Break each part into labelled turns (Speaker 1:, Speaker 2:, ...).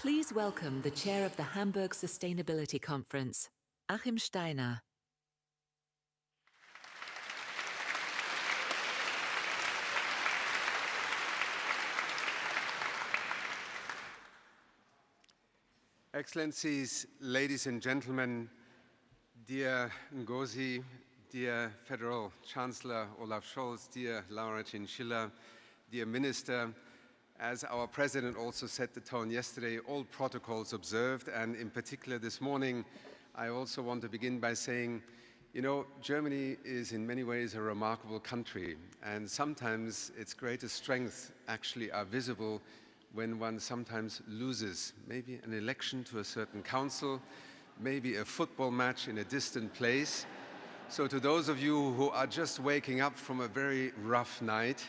Speaker 1: Please welcome the chair of the Hamburg Sustainability Conference, Achim Steiner.
Speaker 2: Excellencies, ladies and gentlemen, dear Ngozi, dear Federal Chancellor Olaf Scholz, dear Laura Chinchilla, dear Minister, as our President also set the tone yesterday, all protocols observed, and in particular this morning, I also want to begin by saying, you know, Germany is in many ways a remarkable country, and sometimes its greatest strengths actually are visible when one sometimes loses, maybe an election to a certain council, maybe a football match in a distant place. So to those of you who are just waking up from a very rough night,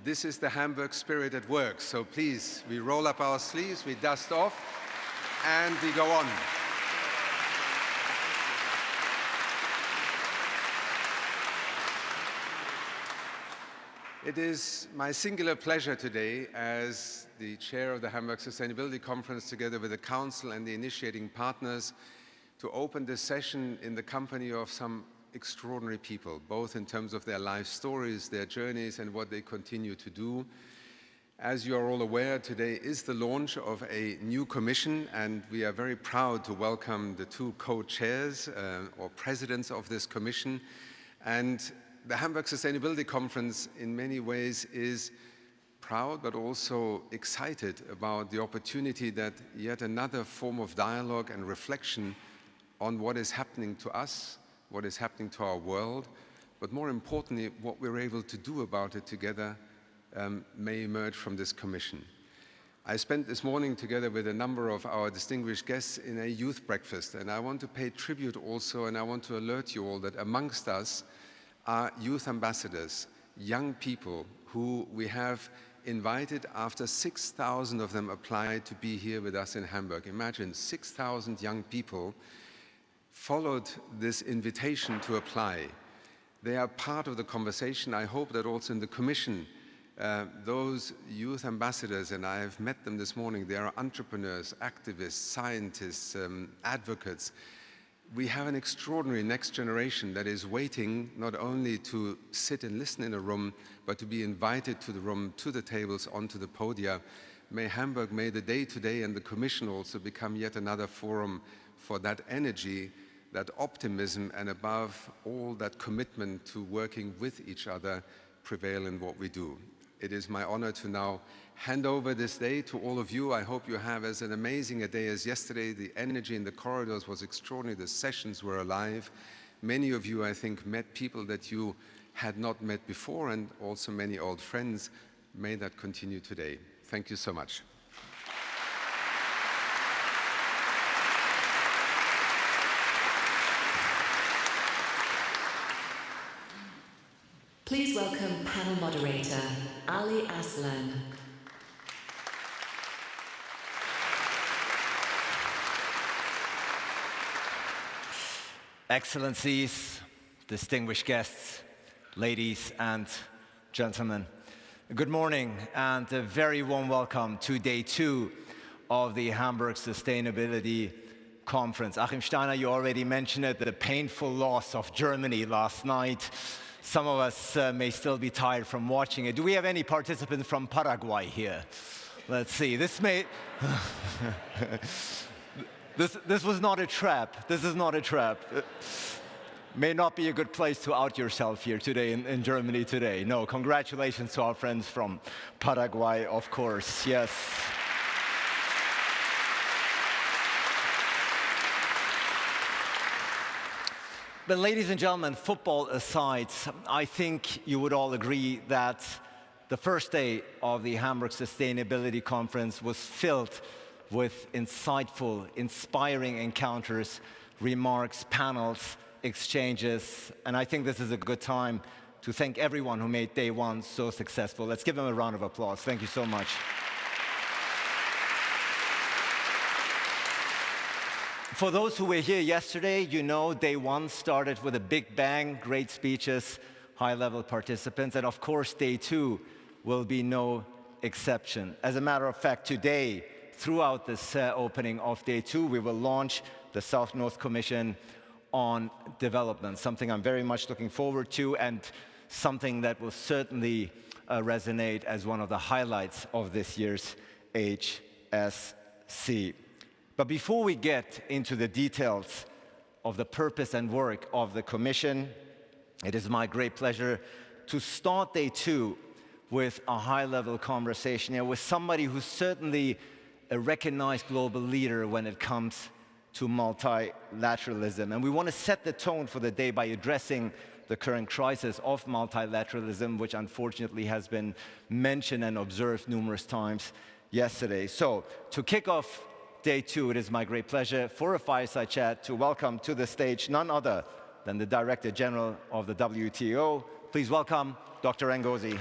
Speaker 2: this is the Hamburg spirit at work. So please, we roll up our sleeves, we dust off, and we go on. It is my singular pleasure today as the chair of the Hamburg Sustainability Conference, together with the Council and the initiating partners, to open this session in the company of some extraordinary people, both in terms of their life stories, their journeys, and what they continue to do. As you are all aware, today is the launch of a new commission, and we are very proud to welcome the two co-chairs or presidents of this commission. And the Hamburg Sustainability Conference in many ways is proud but also excited about the opportunity that yet another form of dialogue and reflection on what is happening to us, what is happening to our world, but more importantly, what we're able to do about it together may emerge from this commission. I spent this morning together with a number of our distinguished guests in a youth breakfast, and I want to pay tribute also, and I want to alert you all that amongst us are youth ambassadors, young people who we have invited after 6,000 of them applied to be here with us in Hamburg. Imagine 6,000 young people followed this invitation to apply. They are part of the conversation. I hope that also in the Commission, those youth ambassadors, and I have met them this morning, they are entrepreneurs, activists, scientists, advocates. We have an extraordinary next generation that is waiting not only to sit and listen in a room, but to be invited to the room, to the tables, onto the podia. May Hamburg, may the day today and the Commission also become yet another forum for that energy, that optimism, and above all, that commitment to working with each other prevail in what we do. It is my honor to now hand over this day to all of you. I hope you have as an amazing a day as yesterday. The energy in the corridors was extraordinary. The sessions were alive. Many of you, I think, met people that you had not met before, and also many old friends. May that continue today. Thank you so much.
Speaker 1: Please welcome panel moderator, Ali Aslan.
Speaker 3: Excellencies, distinguished guests, ladies and gentlemen, good morning and a very warm welcome to day 2 of the Hamburg Sustainability Conference. Achim Steiner, you already mentioned it, the painful loss of Germany last night. Some of us may still be tired from watching it. Do we have any participants from Paraguay here? Let's see. This may... This was not a trap. This is not a trap. May not be a good place to out yourself here today in Germany today. No, congratulations to our friends from Paraguay, of course. Yes. But ladies and gentlemen, football aside, I think you would all agree that the first day of the Hamburg Sustainability Conference was filled with insightful, inspiring encounters, remarks, panels, exchanges, and I think this is a good time to thank everyone who made day 1 so successful. Let's give them a round of applause. Thank you so much. For those who were here yesterday, you know day 1 started with a big bang, great speeches, high-level participants, and of course day 2 will be no exception. As a matter of fact, today throughout this opening of day 2, we will launch the South-North Commission on Development, something I'm very much looking forward to and something that will certainly resonate as one of the highlights of this year's HSC. But before we get into the details of the purpose and work of the Commission, it is my great pleasure to start day 2 with a high-level conversation here with somebody who's certainly a recognized global leader when it comes to multilateralism. And we want to set the tone for the day by addressing the current crisis of multilateralism, which unfortunately has been mentioned and observed numerous times yesterday. So, to kick off day 2, it is my great pleasure for a fireside chat to welcome to the stage none other than the Director General of the WTO. Please welcome Dr. Ngozi.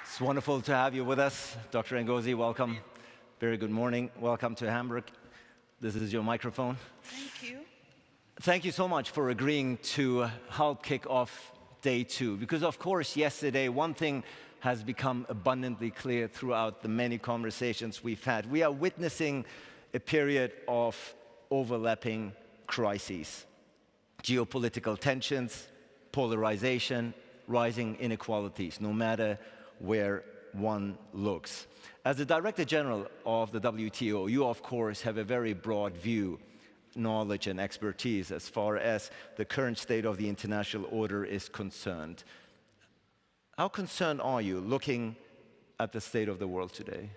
Speaker 3: It's wonderful to have you with us. Dr. Ngozi, welcome. Very good morning. Welcome to Hamburg. This is your microphone.
Speaker 4: Thank you.
Speaker 3: Thank you so much for agreeing to help kick off day 2. Because, of course, yesterday, one thing has become abundantly clear throughout the many conversations we've had. We are witnessing a period of overlapping crises. Geopolitical tensions, polarization, rising inequalities, no matter where one looks. As the Director General of the WTO, you of course have a very broad view, knowledge and expertise as far as the current state of the international order is concerned. How concerned are you looking at the state of the world today?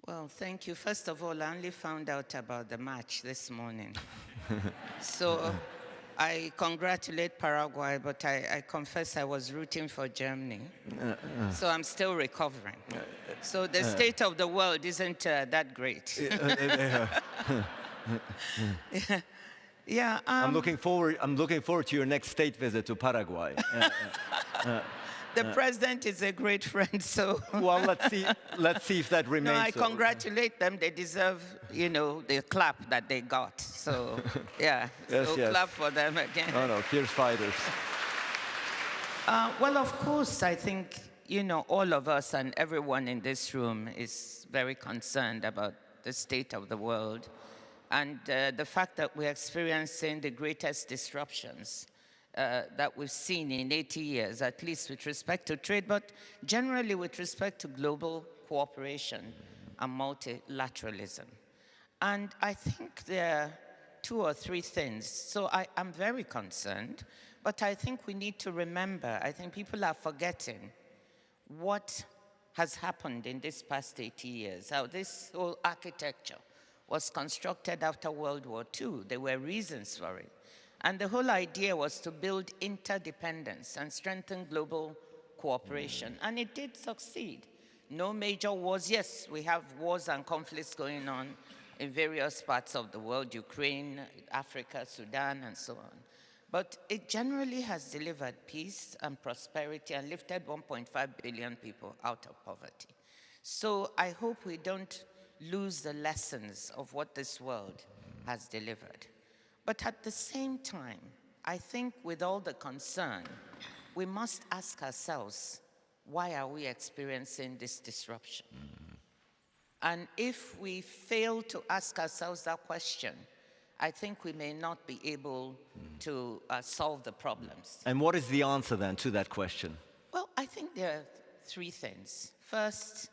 Speaker 4: Well, thank you. First of all, I only found out about the match this morning. So I congratulate Paraguay, but I confess I was rooting for Germany. So I'm still recovering. So the state of the world isn't that great. Yeah.
Speaker 3: I'm looking forward to your next state visit to Paraguay.
Speaker 4: The president is a great friend, so.
Speaker 3: Well, let's see if that remains.
Speaker 4: No, I
Speaker 3: so.
Speaker 4: Congratulate them. They deserve, the clap that they got. So, yeah.
Speaker 3: Yes,
Speaker 4: so
Speaker 3: yes.
Speaker 4: clap for them again.
Speaker 3: Oh no, fierce fighters.
Speaker 4: Well, of course, I think, all of us and everyone in this room is very concerned about the state of the world and the fact that we're experiencing the greatest disruptions that we've seen in 80 years, at least with respect to trade, but generally with respect to global cooperation and multilateralism. And I think there are 2 or 3 things. So I'm very concerned, but I think we need to remember, I think people are forgetting what has happened in this past 80 years, how this whole architecture was constructed after World War II. There were reasons for it. And the whole idea was to build interdependence and strengthen global cooperation. And it did succeed. No major wars. Yes, we have wars and conflicts going on in various parts of the world, Ukraine, Africa, Sudan, and so on. But it generally has delivered peace and prosperity and lifted 1.5 billion people out of poverty. So I hope we don't lose the lessons of what this world has delivered. But at the same time, I think with all the concern, we must ask ourselves, why are we experiencing this disruption? And if we fail to ask ourselves that question, I think we may not be able to solve the problems.
Speaker 3: And what is the answer then to that question?
Speaker 4: Well, I think there are 3 things. First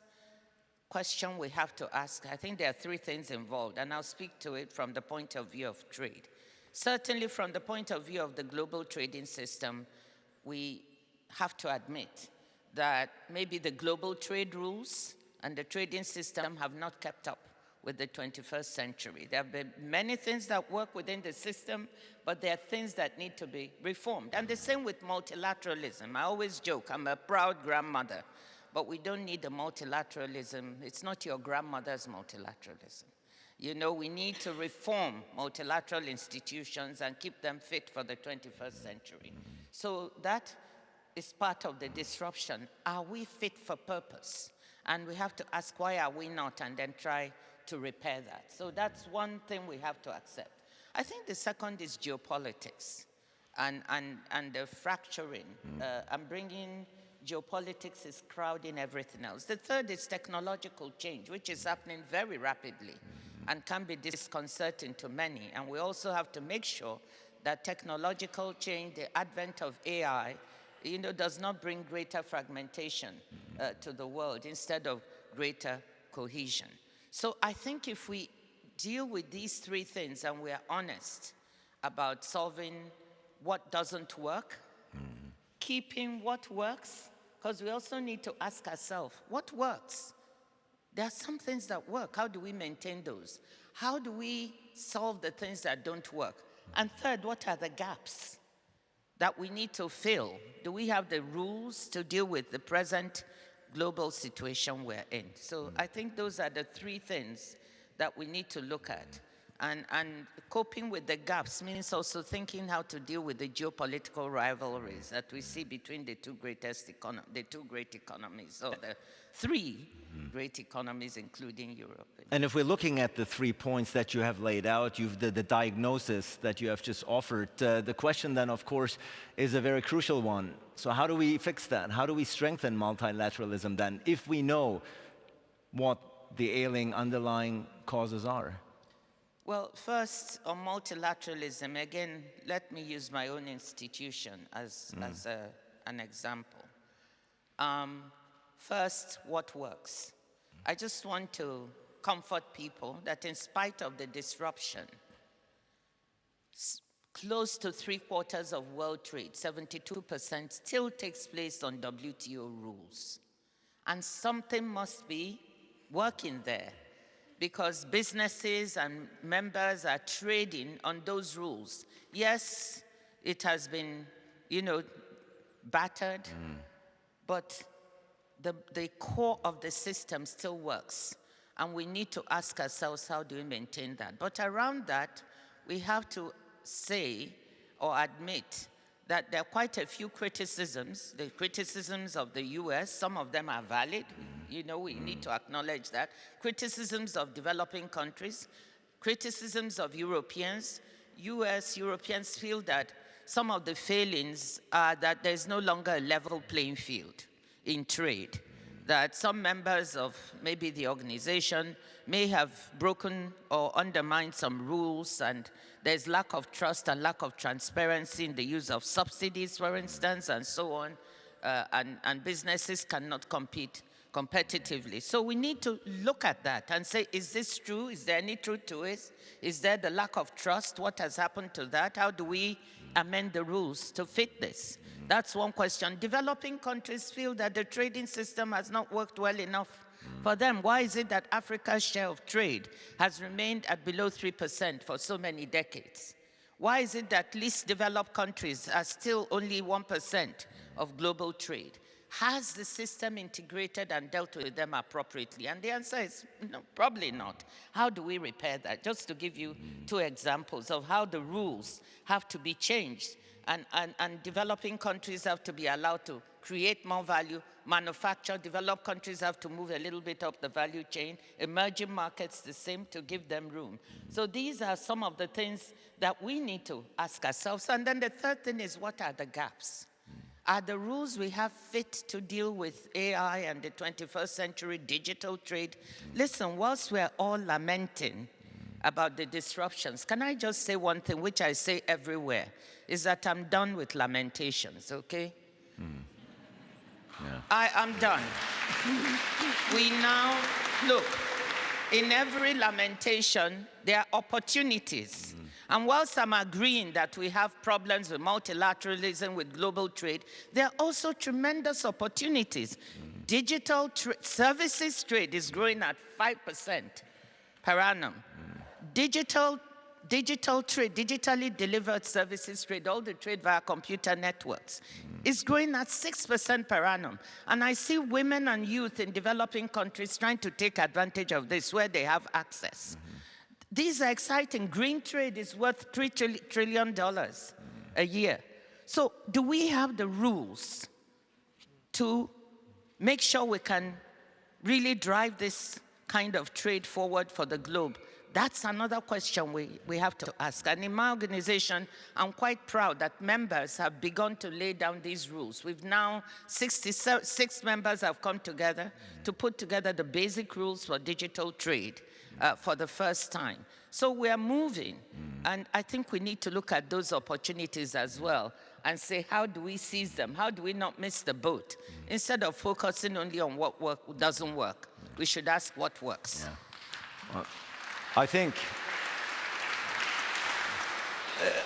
Speaker 4: question we have to ask, I think there are 3 things involved, and I'll speak to it from the point of view of trade. Certainly from the point of view of the global trading system, we have to admit that maybe the global trade rules and the trading system have not kept up with the 21st century. There have been many things that work within the system, but there are things that need to be reformed. And the same with multilateralism. I always joke, I'm a proud grandmother, but we don't need a multilateralism. It's not your grandmother's multilateralism. We need to reform multilateral institutions and keep them fit for the 21st century. So that is part of the disruption. Are we fit for purpose? And we have to ask, why are we not? And then try to repair that. So that's one thing we have to accept. I think the second is geopolitics and the fracturing and bringing geopolitics is crowding everything else. The third is technological change, which is happening very rapidly and can be disconcerting to many. And we also have to make sure that technological change, the advent of AI, does not bring greater fragmentation to the world instead of greater cohesion. So I think if we deal with these three things and we are honest about solving what doesn't work, keeping what works, because we also need to ask ourselves, what works? There are some things that work. How do we maintain those? How do we solve the things that don't work? And third, what are the gaps that we need to fill? Do we have the rules to deal with the present global situation we're in? So I think those are the three things that we need to look at. And coping with the gaps means also thinking how to deal with the geopolitical rivalries that we see between the two great economies, or the three great economies, including Europe.
Speaker 3: And if we're looking at the 3 points that you have laid out, the diagnosis that you have just offered, the question then, of course, is a very crucial one. So how do we fix that? How do we strengthen multilateralism then, if we know what the ailing underlying causes are?
Speaker 4: Well, first, on multilateralism, again, let me use my own institution as an example. First, what works? I just want to comfort people that in spite of the disruption, close to 3/4 of world trade, 72%, still takes place on WTO rules. And something must be working there, because businesses and members are trading on those rules. Yes, it has been, battered, but the core of the system still works. And we need to ask ourselves, how do we maintain that? But around that, we have to say or admit that there are quite a few criticisms. The criticisms of the US, some of them are valid. We need to acknowledge that. Criticisms of developing countries, criticisms of Europeans. Europeans feel that some of the failings are that there's no longer a level playing field in trade, that some members of maybe the organization may have broken or undermined some rules, and there's lack of trust and lack of transparency in the use of subsidies, for instance, and so on, and businesses cannot compete competitively. So we need to look at that and say, is this true? Is there any truth to it? Is there the lack of trust? What has happened to that? How do we amend the rules to fit this? That's one question. Developing countries feel that the trading system has not worked well enough for them. Why is it that Africa's share of trade has remained at below 3% for so many decades? Why is it that least developed countries are still only 1% of global trade? Has the system integrated and dealt with them appropriately? And the answer is no, probably not. How do we repair that? Just to give you two examples of how the rules have to be changed, and developing countries have to be allowed to create more value, manufacture. Developed countries have to move a little bit up the value chain. Emerging markets the same, to give them room. So these are some of the things that we need to ask ourselves. And then the third thing is, what are the gaps? Are the rules we have fit to deal with AI and the 21st century digital trade? Listen, whilst we're all lamenting about the disruptions, can I just say one thing, which I say everywhere, is that I'm done with lamentations, okay?
Speaker 3: Yeah.
Speaker 4: I am done. We now, look, in every lamentation, there are opportunities. And whilst I'm agreeing that we have problems with multilateralism, with global trade, there are also tremendous opportunities. Digital services trade is growing at 5% per annum. Digital trade, digitally delivered services trade, all the trade via computer networks, is growing at 6% per annum. And I see women and youth in developing countries trying to take advantage of this where they have access. These are exciting. Green trade is worth $3 trillion a year. So do we have the rules to make sure we can really drive this kind of trade forward for the globe That's another question we have to ask. And in my organization, I'm quite proud that members have begun to lay down these rules. We've now, 66 members have come together to put together the basic rules for digital trade for the first time. So we are moving, and I think we need to look at those opportunities as well and say, how do we seize them? How do we not miss the boat? Instead of focusing only on what doesn't work, we should ask what works.
Speaker 3: Yeah. Well, I think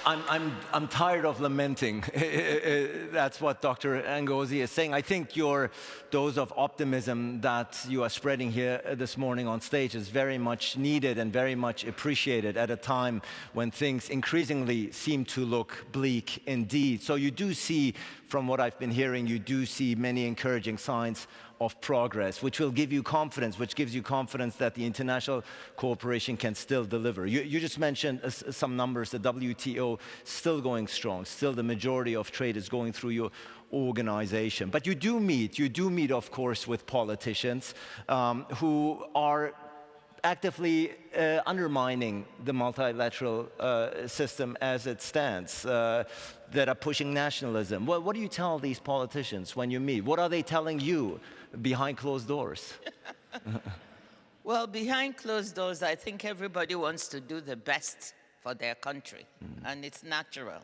Speaker 3: I'm tired of lamenting. That's what Dr. Ngozi is saying. I think your dose of optimism that you are spreading here this morning on stage is very much needed and very much appreciated at a time when things increasingly seem to look bleak indeed. So you do see, from what I've been hearing, you do see many encouraging signs of progress, which will give you confidence, which gives you confidence that the international cooperation can still deliver. You just mentioned some numbers. The WTO still going strong. Still the majority of trade is going through your organization. But you do meet, of course, with politicians who are actively undermining the multilateral system as it stands, that are pushing nationalism. What do you tell these politicians when you meet? What are they telling you behind closed doors?
Speaker 4: Well, behind closed doors, I think everybody wants to do the best for their country. And it's natural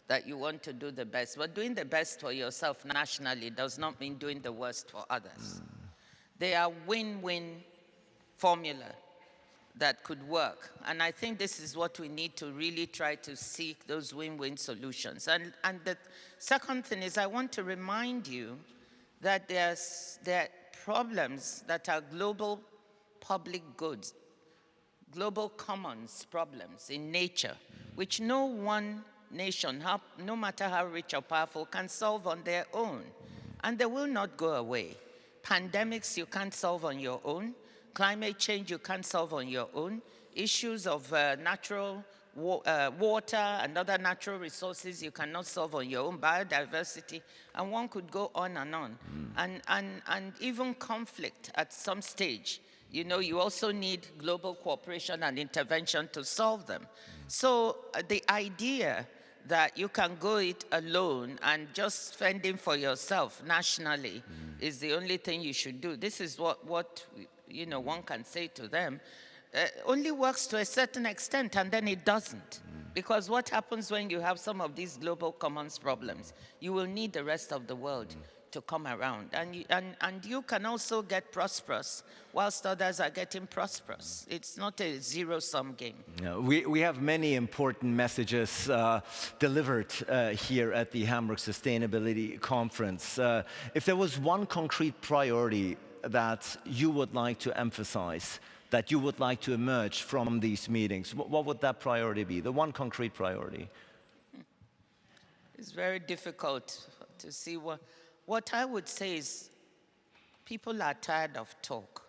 Speaker 4: that you want to do the best. But doing the best for yourself nationally does not mean doing the worst for others. They are win-win formula that could work. And I think this is what we need to really try to seek, those win-win solutions. And the second thing is, I want to remind you that there are problems that are global public goods, global commons problems in nature, which no one nation, no matter how rich or powerful, can solve on their own. And they will not go away. Pandemics you can't solve on your own. Climate change you can't solve on your own. Issues of natural water and other natural resources you cannot solve on your own. Biodiversity, and one could go on and on. And even conflict at some stage. You know, you also need global cooperation and intervention to solve them. So the idea that you can go it alone and just fending for yourself nationally is the only thing you should do. This is what you know, one can say to them. Only works to a certain extent, and then it doesn't. Because what happens when you have some of these global commons problems? You will need the rest of the world to come around. And you can also get prosperous whilst others are getting prosperous. It's not a zero-sum game.
Speaker 3: Yeah, we have many important messages delivered here at the Hamburg Sustainability Conference. If there was one concrete priority that you would like to emphasize, that you would like to emerge from these meetings, what would that priority be? The one concrete priority?
Speaker 4: It's very difficult to see what I would say is people are tired of talk.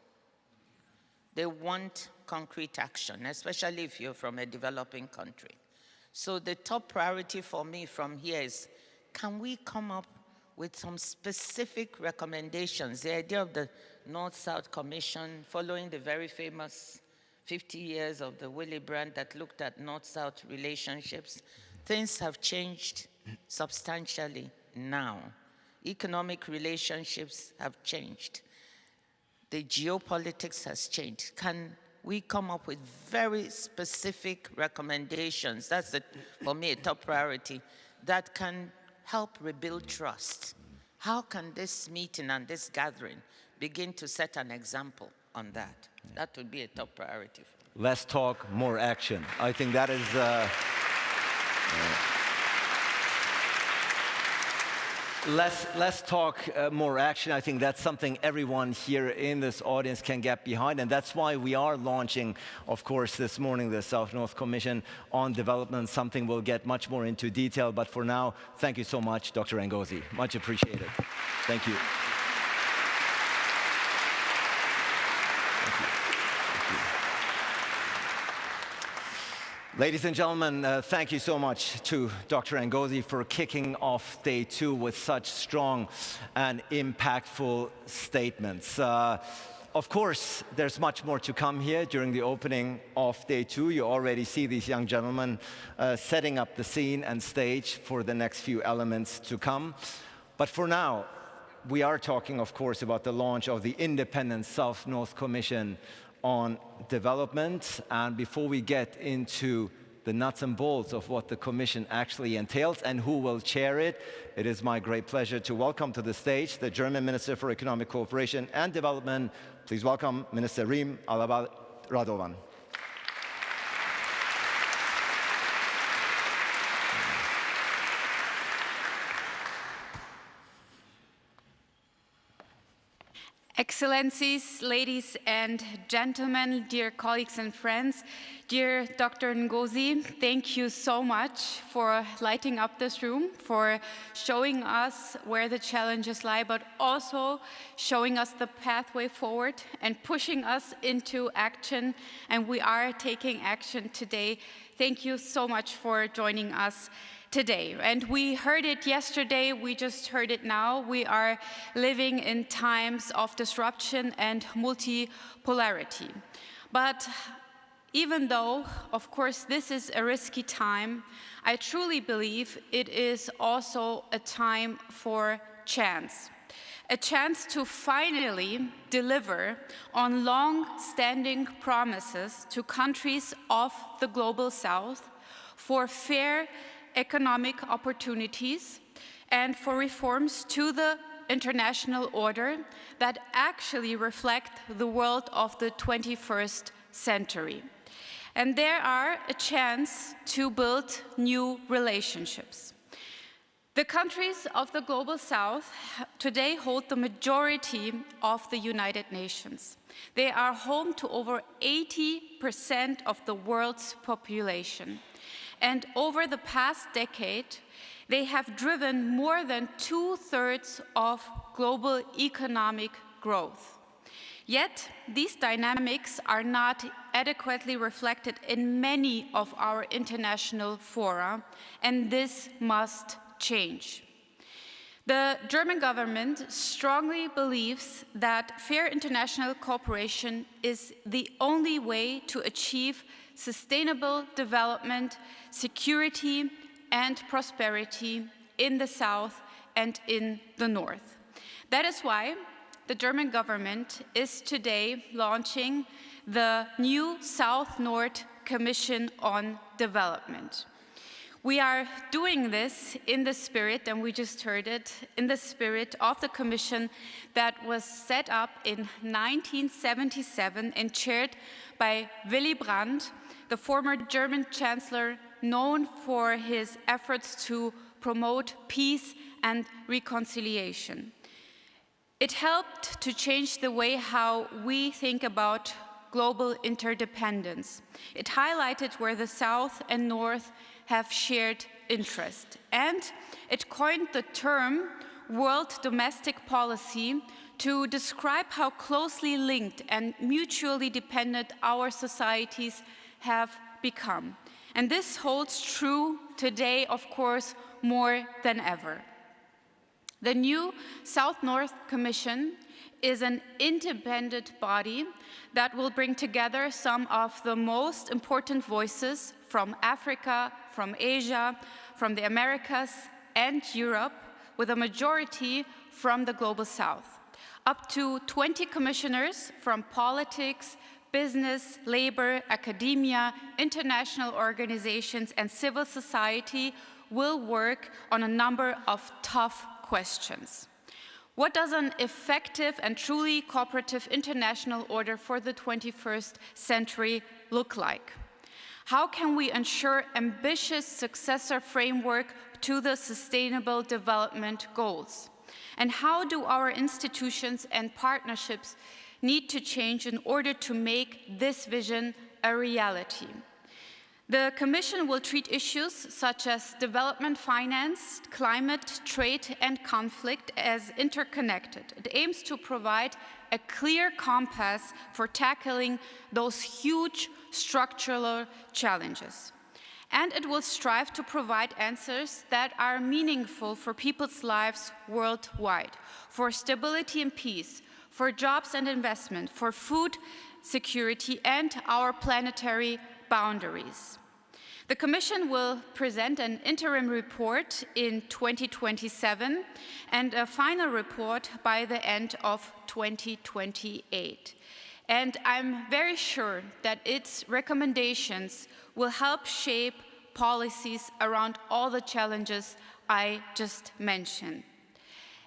Speaker 4: They want concrete action, especially if you're from a developing country. So the top priority for me from here is, can we come up with some specific recommendations? The idea of the North-South Commission, following the very famous 50 years of the Willy Brandt that looked at North-South relationships. Things have changed substantially now. Economic relationships have changed. The geopolitics has changed. Can we come up with very specific recommendations? That's, for me, a top priority that can help rebuild trust. How can this meeting and this gathering begin to set an example on that? That would be a top priority.
Speaker 3: Less talk, more action. I think that is... Less talk, more action. I think that's something everyone here in this audience can get behind, and that's why we are launching, of course, this morning, the South-North Commission on Development, something we'll get much more into detail. But for now, thank you so much, Dr. Ngozi. Much appreciated. Thank you. Ladies and gentlemen, thank you so much to Dr. Ngozi for kicking off day 2 with such strong and impactful statements. Of course, there's much more to come here during the opening of day 2. You already see these young gentlemen setting up the scene and stage for the next few elements to come. But for now, we are talking, of course, about the launch of the independent South-North Commission on Development. And before we get into the nuts and bolts of what the Commission actually entails and who will chair it, it is my great pleasure to welcome to the stage the German Minister for Economic Cooperation and Development. Please welcome Minister Rim Radovan.
Speaker 5: Excellencies, ladies and gentlemen, dear colleagues and friends, dear Dr. Ngozi, thank you so much for lighting up this room, for showing us where the challenges lie, but also showing us the pathway forward and pushing us into action. And we are taking action today. Thank you so much for joining us today. And we heard it yesterday, we just heard it now. We are living in times of disruption and multipolarity. But even though, of course, this is a risky time, I truly believe it is also a time for chance. A chance to finally deliver on long-standing promises to countries of the Global South for fair economic opportunities and for reforms to the international order that actually reflect the world of the 21st century. And there are a chance to build new relationships. The countries of the Global South today hold the majority of the United Nations. They are home to over 80% of the world's population. And over the past decade, they have driven more than 2/3 of global economic growth. Yet, these dynamics are not adequately reflected in many of our international fora, and this must change. The German government strongly believes that fair international cooperation is the only way to achieve sustainable development, security, and prosperity in the South and in the North. That is why the German government is today launching the new South-North Commission on Development. We are doing this in the spirit, and we just heard it, in the spirit of the Commission that was set up in 1977 and chaired by Willy Brandt, the former German Chancellor, known for his efforts to promote peace and reconciliation. It helped to change the way how we think about global interdependence. It highlighted where the South and North have shared interest. And it coined the term world domestic policy to describe how closely linked and mutually dependent our societies have become. And this holds true today, of course, more than ever. The new South-North Commission is an independent body that will bring together some of the most important voices from Africa, from Asia, from the Americas, and Europe, with a majority from the Global South. Up to 20 commissioners from politics, business, labor, academia, international organizations, and civil society will work on a number of tough questions. What does an effective and truly cooperative international order for the 21st century look like? How can we ensure ambitious successor framework to the Sustainable Development Goals? And how do our institutions and partnerships need to change in order to make this vision a reality? The Commission will treat issues such as development finance, climate, trade, and conflict as interconnected. It aims to provide a clear compass for tackling those huge structural challenges. And it will strive to provide answers that are meaningful for people's lives worldwide, for stability and peace, for jobs and investment, for food security and our planetary boundaries. The Commission will present an interim report in 2027 and a final report by the end of 2028. And I'm very sure that its recommendations will help shape policies around all the challenges I just mentioned.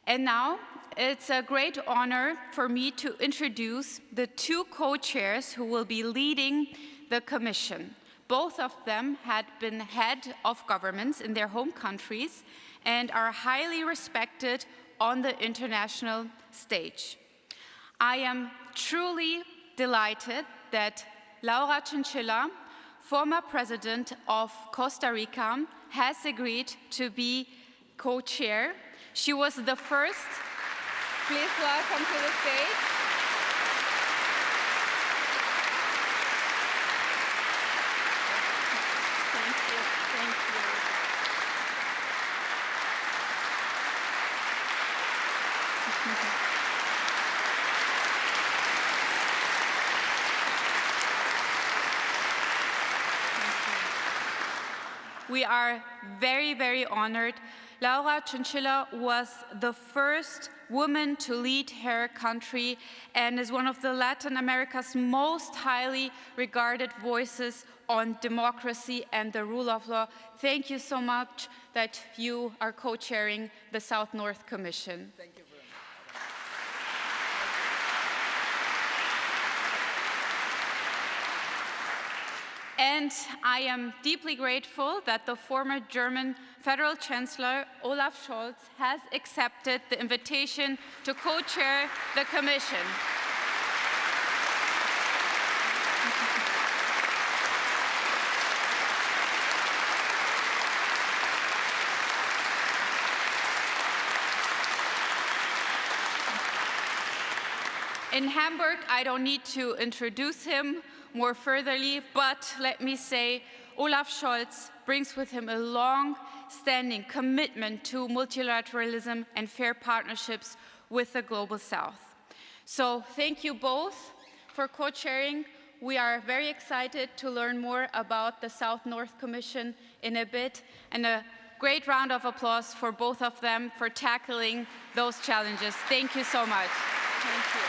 Speaker 5: And now, it's a great honor for me to introduce the two co-chairs who will be leading the Commission. Both of them had been head of governments in their home countries and are highly respected on the international stage. I am truly delighted that Laura Chinchilla, former president of Costa Rica, has agreed to be co-chair. She was the first. Please welcome to the stage. Thank you. Thank you. We are very, very honored. Laura Chinchilla was the first woman to lead her country and is one of the Latin America's most highly regarded voices on democracy and the rule of law. Thank you so much that you are co-chairing the South-North Commission.
Speaker 6: Thank you very much.
Speaker 5: And I am deeply grateful that the former German Federal Chancellor Olaf Scholz has accepted the invitation to co-chair the Commission. In Hamburg, I don't need to introduce him more furtherly, but let me say Olaf Scholz brings with him a long-standing commitment to multilateralism and fair partnerships with the Global South. So thank you both for co-chairing. We are very excited to learn more about the South-North Commission in a bit, and a great round of applause for both of them for tackling those challenges. Thank you so much. Thank you.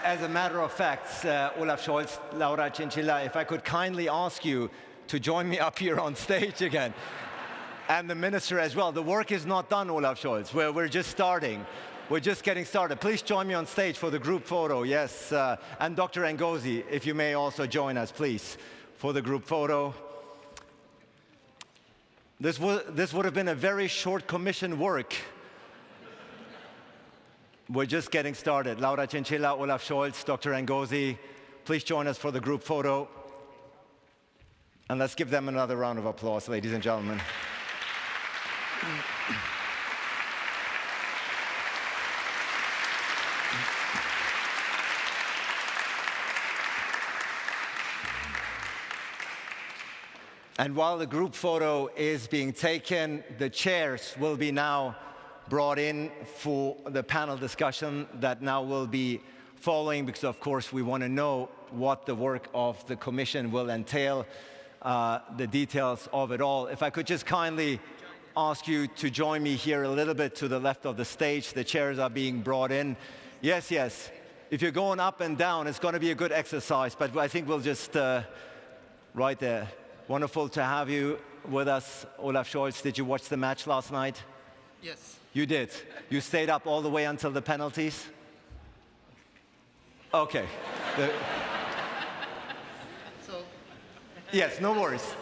Speaker 3: As a matter of fact, Olaf Scholz, Laura Chinchilla, if I could kindly ask you to join me up here on stage again. And the minister as well. The work is not done, Olaf Scholz. We're just starting. We're just getting started. Please join me on stage for the group photo, yes. And Dr. Ngozi, if you may also join us, please, for the group photo. This would have been a very short commission work. We're just getting started. Laura Chinchilla, Olaf Scholz, Dr. Ngozi, please join us for the group photo. And let's give them another round of applause, ladies and gentlemen. And while the group photo is being taken, the chairs will be now brought in for the panel discussion that now will be following, because of course we want to know what the work of the Commission will entail, the details of it all. If I could just kindly ask you to join me here a little bit to the left of the stage. The chairs are being brought in. Yes, yes. If you're going up and down, it's going to be a good exercise, but I think we'll just right there. Wonderful to have you with us. Olaf Scholz, did you watch the match last night?
Speaker 6: Yes.
Speaker 3: You did. You stayed up all the way until the penalties? Okay.
Speaker 6: So.
Speaker 3: Yes, no worries.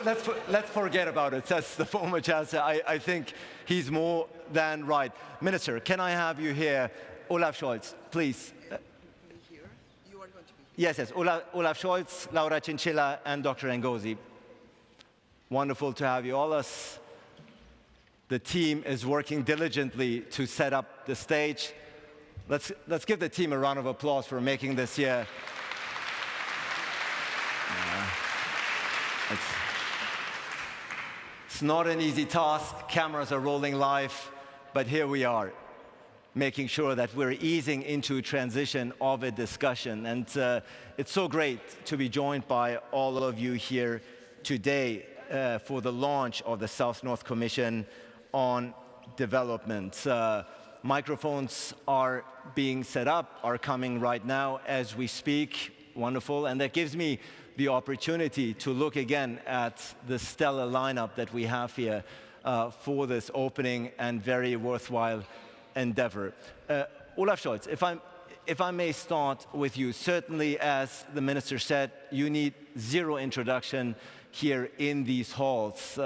Speaker 3: Let's forget about it, says the former chancellor. I think he's more than right. Minister, can I have you here? Olaf Scholz, please.
Speaker 6: Here? You are going to be here.
Speaker 3: Yes, yes. Olaf Scholz, Laura Chinchilla, and Dr. Ngozi. Wonderful to have you all. The team is working diligently to set up the stage. Let's give the team a round of applause for making this here. It's not an easy task. Cameras are rolling live, but here we are, making sure that we're easing into transition of a discussion. And it's so great to be joined by all of you here today for the launch of the South-North Commission on Development. Microphones are being set up, are coming right now as we speak. Wonderful. And that gives me the opportunity to look again at the stellar lineup that we have here for this opening and very worthwhile endeavor. Olaf Scholz, if I may start with you, certainly as the minister said, you need zero introduction here in these halls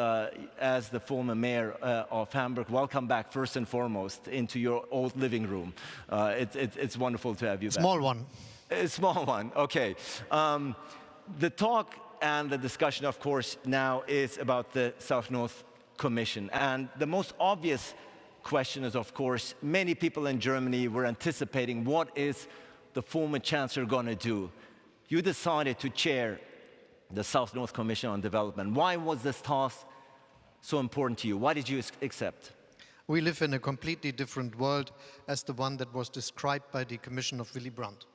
Speaker 3: as the former mayor of Hamburg. Welcome back, first and foremost, into your old living room. It's wonderful to have you back.
Speaker 6: Small one.
Speaker 3: A small one, okay. The talk and the discussion, of course, now is about the South-North Commission. And the most obvious question is, of course, many people in Germany were anticipating what is the former chancellor going to do. You decided to chair the South-North Commission on Development. Why was this task so important to you? Why did you accept?
Speaker 6: We live in a completely different world as the one that was described by the Commission of Willy Brandt.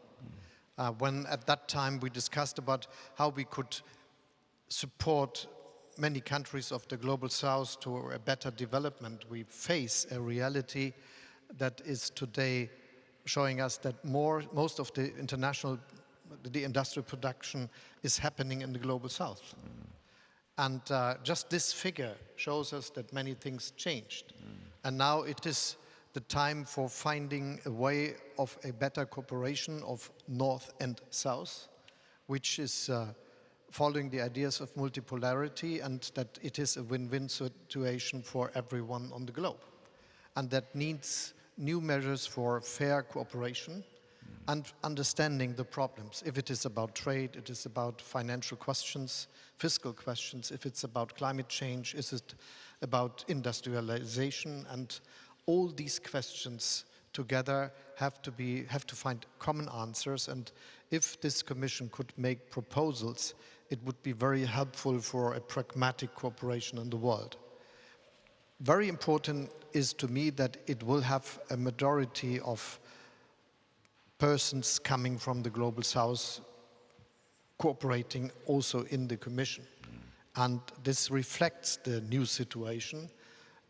Speaker 6: When at that time we discussed about how we could support many countries of the global south to a better development, we face a reality that is today showing us that most of the industrial production is happening in the global south. And just this figure shows us that many things changed. And now it is the time for finding a way of a better cooperation of North and South, which is following the ideas of multipolarity, and that it is a win-win situation for everyone on the globe. And that needs new measures for fair cooperation and understanding the problems. If it is about trade, it is about financial questions, fiscal questions. If it's about climate change, is it about industrialization? And all these questions together have to find common answers. And if this commission could make proposals, it would be very helpful for a pragmatic cooperation in the world. Very important is to me that it will have a majority of persons coming from the global south cooperating also in the commission. And this reflects the new situation,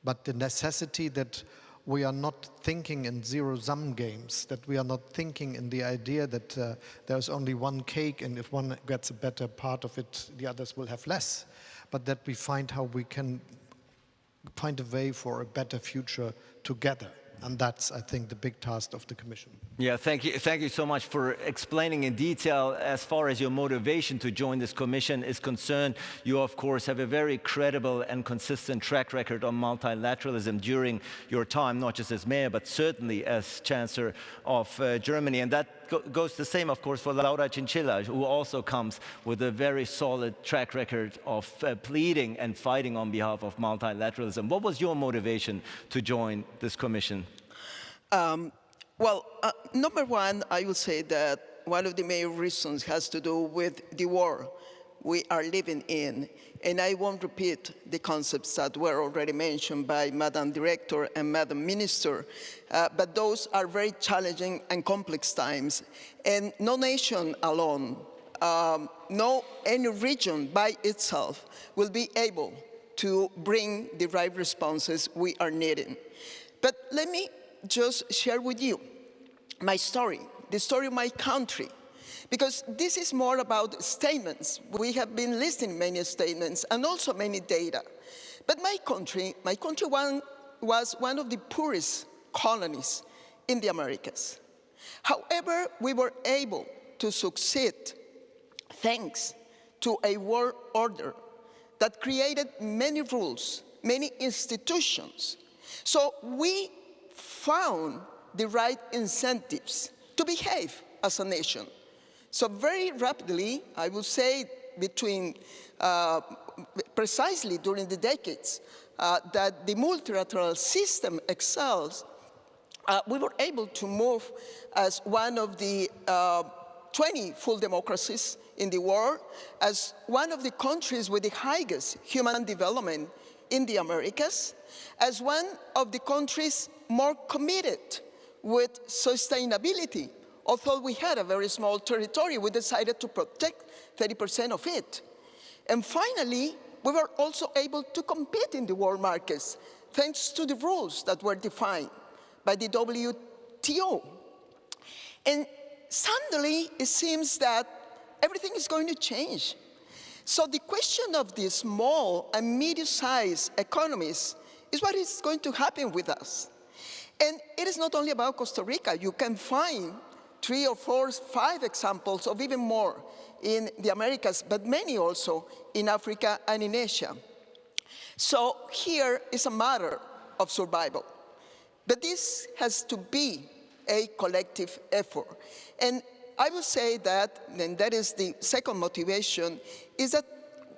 Speaker 6: but the necessity that we are not thinking in zero-sum games, that we are not thinking in the idea that there's only one cake, and if one gets a better part of it, the others will have less, but that we find how we can find a way for a better future together. And that's, I think, the big task of the Commission.
Speaker 3: Yeah, thank you so much for explaining in detail. As far as your motivation to join this Commission is concerned, you, of course, have a very credible and consistent track record on multilateralism during your time, not just as mayor, but certainly as Chancellor of Germany. And that goes the same, of course, for Laura Chinchilla, who also comes with a very solid track record of pleading and fighting on behalf of multilateralism. What was your motivation to join this Commission?
Speaker 7: Number one, I would say that one of the main reasons has to do with the war we are living in. And I won't repeat the concepts that were already mentioned by Madam Director and Madam Minister, but those are very challenging and complex times. And no nation alone, any region by itself will be able to bring the right responses we are needing. But let me just share with you my story, the story of my country, because this is more about statements. We have been listening many statements and also many data. But my country was one of the poorest colonies in the Americas. However, we were able to succeed thanks to a world order that created many rules, many institutions. So we found the right incentives to behave as a nation. So very rapidly, I would say precisely during the decades that the multilateral system excels, we were able to move as one of the 20 full democracies in the world, as one of the countries with the highest human development in the Americas, as one of the countries more committed with sustainability. Although we had a very small territory, we decided to protect 30% of it. And finally, we were also able to compete in the world markets thanks to the rules that were defined by the WTO. And suddenly, it seems that everything is going to change. So the question of the small and medium-sized economies is what is going to happen with us. And it is not only about Costa Rica. You can find 3 or 4, 5 examples of even more in the Americas, but many also in Africa and in Asia. So here is a matter of survival. But this has to be a collective effort. And I will say that, and that is the second motivation, is that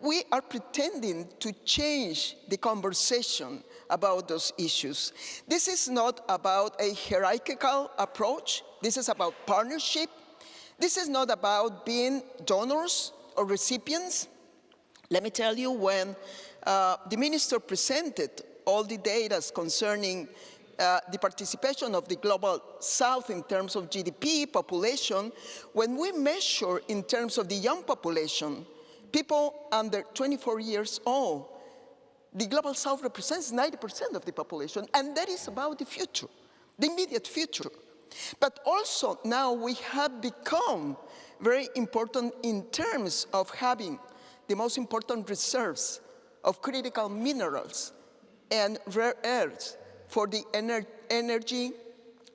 Speaker 7: we are pretending to change the conversation about those issues. This is not about a hierarchical approach. This is about partnership. This is not about being donors or recipients. Let me tell you, when the minister presented all the data concerning the participation of the Global South in terms of GDP, population, when we measure in terms of the young population, people under 24 years old, the Global South represents 90% of the population, and that is about the future, the immediate future. But also now we have become very important in terms of having the most important reserves of critical minerals and rare earths for the energy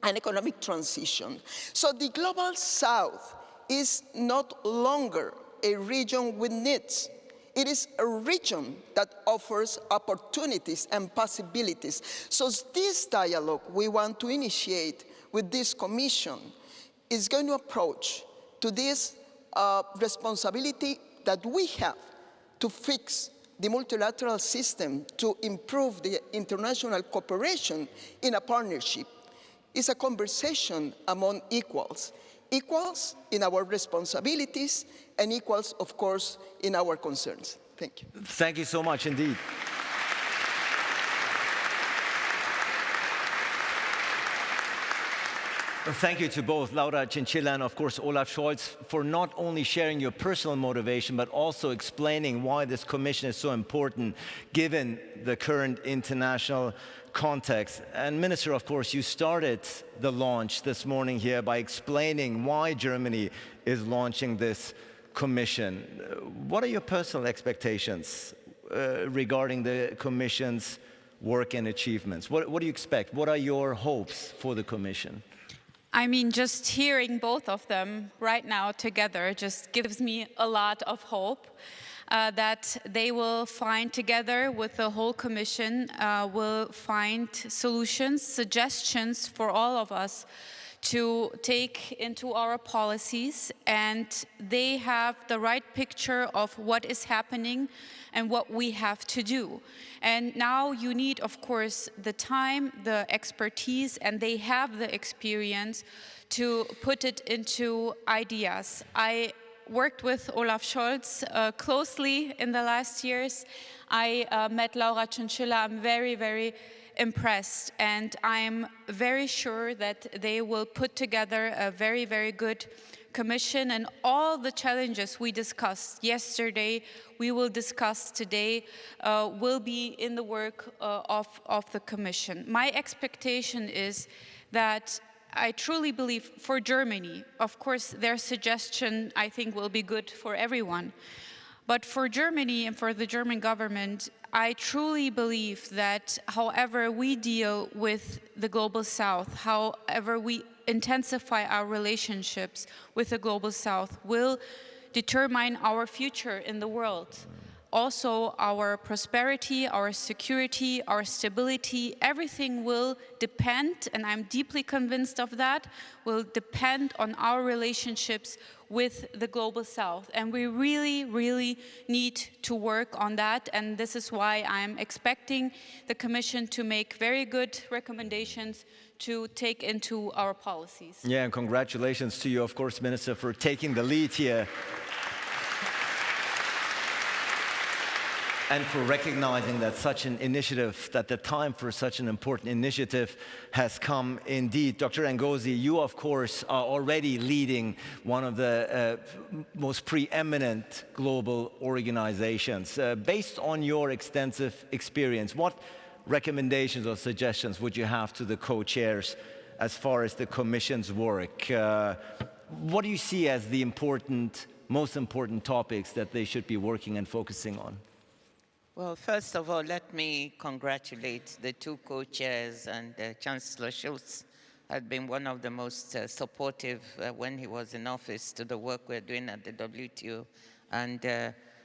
Speaker 7: and economic transition. So the Global South is not longer a region with needs. It is a region that offers opportunities and possibilities. So this dialogue we want to initiate with this commission is going to approach to this responsibility that we have to fix the multilateral system, to improve the international cooperation in a partnership. It's a conversation among equals. Equals in our responsibilities and equals, of course, in our concerns. Thank you.
Speaker 3: Thank you so much indeed. Thank you to both Laura Chinchilla and, of course, Olaf Scholz for not only sharing your personal motivation, but also explaining why this commission is so important given the current international context. And Minister, of course, you started the launch this morning here by explaining why Germany is launching this commission. What are your personal expectations regarding the commission's work and achievements? What do you expect? What are your hopes for the commission?
Speaker 5: I mean, just hearing both of them right now together just gives me a lot of hope that they will find together with the whole commission, will find solutions, suggestions for all of us to take into our policies, and they have the right picture of what is happening and what we have to do. And now you need, of course, the time, the expertise, and they have the experience to put it into ideas. I worked with Olaf Scholz closely in the last years. I met Laura Chinchilla. I'm very, very impressed, and I'm very sure that they will put together a very, very good commission, and all the challenges we discussed yesterday, we will discuss today, will be in the work of the commission. My expectation is that I truly believe for Germany, of course, their suggestion I think will be good for everyone. But for Germany and for the German government, I truly believe that however we deal with the Global South, however we intensify our relationships with the Global South will determine our future in the world. Also our prosperity, our security, our stability, everything will depend, and I'm deeply convinced of that, will depend on our relationships with the Global South. And we really, really need to work on that. And this is why I'm expecting the Commission to make very good recommendations to take into our policies.
Speaker 3: Yeah, and congratulations to you, of course, Minister, for taking the lead here. and for recognizing that such an initiative, that the time for such an important initiative has come indeed. Dr. Ngozi, you of course are already leading one of the most preeminent global organizations. Based on your extensive experience, what recommendations or suggestions would you have to the co-chairs as far as the Commission's work? What do you see as the most important topics that they should be working and focusing on?
Speaker 4: Well, first of all, let me congratulate the two co-chairs, and Chancellor Schulz had been one of the most supportive when he was in office to the work we're doing at the WTO. And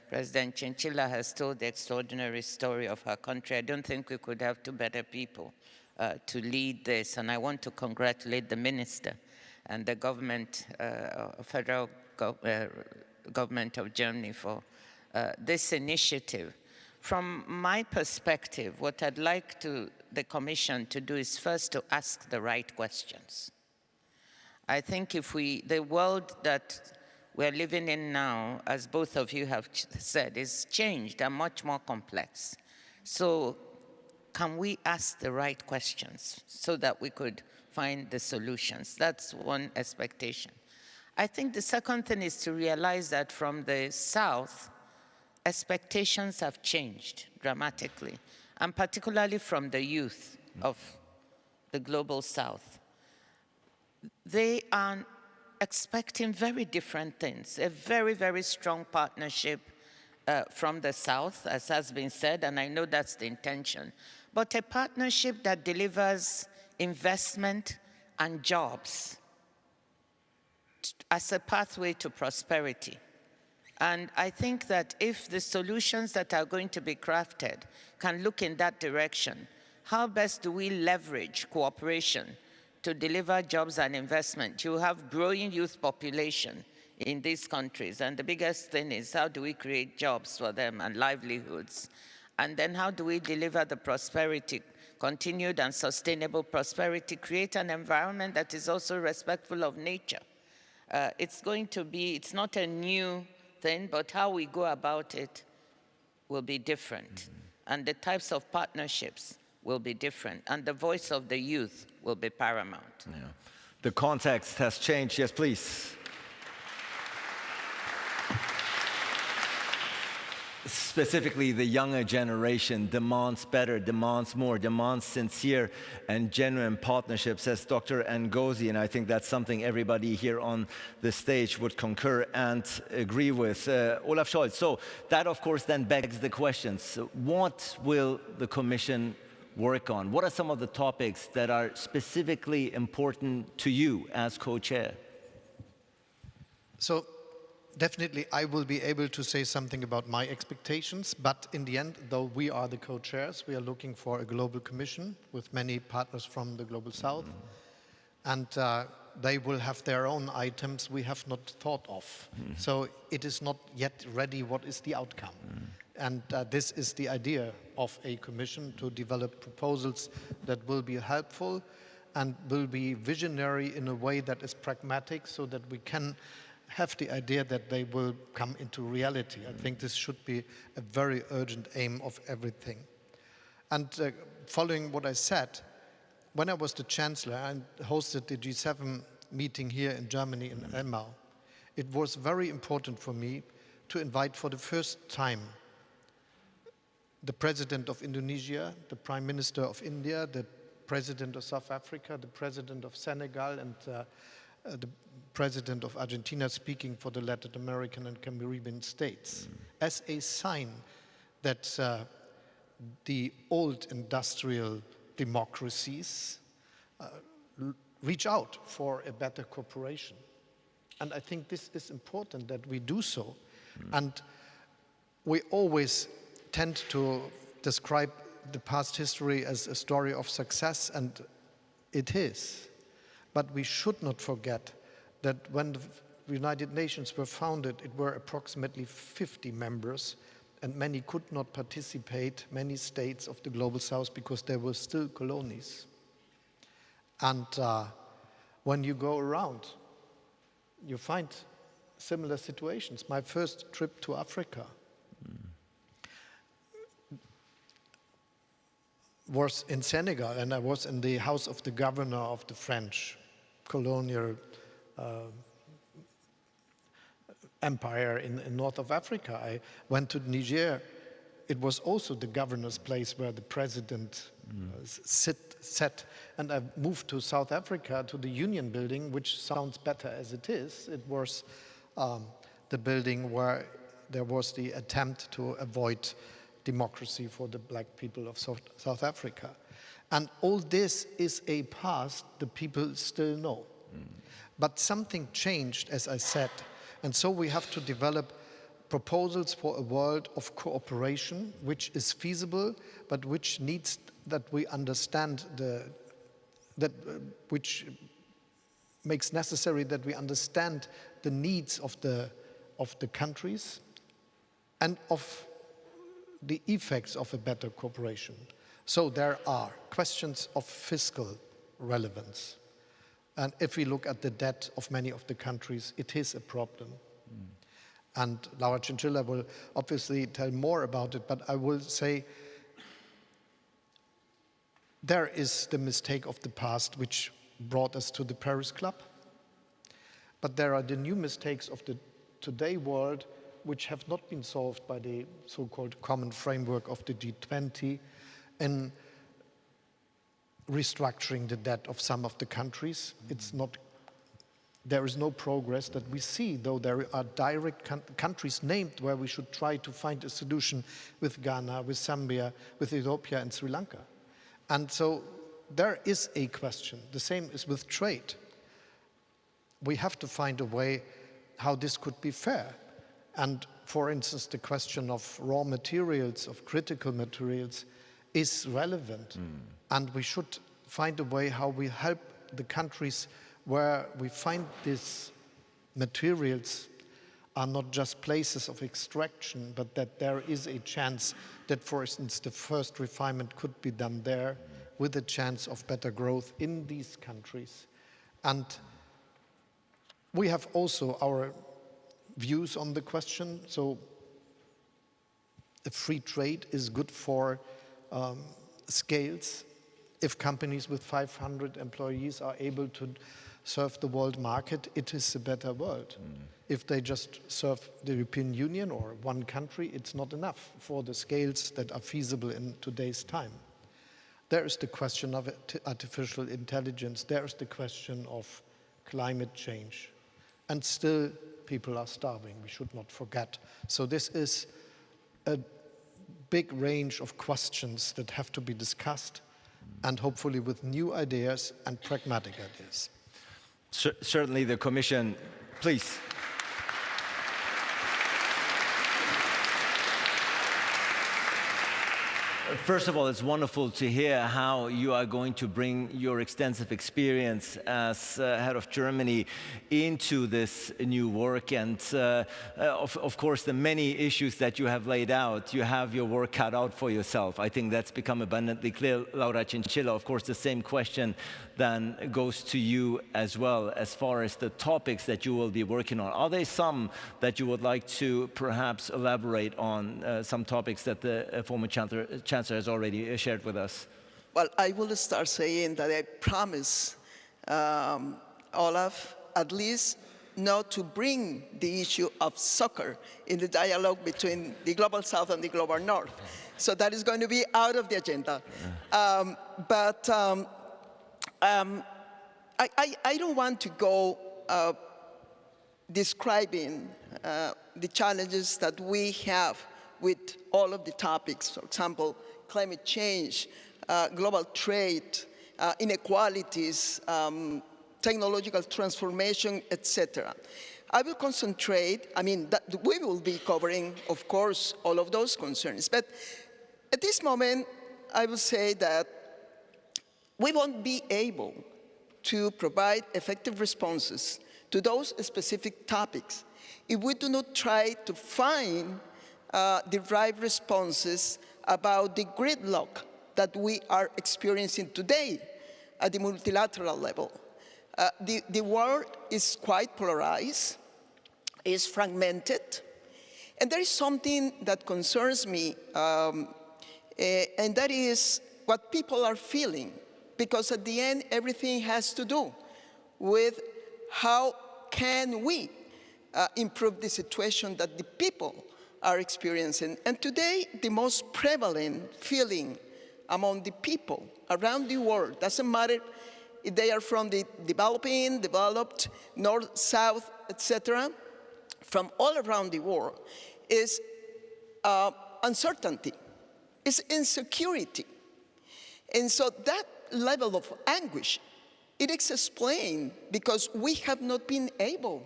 Speaker 4: President Chinchilla has told the extraordinary story of her country. I don't think we could have two better people to lead this. And I want to congratulate the minister and the government, federal government of Germany for this initiative. From my perspective, what I'd like the Commission to do is first to ask the right questions. I think the world that we're living in now, as both of you have said, is changed and much more complex. So can we ask the right questions so that we could find the solutions? That's one expectation. I think the second thing is to realize that from the South, expectations have changed dramatically, and particularly from the youth of the global South. They are expecting very different things, a very, very strong partnership from the South, as has been said, and I know that's the intention, but a partnership that delivers investment and jobs as a pathway to prosperity. And I think that if the solutions that are going to be crafted can look in that direction, how best do we leverage cooperation to deliver jobs and investment? You have growing youth population in these countries, and the biggest thing is how do we create jobs for them and livelihoods? And then how do we deliver the prosperity, continued and sustainable prosperity, create an environment that is also respectful of nature? It's not a new thing, but how we go about it will be different. And the types of partnerships will be different. And the voice of the youth will be paramount.
Speaker 3: Yeah. The context has changed. Yes, please. Specifically, the younger generation demands better, demands more, demands sincere and genuine partnerships, as Dr. Ngozi, and I think that's something everybody here on the stage would concur and agree with. Olaf Scholz, so that of course then begs the questions. What will the Commission work on? What are some of the topics that are specifically important to you as co-chair?
Speaker 6: So definitely I will be able to say something about my expectations, but in the end, though we are the co-chairs, we are looking for a global commission with many partners from the global south, and they will have their own items we have not thought of. So it is not yet ready what is the outcome. And this is the idea of a commission, to develop proposals that will be helpful and will be visionary in a way that is pragmatic, so that we can have the idea that they will come into reality. I think this should be a very urgent aim of everything. And following what I said, when I was the Chancellor and hosted the G7 meeting here in Germany in Elmau, it was very important for me to invite for the first time the President of Indonesia, the Prime Minister of India, the President of South Africa, the President of Senegal, and the President of Argentina speaking for the Latin American and Caribbean states, as a sign that the old industrial democracies reach out for a better cooperation. And I think this is important that we do so. And we always tend to describe the past history as a story of success, and it is. But we should not forget that when the United Nations were founded, it were approximately 50 members, and many could not participate, many states of the Global South, because there were still colonies. And when you go around, you find similar situations. My first trip to Africa, was in Senegal, and I was in the house of the governor of the French colonial empire in north of Africa. I went to Niger. It was also the governor's place where the president sat. And I moved to South Africa, to the Union Building, which sounds better as it is. It was the building where there was the attempt to avoid democracy for the black people of South Africa. And all this is a past the people still know. But something changed, as I said, and so we have to develop proposals for a world of cooperation, which is feasible, but which needs that we understand which makes necessary that we understand the needs of the countries and of the effects of a better cooperation. So there are questions of fiscal relevance. And if we look at the debt of many of the countries, it is a problem. And Laura Chinchilla will obviously tell more about it, but I will say there is the mistake of the past which brought us to the Paris Club. But there are the new mistakes of the today world which have not been solved by the so-called common framework of the G20 in restructuring the debt of some of the countries. There is no progress that we see, though there are direct countries named where we should try to find a solution with Ghana, with Zambia, with Ethiopia and Sri Lanka. And so there is a question. The same is with trade. We have to find a way how this could be fair. And for instance, the question of raw materials, of critical materials, is relevant. And we should find a way how we help the countries where we find these materials are not just places of extraction, but that there is a chance that, for instance, the first refinement could be done there with a chance of better growth in these countries. And we have also our views on the question. So a free trade is good for scales. If companies with 500 employees are able to serve the world market, it is a better world. If they just serve the European Union or one country, it's not enough for the scales that are feasible in today's time. There is the question of artificial intelligence. There is the question of climate change. And still, people are starving. We should not forget. So this is a big range of questions that have to be discussed, and hopefully with new ideas and pragmatic ideas.
Speaker 3: Certainly the Commission, please. First of all, it's wonderful to hear how you are going to bring your extensive experience as head of Germany into this new work. And of course, the many issues that you have laid out, you have your work cut out for yourself. I think that's become abundantly clear. Laura Chinchilla, of course, the same question then goes to you as well, as far as the topics that you will be working on. Are there some that you would like to perhaps elaborate on, some topics that the former Chancellor has already shared with us?
Speaker 7: Well, I will start saying that I promise Olaf at least not to bring the issue of soccer in the dialogue between the Global South and the Global North. So that is going to be out of the agenda. I don't want to go describing the challenges that we have with all of the topics, for example, climate change, global trade, inequalities, technological transformation, etc. I will concentrate, we will be covering, of course, all of those concerns. But at this moment, I will say that we won't be able to provide effective responses to those specific topics if we do not try to find the right responses about the gridlock that we are experiencing today at the multilateral level. The world is quite polarized, is fragmented, and there is something that concerns me, and that is what people are feeling, because at the end, everything has to do with how can we improve the situation that the people are experiencing. And today, the most prevalent feeling among the people around the world, doesn't matter if they are from the developing, developed, north, south, etc., from all around the world, is uncertainty, is insecurity. And so that level of anguish, it is explained because we have not been able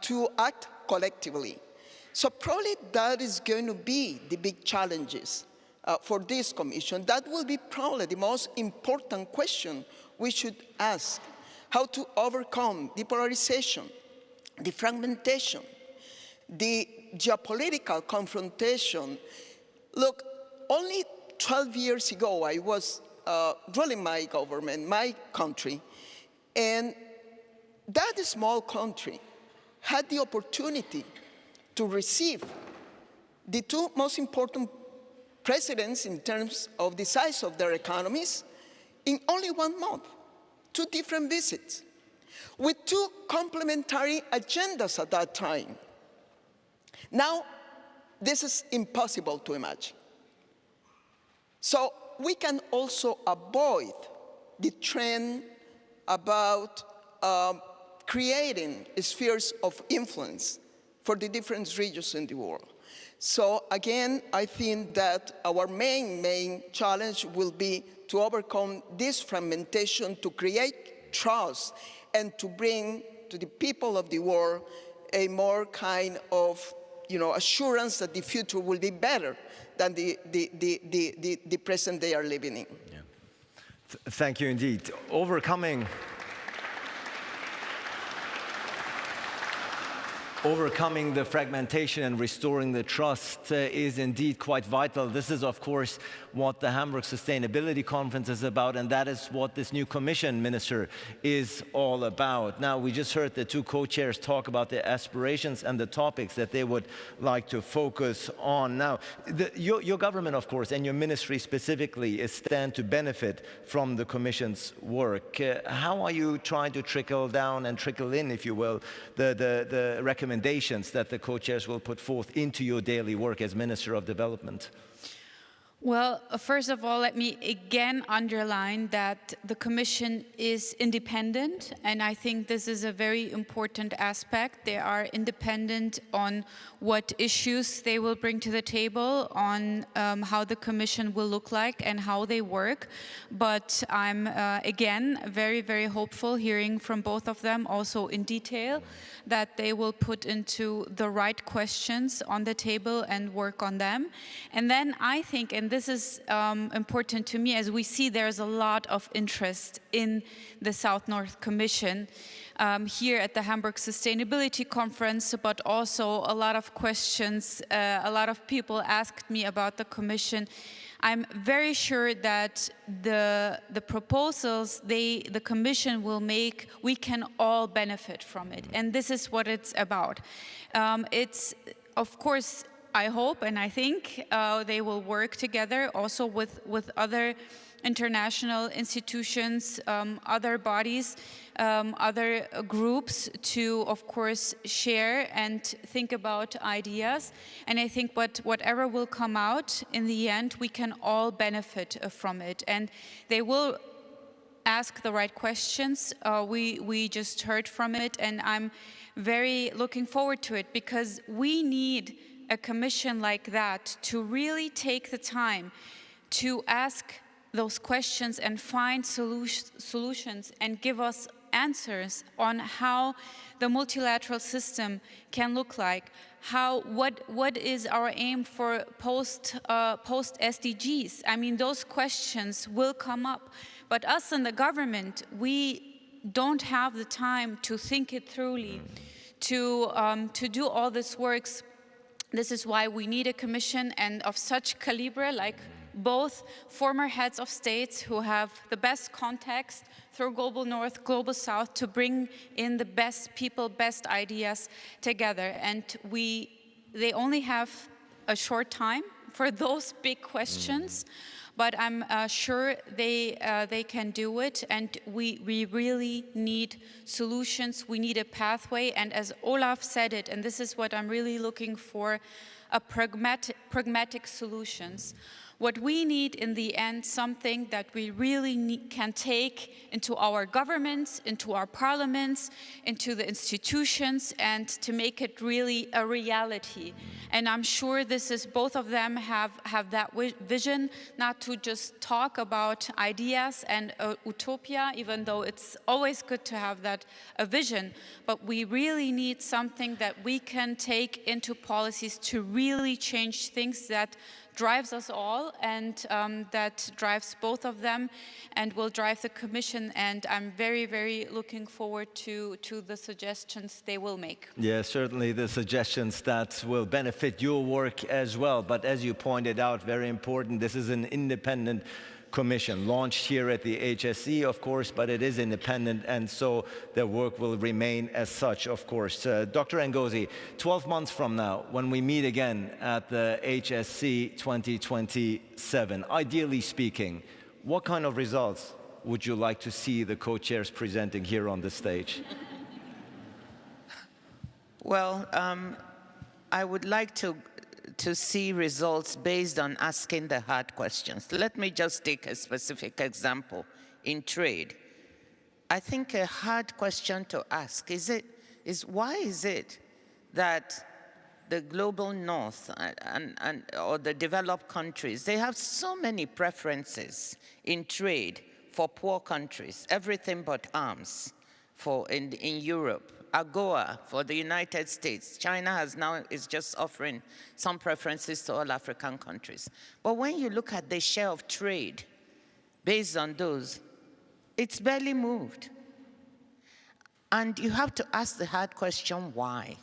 Speaker 7: to act collectively. So probably that is going to be the big challenges for this commission. That will be probably the most important question we should ask: how to overcome the polarization, the fragmentation, the geopolitical confrontation. Look, only 12 years ago, I was ruling my government, my country, and that small country had the opportunity to receive the two most important presidents in terms of the size of their economies in only 1 month, 2 different visits, with 2 complementary agendas at that time. Now, this is impossible to imagine. So we can also avoid the trend about creating spheres of influence for the different regions in the world. So again, I think that our main challenge will be to overcome this fragmentation, to create trust, and to bring to the people of the world a more kind of assurance that the future will be better than the present they are living in.
Speaker 3: Yeah. Thank you indeed. Overcoming the fragmentation and restoring the trust is indeed quite vital. This is, of course, what the Hamburg Sustainability Conference is about, and that is what this new Commission Minister is all about. Now, we just heard the 2 co-chairs talk about their aspirations and the topics that they would like to focus on. Now, your government, of course, and your ministry specifically, is stand to benefit from the Commission's work. How are you trying to trickle down and trickle in, if you will, the recommendations that the co-chairs will put forth into your daily work as Minister of Development?
Speaker 5: Well, first of all, let me again underline that the Commission is independent, and I think this is a very important aspect. They are independent on what issues they will bring to the table, on how the Commission will look like and how they work. But I'm, again, very, very hopeful hearing from both of them, also in detail, that they will put into the right questions on the table and work on them. And then I think, and this is important to me, as we see there's a lot of interest in the South-North Commission here at the Hamburg Sustainability Conference, but also a lot of questions, a lot of people asked me about the Commission. I'm very sure that the proposals the Commission will make, we can all benefit from it. And this is what it's about. It's, of course, I hope and I think they will work together also with other international institutions, other bodies, other groups to, of course, share and think about ideas. And I think whatever will come out in the end, we can all benefit from it. And they will ask the right questions. We just heard from it, and I'm very looking forward to it, because we need a commission like that to really take the time to ask those questions and find solutions and give us answers on how the multilateral system can look like, what is our aim for post SDGs. I mean, those questions will come up, but us in the government, we don't have the time to think it thoroughly, to do all this works. This is why we need a commission, and of such caliber, like both former heads of states who have the best context through Global North, Global South, to bring in the best people, best ideas together. And they only have a short time for those big questions. but I'm sure they can do it, and we really need solutions. We need a pathway, and as Olaf said it, and this is what I'm really looking for, a pragmatic solutions. What we need in the end, something that we really can take into our governments, into our parliaments, into the institutions, and to make it really a reality. And I'm sure this is, both of them have that vision, not to just talk about ideas and utopia, even though it's always good to have that a vision, but we really need something that we can take into policies to really change things that drives us all, and that drives both of them and will drive the Commission, and I'm very, very looking forward to the suggestions they will make.
Speaker 3: Yeah, certainly the suggestions that will benefit your work as well. But as you pointed out, very important, this is an independent commission launched here at the HSE, of course, but it is independent, and so their work will remain as such, of course. Dr. Ngozi, 12 months from now, when we meet again at the HSC 2027, ideally speaking, what kind of results would you like to see the co-chairs presenting here on the stage?
Speaker 4: Well, I would like to see results based on asking the hard questions. Let me just take a specific example in trade. I think a hard question to ask is why is it that the global north or the developed countries, they have so many preferences in trade for poor countries, everything but arms in Europe. AGOA for the United States. China is just offering some preferences to all African countries. But when you look at the share of trade based on those, it's barely moved. And you have to ask the hard question, why?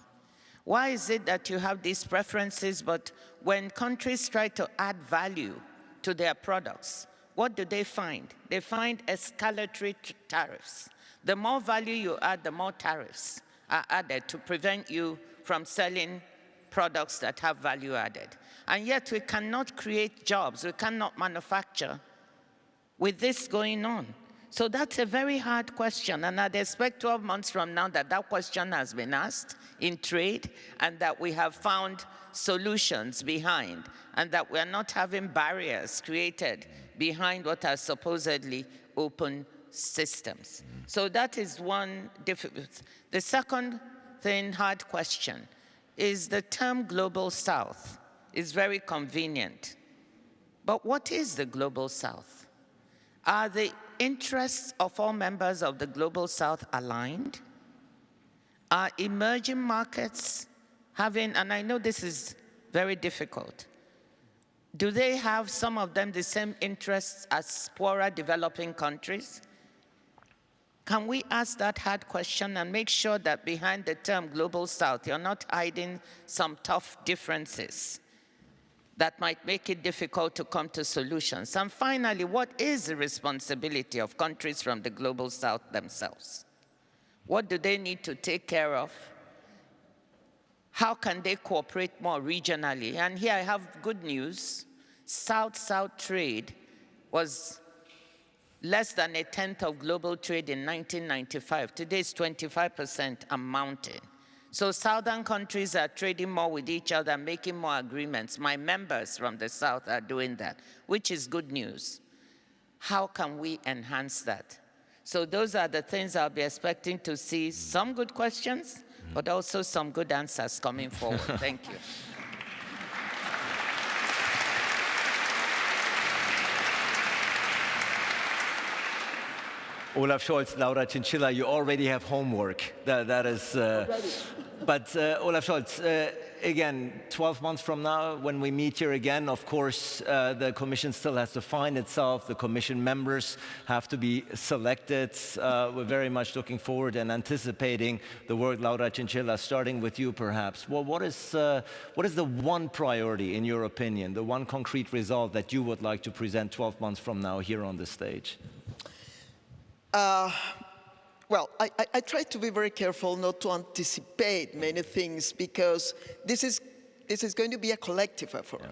Speaker 4: Why is it that you have these preferences, but when countries try to add value to their products, what do they find? They find escalatory tariffs. The more value you add, the more tariffs are added to prevent you from selling products that have value added. And yet we cannot create jobs, we cannot manufacture with this going on. So that's a very hard question, and I'd expect 12 months from now that question has been asked in trade, and that we have found solutions behind, and that we're not having barriers created behind what are supposedly open systems. So that is one difficult. The second hard question, is the term Global South is very convenient. But what is the Global South? Are the interests of all members of the Global South aligned? Are emerging markets having, and I know this is very difficult, do they have, some of them, the same interests as poorer developing countries? Can we ask that hard question and make sure that behind the term Global South, you're not hiding some tough differences that might make it difficult to come to solutions? And finally, what is the responsibility of countries from the Global South themselves? What do they need to take care of? How can they cooperate more regionally? And here I have good news. South-South trade was less than 1/10 of global trade in 1995. Today it's 25% and mounting. So southern countries are trading more with each other, making more agreements. My members from the South are doing that, which is good news. How can we enhance that? So those are the things I'll be expecting to see. Some good questions, but also some good answers coming forward. Thank you.
Speaker 3: Olaf Scholz, Laura Chinchilla, you already have homework. That is, but Olaf Scholz, again, 12 months from now, when we meet here again, of course, the Commission still has to find itself. The Commission members have to be selected. We're very much looking forward and anticipating the work, Laura Chinchilla, starting with you, perhaps. Well, what is the one priority, in your opinion, the one concrete result that you would like to present 12 months from now here on the stage?
Speaker 7: Well, I try to be very careful not to anticipate many things, because this is this is going to be a collective effort.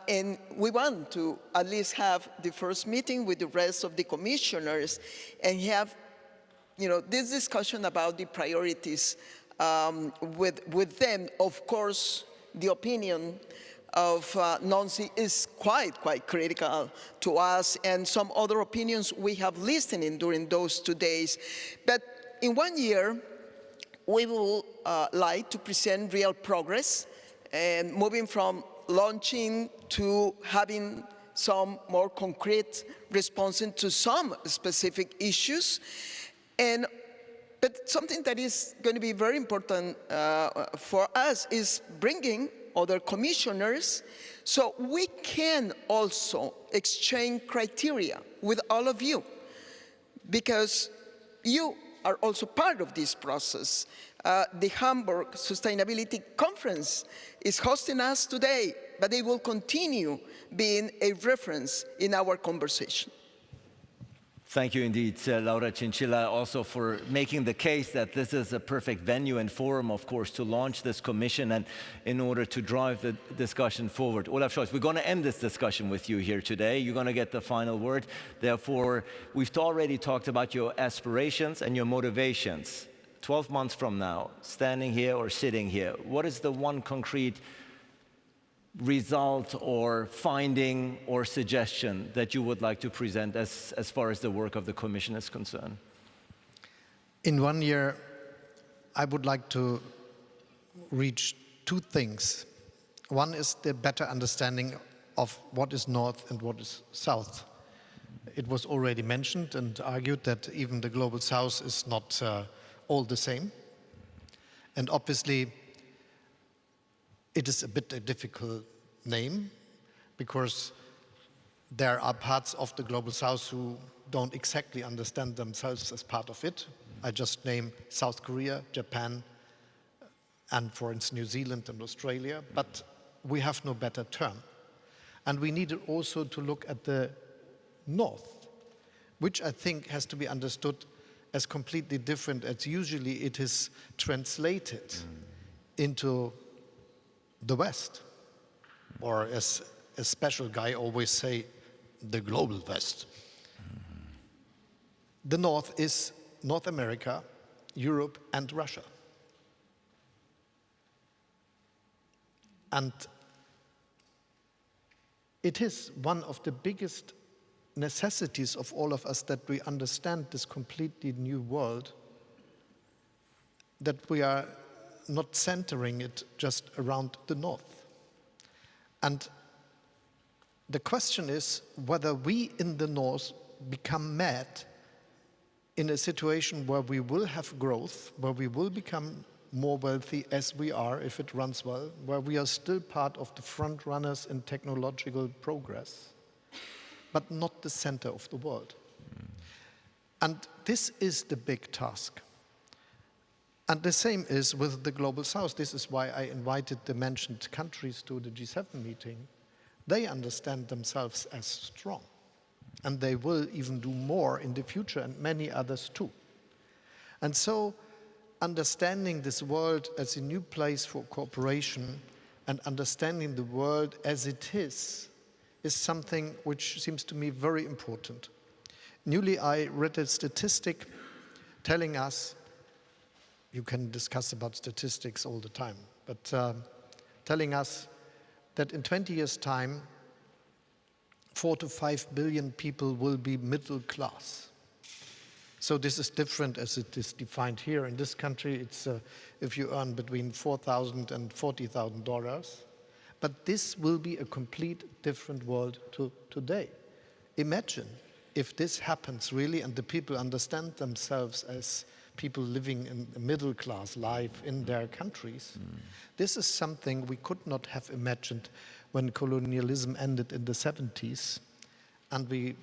Speaker 7: And we want to at least have the first meeting with the rest of the commissioners and have, this discussion about the priorities with them. Of course, the opinion of Nancy is quite critical to us, and some other opinions we have listened during those 2 days. But in 1 year, we will like to present real progress and moving from launching to having some more concrete responses to some specific issues. But something that is going to be very important for us is bringing other commissioners so we can also exchange criteria with all of you, because you are also part of this process. The Hamburg Sustainability Conference is hosting us today, but it will continue being a reference in our conversation.
Speaker 3: Thank you indeed, Laura Chinchilla, also for making the case that this is a perfect venue and forum, of course, to launch this commission and in order to drive the discussion forward. Olaf Scholz, we're going to end this discussion with you here today. You're going to get the final word. Therefore, we've already talked about your aspirations and your motivations. 12 months from now, standing here or sitting here, what is the one concrete result or finding or suggestion that you would like to present as far as the work of the Commission is concerned?
Speaker 6: In 1 year, I would like to reach 2 things. One is the better understanding of what is North and what is South. It was already mentioned and argued that even the Global South is not all the same. And obviously, it is a bit a difficult name because there are parts of the Global South who don't exactly understand themselves as part of it. I just name South Korea, Japan, and for instance New Zealand and Australia, but we have no better term. And we need also to look at the North, which I think has to be understood as completely different as usually it is translated into the West, or as a special guy always say, the global West. The North is North America, Europe, and Russia. And it is one of the biggest necessities of all of us that we understand this completely new world, that we are not centering it just around the North. And the question is whether we in the North become mad in a situation where we will have growth, where we will become more wealthy as we are, if it runs well, where we are still part of the front runners in technological progress, but not the center of the world. And this is the big task. And the same is with the Global South. This is why I invited the mentioned countries to the G7 meeting. They understand themselves as strong. And they will even do more in the future, and many others too. And so, understanding this world as a new place for cooperation and understanding the world as it is something which seems to me very important. Newly, I read a statistic telling us, you can discuss about statistics all the time, but telling us that in 20 years' time, 4 to 5 billion people will be middle class. So this is different as it is defined here. In this country, it's if you earn between $4,000 and $40,000. But this will be a complete different world to today. Imagine if this happens really and the people understand themselves as people living in a middle class life in their countries. This is something we could not have imagined when colonialism ended in the 70s, and we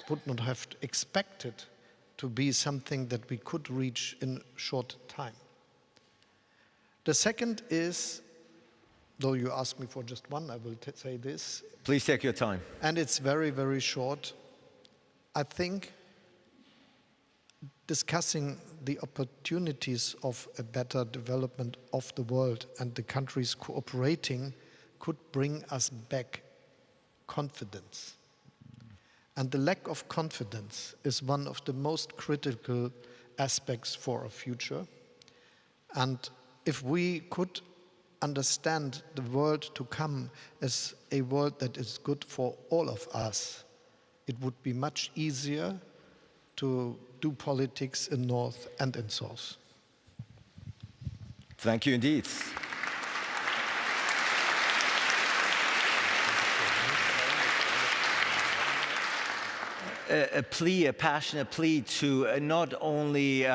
Speaker 6: would not have expected to be something that we could reach in short time. The second is, though you asked me for just one, I will say this.
Speaker 3: Please take your time.
Speaker 6: And it's very, very short. I think discussing the opportunities of a better development of the world and the countries cooperating could bring us back confidence. And the lack of confidence is one of the most critical aspects for our future. And if we could understand the world to come as a world that is good for all of us, it would be much easier to do politics in North and in South.
Speaker 3: Thank you indeed. A passionate plea to not only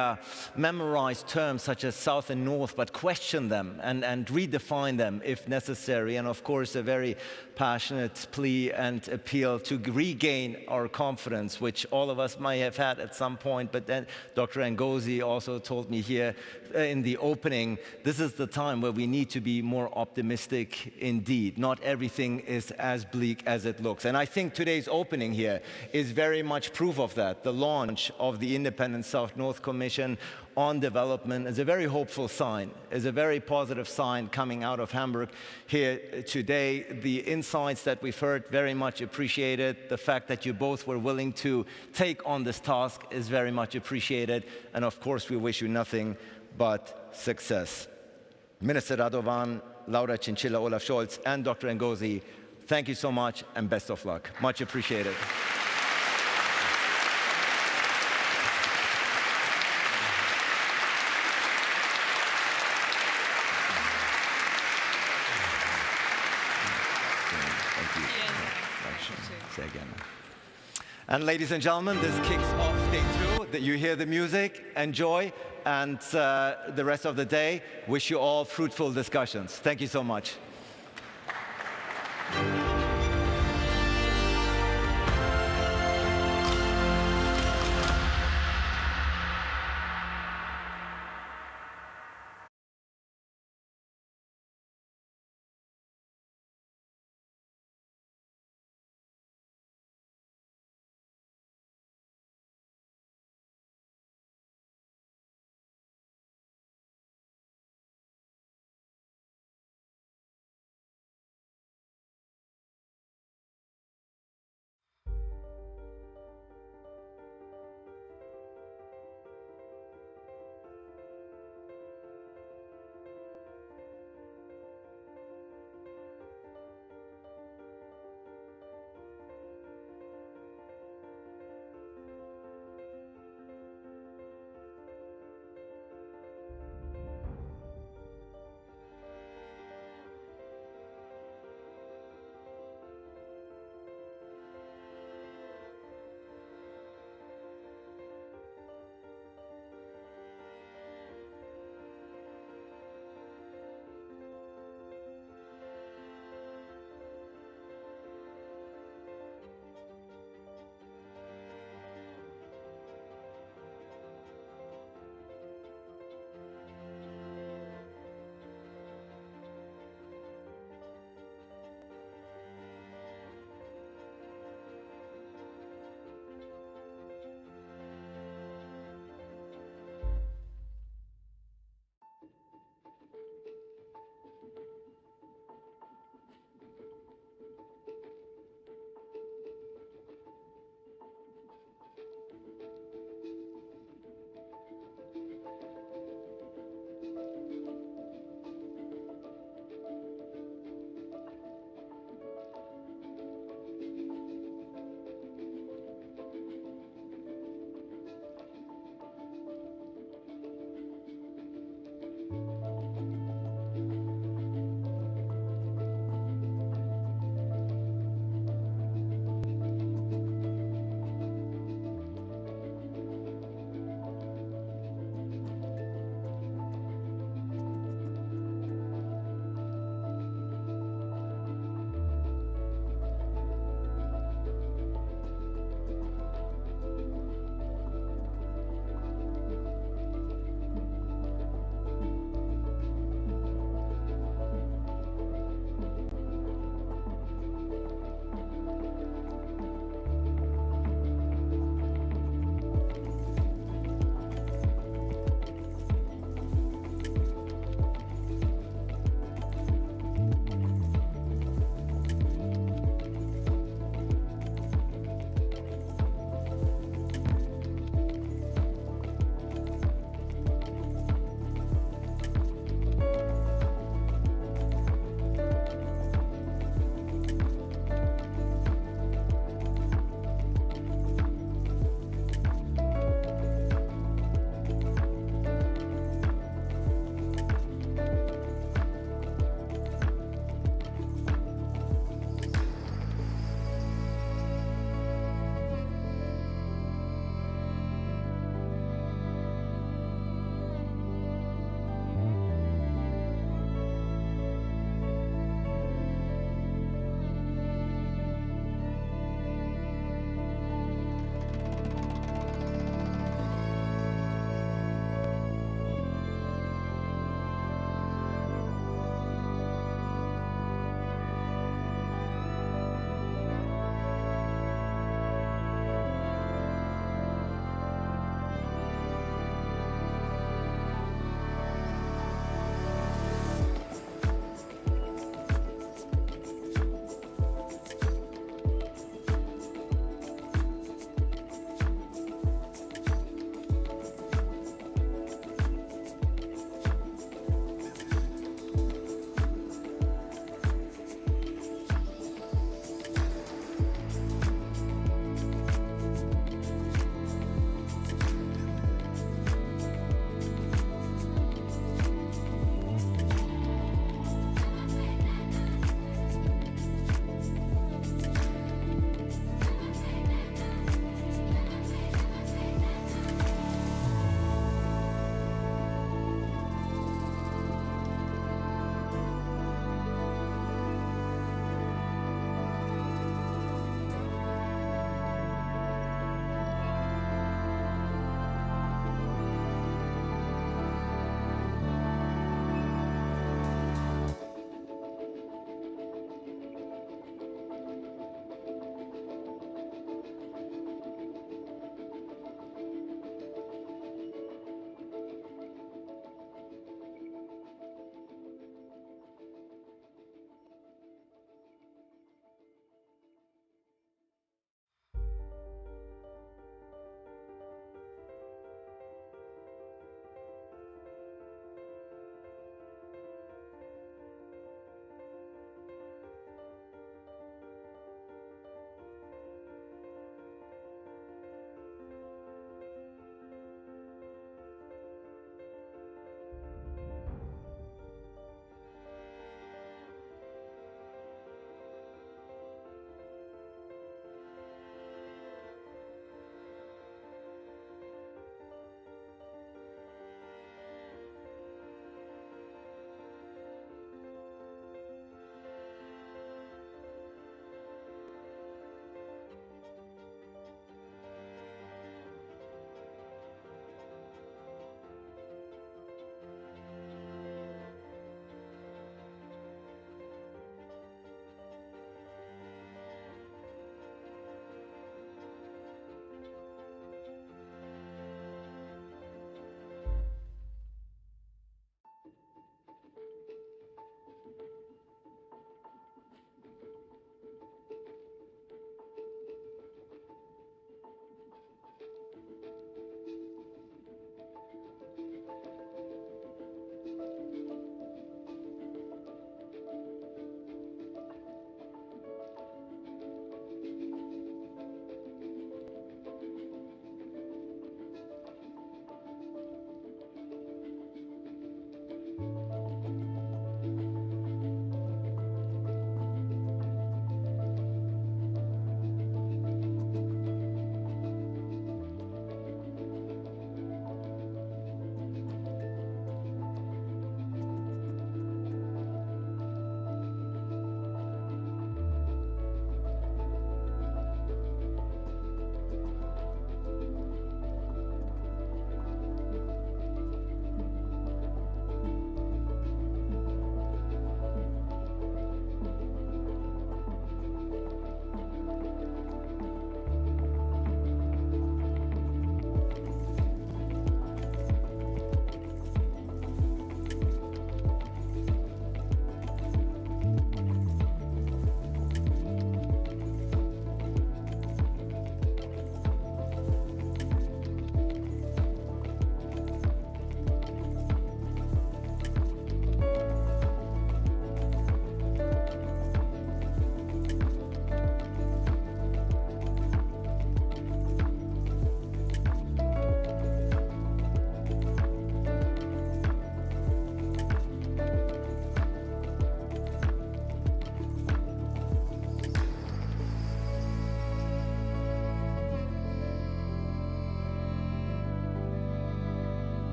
Speaker 3: memorize terms such as South and North, but question them and redefine them if necessary. And of course, a very passionate plea and appeal to regain our confidence, which all of us might have had at some point. But then Dr. Ngozi also told me here in the opening, this is the time where we need to be more optimistic indeed. Not everything is as bleak as it looks. And I think today's opening here is very much proof of that. The launch of the Independent South-North Commission on Development is a very hopeful sign, is a very positive sign coming out of Hamburg here today. The insights that we've heard, very much appreciated. The fact that you both were willing to take on this task is very much appreciated. And of course, we wish you nothing but success. Minister Radovan, Laura Chinchilla, Olaf Scholz, and Dr. Ngozi, thank you so much and best of luck. Much appreciated. Sehr gerne. And ladies and gentlemen, this kicks off day 2. That you hear the music, enjoy, and the rest of the day, wish you all fruitful discussions. Thank you so much.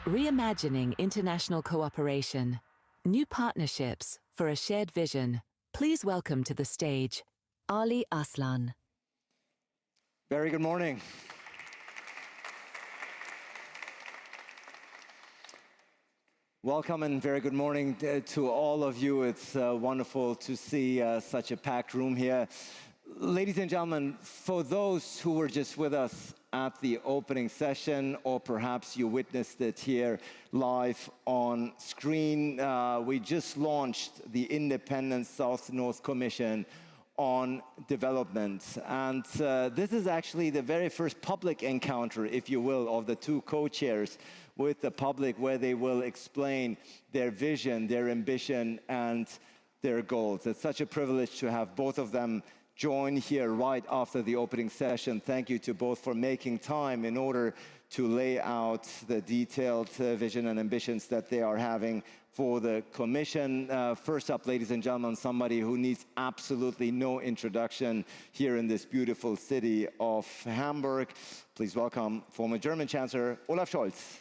Speaker 1: Reimagining international cooperation. New partnerships for a shared vision. Please welcome to the stage Ali Aslan.
Speaker 3: Very good morning. Welcome and very good morning to all of you. It's wonderful to see such a packed room here. Ladies and gentlemen, for those who were just with us at the opening session, or perhaps you witnessed it here live on screen, we just launched the Independent South-North Commission on Development. And this is actually the very first public encounter, if you will, of the two co-chairs with the public, where they will explain their vision, their ambition, and their goals. It's such a privilege to have both of them join here right after the opening session. Thank you to both for making time in order to lay out the detailed vision and ambitions that they are having for the Commission. First up, ladies and gentlemen, somebody who needs absolutely no introduction here in this beautiful city of Hamburg. Please welcome former German Chancellor Olaf Scholz.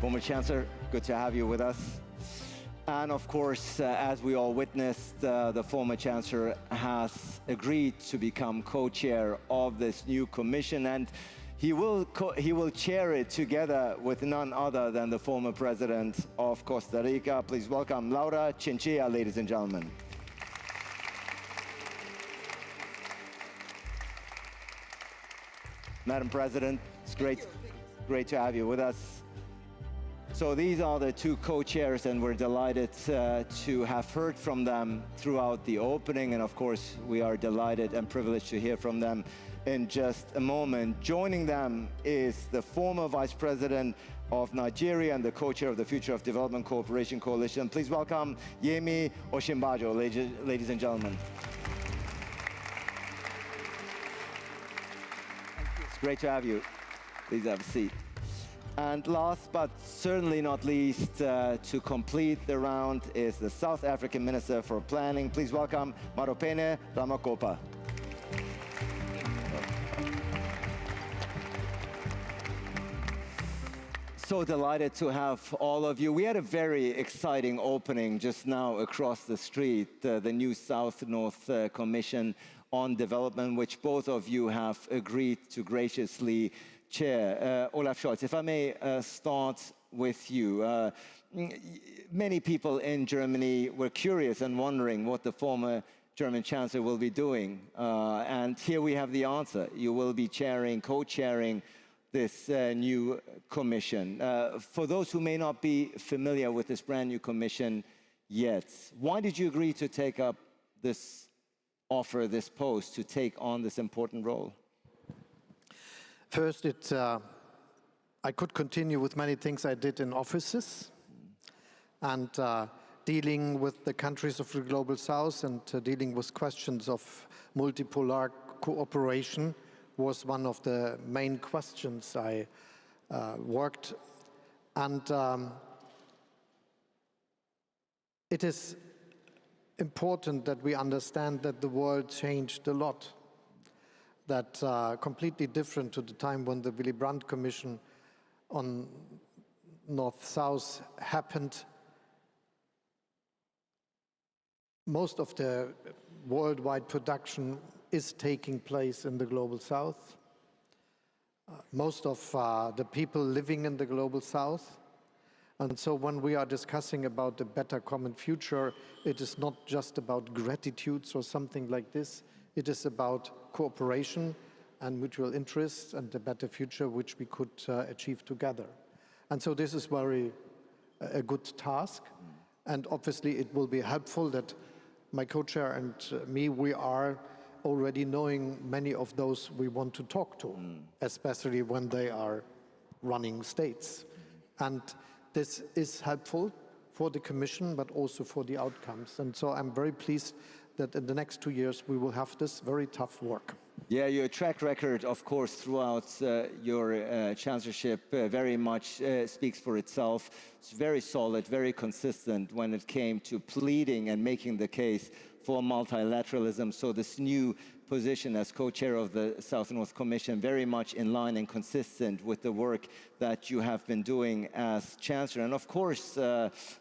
Speaker 3: Former Chancellor, good to have you with us. And of course, as we all witnessed, the former Chancellor has agreed to become co-chair of this new commission, and he will chair it together with none other than the former President of Costa Rica. Please welcome Laura Chinchilla, ladies and gentlemen. Madam President, it's great to have you with us. So these are the two co-chairs, and we're delighted to have heard from them throughout the opening. And of course, we are delighted and privileged to hear from them in just a moment. Joining them is the former Vice President of Nigeria and the co-chair of the Future of Development Cooperation Coalition. Please welcome Yemi Osinbajo, ladies and gentlemen. It's great to have you. Please have a seat. And last but certainly not least, to complete the round is the South African Minister for Planning. Please welcome Maropene Ramakopa. So delighted to have all of you. We had a very exciting opening just now across the street, the new South-North Commission on Development, which both of you have agreed to graciously chair. Olaf Scholz, if I may start with you. Many people in Germany were curious and wondering what the former German Chancellor will be doing. And here we have the answer. You will be co-chairing this new commission. For those who may not be familiar with this brand new commission yet, why did you agree to take up this offer, this post, to take on this important role?
Speaker 6: First, I could continue with many things I did in offices, and dealing with the countries of the Global South and dealing with questions of multipolar cooperation was one of the main questions I worked. And it is important that we understand that the world changed a lot. That completely different to the time when the Willy Brandt Commission on North-South happened. Most of the worldwide production is taking place in the Global South. Most of the people living in the Global South. And so when we are discussing about a better common future, it is not just about gratitudes or something like this. It is about cooperation and mutual interests and a better future which we could achieve together. And so this is a good task. And obviously it will be helpful that my co-chair and me, we are already knowing many of those we want to talk to, especially when they are running states. And this is helpful for the Commission, but also for the outcomes. And so I'm very pleased that in the next 2 years we will have this very tough work.
Speaker 3: Yeah, your track record, of course, throughout your chancellorship very much speaks for itself. It's very solid, very consistent when it came to pleading and making the case for multilateralism. So this new position as co-chair of the South-North Commission very much in line and consistent with the work that you have been doing as Chancellor. And of course,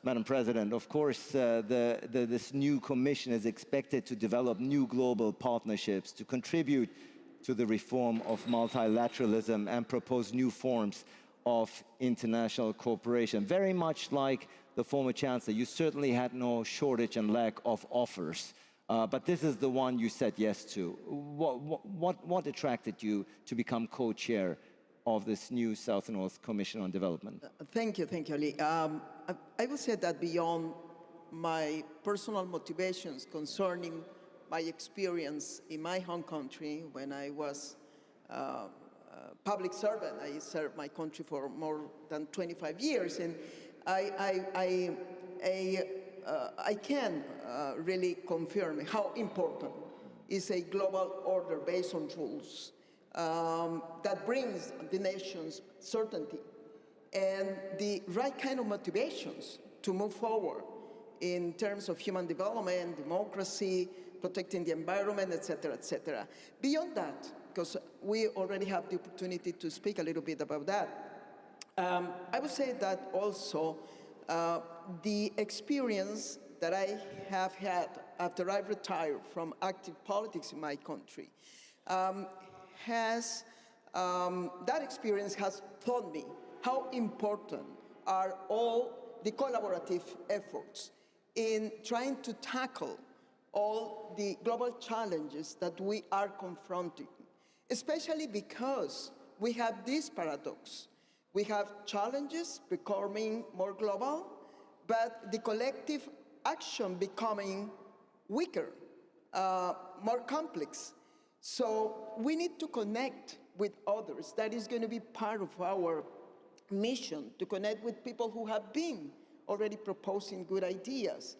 Speaker 3: Madam President, of course, this new Commission is expected to develop new global partnerships to contribute to the reform of multilateralism and propose new forms of international cooperation. Very much like the former Chancellor, you certainly had no shortage and lack of offers. But this is the one you said yes to. What attracted you to become co-chair of this new South-North Commission on Development?
Speaker 7: Thank you, Ali. I would say that beyond my personal motivations concerning my experience in my home country when I was a public servant, I served my country for more than 25 years, and I can really confirm how important is a global order based on rules that brings the nations certainty and the right kind of motivations to move forward in terms of human development, democracy, protecting the environment, et cetera, et cetera. Beyond that, because we already have the opportunity to speak a little bit about that, I would say that also the experience that I have had after I retired from active politics in my country that experience has taught me how important are all the collaborative efforts in trying to tackle all the global challenges that we are confronting, especially because we have this paradox. We have challenges becoming more global, but the collective action becoming weaker, more complex. So we need to connect with others. That is going to be part of our mission, to connect with people who have been already proposing good ideas.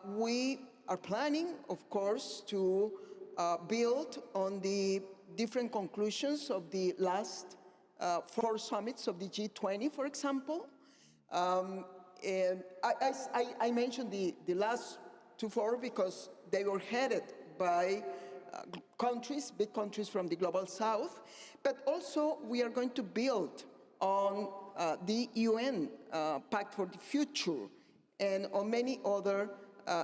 Speaker 7: We are planning, of course, to build on the different conclusions of the last 4 summits of the G20, for example. And I mentioned the last 4 because they were headed by countries, big countries from the Global South, but also we are going to build on the UN Pact for the Future and on many other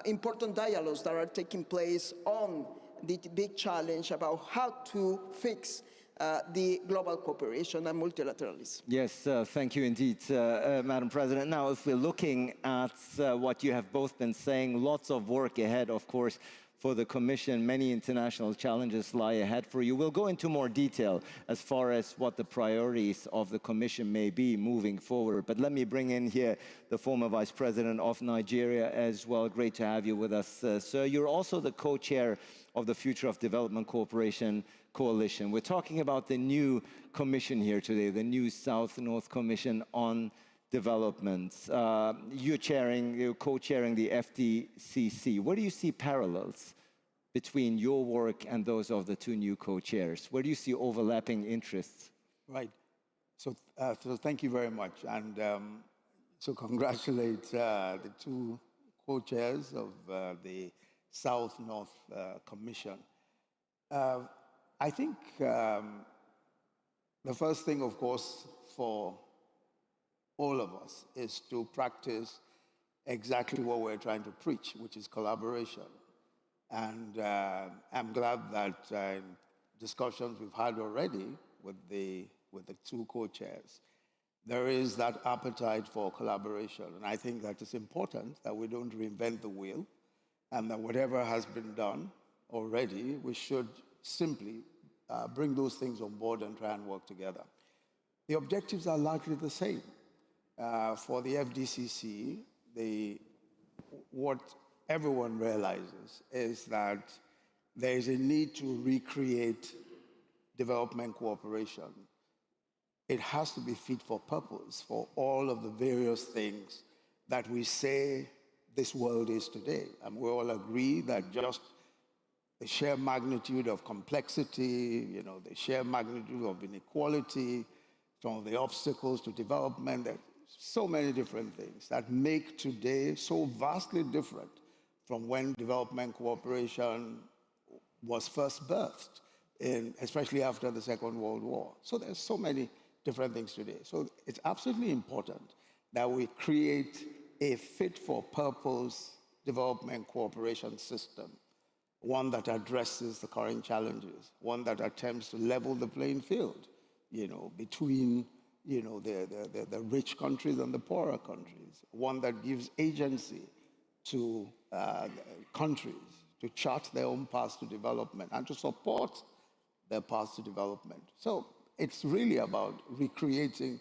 Speaker 7: important dialogues that are taking place on the big challenge about how to fix the global cooperation and multilateralism.
Speaker 3: Yes, thank you indeed, Madam President. Now, if we're looking at what you have both been saying, lots of work ahead, of course, for the Commission. Many international challenges lie ahead for you. We'll go into more detail as far as what the priorities of the Commission may be moving forward. But let me bring in here the former Vice President of Nigeria as well. Great to have you with us, sir. You're also the co-chair of the Future of Development Cooperation Coalition. We're talking about the new Commission here today, the new South-North Commission on Development. You're co-chairing the FDCC. Where do you see parallels between your work and those of the 2 new co-chairs? Where do you see overlapping interests?
Speaker 8: Right. So thank you very much. And so congratulate the 2 co-chairs of the South-North Commission. I think the first thing, of course, for all of us is to practice exactly what we're trying to preach, which is collaboration. And I'm glad that in discussions we've had already with the 2 co-chairs, there is that appetite for collaboration. And I think that it's important that we don't reinvent the wheel, and that whatever has been done already, we should simply bring those things on board and try and work together. The objectives are largely the same. For the FDCC, what everyone realizes is that there is a need to recreate development cooperation. It has to be fit for purpose for all of the various things that we say this world is today. And we all agree that just the sheer magnitude of complexity, the sheer magnitude of inequality, some of the obstacles to development, there are so many different things that make today so vastly different from when development cooperation was first birthed, especially after the Second World War. So there's so many different things today. So it's absolutely important that we create a fit-for-purpose development cooperation system, one that addresses the current challenges, one that attempts to level the playing field, between, the rich countries and the poorer countries, one that gives agency to countries to chart their own paths to development and to support their paths to development. So it's really about recreating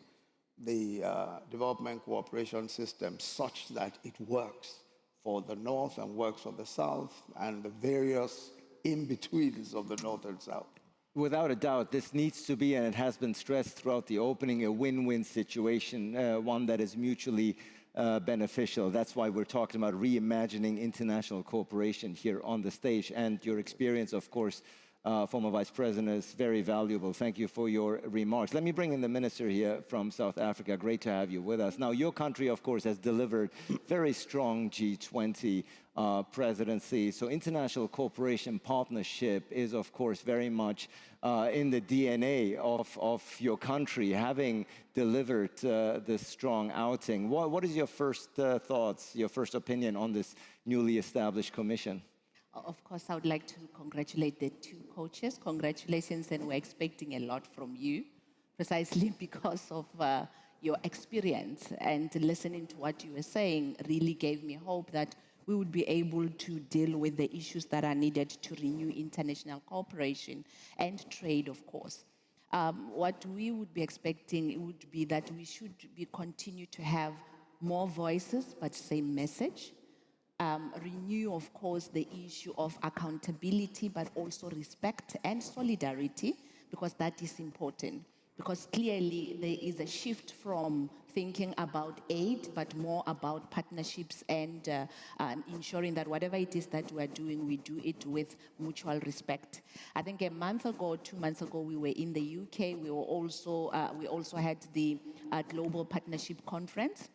Speaker 8: the development cooperation system such that it works for the North and works for the South and the various in-betweens of the North and South.
Speaker 3: Without a doubt, this needs to be, and it has been stressed throughout the opening, a win-win situation, one that is mutually beneficial. That's why we're talking about reimagining international cooperation here on the stage. And your experience, of course, former Vice President, is very valuable. Thank you for your remarks. Let me bring in the Minister here from South Africa. Great to have you with us. Now, your country, of course, has delivered very strong G20 presidency. So international cooperation partnership is, of course, very much in the DNA of your country, having delivered this strong outing. What is your first thoughts, your first opinion on this newly established commission?
Speaker 9: Of course, I would like to congratulate the two coaches. Congratulations, and we're expecting a lot from you, precisely because of your experience. And listening to what you were saying really gave me hope that we would be able to deal with the issues that are needed to renew international cooperation and trade, of course. What we would be expecting would be that we should continue to have more voices, but same message. Renew, of course, the issue of accountability, but also respect and solidarity, because that is important. Because clearly there is a shift from thinking about aid, but more about partnerships and ensuring that whatever it is that we are doing, we do it with mutual respect. I think a month ago, 2 months ago, we were in the UK. We also had the Global Partnership Conference,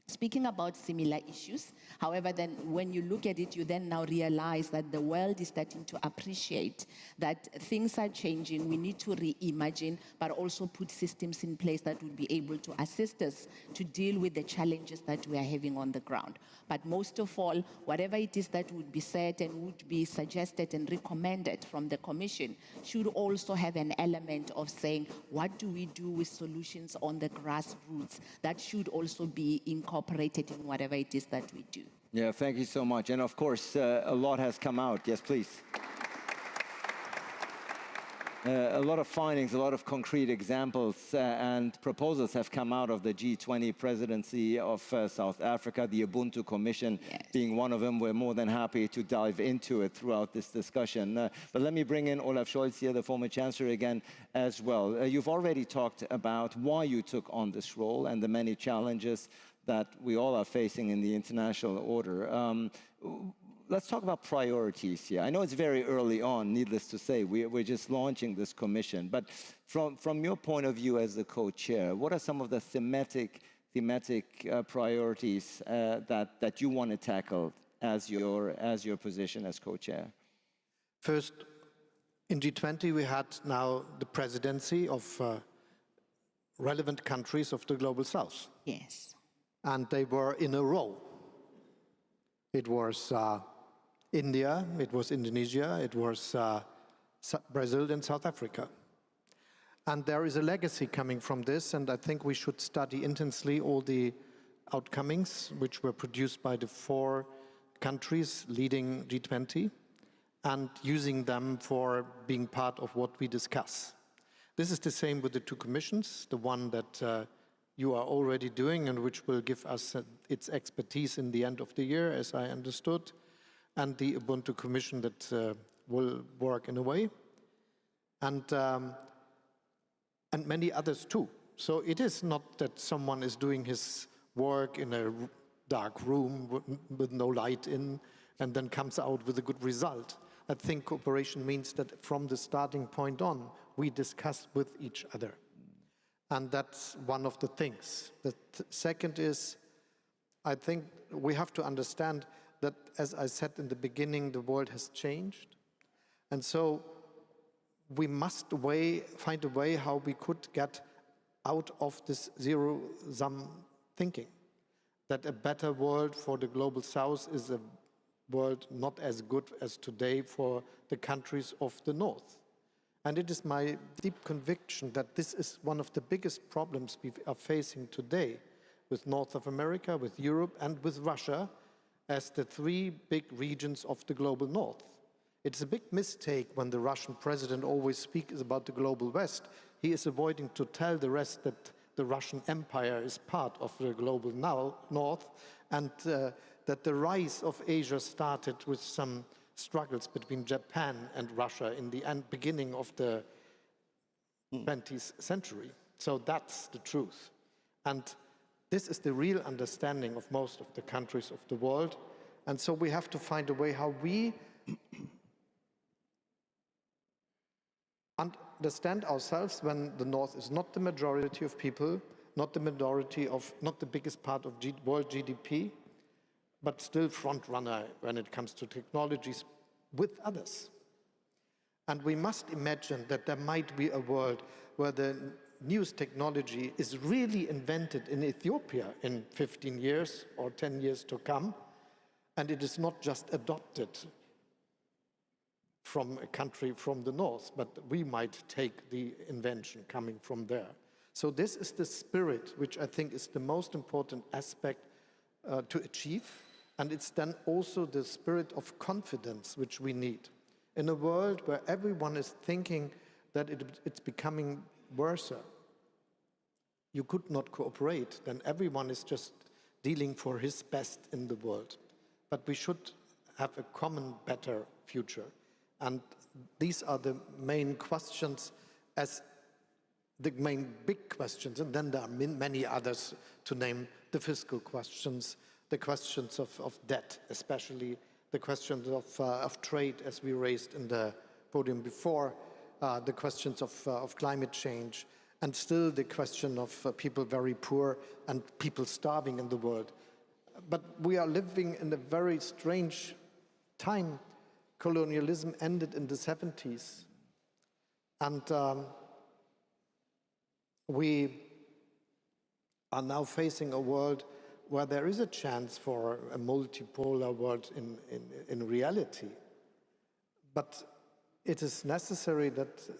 Speaker 9: speaking about similar issues. However, then when you look at it, you then now realize that the world is starting to appreciate that things are changing. We need to reimagine, but also put systems in place that would be able to assist us to deal with the challenges that we are having on the ground. But most of all, whatever it is that would be said and would be suggested and recommended from the Commission should also have an element of saying, what do we do with solutions on the grassroots? That should also be incorporated in whatever it is that we do.
Speaker 3: Yeah, thank you so much. And of course, a lot has come out. Yes, please. A lot of findings, a lot of concrete examples and proposals have come out of the G20 presidency of South Africa, the Ubuntu Commission being one of them. We're more than happy to dive into it throughout this discussion. But let me bring in Olaf Scholz here, the former Chancellor, again as well. You've already talked about why you took on this role and the many challenges that we all are facing in the international order. Let's talk about priorities here. I know it's very early on, needless to say. We're just launching this commission. But from your point of view as the co-chair, what are some of the thematic priorities that you want to tackle as your position as co-chair?
Speaker 6: First, in G20, we had now the presidency of relevant countries of the Global South.
Speaker 9: Yes.
Speaker 6: And they were in a row. It was India, it was Indonesia, it was Brazil and South Africa. And there is a legacy coming from this, and I think we should study intensely all the outcomings which were produced by the 4 countries leading G20 and using them for being part of what we discuss. This is the same with the 2 commissions, the one that you are already doing and which will give us its expertise in the end of the year, as I understood, and the Ubuntu Commission that will work in a way, and many others too. So it is not that someone is doing his work in a dark room with no light in and then comes out with a good result. I think cooperation means that from the starting point on, we discuss with each other. And that's one of the things. The second is, I think we have to understand that, as I said in the beginning, the world has changed. And so we must find a way how we could get out of this zero-sum thinking, that a better world for the global south is a world not as good as today for the countries of the north. And it is my deep conviction that this is one of the biggest problems we are facing today with North of America, with Europe, and with Russia as the three big regions of the global north. It's a big mistake when the Russian president always speaks about the global west. He is avoiding to tell the rest that the Russian Empire is part of the global north, and that the rise of Asia started with some struggles between Japan and Russia in the beginning of the 20th century. So that's the truth. And this is the real understanding of most of the countries of the world. And so we have to find a way how we understand ourselves when the North is not the majority of people, not the biggest part of world GDP, but still front runner when it comes to technologies with others. And we must imagine that there might be a world where the newest technology is really invented in Ethiopia in 15 years or 10 years to come, and it is not just adopted from a country from the north, but we might take the invention coming from there. So this is the spirit which I think is the most important aspect to achieve, and it's then also the spirit of confidence which we need. In a world where everyone is thinking that it's becoming worse, you could not cooperate, then everyone is just dealing for his best in the world. But we should have a common, better future. And these are the main questions, as the main big questions, and then there are many others to name: the fiscal questions, the questions of debt, especially the questions of trade, as we raised in the podium before, the questions of climate change, and still the question of people very poor and people starving in the world. But we are living in a very strange time. Colonialism ended in the 70s. And we are now facing a world where there is a chance for a multipolar world in reality. But it is necessary that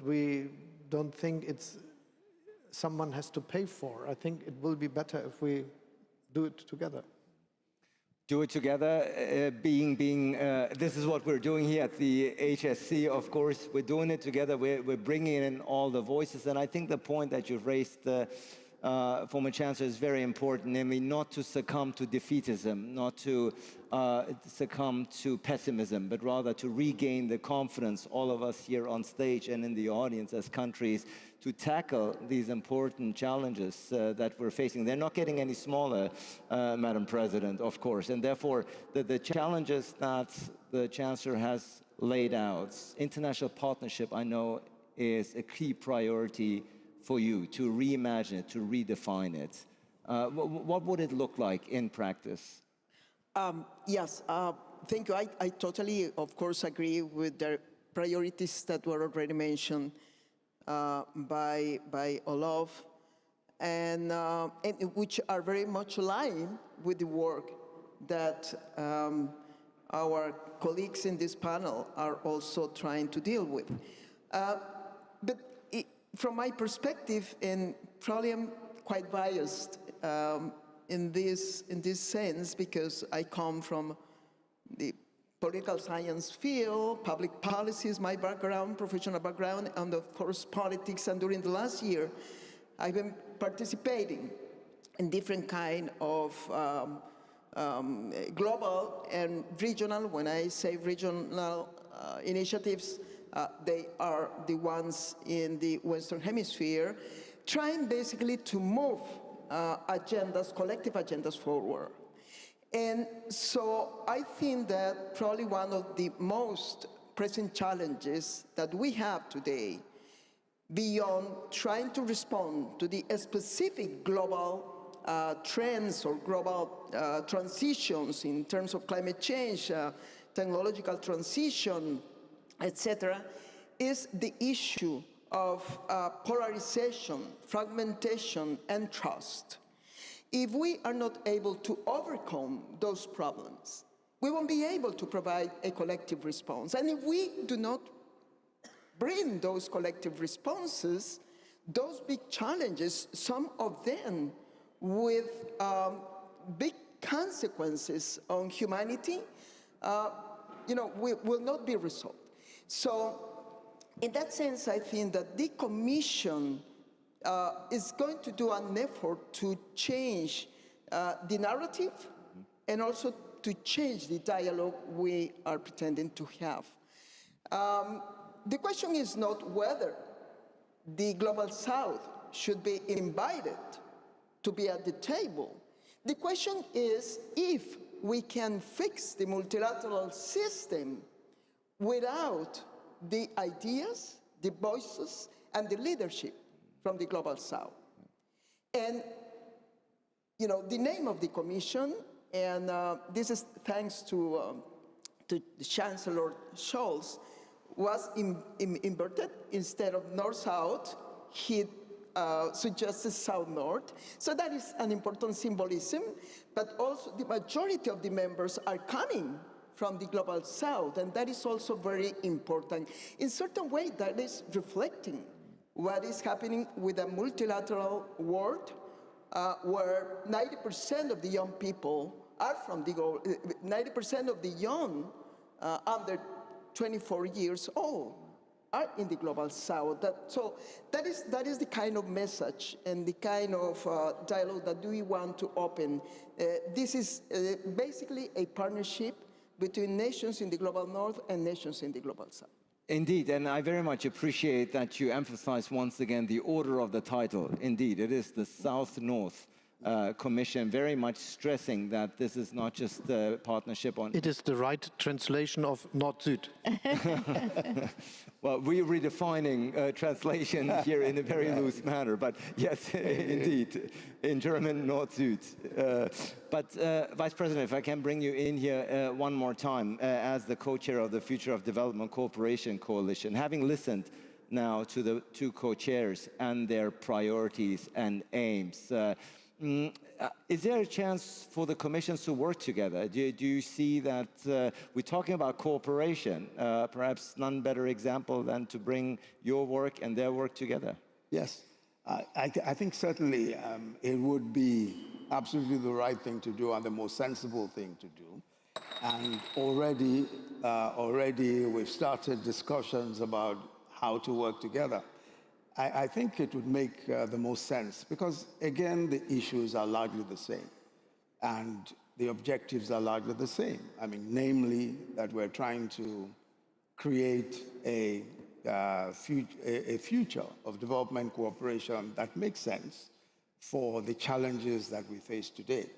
Speaker 6: we don't think it's someone has to pay for. I think it will be better if we do it together.
Speaker 3: Do it together, this is what we're doing here at the HSC, of course. We're doing it together, we're bringing in all the voices, and I think the point that you've raised, former Chancellor, is very important, namely not to succumb to defeatism, not to succumb to pessimism, but rather to regain the confidence, all of us here on stage and in the audience as countries, to tackle these important challenges that we're facing. They're not getting any smaller, Madam President, of course, and therefore the challenges that the Chancellor has laid out, international partnership, I know, is a key priority for you, to reimagine it, to redefine it. What would it look like in practice?
Speaker 7: Yes, thank you. I totally, of course, agree with the priorities that were already mentioned by Olof, and which are very much aligned with the work that our colleagues in this panel are also trying to deal with. But from my perspective, and probably I'm quite biased in this sense, because I come from the political science field, public policy is my background, professional background, and of course politics. And during the last year, I've been participating in different kind of global and regional. When I say regional initiatives, they are the ones in the Western Hemisphere, trying basically to move agendas, collective agendas forward. And so I think that probably one of the most pressing challenges that we have today, beyond trying to respond to the specific global trends or global transitions in terms of climate change, technological transition, etc., is the issue of polarization, fragmentation, and trust. If we are not able to overcome those problems, we won't be able to provide a collective response. And if we do not bring those collective responses, those big challenges, some of them with big consequences on humanity, will not be resolved. So in that sense, I think that the Commission is going to do an effort to change the narrative and also to change the dialogue we are pretending to have. The question is not whether the Global South should be invited to be at the table. The question is if we can fix the multilateral system without the ideas, the voices, and the leadership from the Global South. And, the name of the Commission, and this is thanks to the Chancellor Scholz, was inverted. Instead of North-South, he suggested South-North. So that is an important symbolism, but also the majority of the members are coming from the Global South, and that is also very important. In certain way, that is reflecting what is happening with a multilateral world where 90% of the young people are from the 90% of the young under 24 years old are in the Global South. So that is the kind of message and the kind of dialogue that we want to open. This is basically a partnership between nations in the Global North and nations in the Global South.
Speaker 3: Indeed, and I very much appreciate that you emphasize once again the order of the title. Indeed, it is the South-North Commission, very much stressing that this is not just a partnership on...
Speaker 6: It is the right translation of Nord-Süd.
Speaker 3: Well, we're redefining translation here in a very loose manner, but yes, indeed, in German, Nord-Süd. But Vice President, if I can bring you in here one more time, as the co-chair of the Future of Development Cooperation Coalition, having listened now to the two co-chairs and their priorities and aims, is there a chance for the commissions to work together? Do you see that we're talking about cooperation, perhaps none better example than to bring your work and their work together?
Speaker 8: Yes, I think certainly it would be absolutely the right thing to do and the most sensible thing to do. And already we've started discussions about how to work together. I think it would make the most sense because, again, the issues are largely the same and the objectives are largely the same. I mean, namely that we're trying to create a future of development cooperation that makes sense for the challenges that we face today.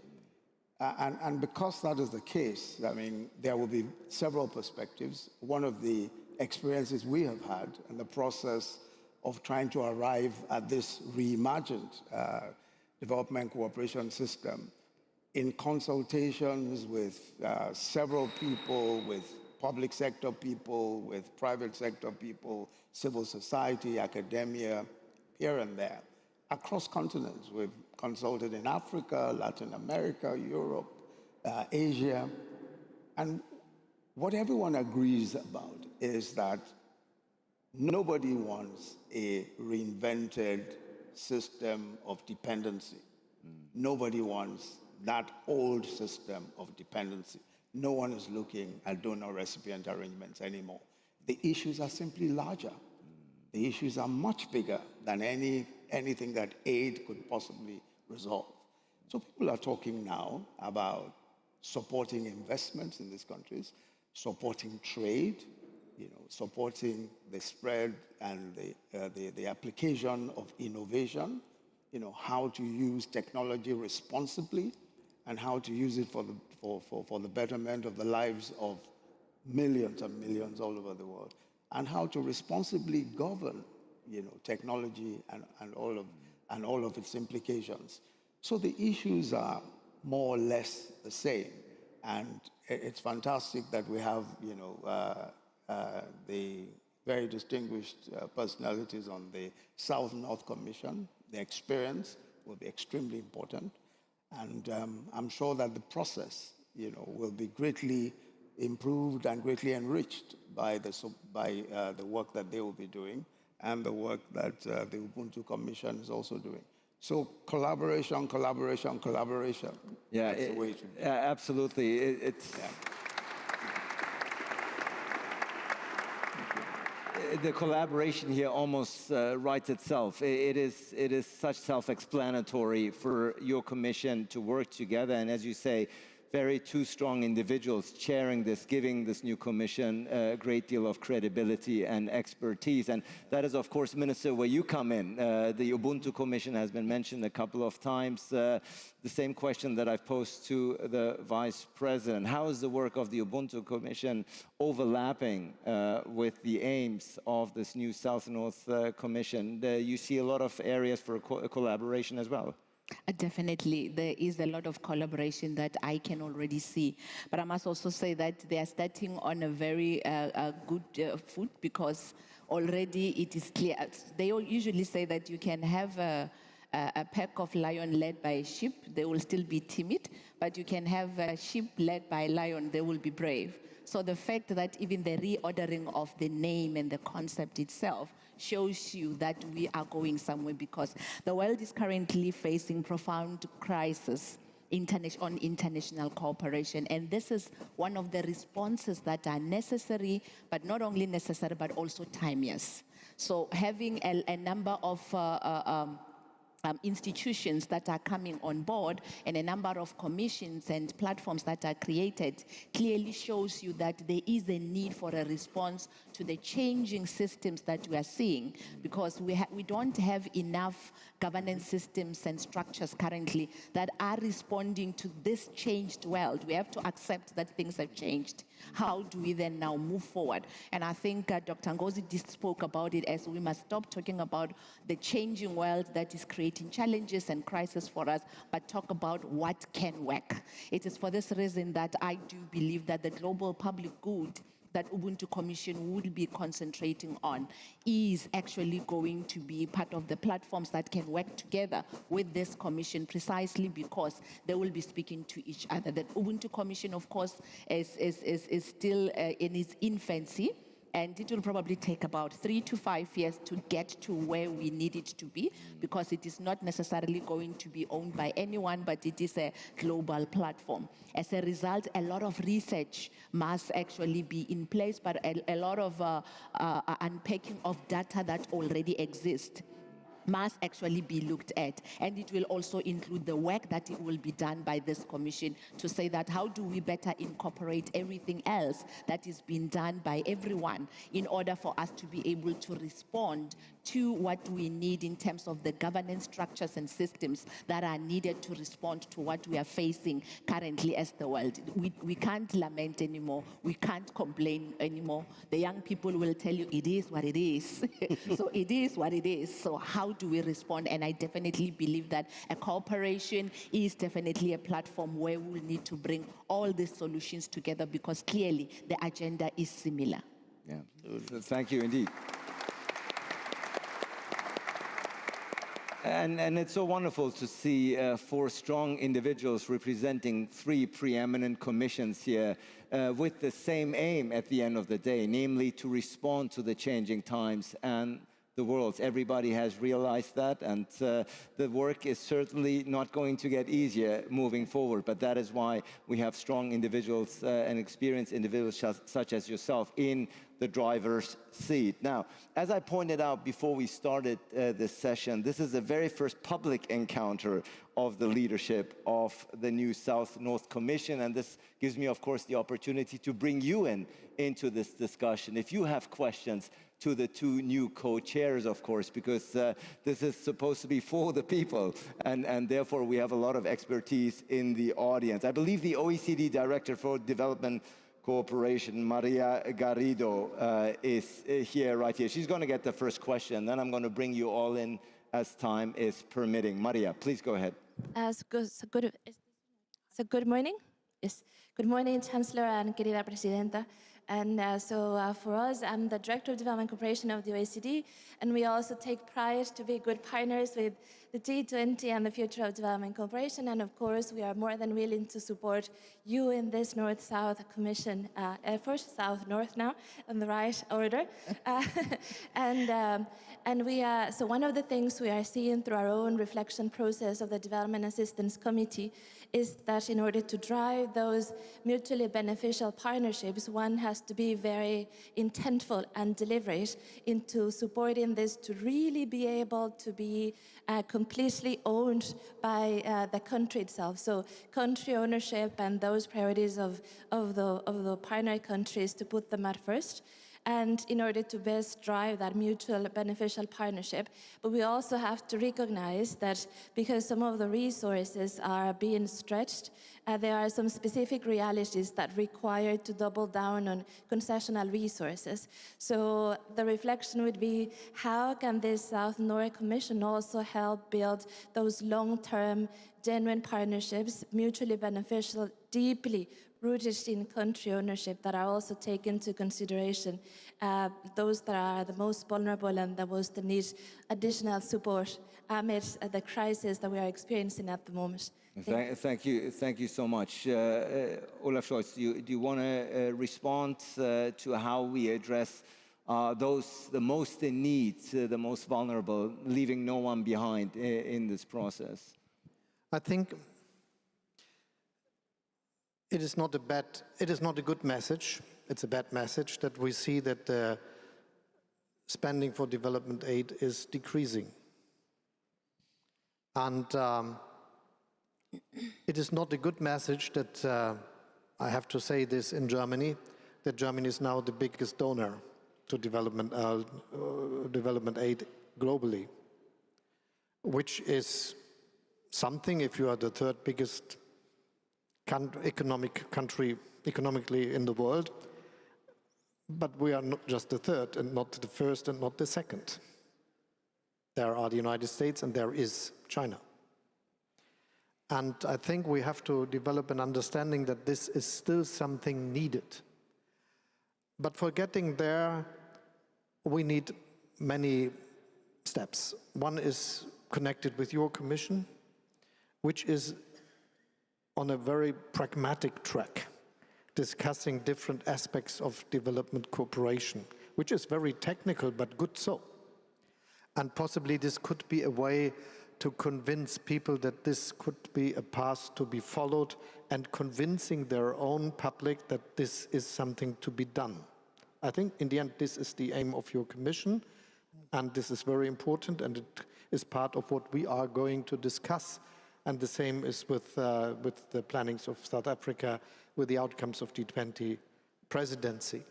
Speaker 8: And because that is the case, I mean, there will be several perspectives. One of the experiences we have had in the process of trying to arrive at this reimagined development cooperation system in consultations with several people, with public sector people, with private sector people, civil society, academia, here and there, across continents. We've consulted in Africa, Latin America, Europe, Asia, and what everyone agrees about is that nobody wants a reinvented system of dependency. Nobody wants that old system of dependency. No one is looking at donor-recipient arrangements anymore. The issues are simply larger. The issues are much bigger than anything that aid could possibly resolve. So people are talking now about supporting investments in these countries, supporting trade, supporting the spread and the application of innovation, how to use technology responsibly and how to use it for the betterment of the lives of millions and millions all over the world, and how to responsibly govern, technology and all of its implications. So the issues are more or less the same. And it's fantastic that we have, the very distinguished personalities on the South-North Commission. The experience will be extremely important. And I'm sure that the process, will be greatly improved and greatly enriched by the work that they will be doing and the work that the Ubuntu Commission is also doing. So collaboration, collaboration, collaboration.
Speaker 3: Yeah,
Speaker 8: that's the way it should be.
Speaker 3: Absolutely. The collaboration here almost writes itself. It is such self-explanatory for your commission to work together, and as you say, two strong individuals chairing this, giving this new commission a great deal of credibility and expertise. And that is, of course, Minister, where you come in. The Ubuntu Commission has been mentioned a couple of times. The same question that I've posed to the Vice President. How is the work of the Ubuntu Commission overlapping with the aims of this new South-North Commission? You see a lot of areas for collaboration as well.
Speaker 9: Definitely, there is a lot of collaboration that I can already see. But I must also say that they are starting on a very good foot, because already it is clear. They usually say that you can have a pack of lion led by a sheep, they will still be timid, but you can have a sheep led by a lion, they will be brave. So the fact that even the reordering of the name and the concept itself shows you that we are going somewhere, because the world is currently facing profound crisis on international cooperation. And this is one of the responses that are necessary, but not only necessary, but also timeless. So having a number of institutions that are coming on board and a number of commissions and platforms that are created clearly shows you that there is a need for a response to the changing systems that we are seeing, because we don't have enough governance systems and structures currently that are responding to this changed world. We have to accept that things have changed. How do we then now move forward? And I think Dr. Ngozi spoke about it, as we must stop talking about the changing world that is creating challenges and crises for us, but talk about what can work. It is for this reason that I do believe that the global public good that Ubuntu Commission will be concentrating on is actually going to be part of the platforms that can work together with this commission, precisely because they will be speaking to each other. The Ubuntu Commission, of course, is still in its infancy, and it will probably take about 3 to 5 years to get to where we need it to be, because it is not necessarily going to be owned by anyone, but it is a global platform. As a result, a lot of research must actually be in place, but a lot of unpacking of data that already exists must actually be looked at. And it will also include the work that it will be done by this commission to say that how do we better incorporate everything else that is being done by everyone in order for us to be able to respond to what we need in terms of the governance structures and systems that are needed to respond to what we are facing currently as the world. We can't lament anymore. We can't complain anymore. The young people will tell you it is what it is. So it is what it is. So how do we respond? And I definitely believe that a cooperation is definitely a platform where we'll need to bring all these solutions together, because clearly the agenda is similar.
Speaker 3: Yeah, thank you indeed. And it's so wonderful to see 4 strong individuals representing 3 preeminent commissions here with the same aim at the end of the day, namely to respond to the changing times and the world. Everybody has realized that, and the work is certainly not going to get easier moving forward, but that is why we have strong individuals and experienced individuals such as yourself in the driver's seat. Now, as I pointed out before we started this session, this is the very first public encounter of the leadership of the new South-North Commission, and this gives me, of course, the opportunity to bring you into this discussion. If you have questions to the 2 new co-chairs, of course, because this is supposed to be for the people, and therefore we have a lot of expertise in the audience. I believe the OECD Director for Development Cooperation, Maria Garrido, is here, right here. She's going to get the first question, then I'm going to bring you all in as time is permitting. Maria, please go ahead.
Speaker 10: So good morning. Yes. Good morning, Chancellor and querida Presidenta. And for us, I'm the Director of Development Cooperation of the OECD, and we also take pride to be good partners with the G20 and the future of development cooperation. And of course, we are more than willing to support you in this North-South Commission, first South-North now, in the right order. So one of the things we are seeing through our own reflection process of the Development Assistance Committee is that in order to drive those mutually beneficial partnerships, one has to be very intentful and deliberate into supporting this to really be able to be completely owned by the country itself. So country ownership and those priorities of the partner countries, to put them at first, and in order to best drive that mutual beneficial partnership. But we also have to recognize that because some of the resources are being stretched, there are some specific realities that require to double down on concessional resources. So the reflection would be, how can this South-North Commission also help build those long-term, genuine partnerships, mutually beneficial, deeply rooted in country ownership, that are also taken into consideration those that are the most vulnerable and the most need additional support amidst the crisis that we are experiencing at the moment.
Speaker 11: Thank you so much. Olaf Scholz, do you want to respond to how we address those the most in need, the most vulnerable, leaving no one behind in this process?
Speaker 6: I think it is not a good message. It's a bad message that we see that the spending for development aid is decreasing. And it is not a good message that, I have to say this in Germany, that Germany is now the biggest donor to development aid globally, which is something if you are the third biggest economically in the world, but we are not just the third and not the first and not the second. There are the United States and there is China. And I think we have to develop an understanding that this is still something needed. But for getting there, we need many steps. One is connected with your commission, which is on a very pragmatic track, discussing different aspects of development cooperation, which is very technical, but good so. And possibly this could be a way to convince people that this could be a path to be followed, and convincing their own public that this is something to be done. I think in the end this is the aim of your commission, and this is very important, and it is part of what we are going to discuss. And the same is with the plannings of South Africa, with the outcomes of G20 presidency.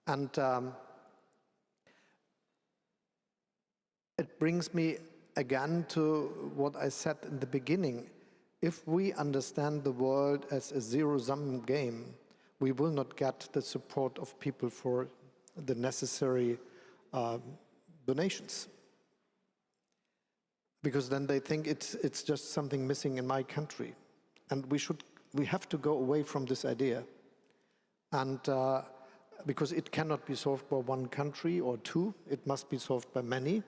Speaker 6: And it brings me again to what I said in the beginning. If we understand the world as a zero-sum game, we will not get the support of people for the necessary donations. Because then they think it's just something missing in my country. And we have to go away from this idea. And because it cannot be solved by one country or two, it must be solved by many.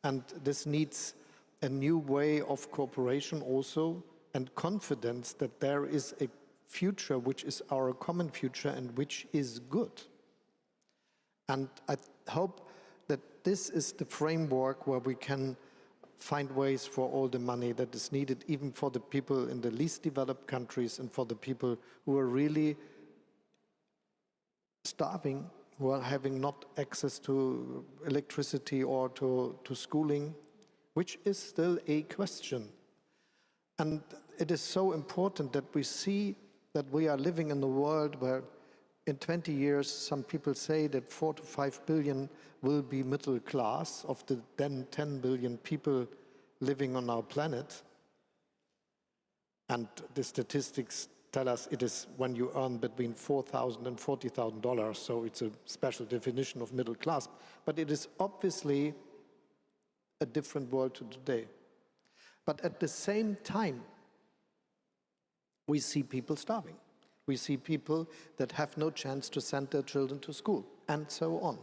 Speaker 6: And this needs a new way of cooperation also, and confidence that there is a future which is our common future and which is good. And I hope that this is the framework where we can find ways for all the money that is needed, even for the people in the least developed countries and for the people who are really starving, who are having not access to electricity or to schooling, which is still a question. And it is so important that we see that we are living in a world where in 20 years, some people say that 4 to 5 billion will be middle class of the then 10 billion people living on our planet. And the statistics tell us it is when you earn between $4,000 and $40,000, so it's a special definition of middle class. But it is obviously a different world to today. But at the same time, we see people starving. We see people that have no chance to send their children to school, and so on.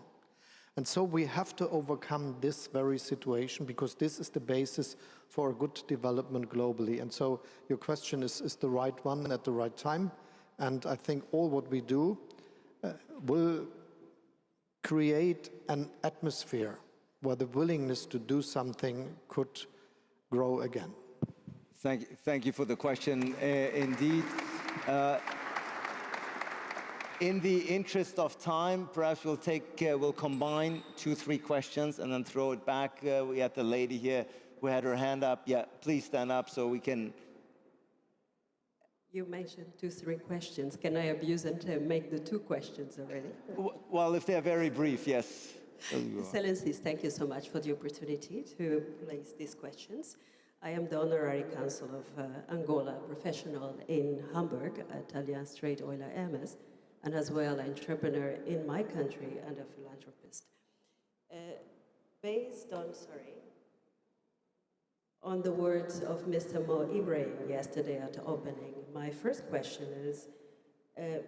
Speaker 6: And so we have to overcome this very situation, because this is the basis for a good development globally. And so your question is the right one at the right time. And I think all what we do will create an atmosphere where the willingness to do something could grow again.
Speaker 11: Thank you for the question. Indeed. In the interest of time, perhaps we'll combine 2-3 questions and then throw it back. We had the lady here who had her hand up. Yeah, please stand up so we can.
Speaker 12: You mentioned 2-3 questions. Can I abuse and make the 2 questions already?
Speaker 11: Well, if they're very brief, yes.
Speaker 12: Excellencies, thank you so much for the opportunity to place these questions. I am the Honorary Consul of Angola, professional in Hamburg at Allianz Trade Euler Hermes, and as well an entrepreneur in my country and a philanthropist. Based on the words of Mr. Mo Ibrahim yesterday at the opening, my first question is,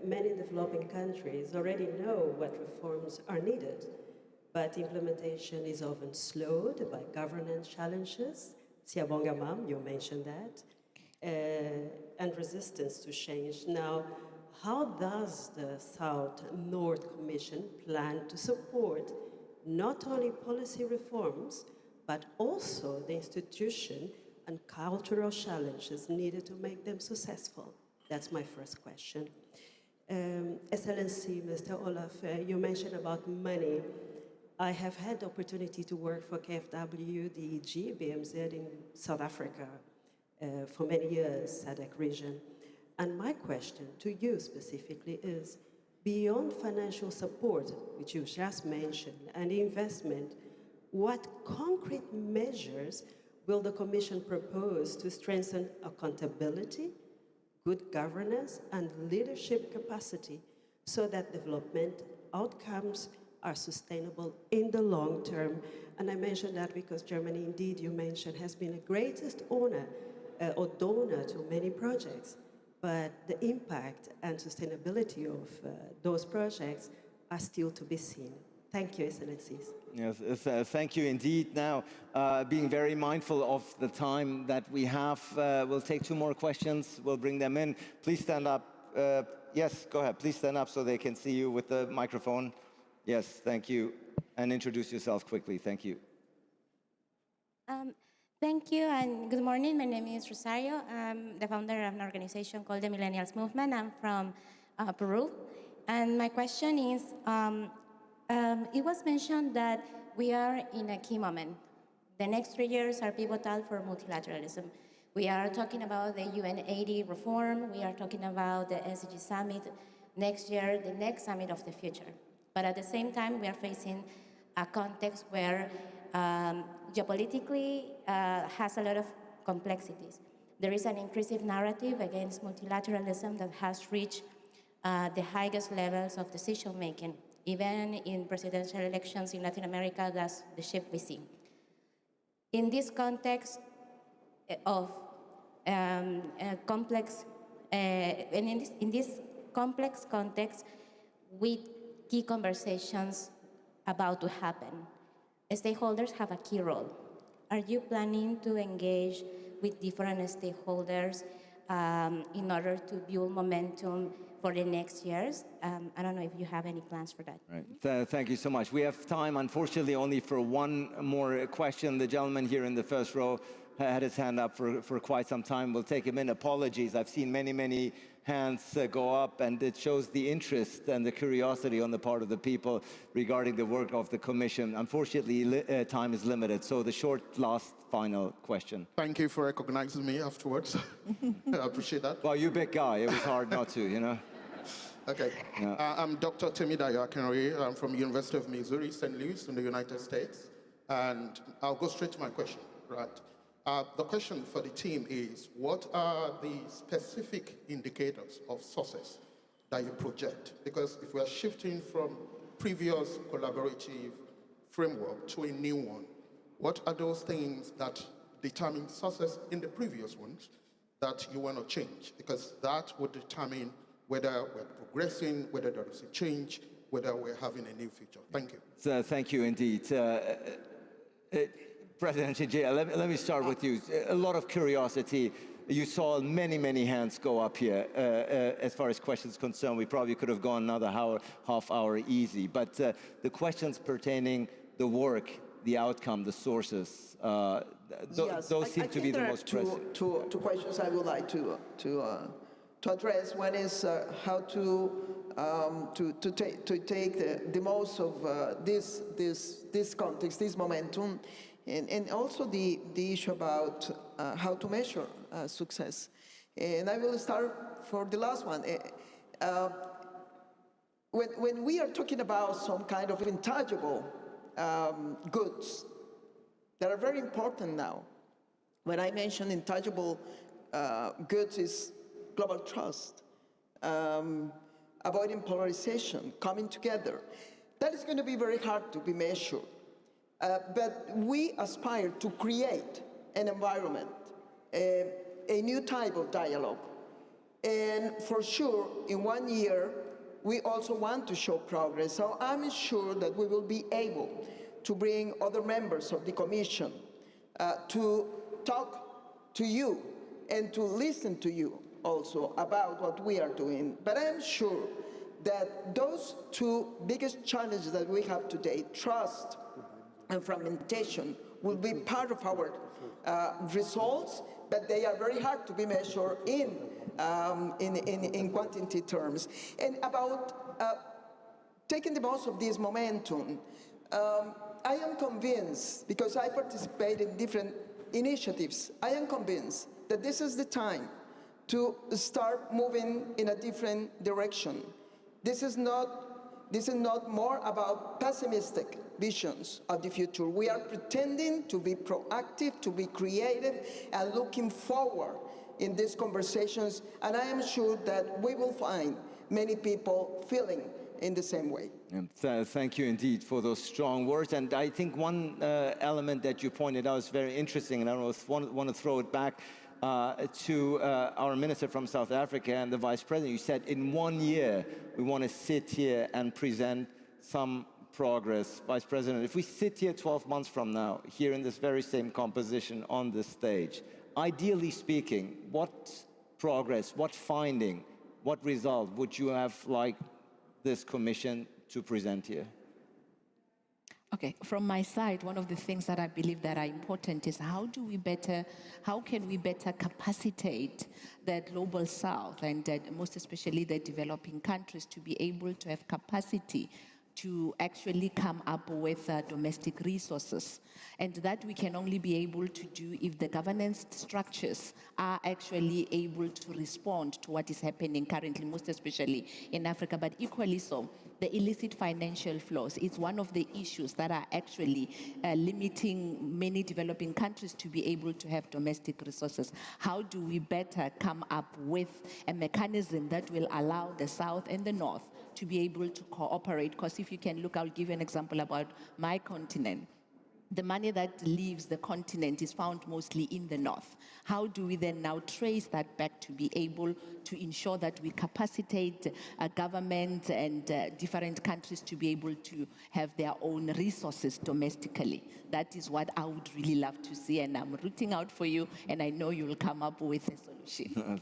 Speaker 12: many developing countries already know what reforms are needed, but implementation is often slowed by governance challenges. Siabongamam, you mentioned that, and resistance to change. Now, how does the South-North Commission plan to support not only policy reforms, but also the institution and cultural challenges needed to make them successful? That's my first question. Excellency, Mr. Olaf, you mentioned about money. I have had the opportunity to work for KfW, DEG, BMZ in South Africa for many years, SADC region. And my question to you specifically is, beyond financial support, which you just mentioned, and investment, what concrete measures will the Commission propose to strengthen accountability, good governance, and leadership capacity so that development outcomes are sustainable in the long term? And I mention that because Germany, indeed, you mentioned, has been the greatest owner or donor to many projects. But the impact and sustainability of those projects are still to be seen. Thank you, Excellencies.
Speaker 11: Yes, thank you indeed. Now, being very mindful of the time that we have, we'll take 2 more questions. We'll bring them in. Please stand up. Yes, go ahead. Please stand up so they can see you with the microphone. Yes, thank you. And introduce yourself quickly. Thank you.
Speaker 13: Thank you, and good morning. My name is Rosario. I'm the founder of an organization called the Millennials Movement. I'm from Peru. And my question is, it was mentioned that we are in a key moment. The next 3 years are pivotal for multilateralism. We are talking about the UN 80 reform. We are talking about the SDG summit next year, the next summit of the future. But at the same time, we are facing a context where geopolitically has a lot of complexities. There is an inclusive narrative against multilateralism that has reached the highest levels of decision-making. Even in presidential elections in Latin America, that's the shift we see. In this context of complex, and in this complex context, with key conversations about to happen, stakeholders have a key role. Are you planning to engage with different stakeholders in order to build momentum for the next years? I don't know if you have any plans for that.
Speaker 11: Right. Thank you so much. We have time, unfortunately, only for 1 more question. The gentleman here in the first row had his hand up for quite some time. We'll take him in. Apologies. I've seen many hands go up, and it shows the interest and the curiosity on the part of the people regarding the work of the Commission. Unfortunately, time is limited, so the short, last, final question.
Speaker 14: Thank you for recognizing me afterwards. I appreciate that.
Speaker 11: Well, you're a big guy. It was hard not to, you know.
Speaker 14: Okay. Yeah. I'm Dr. Temidayo Akinori. I'm from University of Missouri, St. Louis in the United States. And I'll go straight to my question, right? The question for the team is, what are the specific indicators of success that you project? Because if we are shifting from previous collaborative framework to a new one, what are those things that determine success in the previous ones that you want to change? Because that would determine whether we're progressing, whether there is a change, whether we're having a new future. Thank you.
Speaker 11: So, thank you indeed. President Chijia, let me start with you. A lot of curiosity. You saw many, many hands go up here. As far as questions concerned, we probably could have gone another half hour easy. But the questions pertaining the work, the outcome, the sources, those seem to be the most pressing.
Speaker 7: Two questions I would like to address. One is how to take the most of this context, this momentum, and also the issue about how to measure success. And I will start for the last one. When we are talking about some kind of intangible goods that are very important now, when I mention intangible goods is global trust, avoiding polarization, coming together. That is going to be very hard to be measured. But we aspire to create an environment, a new type of dialogue. And for sure, in 1 year, we also want to show progress. So I'm sure that we will be able to bring other members of the Commission to talk to you and to listen to you also about what we are doing. But I'm sure that those two biggest challenges that we have today, trust and fragmentation, will be part of our results, but they are very hard to be measured in quantity terms. And about taking the most of this momentum, I am convinced, because I participate in different initiatives, I am convinced that this is the time to start moving in a different direction. This is not more about pessimistic visions of the future. We are pretending to be proactive, to be creative, and looking forward in these conversations, and I am sure that we will find many people feeling in the same way.
Speaker 11: Thank you indeed for those strong words. And I think one element that you pointed out is very interesting, and I want to throw it back to our minister from South Africa and the Vice President. You said in 1 year we want to sit here and present some progress. Vice President, if we sit here 12 months from now, here in this very same composition on this stage, ideally speaking, what progress, what finding, what result would you have liked this Commission to present here?
Speaker 9: Okay, from my side, one of the things that I believe that are important is how can we better capacitate the global South and most especially the developing countries to be able to have capacity to actually come up with domestic resources. And that we can only be able to do if the governance structures are actually able to respond to what is happening currently, most especially in Africa, but equally so. The illicit financial flows is one of the issues that are actually limiting many developing countries to be able to have domestic resources. How do we better come up with a mechanism that will allow the South and the North to be able to cooperate? Because if you can look, I'll give you an example about my continent. The money that leaves the continent is found mostly in the north. How do we then now trace that back to be able to ensure that we capacitate government and different countries to be able to have their own resources domestically? That is what I would really love to see, and I'm rooting out for you, and I know you will come up with a solution.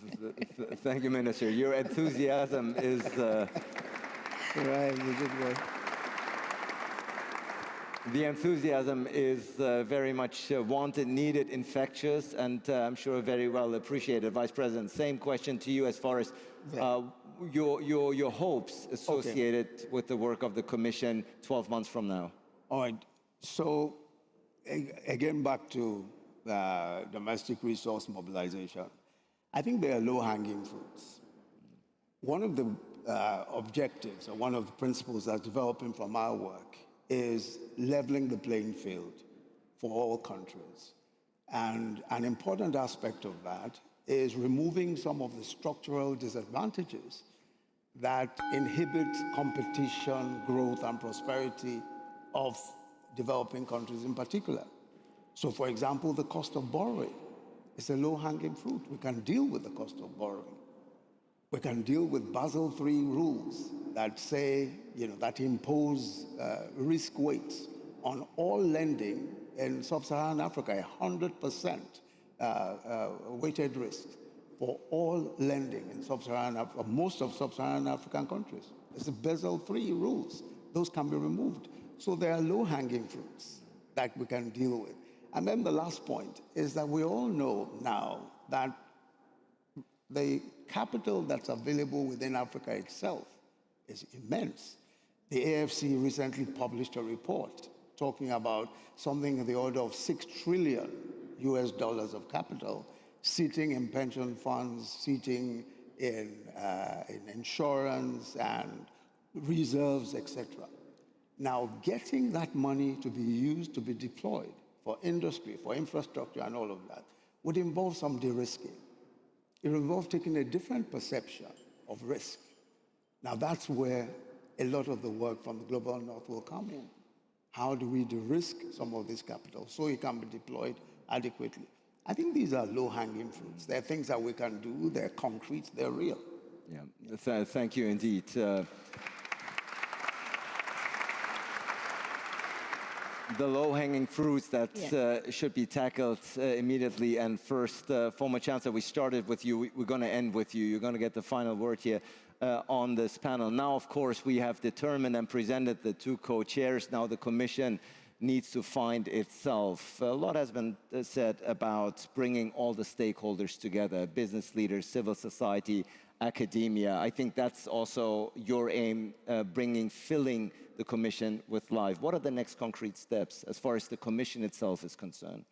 Speaker 11: Thank you, Minister. Your enthusiasm is...
Speaker 8: Right, you did well.
Speaker 11: The enthusiasm is very much wanted, needed, infectious, and I'm sure very well appreciated. Vice President, same question to you as far as your hopes associated with the work of the Commission 12 months from now.
Speaker 8: All right. So, again, back to domestic resource mobilization. I think there are low-hanging fruits. One of the objectives, or one of the principles that's developing from our work, is leveling the playing field for all countries. And an important aspect of that is removing some of the structural disadvantages that inhibit competition, growth, and prosperity of developing countries in particular. So, for example, the cost of borrowing is a low-hanging fruit. We can deal with the cost of borrowing. We can deal with Basel III rules that say, that impose risk weights on all lending in sub-Saharan Africa, 100% weighted risk for all lending in sub-Saharan Africa, most of sub-Saharan African countries. It's the Basel III rules. Those can be removed. So there are low-hanging fruits that we can deal with. And then the last point is that we all know now that the capital that's available within Africa itself is immense. The AFC recently published a report talking about something in the order of $6 trillion of capital sitting in pension funds, sitting in insurance and reserves, etc. Now, getting that money to be used, to be deployed for industry, for infrastructure and all of that would involve some de-risking. It would involve taking a different perception of risk. Now, that's where a lot of the work from the Global North will come in. How do we de-risk some of this capital so it can be deployed adequately? I think these are low-hanging fruits. They're things that we can do. They're concrete. They're real.
Speaker 11: Yeah, thank you indeed. The low-hanging fruits that should be tackled immediately. And first, former Chancellor, we started with you. We're going to end with you. You're going to get the final word here on this panel. Now, of course, we have determined and presented the two co-chairs. Now the Commission needs to find itself. A lot has been said about bringing all the stakeholders together, business leaders, civil society, academia. I think that's also your aim, filling the Commission with life. What are the next concrete steps as far as the Commission itself is concerned?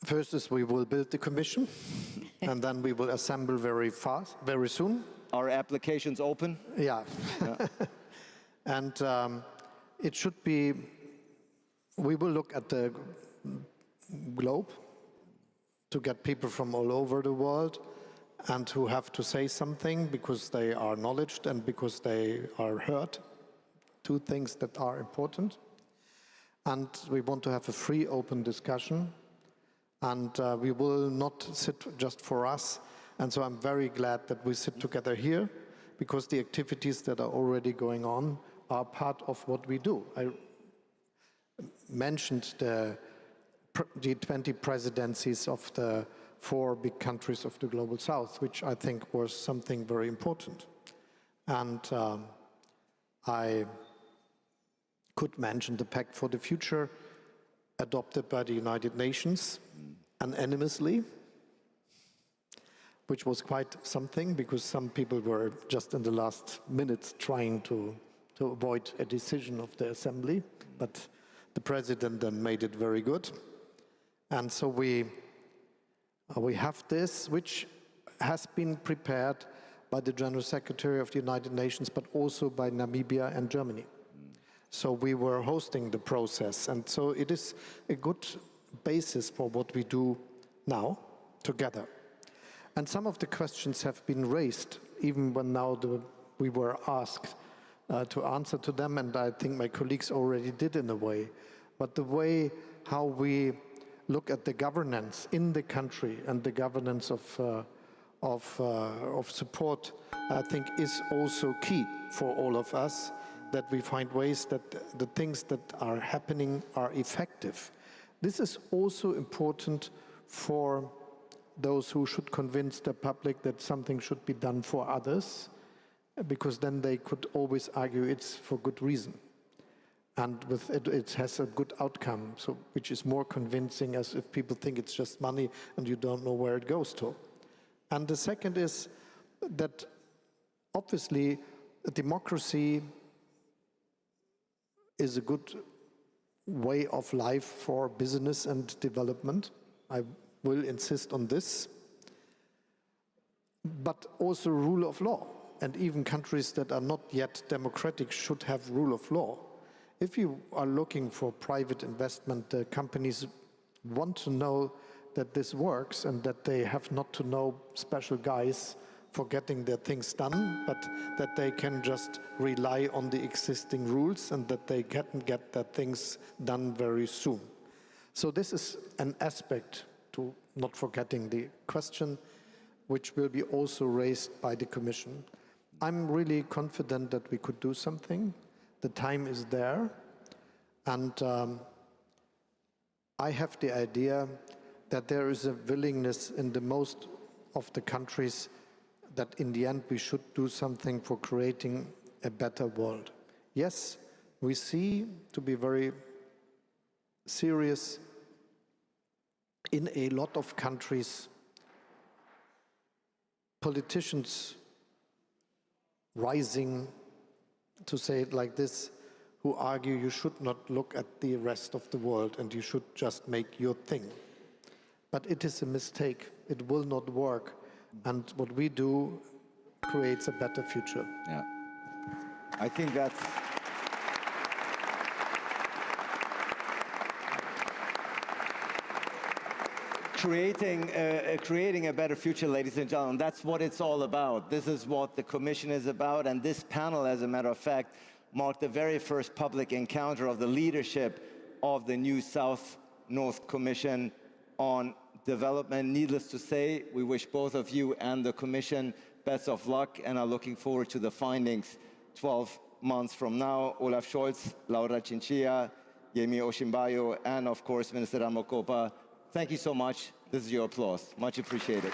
Speaker 6: First is we will build the Commission, and then we will assemble very soon.
Speaker 11: Are applications open?
Speaker 6: Yeah. And it should be, we will look at the globe to get people from all over the world and who have to say something because they are acknowledged and because they are heard. Two things that are important. And we want to have a free, open discussion. And we will not sit just for us. And so I'm very glad that we sit together here because the activities that are already going on are part of what we do. I mentioned the G20 presidencies of the 4 big countries of the Global South, which I think was something very important. And I could mention the Pact for the Future adopted by the United Nations unanimously, which was quite something because some people were just in the last minutes trying to avoid a decision of the Assembly, but the President then made it very good. And so we have this, which has been prepared by the General Secretary of the United Nations, but also by Namibia and Germany. So we were hosting the process, and so it is a good basis for what we do now together. And some of the questions have been raised, even when now we were asked to answer to them, and I think my colleagues already did in a way. But the way how we look at the governance in the country and the governance of support, I think is also key for all of us, that we find ways that the things that are happening are effective. This is also important for those who should convince the public that something should be done for others, because then they could always argue it's for good reason. And with it has a good outcome, so which is more convincing as if people think it's just money and you don't know where it goes to. And the second is that obviously democracy is a good way of life for business and development. I will insist on this. But also rule of law. And even countries that are not yet democratic should have rule of law. If you are looking for private investment, companies want to know that this works and that they have not to know special guys for getting their things done, but that they can just rely on the existing rules and that they can get their things done very soon. So this is an aspect to not forgetting the question. which will be also raised by the Commission. I'm really confident that we could do something. The time is there. And I have the idea that there is a willingness in the most of the countries that in the end we should do something for creating a better world. Yes, we see, to be very serious, in a lot of countries, politicians rising, to say it like this, who argue you should not look at the rest of the world and you should just make your thing. But it is a mistake. It will not work. And what we do creates a better future.
Speaker 11: Yeah. I think that's... Creating a better future, ladies and gentlemen, that's what it's all about. This is what the Commission is about, and this panel, as a matter of fact, marked the very first public encounter of the leadership of the new South-North Commission on Development. Needless to say, we wish both of you and the Commission best of luck and are looking forward to the findings 12 months from now. Olaf Scholz, Laura Chinchilla, Yemi Osinbajo, and of course, Minister Ramokopa. Thank you so much. This is your applause. Much appreciated.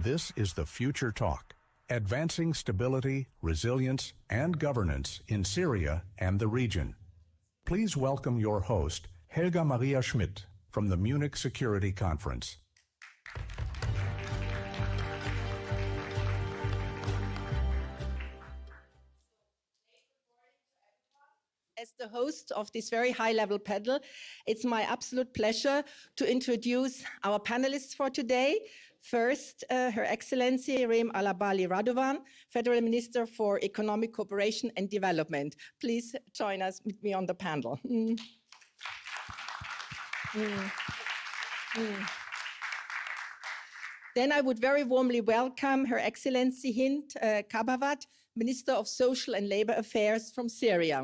Speaker 15: This is the Future Talk, advancing stability, resilience, and governance in Syria and the region. Please welcome your host, Helga Maria Schmidt, from the Munich Security Conference.
Speaker 16: As the host of this very high-level panel, it's my absolute pleasure to introduce our panelists for today. First, Her Excellency Reem Alabali Radovan, Federal Minister for Economic Cooperation and Development. Please join us with me on the panel. Then I would very warmly welcome Her Excellency Hind Kabawat, Minister of Social and Labor Affairs from Syria.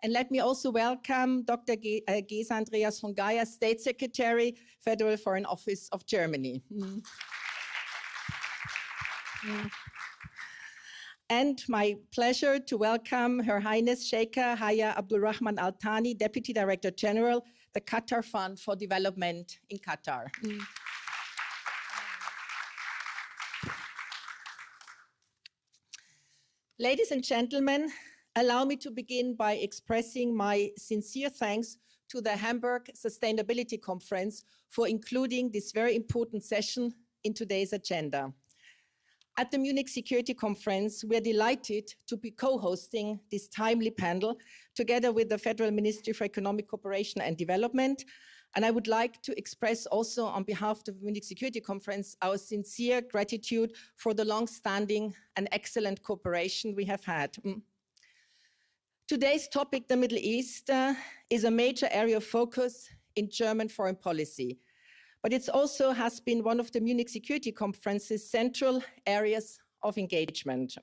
Speaker 16: And let me also welcome Dr. Gesa Andreas von Geier, State Secretary, Federal Foreign Office of Germany. And my pleasure to welcome Her Highness Sheikha Haya Abdulrahman Al Thani, Deputy Director General, the Qatar Fund for Development in Qatar. Ladies and gentlemen, allow me to begin by expressing my sincere thanks to the Hamburg Sustainability Conference for including this very important session in today's agenda. At the Munich Security Conference, we are delighted to be co-hosting this timely panel together with the Federal Ministry for Economic Cooperation and Development. And I would like to express also on behalf of the Munich Security Conference our sincere gratitude for the long-standing and excellent cooperation we have had. Today's topic, the Middle East, is a major area of focus in German foreign policy. But it also has been one of the Munich Security Conference's central areas of engagement.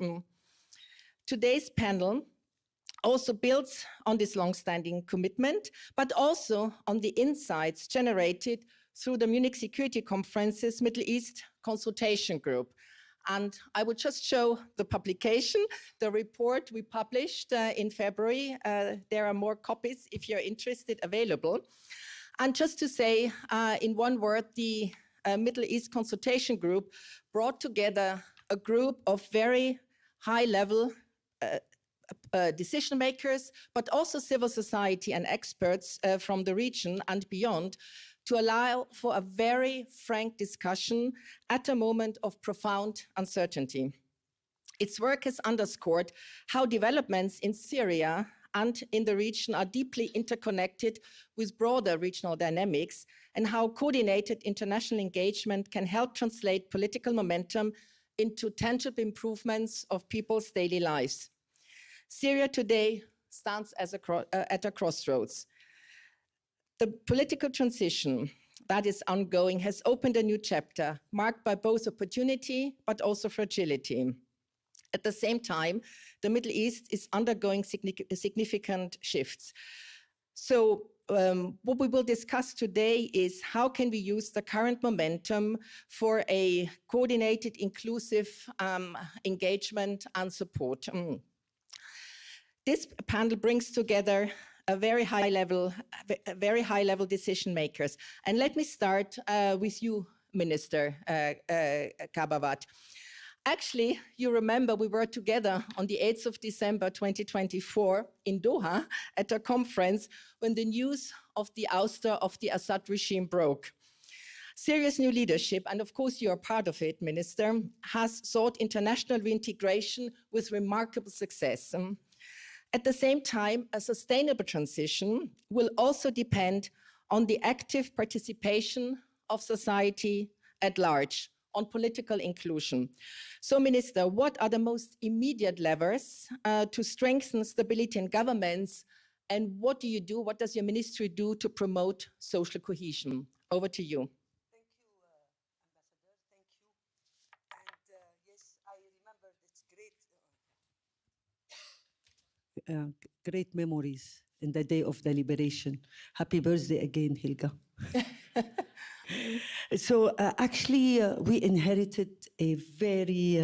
Speaker 16: Today's panel also builds on this long-standing commitment, but also on the insights generated through the Munich Security Conference's Middle East Consultation Group. And I will just show the publication, the report we published in February. There are more copies, if you're interested, available. And just to say, in one word, the Middle East Consultation Group brought together a group of very high-level decision makers, but also civil society and experts from the region and beyond, to allow for a very frank discussion at a moment of profound uncertainty. Its work has underscored how developments in Syria and in the region are deeply interconnected with broader regional dynamics, and how coordinated international engagement can help translate political momentum into tangible improvements of people's daily lives. Syria today stands at a crossroads. The political transition that is ongoing has opened a new chapter, marked by both opportunity but also fragility. At the same time, the Middle East is undergoing significant shifts. So what we will discuss today is how can we use the current momentum for a coordinated, inclusive engagement and support. This panel brings together a very high level decision makers. And let me start with you, Minister Kabawat. Actually, you remember we were together on the 8th of December 2024 in Doha at a conference when the news of the ouster of the Assad regime broke. Syria's new leadership, and of course you are part of it, Minister, has sought international reintegration with remarkable success. At the same time, a sustainable transition will also depend on the active participation of society at large, on political inclusion. So, Minister, what are the most immediate levers to strengthen stability in governments, and what do you do, what does your ministry do to promote social cohesion? Over to you.
Speaker 17: Thank you, Ambassador, thank you. And yes, I remember this great memories in the day of the liberation. Happy birthday again, Helga. So actually, we inherited a very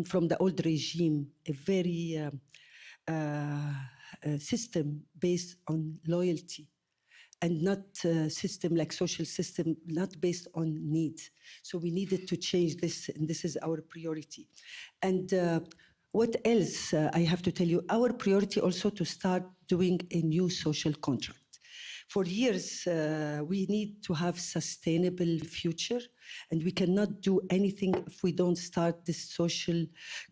Speaker 17: from the old regime, a very system based on loyalty and not system like social system, not based on needs. So we needed to change this, and this is our priority. And what else I have to tell you? Our priority also to start doing a new social contract. For years, we need to have sustainable future, and we cannot do anything if we don't start this social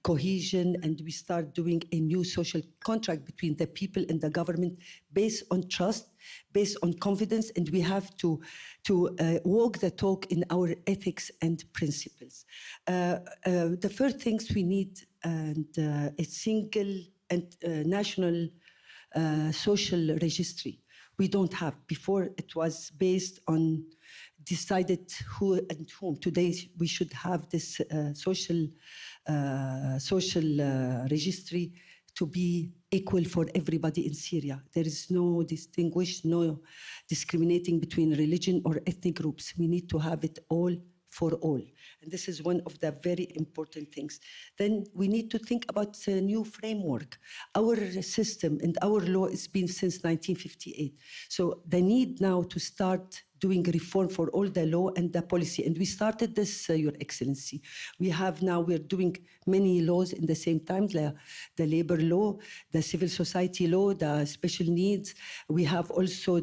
Speaker 17: cohesion and we start doing a new social contract between the people and the government based on trust, based on confidence, and we have to walk the talk in our ethics and principles. The first things we need and a single and national social registry. We don't have. Before it was based on decided who and whom. Today we should have this social registry to be equal for everybody in Syria. There is no no discriminating between religion or ethnic groups. We need to have it all for all. And this is one of the very important things. Then we need to think about a new framework. Our system and our law has been since 1958. So the need now to start doing reform for all the law and the policy. And we started this, Your Excellency. We're doing many laws in the same time, the labor law, the civil society law, the special needs. We have also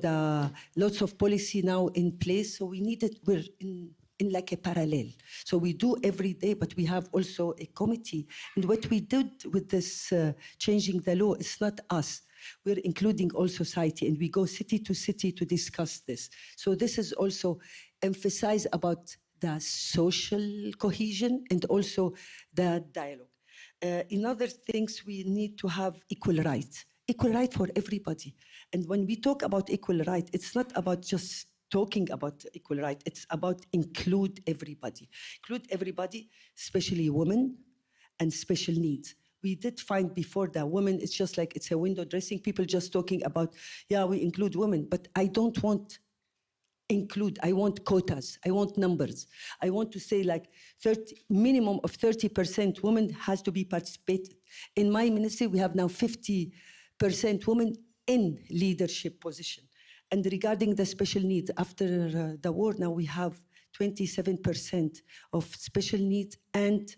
Speaker 17: lots of policy now in place. So we're in like a parallel. So we do every day, but we have also a committee. And what we did with this changing the law, it's not us. We're including all society, and we go city to city to discuss this. So this is also emphasized about the social cohesion and also the dialogue. In other things, we need to have equal rights for everybody. And when we talk about equal rights, it's not about just talking about equal rights, it's about include everybody, especially women and special needs. We did find before that women, it's just like it's a window dressing, people just talking about, yeah, we include women, but I don't want include, I want quotas, I want numbers. I want to say like minimum of 30% women has to be participated. In my ministry, we have now 50% women in leadership position. And regarding the special needs, after the war, now we have 27% of special needs and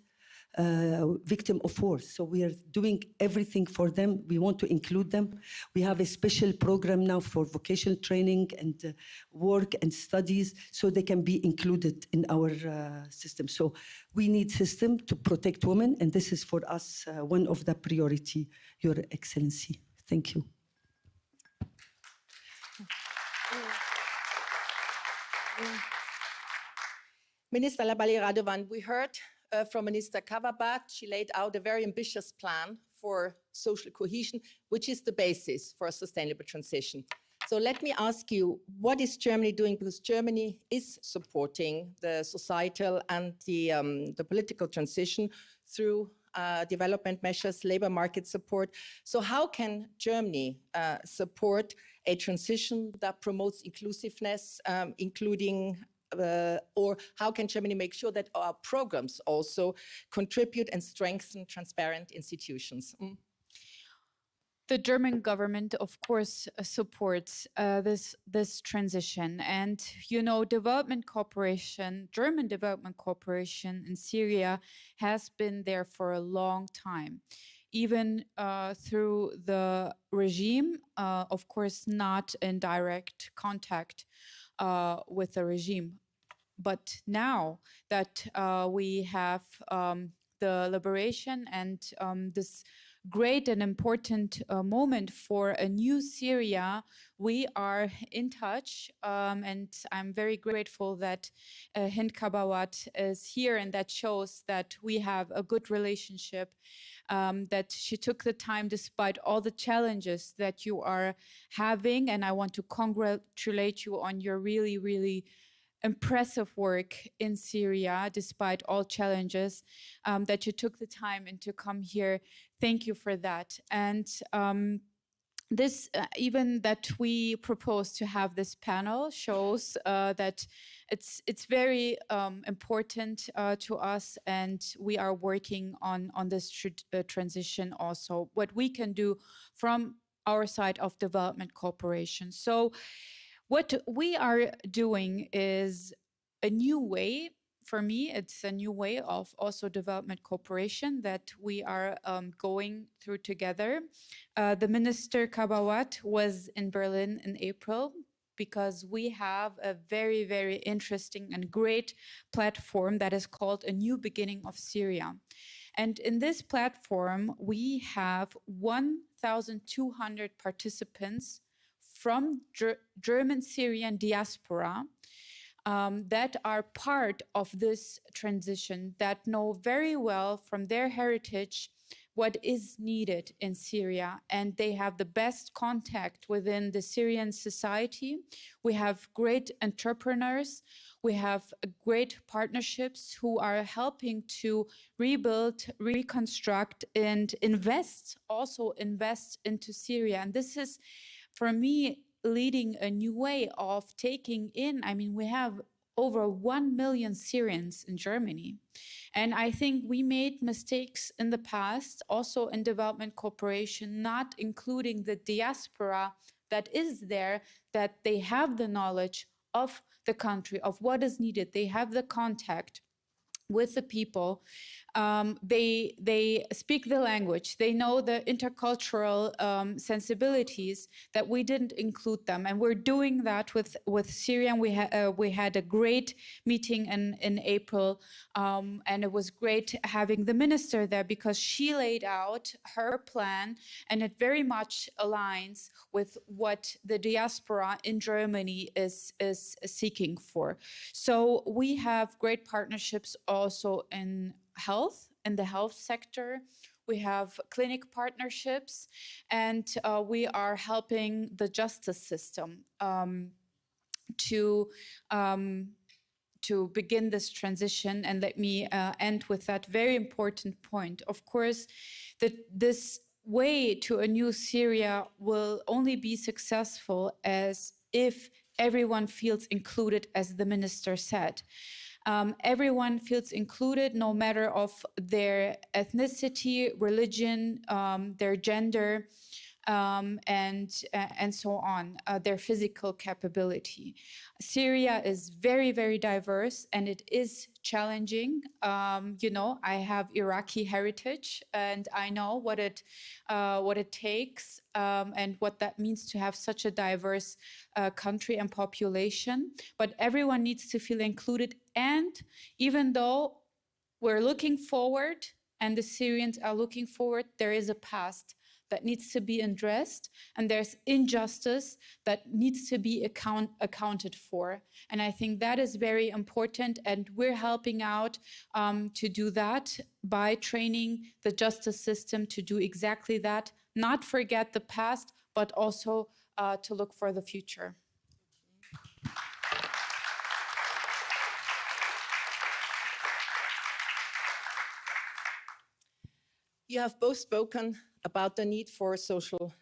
Speaker 17: victim of war. So we are doing everything for them. We want to include them. We have a special program now for vocational training and work and studies so they can be included in our system. So we need system to protect women, and this is for us one of the priority, Your Excellency. Thank you.
Speaker 16: Minister Labali Radovan, we heard from Minister Kavabat. She laid out a very ambitious plan for social cohesion, which is the basis for a sustainable transition. So let me ask you, what is Germany doing? Because Germany is supporting the societal and the political transition through development measures, labor market support. So how can Germany support a transition that promotes inclusiveness, including or how can Germany make sure that our programs also contribute and strengthen transparent institutions?
Speaker 5: The German government, of course, supports this transition. And, you know, development cooperation, German development cooperation in Syria has been there for a long time. Even through the regime, of course, not in direct contact with the regime. But now that we have the liberation and this great and important moment for a new Syria, we are in touch, and I'm very grateful that Hind Kabawat is here, and that shows that we have a good relationship, that she took the time despite all the challenges that you are having, and I want to congratulate you on your really, really impressive work in Syria, despite all challenges, that you took the time and to come here. Thank you for that. And this, even that we propose to have this panel shows that it's very important to us, and we are working on this transition also, what we can do from our side of development cooperation. So What we are doing is a new way. For me, it's a new way of also development cooperation that we are going through together. The Minister Kabawat was in Berlin in April because we have a very, very interesting and great platform that is called A New Beginning of Syria. And in this platform, we have 1,200 participants from German Syrian diaspora that are part of this transition, that know very well from their heritage what is needed in Syria, and they have the best contact within the Syrian society. We have great entrepreneurs, we have great partnerships who are helping to rebuild, reconstruct, and also invest into Syria. And this is, for me, leading a new way of taking in. I mean, we have over 1 million Syrians in Germany. And I think we made mistakes in the past, also in development cooperation, not including the diaspora that is there, that they have the knowledge of the country, of what is needed. They have the contact with the people. They speak the language. They know the intercultural sensibilities that we didn't include them. And we're doing that with Syria. And we had a great meeting in April. And it was great having the minister there because she laid out her plan, and it very much aligns with what the diaspora in Germany is seeking for. So we have great partnerships also in the health sector. We have clinic partnerships, and we are helping the justice system to begin this transition. And let me end with that very important point. Of course, this way to a new Syria will only be successful as if everyone feels included, as the minister said. Everyone feels included, no matter of their ethnicity, religion, their gender, and so on, their physical capability. Syria is very, very diverse, and it is challenging. You know, I have Iraqi heritage, and I know what it takes and what that means to have such a diverse country and population. But everyone needs to feel included. And even though we're looking forward, and the Syrians are looking forward, there is a past that needs to be addressed, and there's injustice that needs to be accounted for. And I think that is very important, and we're helping out to do that by training the justice system to do exactly that, not forget the past, but also to look for the future.
Speaker 16: You have both spoken about the need for social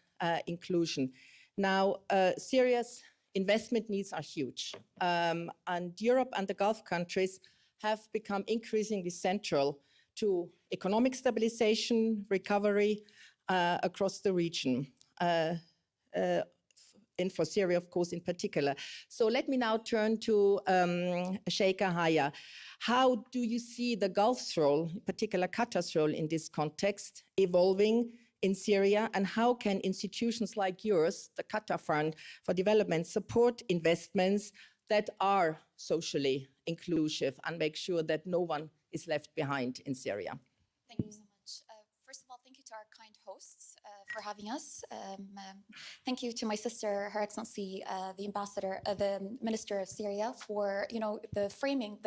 Speaker 16: inclusion. Now, Syria's investment needs are huge, and Europe and the Gulf countries have become increasingly central to economic stabilization, recovery across the region, and for Syria, of course, in particular. So let me now turn to Sheikha Haya. How do you see the Gulf's role, in particular Qatar's role in this context, evolving in Syria, and how can institutions like yours, the Qatar Fund for Development, support investments that are socially inclusive and make sure that no one is left behind in Syria?
Speaker 18: Thank you so much. First of all, thank you to our kind hosts for having us. Thank you to my sister, Her Excellency, the Ambassador, the Minister of Syria, for the framing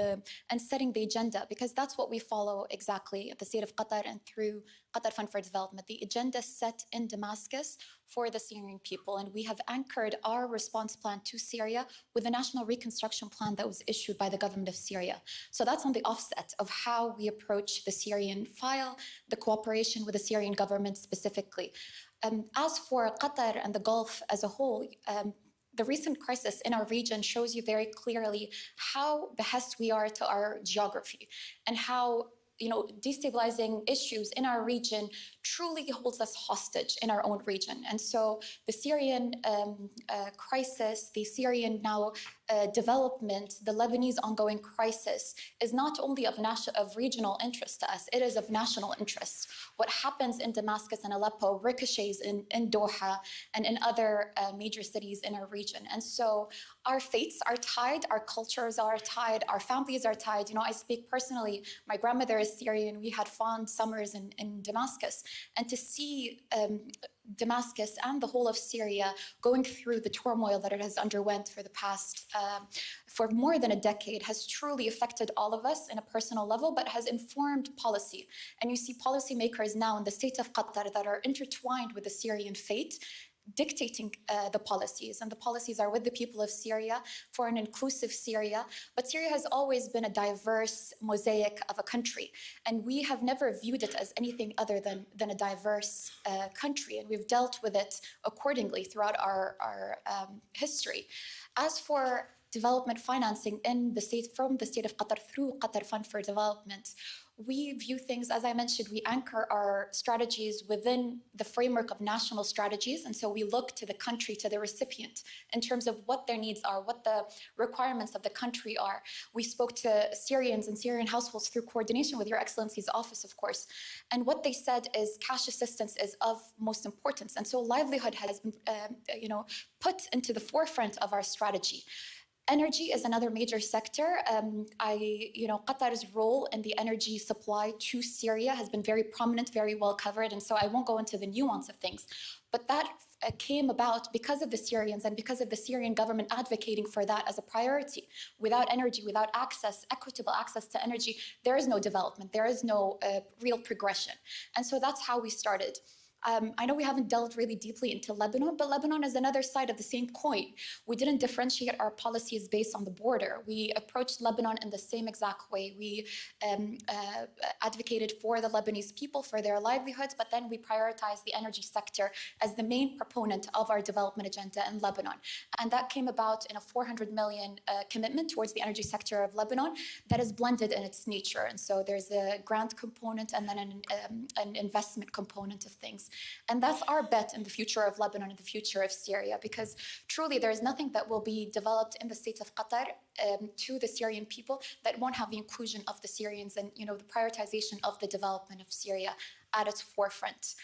Speaker 18: and setting the agenda, because that's what we follow exactly at the state of Qatar and through Qatar Fund for Development. The agenda set in Damascus for the Syrian people, and we have anchored our response plan to Syria with the National Reconstruction Plan that was issued by the government of Syria. So that's on the offset of how we approach the Syrian file, the cooperation with the Syrian government specifically. As for Qatar and the Gulf as a whole, the recent crisis in our region shows you very clearly how behest we are to our geography and how destabilizing issues in our region truly holds us hostage in our own region. And so the Syrian crisis, the Syrian now development, the Lebanese ongoing crisis is not only of regional interest to us, it is of national interest. What happens in Damascus and Aleppo ricochets in Doha and in other major cities in our region. And so our fates are tied, our cultures are tied, our families are tied. I speak personally, my grandmother is Syrian, we had fond summers in Damascus. And to see Damascus and the whole of Syria going through the turmoil that it has underwent for the past, for more than a decade, has truly affected all of us in a personal level, but has informed policy. And you see policymakers now in the state of Qatar that are intertwined with the Syrian fate, dictating the policies, and the policies are with the people of Syria for an inclusive Syria. But Syria has always been a diverse mosaic of a country, and we have never viewed it as anything other than a diverse country, and we've dealt with it accordingly throughout our history. As for development financing in the state, from the state of Qatar through Qatar Fund for Development, we view things, as I mentioned, we anchor our strategies within the framework of national strategies. And so we look to the country, to the recipient, in terms of what their needs are, what the requirements of the country are. We spoke to Syrians and Syrian households through coordination with Your Excellency's office, of course. And what they said is cash assistance is of most importance. And so livelihood has been put into the forefront of our strategy. Energy is another major sector. Qatar's role in the energy supply to Syria has been very prominent, very well covered, and so I won't go into the nuance of things. But that came about because of the Syrians and because of the Syrian government advocating for that as a priority. Without energy, without access, equitable access to energy, there is no development, there is no real progression. And so that's how we started. I know we haven't delved really deeply into Lebanon, but Lebanon is another side of the same coin. We didn't differentiate our policies based on the border. We approached Lebanon in the same exact way. We advocated for the Lebanese people, for their livelihoods, but then we prioritized the energy sector as the main proponent of our development agenda in Lebanon. And that came about in a 400 million commitment towards the energy sector of Lebanon that is blended in its nature. And so there's a grant component and then an investment component of things. And that's our bet in the future of Lebanon and the future of Syria, because truly there is nothing that will be developed in the state of Qatar to the Syrian people that won't have the inclusion of the Syrians and the prioritization of the development of Syria at its forefront.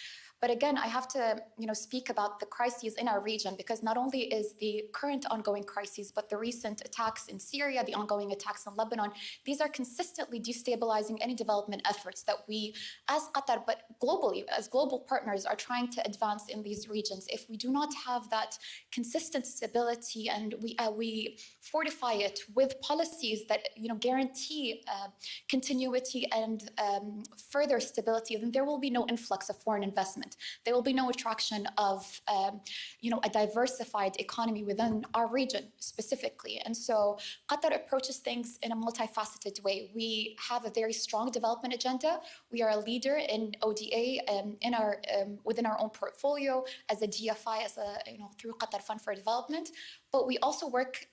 Speaker 18: But again, I have to speak about the crises in our region, because not only is the current ongoing crises, but the recent attacks in Syria, the ongoing attacks in Lebanon, these are consistently destabilizing any development efforts that we, as Qatar, but globally, as global partners, are trying to advance in these regions. If we do not have that consistent stability and we fortify it with policies that guarantee continuity and further stability, then there will be no influx of foreign investment. There will be no attraction of, a diversified economy within our region specifically. And so Qatar approaches things in a multifaceted way. We have a very strong development agenda. We are a leader in ODA within our own portfolio as a GFI, through Qatar Fund for Development. But we also work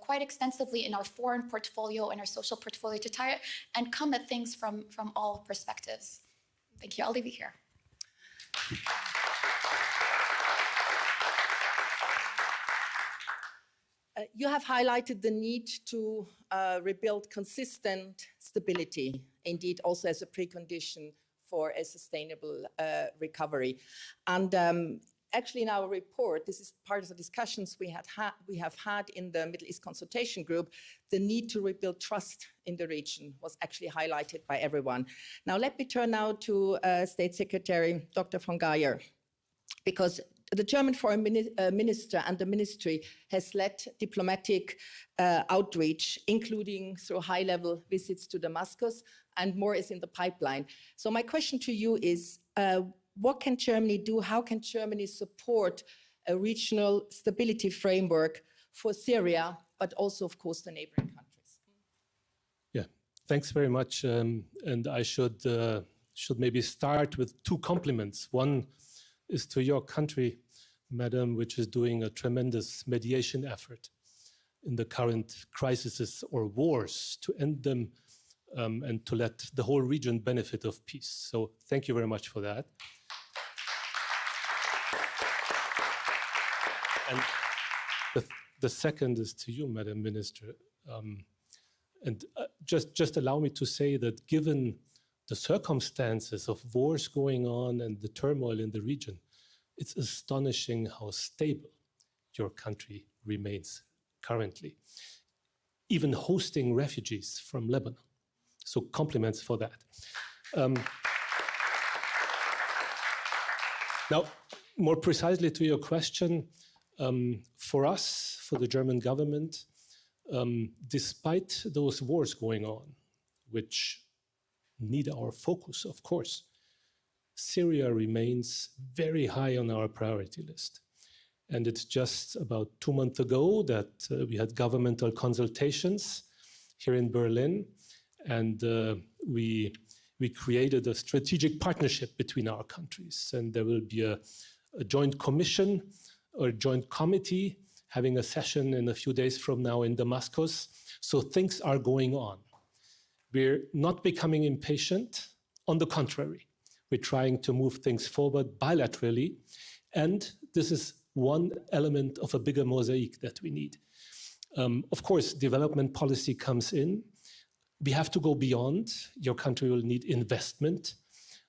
Speaker 18: quite extensively in our foreign portfolio and our social portfolio to try and come at things from all perspectives. Thank you. I'll leave it here.
Speaker 16: You have highlighted the need to rebuild consistent stability, indeed also as a precondition for a sustainable recovery. And actually in our report, this is part of the discussions we have had in the Middle East Consultation Group, the need to rebuild trust in the region was actually highlighted by everyone. Now let me turn now to State Secretary Dr. von Geyer, because the German Foreign Minister and the ministry has led diplomatic outreach, including through high-level visits to Damascus, and more is in the pipeline. So my question to you is, what can Germany do? How can Germany support a regional stability framework for Syria, but also, of course, the neighboring countries?
Speaker 19: Yeah, thanks very much. And I should maybe start with two compliments. One is to your country, Madam, which is doing a tremendous mediation effort in the current crises or wars to end them and to let the whole region benefit of peace. So thank you very much for that. And the second is to you, Madam Minister. Just allow me to say that given the circumstances of wars going on and the turmoil in the region, it's astonishing how stable your country remains currently, even hosting refugees from Lebanon. So compliments for that. Now, more precisely to your question, for us, for the German government, despite those wars going on, which need our focus, of course, Syria remains very high on our priority list. And it's just about 2 months ago that we had governmental consultations here in Berlin, and we created a strategic partnership between our countries. And there will be a joint commission or joint committee having a session in a few days from now in Damascus. So things are going on. We're not becoming impatient. On the contrary, we're trying to move things forward bilaterally. And this is one element of a bigger mosaic that we need. Of course, development policy comes in. We have to go beyond. Your country will need investment.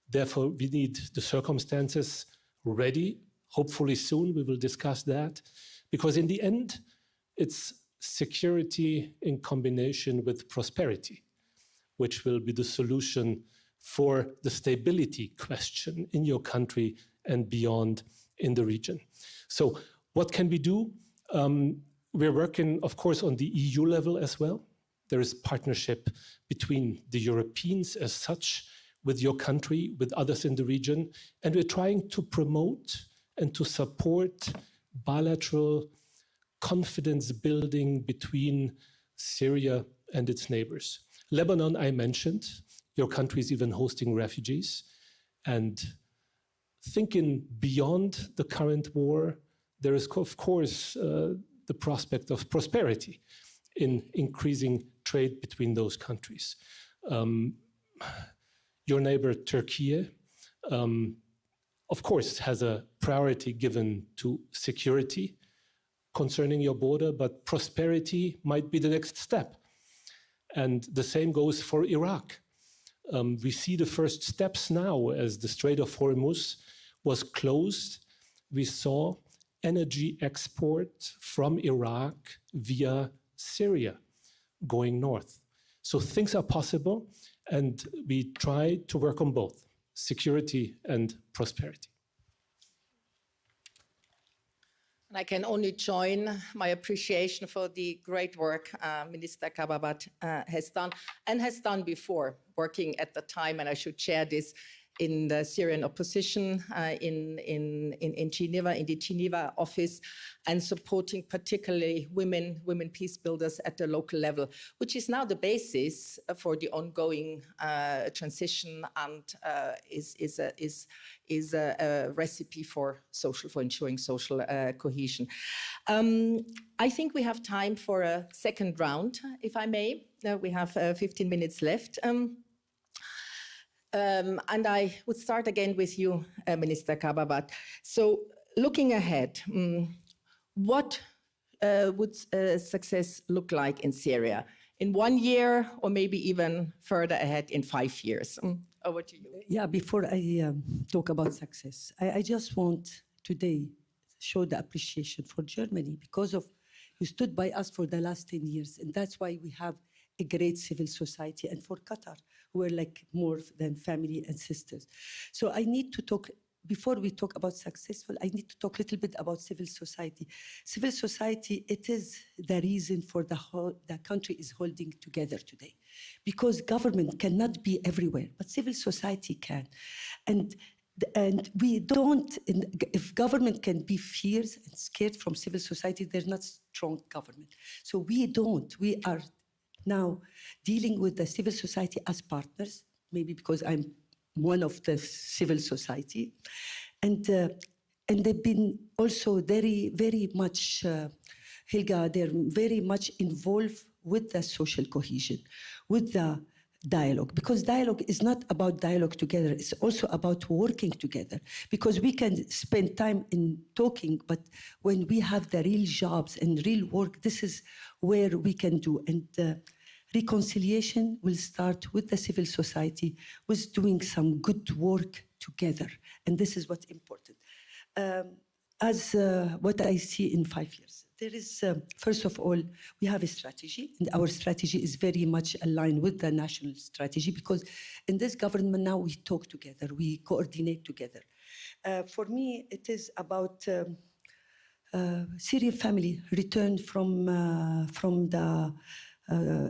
Speaker 19: Therefore, we need the circumstances ready. Hopefully soon we will discuss that. Because in the end, it's security in combination with prosperity, which will be the solution for the stability question in your country and beyond in the region. So what can we do? We're working, of course, on the EU level as well. There is partnership between the Europeans as such, with your country, with others in the region. And we're trying to promote and to support bilateral confidence building between Syria and its neighbors. Lebanon, I mentioned, your country is even hosting refugees. And thinking beyond the current war, there is, of course, the prospect of prosperity in increasing trade between those countries. Your neighbor, Turkey, of course, has a priority given to security concerning your border, but prosperity might be the next step. And the same goes for Iraq. We see the first steps now as the Strait of Hormuz was closed. We saw energy export from Iraq via Syria going north. So things are possible, and we try to work on both security and prosperity.
Speaker 16: And I can only join my appreciation for the great work Minister Kababat has done and has done before, working at the time, and I should share this, in the Syrian opposition in Geneva, in the Geneva office, and supporting particularly women peace builders at the local level, which is now the basis for the ongoing transition and is a recipe for ensuring social cohesion. I think we have time for a second round, if I may. We have 15 minutes left. And I would start again with you, Minister Kababat. So looking ahead, what would success look like in Syria? In 1 year, or maybe even further ahead in 5 years? Over to you.
Speaker 17: Yeah, before I talk about success, I just want today show the appreciation for Germany because of you stood by us for the last 10 years. And that's why we have a great civil society, and for Qatar, who are like more than family and sisters. So I need to talk, before we talk about successful, I need to talk a little bit about civil society. Civil society, it is the reason for the country is holding together today. Because government cannot be everywhere, but civil society can. And we don't, if government can be fierce and scared from civil society, they're not strong government. So we don't, we are now dealing with the civil society as partners, maybe because I'm one of the civil society. And they've been also very, very much, Helga, they're very much involved with the social cohesion, with the dialogue, because dialogue is not about dialogue together, it's also about working together, because we can spend time in talking, but when we have the real jobs and real work, this is where we can do. And reconciliation will start with the civil society, with doing some good work together, and this is what's important. As what I see in 5 years, there is, first of all, we have a strategy, and our strategy is very much aligned with the national strategy, because in this government now we talk together, we coordinate together. For me, it is about Syrian family returned from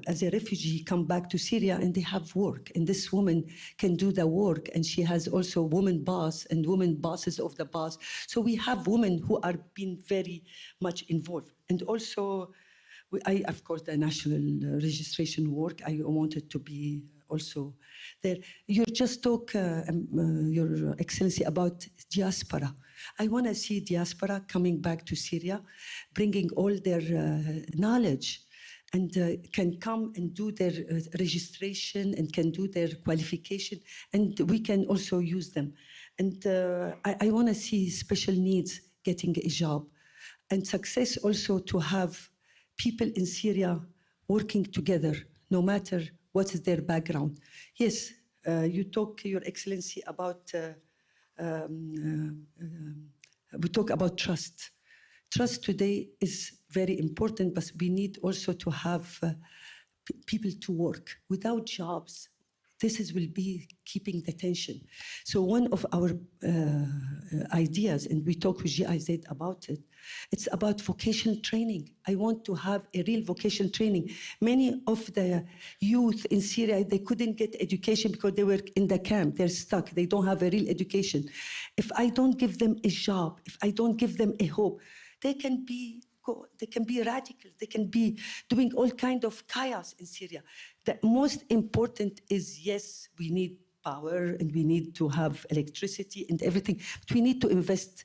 Speaker 17: as a refugee, come back to Syria, and they have work. And this woman can do the work, and she has also women boss and women bosses of the boss. So we have women who are being very much involved. And also, of course, the national registration work, I wanted to be also there. You just talk, Your Excellency, about diaspora. I want to see diaspora coming back to Syria, bringing all their knowledge, and can come and do their registration and can do their qualification, and we can also use them. And I want to see special needs getting a job, and success also to have people in Syria working together, no matter what is their background. Yes, you talk, Your Excellency, about, we talk about trust. Trust today is very important, but we need also to have people to work. Without jobs, this will be keeping the tension. So one of our ideas, and we talk with GIZ about it, it's about vocational training. I want to have a real vocational training. Many of the youth in Syria, they couldn't get education because they were in the camp, they're stuck, they don't have a real education. If I don't give them a job, if I don't give them a hope, they can be radical, they can be doing all kinds of chaos in Syria. The most important is, yes, we need power and we need to have electricity and everything, but we need to invest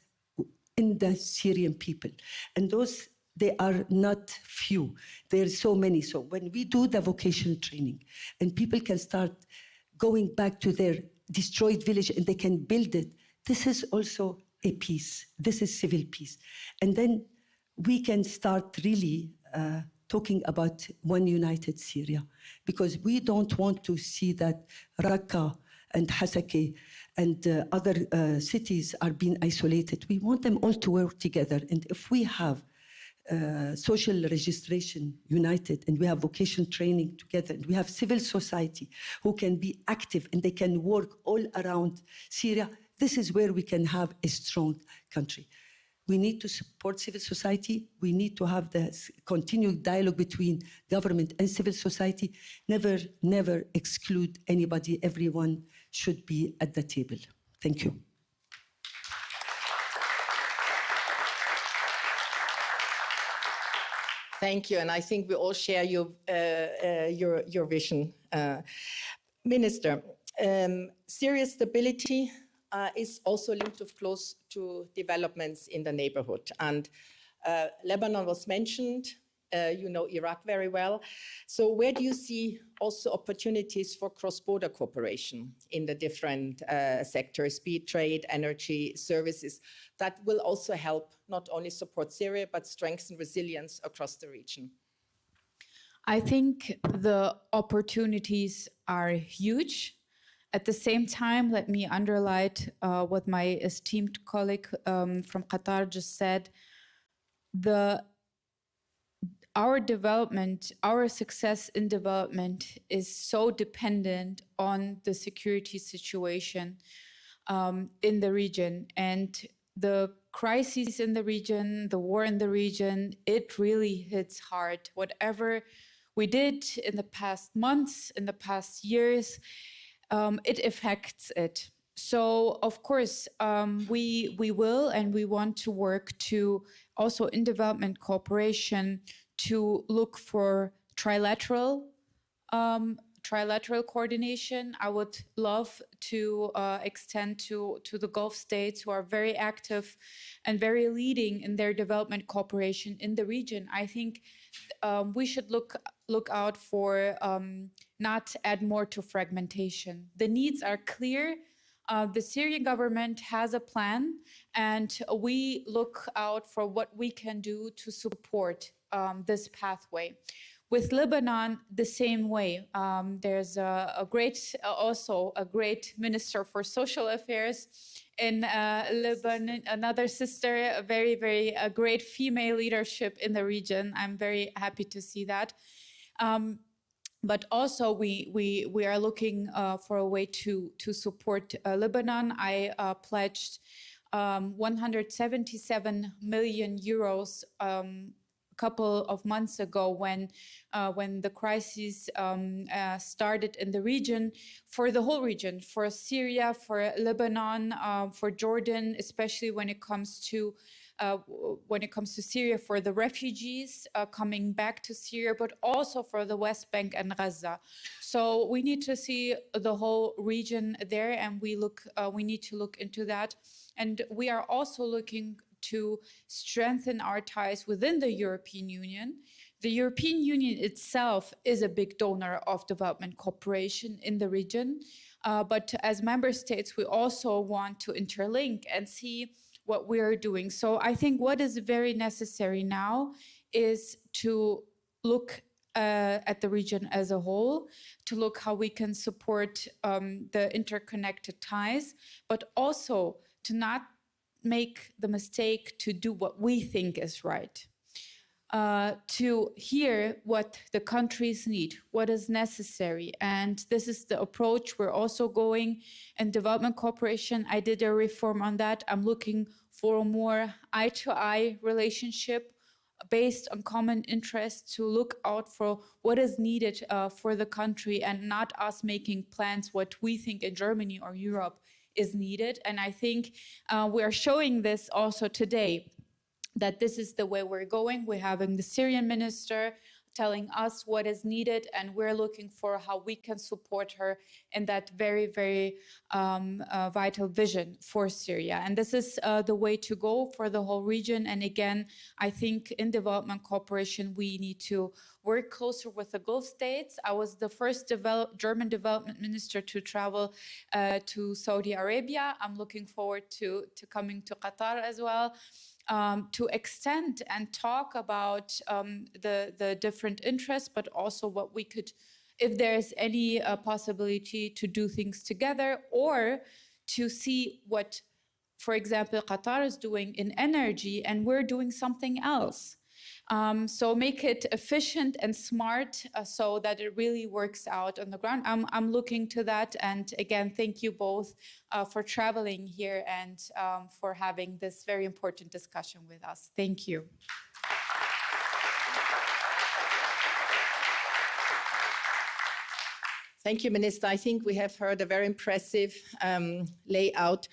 Speaker 17: in the Syrian people. And those, they are not few, there are so many. So when we do the vocational training and people can start going back to their destroyed village and they can build it, this is also a peace. This is civil peace. And then we can start really talking about one united Syria, because we don't want to see that Raqqa and Hasake and other cities are being isolated. We want them all to work together. And if we have social registration united, and we have vocational training together, and we have civil society who can be active and they can work all around Syria, this is where we can have a strong country. We need to support civil society. We need to have the continued dialogue between government and civil society. Never, never exclude anybody. Everyone should be at the table. Thank you.
Speaker 16: Thank you, and I think we all share your vision. Minister, Syria's stability is also linked, of course, to developments in the neighborhood. And Lebanon was mentioned, you know Iraq very well. So where do you see also opportunities for cross-border cooperation in the different sectors, be it trade, energy, services, that will also help not only support Syria, but strengthen resilience across the region?
Speaker 5: I think the opportunities are huge. At the same time, let me underline what my esteemed colleague from Qatar just said. Our development, our success in development is so dependent on the security situation in the region. And the crises in the region, the war in the region, it really hits hard. Whatever we did in the past months, in the past years, it affects it. So, of course, we will and we want to work to also in development cooperation to look for trilateral trilateral coordination. I would love to extend to the Gulf states who are very active and very leading in their development cooperation in the region. I think we should look out for not add more to fragmentation. The needs are clear. The Syrian government has a plan, and we look out for what we can do to support this pathway. With Lebanon, the same way. There's also a great minister for social affairs in Lebanon, another sister, a very great female leadership in the region. I'm very happy to see that. But also we are looking for a way to support Lebanon. I pledged 177 million euros a couple of months ago when the crisis started in the region, for the whole region, for Syria, for Lebanon, for Jordan, especially when it comes to Syria, for the refugees coming back to Syria, but also for the West Bank and Gaza. So we need to see the whole region there, and we need to look into that. And we are also looking to strengthen our ties within the European Union. The European Union itself is a big donor of development cooperation in the region. But as member states, we also want to interlink and see what we are doing. So I think what is very necessary now is to look at the region as a whole, to look how we can support the interconnected ties, but also to not make the mistake to do what we think is right. To hear what the countries need, what is necessary. And this is the approach we're also going in development cooperation. I did a reform on that. I'm looking for a more eye-to-eye relationship based on common interests, to look out for what is needed for the country, and not us making plans what we think in Germany or Europe is needed. And I think we are showing this also today, that this is the way we're going. We're having the Syrian minister telling us what is needed, and we're looking for how we can support her in that very vital vision for Syria. And this is the way to go for the whole region. And again, I think in development cooperation, we need to work closer with the Gulf states. I was the first German development minister to travel to Saudi Arabia. I'm looking forward to coming to Qatar as well. To extend and talk about the different interests, but also what we could, if there's any possibility to do things together, or to see what, for example, Qatar is doing in energy and we're doing something else. So make it efficient and smart so that it really works out on the ground. I'm looking to that. And again, thank you both for traveling here and for having this very important discussion with us. Thank you.
Speaker 16: Thank you, Minister. I think we have heard a very impressive layout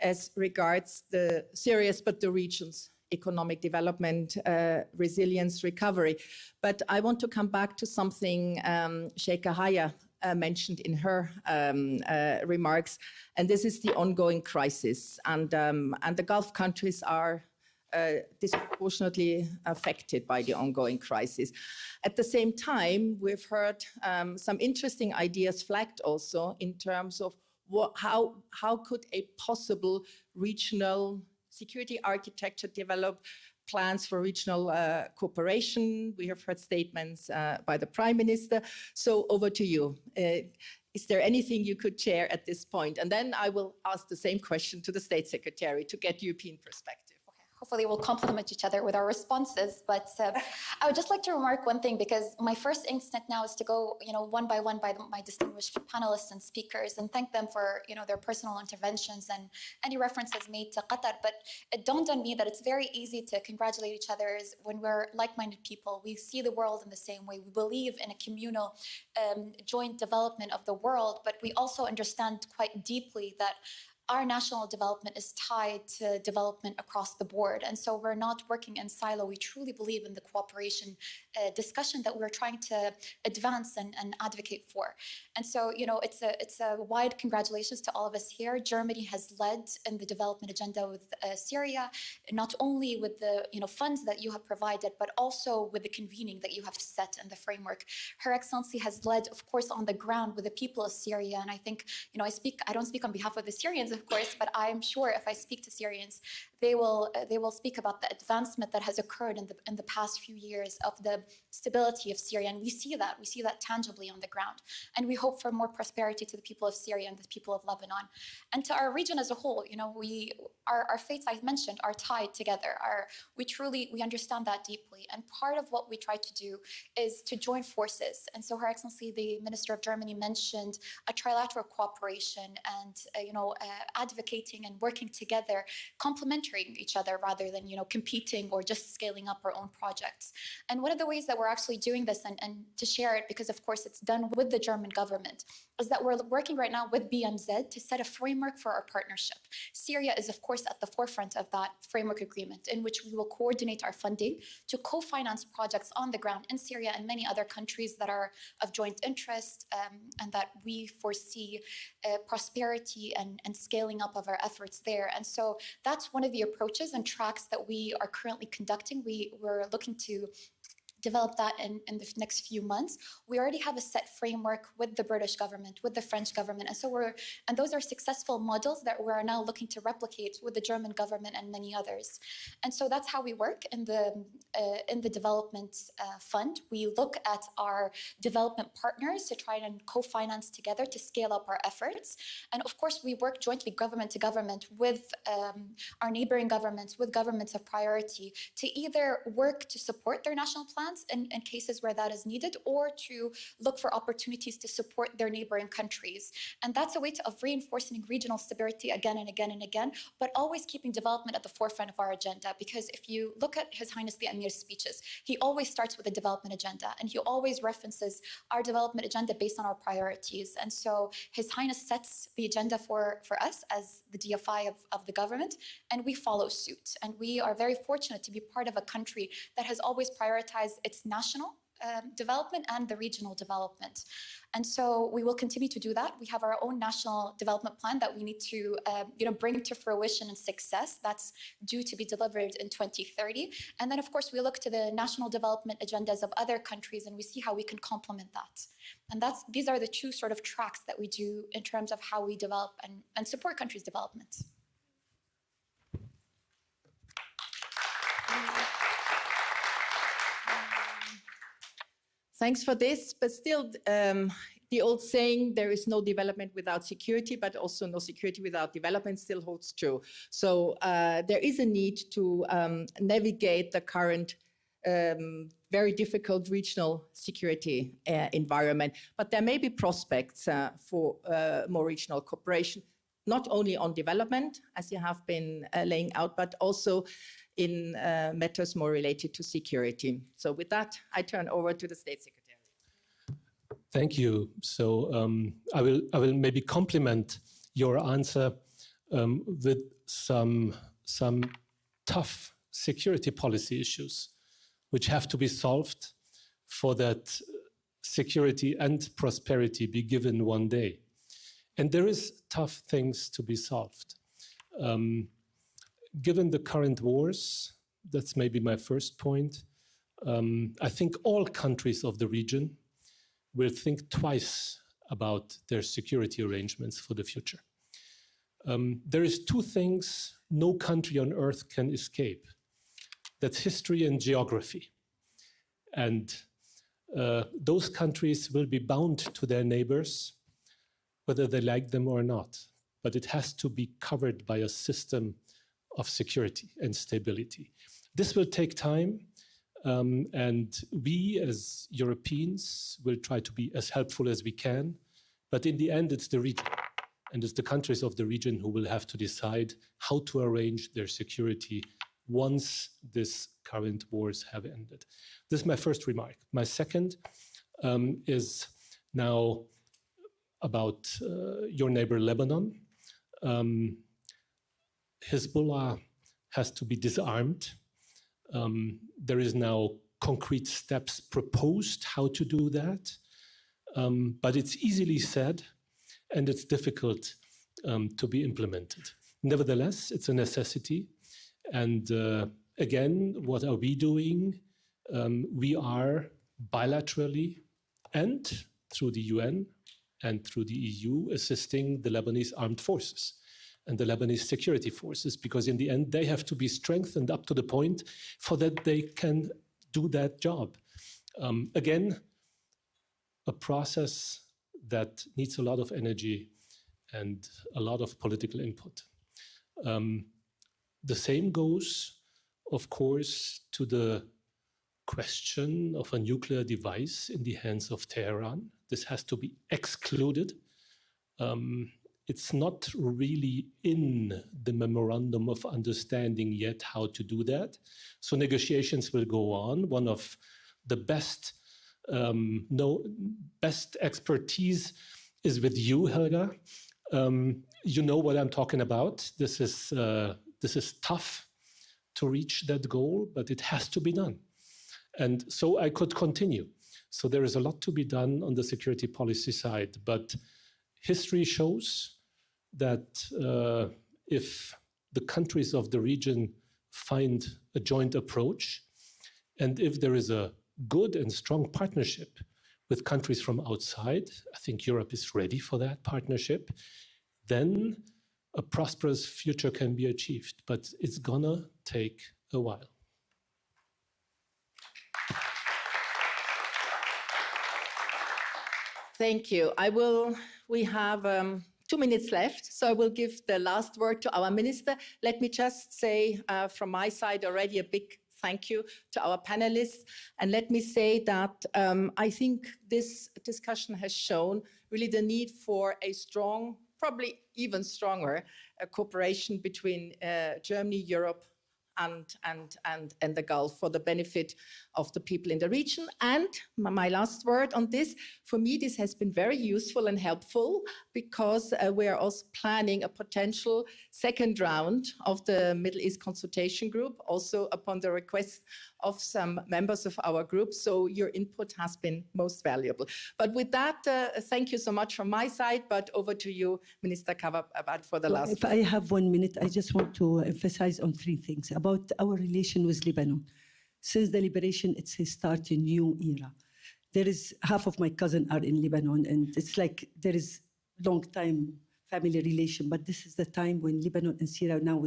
Speaker 16: as regards the Syria's, but the region's economic development, resilience, recovery. But I want to come back to something Sheikha Haya mentioned in her remarks, and this is the ongoing crisis. And the Gulf countries are disproportionately affected by the ongoing crisis. At the same time, we've heard some interesting ideas flagged also in terms of how could a possible regional security architecture develop, plans for regional cooperation. We have heard statements by the Prime Minister. So over to you. Is there anything you could share at this point? And then I will ask the same question to the State Secretary to get European perspective.
Speaker 18: Hopefully we'll complement each other with our responses. But I would just like to remark one thing, because my first instinct now is to go, one by one by my distinguished panelists and speakers and thank them for, their personal interventions and any references made to Qatar. But it dawned on me that it's very easy to congratulate each other when we're like-minded people. We see the world in the same way. We believe in a communal joint development of the world, but we also understand quite deeply that our national development is tied to development across the board. And so we're not working in silo. We truly believe in the cooperation discussion that we're trying to advance and advocate for. And so, it's a wide congratulations to all of us here. Germany has led in the development agenda with Syria, not only with the funds that you have provided, but also with the convening that you have set in the framework. Her Excellency has led, of course, on the ground with the people of Syria. And I think, I don't speak on behalf of the Syrians, of course, but I'm sure if I speak to Syrians, they will speak about the advancement that has occurred in the past few years of the stability of Syria. And we see that tangibly on the ground. And we hope for more prosperity to the people of Syria and the people of Lebanon. And to our region as a whole, our fates, I mentioned, are tied together. We understand that deeply. And part of what we try to do is to join forces. And so Her Excellency, the Minister of Germany, mentioned a trilateral cooperation and, advocating and working together, complementing each other rather than, competing or just scaling up our own projects. And one of the ways that we're actually doing this, and to share it, because of course it's done with the German government, is that we're working right now with BMZ to set a framework for our partnership. Syria is, of course, at the forefront of that framework agreement, in which we will coordinate our funding to co-finance projects on the ground in Syria and many other countries that are of joint interest, and that we foresee prosperity and scaling up of our efforts there. And so that's one of the approaches and tracks that we are currently conducting. We're looking to develop that in the next few months. We already have a set framework with the British government, with the French government. And so those are successful models that we're now looking to replicate with the German government and many others. And so that's how we work in the development fund. We look at our development partners to try and co-finance together to scale up our efforts. And of course, we work jointly government to government with our neighboring governments, with governments of priority, to either work to support their national plans in cases where that is needed, or to look for opportunities to support their neighboring countries. And that's a way of reinforcing regional stability again and again and again, but always keeping development at the forefront of our agenda. Because if you look at His Highness the Emir's speeches, he always starts with a development agenda, and he always references our development agenda based on our priorities. And so His Highness sets the agenda for us as the DFI of the government, and we follow suit. And we are very fortunate to be part of a country that has always prioritized its national development and the regional development. And so we will continue to do that. We have our own national development plan that we need to bring to fruition and success. That's due to be delivered in 2030. And then, of course, we look to the national development agendas of other countries, and we see how we can complement that. And these are the two sort of tracks that we do in terms of how we develop and support countries' development.
Speaker 16: Thanks for this, but still the old saying, there is no development without security, but also no security without development still holds true. So there is a need to navigate the current very difficult regional security environment, but there may be prospects for more regional cooperation, not only on development, as you have been laying out, but also in matters more related to security. So with that, I turn over to the State Secretary.
Speaker 19: Thank you. So I will maybe complement your answer with some tough security policy issues which have to be solved for that security and prosperity be given one day. And there is tough things to be solved. Given the current wars, that's maybe my first point, I think all countries of the region will think twice about their security arrangements for the future. There is two things no country on earth can escape. That's history and geography. And those countries will be bound to their neighbors, whether they like them or not. But it has to be covered by a system of security and stability. This will take time, and we as Europeans will try to be as helpful as we can, but in the end it's the region, and it's the countries of the region who will have to decide how to arrange their security once this current wars have ended. This is my first remark. My second is now about your neighbor Lebanon. Hezbollah has to be disarmed. There is now concrete steps proposed how to do that, but it's easily said and it's difficult to be implemented. Nevertheless, it's a necessity. And again, what are we doing? We are bilaterally and through the UN and through the EU assisting the Lebanese armed forces and the Lebanese security forces, because in the end, they have to be strengthened up to the point for that they can do that job. Again, a process that needs a lot of energy and a lot of political input. The same goes, of course, to the question of a nuclear device in the hands of Tehran. This has to be excluded. It's not really in the memorandum of understanding yet how to do that. So negotiations will go on. One of the best expertise is with you, Helga. You know what I'm talking about. This is tough to reach that goal, but it has to be done. And so I could continue. So there is a lot to be done on the security policy side, but history shows that if the countries of the region find a joint approach, and if there is a good and strong partnership with countries from outside, I think Europe is ready for that partnership, then a prosperous future can be achieved, but it's gonna take a while.
Speaker 16: Thank you. We have 2 minutes left, so I will give the last word to our minister. Let me just say from my side already a big thank you to our panelists. And let me say that I think this discussion has shown really the need for a strong, probably even stronger cooperation between Germany, Europe, and the Gulf for the benefit of the people in the region. And my last word on this, for me, this has been very useful and helpful because we are also planning a potential second round of the Middle East Consultation Group, also upon the request of some members of our group. So your input has been most valuable. But with that, thank you so much from my side, but over to you, Minister Kavabad, for the last
Speaker 17: If
Speaker 16: word.
Speaker 17: I have 1 minute, I just want to emphasize on 3 things about our relation with Lebanon. Since the liberation, it's a start a new era. There is half of my cousins are in Lebanon, and it's like there is long time family relation, but this is the time when Lebanon and Syria now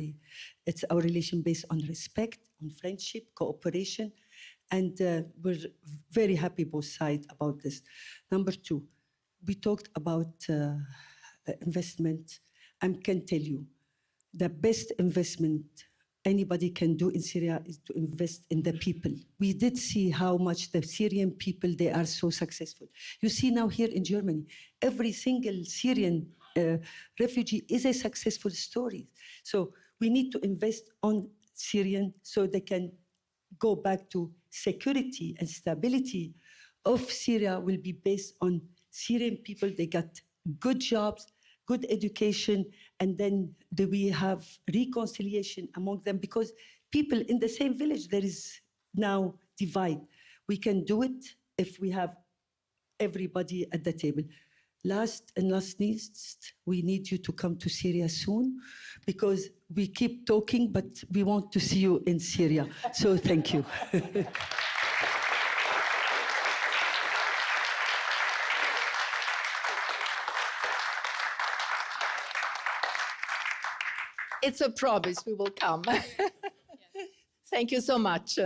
Speaker 17: it's our relation based on respect, on friendship, cooperation, and we're very happy both sides about this. Number 2, we talked about investment. I can tell you, the best investment anybody can do in Syria is to invest in the people. We did see how much the Syrian people, they are so successful. You see now here in Germany, every single Syrian refugee is a successful story. So we need to invest on Syrian so they can go back to security and stability of Syria will be based on Syrian people. They got good jobs, good education, and then we have reconciliation among them because people in the same village, there is now divide. We can do it if we have everybody at the table. Last and not least, we need you to come to Syria soon because we keep talking, but we want to see you in Syria. So thank you.
Speaker 16: It's a promise, we will come. Thank you so much.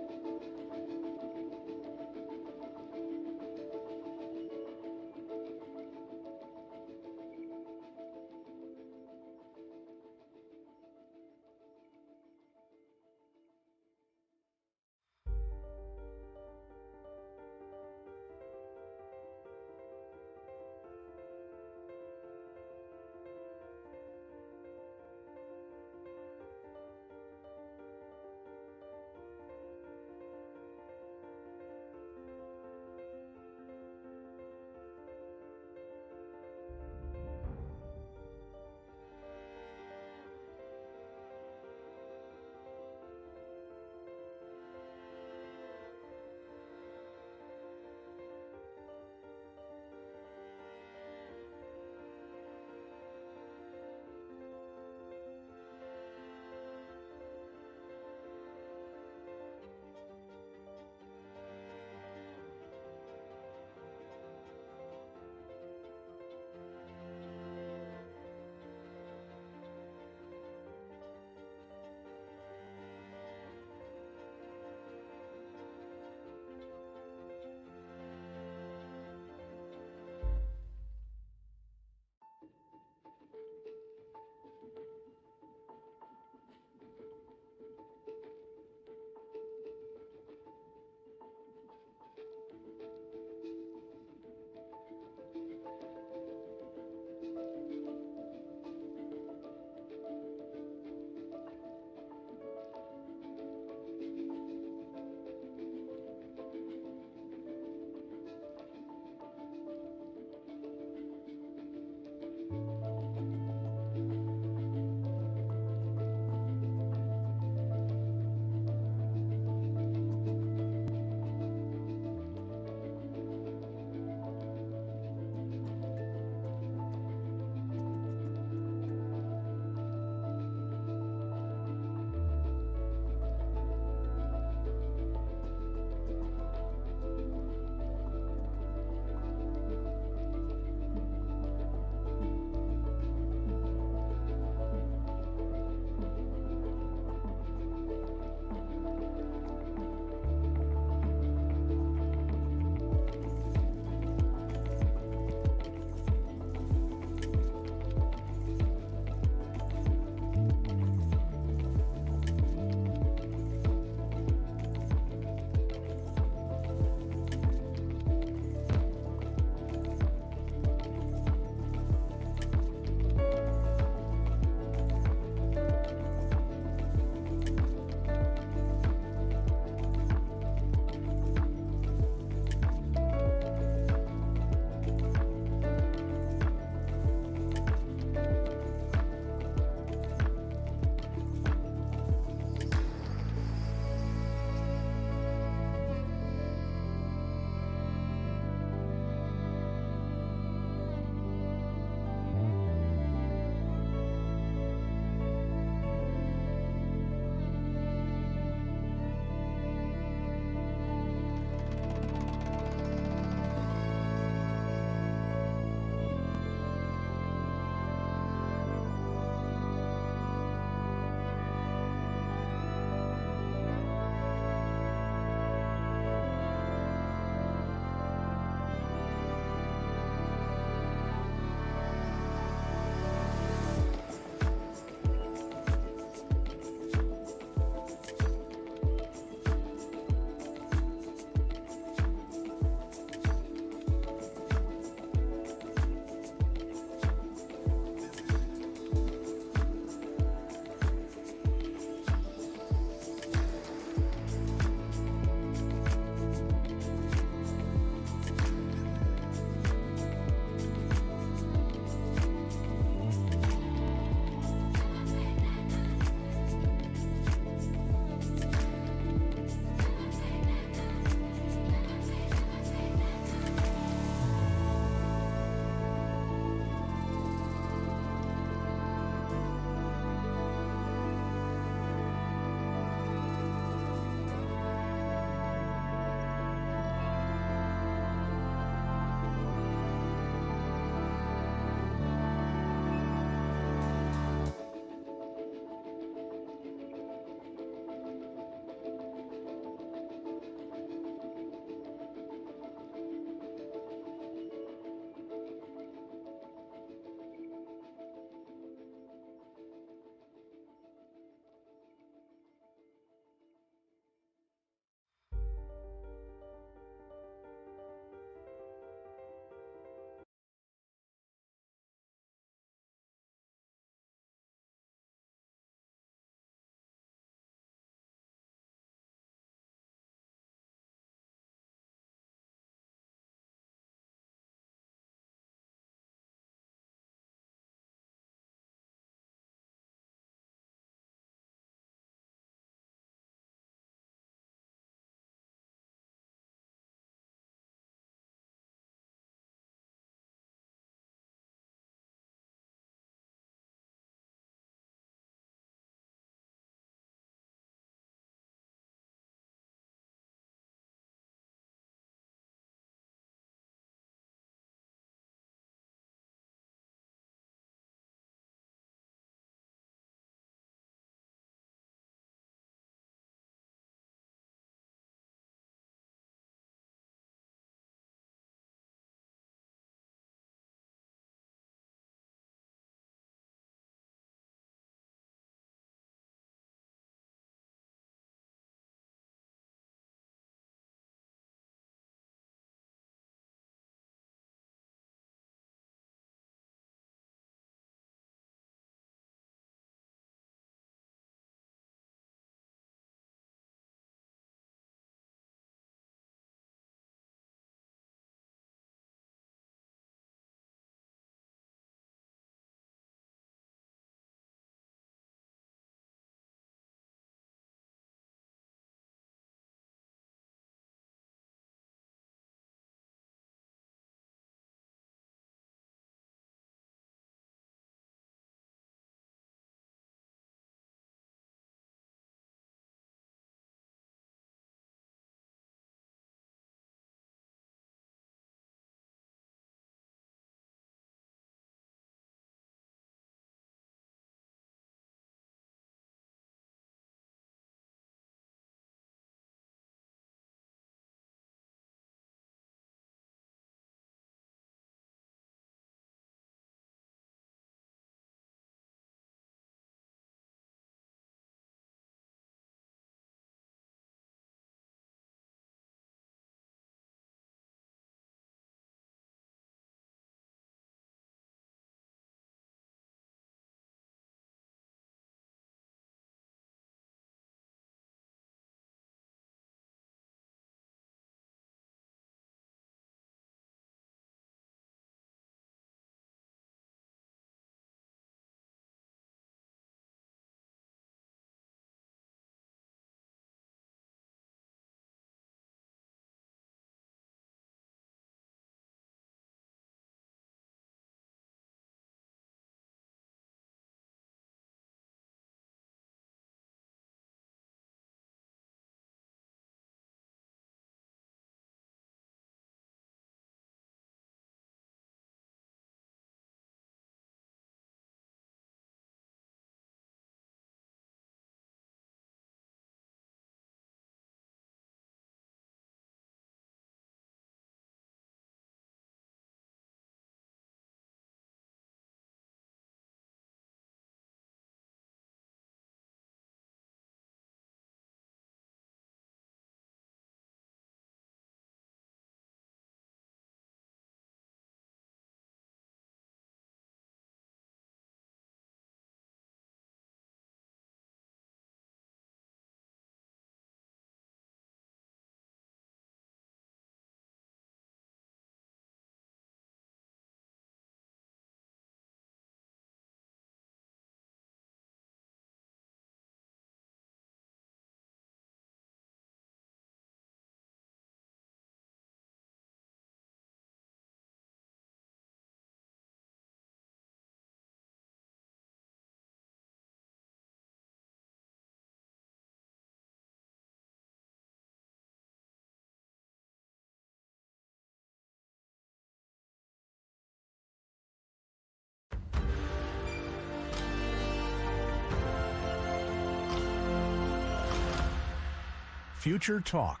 Speaker 15: Future Talk,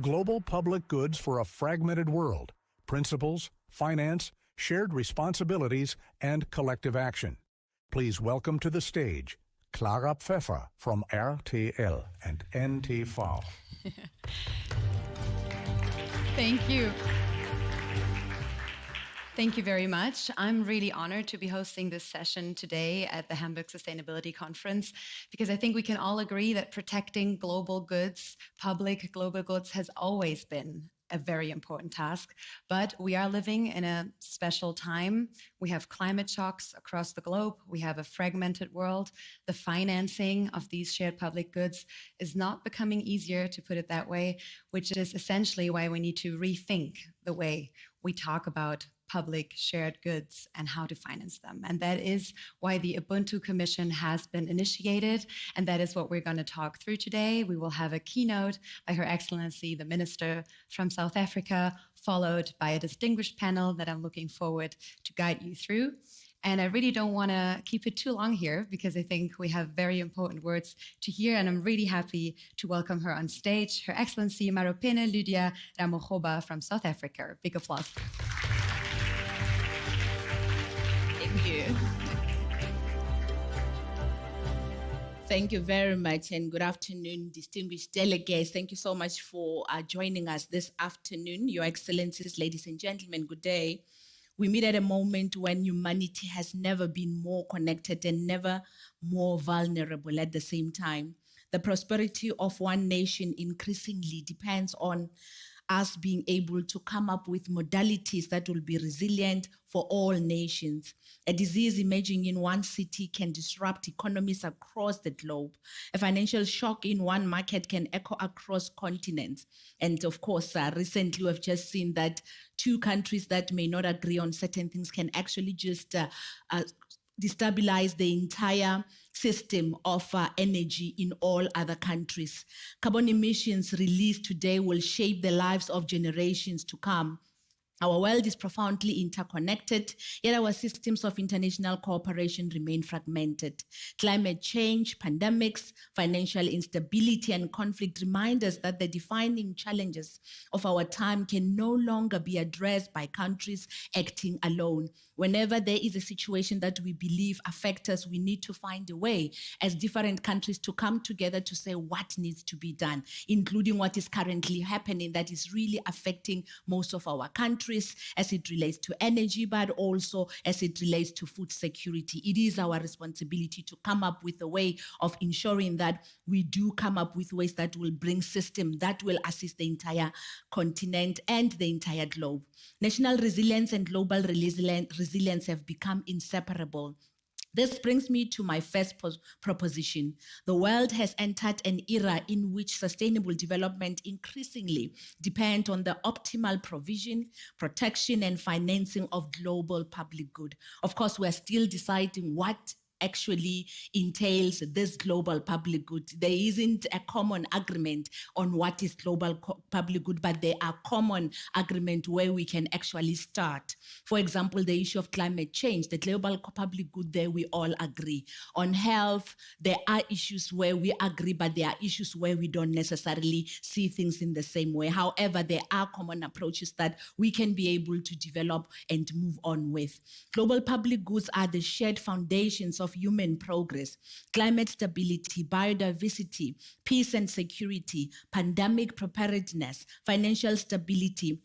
Speaker 15: Global Public Goods for a Fragmented World, Principles, Finance, Shared Responsibilities, and Collective Action. Please welcome to the stage Clara Pfeffer from RTL and NTV.
Speaker 20: Thank you. Thank you very much. I'm really honored to be hosting this session today at the Hamburg Sustainability Conference because I think we can all agree that protecting global goods, public global goods, has always been a very important task. But we are living in a special time. We have climate shocks across the globe. We have a fragmented world. The financing of these shared public goods is not becoming easier, to put it that way, which is essentially why we need to rethink the way we talk about public shared goods and how to finance them. And that is why the Ubuntu Commission has been initiated. And that is what we're going to talk through today. We will have a keynote by Her Excellency, the Minister from South Africa, followed by a distinguished panel that I'm looking forward to guide you through. And I really don't want to keep it too long here because I think we have very important words to hear. And I'm really happy to welcome her on stage, Her Excellency Maropene Lydia Ramogoba from South Africa. Big applause.
Speaker 9: Thank you. Thank you very much and good afternoon, distinguished delegates. Thank you so much for joining us this afternoon. Your Excellencies, ladies and gentlemen, good day. We meet at a moment when humanity has never been more connected and never more vulnerable at the same time. The prosperity of one nation increasingly depends on us being able to come up with modalities that will be resilient for all nations. A disease emerging in one city can disrupt economies across the globe. A financial shock in one market can echo across continents. And of course, recently we've just seen that two countries that may not agree on certain things can actually just destabilize the entire system of energy in all other countries. Carbon emissions released today will shape the lives of generations to come. Our world is profoundly interconnected, yet our systems of international cooperation remain fragmented. Climate change, pandemics, financial instability, and conflict remind us that the defining challenges of our time can no longer be addressed by countries acting alone. Whenever there is a situation that we believe affects us, we need to find a way as different countries to come together to say what needs to be done, including what is currently happening that is really affecting most of our countries as it relates to energy, but also as it relates to food security. It is our responsibility to come up with a way of ensuring that we do come up with ways that will bring systems that will assist the entire continent and the entire globe. National resilience and global resilience have become inseparable. This brings me to my first proposition. The world has entered an era in which sustainable development increasingly depends on the optimal provision, protection, and financing of global public good. Of course, we're still deciding what actually entails this global public good. There isn't a common agreement on what is global public good, but there are common agreement where we can actually start. For example, the issue of climate change, the global public good, there we all agree. On health, there are issues where we agree, but there are issues where we don't necessarily see things in the same way. However, there are common approaches that we can be able to develop and move on with. Global public goods are the shared foundations of human progress, climate stability, biodiversity, peace and security, pandemic preparedness, financial stability,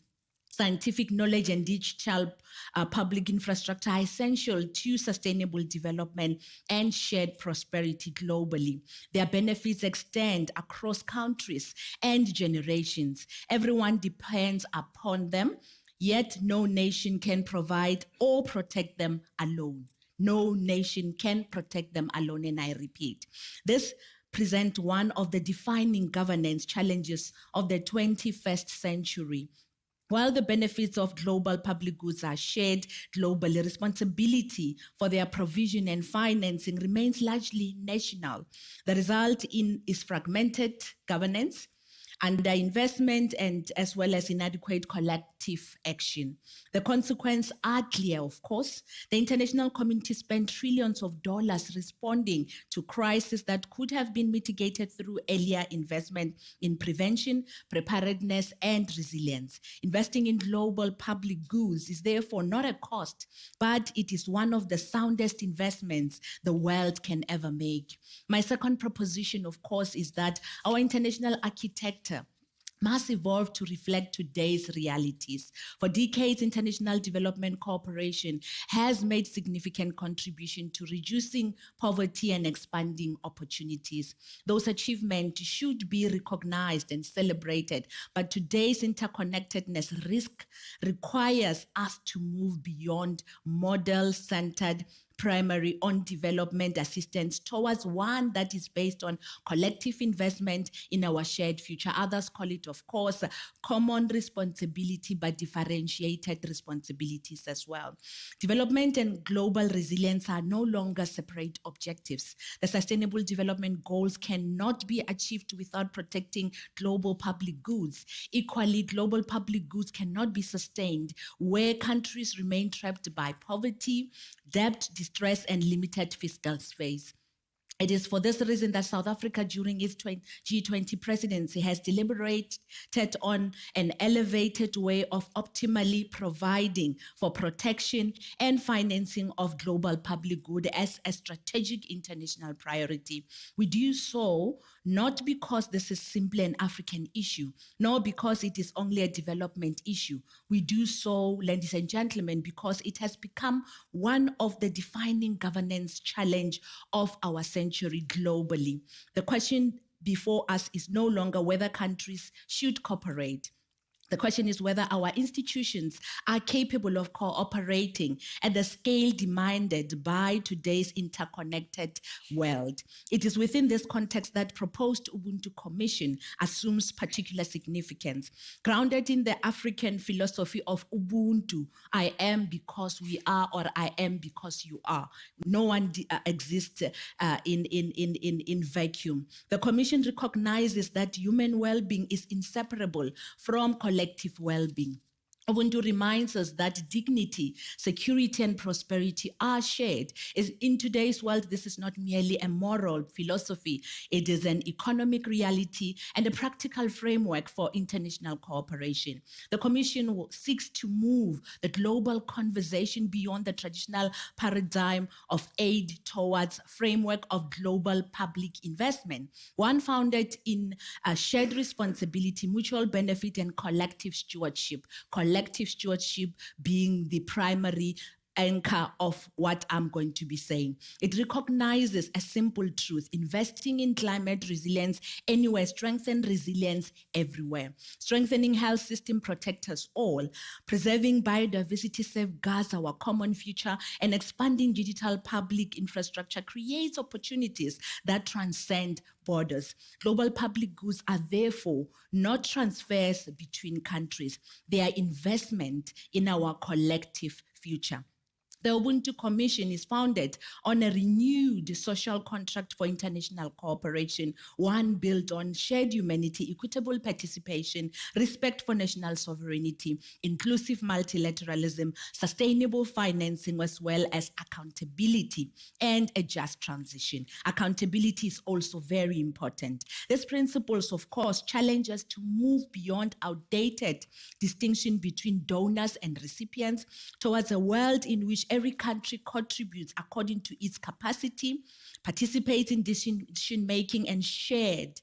Speaker 9: scientific knowledge, and digital public infrastructure are essential to sustainable development and shared prosperity globally. Their benefits extend across countries and generations. Everyone depends upon them, yet no nation can provide or protect them alone. No nation can protect them alone, and I repeat. This presents one of the defining governance challenges of the 21st century. While the benefits of global public goods are shared globally, responsibility for their provision and financing remains largely national. The result is fragmented governance,
Speaker 21: underinvestment, and as well as inadequate collective action. The consequences are clear, of course. The international community spent trillions of dollars responding to crises that could have been mitigated through earlier investment in prevention, preparedness, and resilience. Investing in global public goods is therefore not a cost, but it is one of the soundest investments the world can ever make. My second proposition, of course, is that our international architecture must evolve to reflect today's realities. For decades, international development cooperation has made significant contribution to reducing poverty and expanding opportunities. Those achievements should be recognized and celebrated, but today's interconnectedness requires us to move beyond model-centered primary on development assistance towards one that is based on collective investment in our shared future. Others call it, of course, common responsibility, but differentiated responsibilities as well. Development and global resilience are no longer separate objectives. The Sustainable Development Goals cannot be achieved without protecting global public goods. Equally, global public goods cannot be sustained where countries remain trapped by poverty, debt, distress, and limited fiscal space. It is for this reason that South Africa, during its G20 presidency, has deliberated on an elevated way of optimally providing for protection and financing of global public good as a strategic international priority. We do so not because this is simply an African issue, nor because it is only a development issue. We do so, ladies and gentlemen, because it has become one of the defining governance challenge of our century globally. The question before us is no longer whether countries should cooperate. The question is whether our institutions are capable of cooperating at the scale demanded by today's interconnected world. It is within this context that proposed Ubuntu Commission assumes particular significance. Grounded in the African philosophy of Ubuntu, I am because we are, or I am because you are. No one exists in vacuum. The Commission recognizes that human well-being is inseparable from collective well-being. Ubuntu reminds us that dignity, security, and prosperity are shared. In today's world, this is not merely a moral philosophy. It is an economic reality and a practical framework for international cooperation. The Commission seeks to move the global conversation beyond the traditional paradigm of aid towards a framework of global public investment, one founded in shared responsibility, mutual benefit, and collective stewardship. Collective stewardship being the primary anchor of what I'm going to be saying. It recognizes a simple truth: investing in climate resilience anywhere strengthens resilience everywhere. Strengthening health system protects us all. Preserving biodiversity safeguards our common future, and expanding digital public infrastructure creates opportunities that transcend borders. Global public goods are therefore not transfers between countries. They are investment in our collective future. The Ubuntu Commission is founded on a renewed social contract for international cooperation, one built on shared humanity, equitable participation, respect for national sovereignty, inclusive multilateralism, sustainable financing, as well as accountability and a just transition. Accountability is also very important. These principles, of course, challenge us to move beyond outdated distinction between donors and recipients towards a world in which every country contributes according to its capacity, participates in decision-making, and shared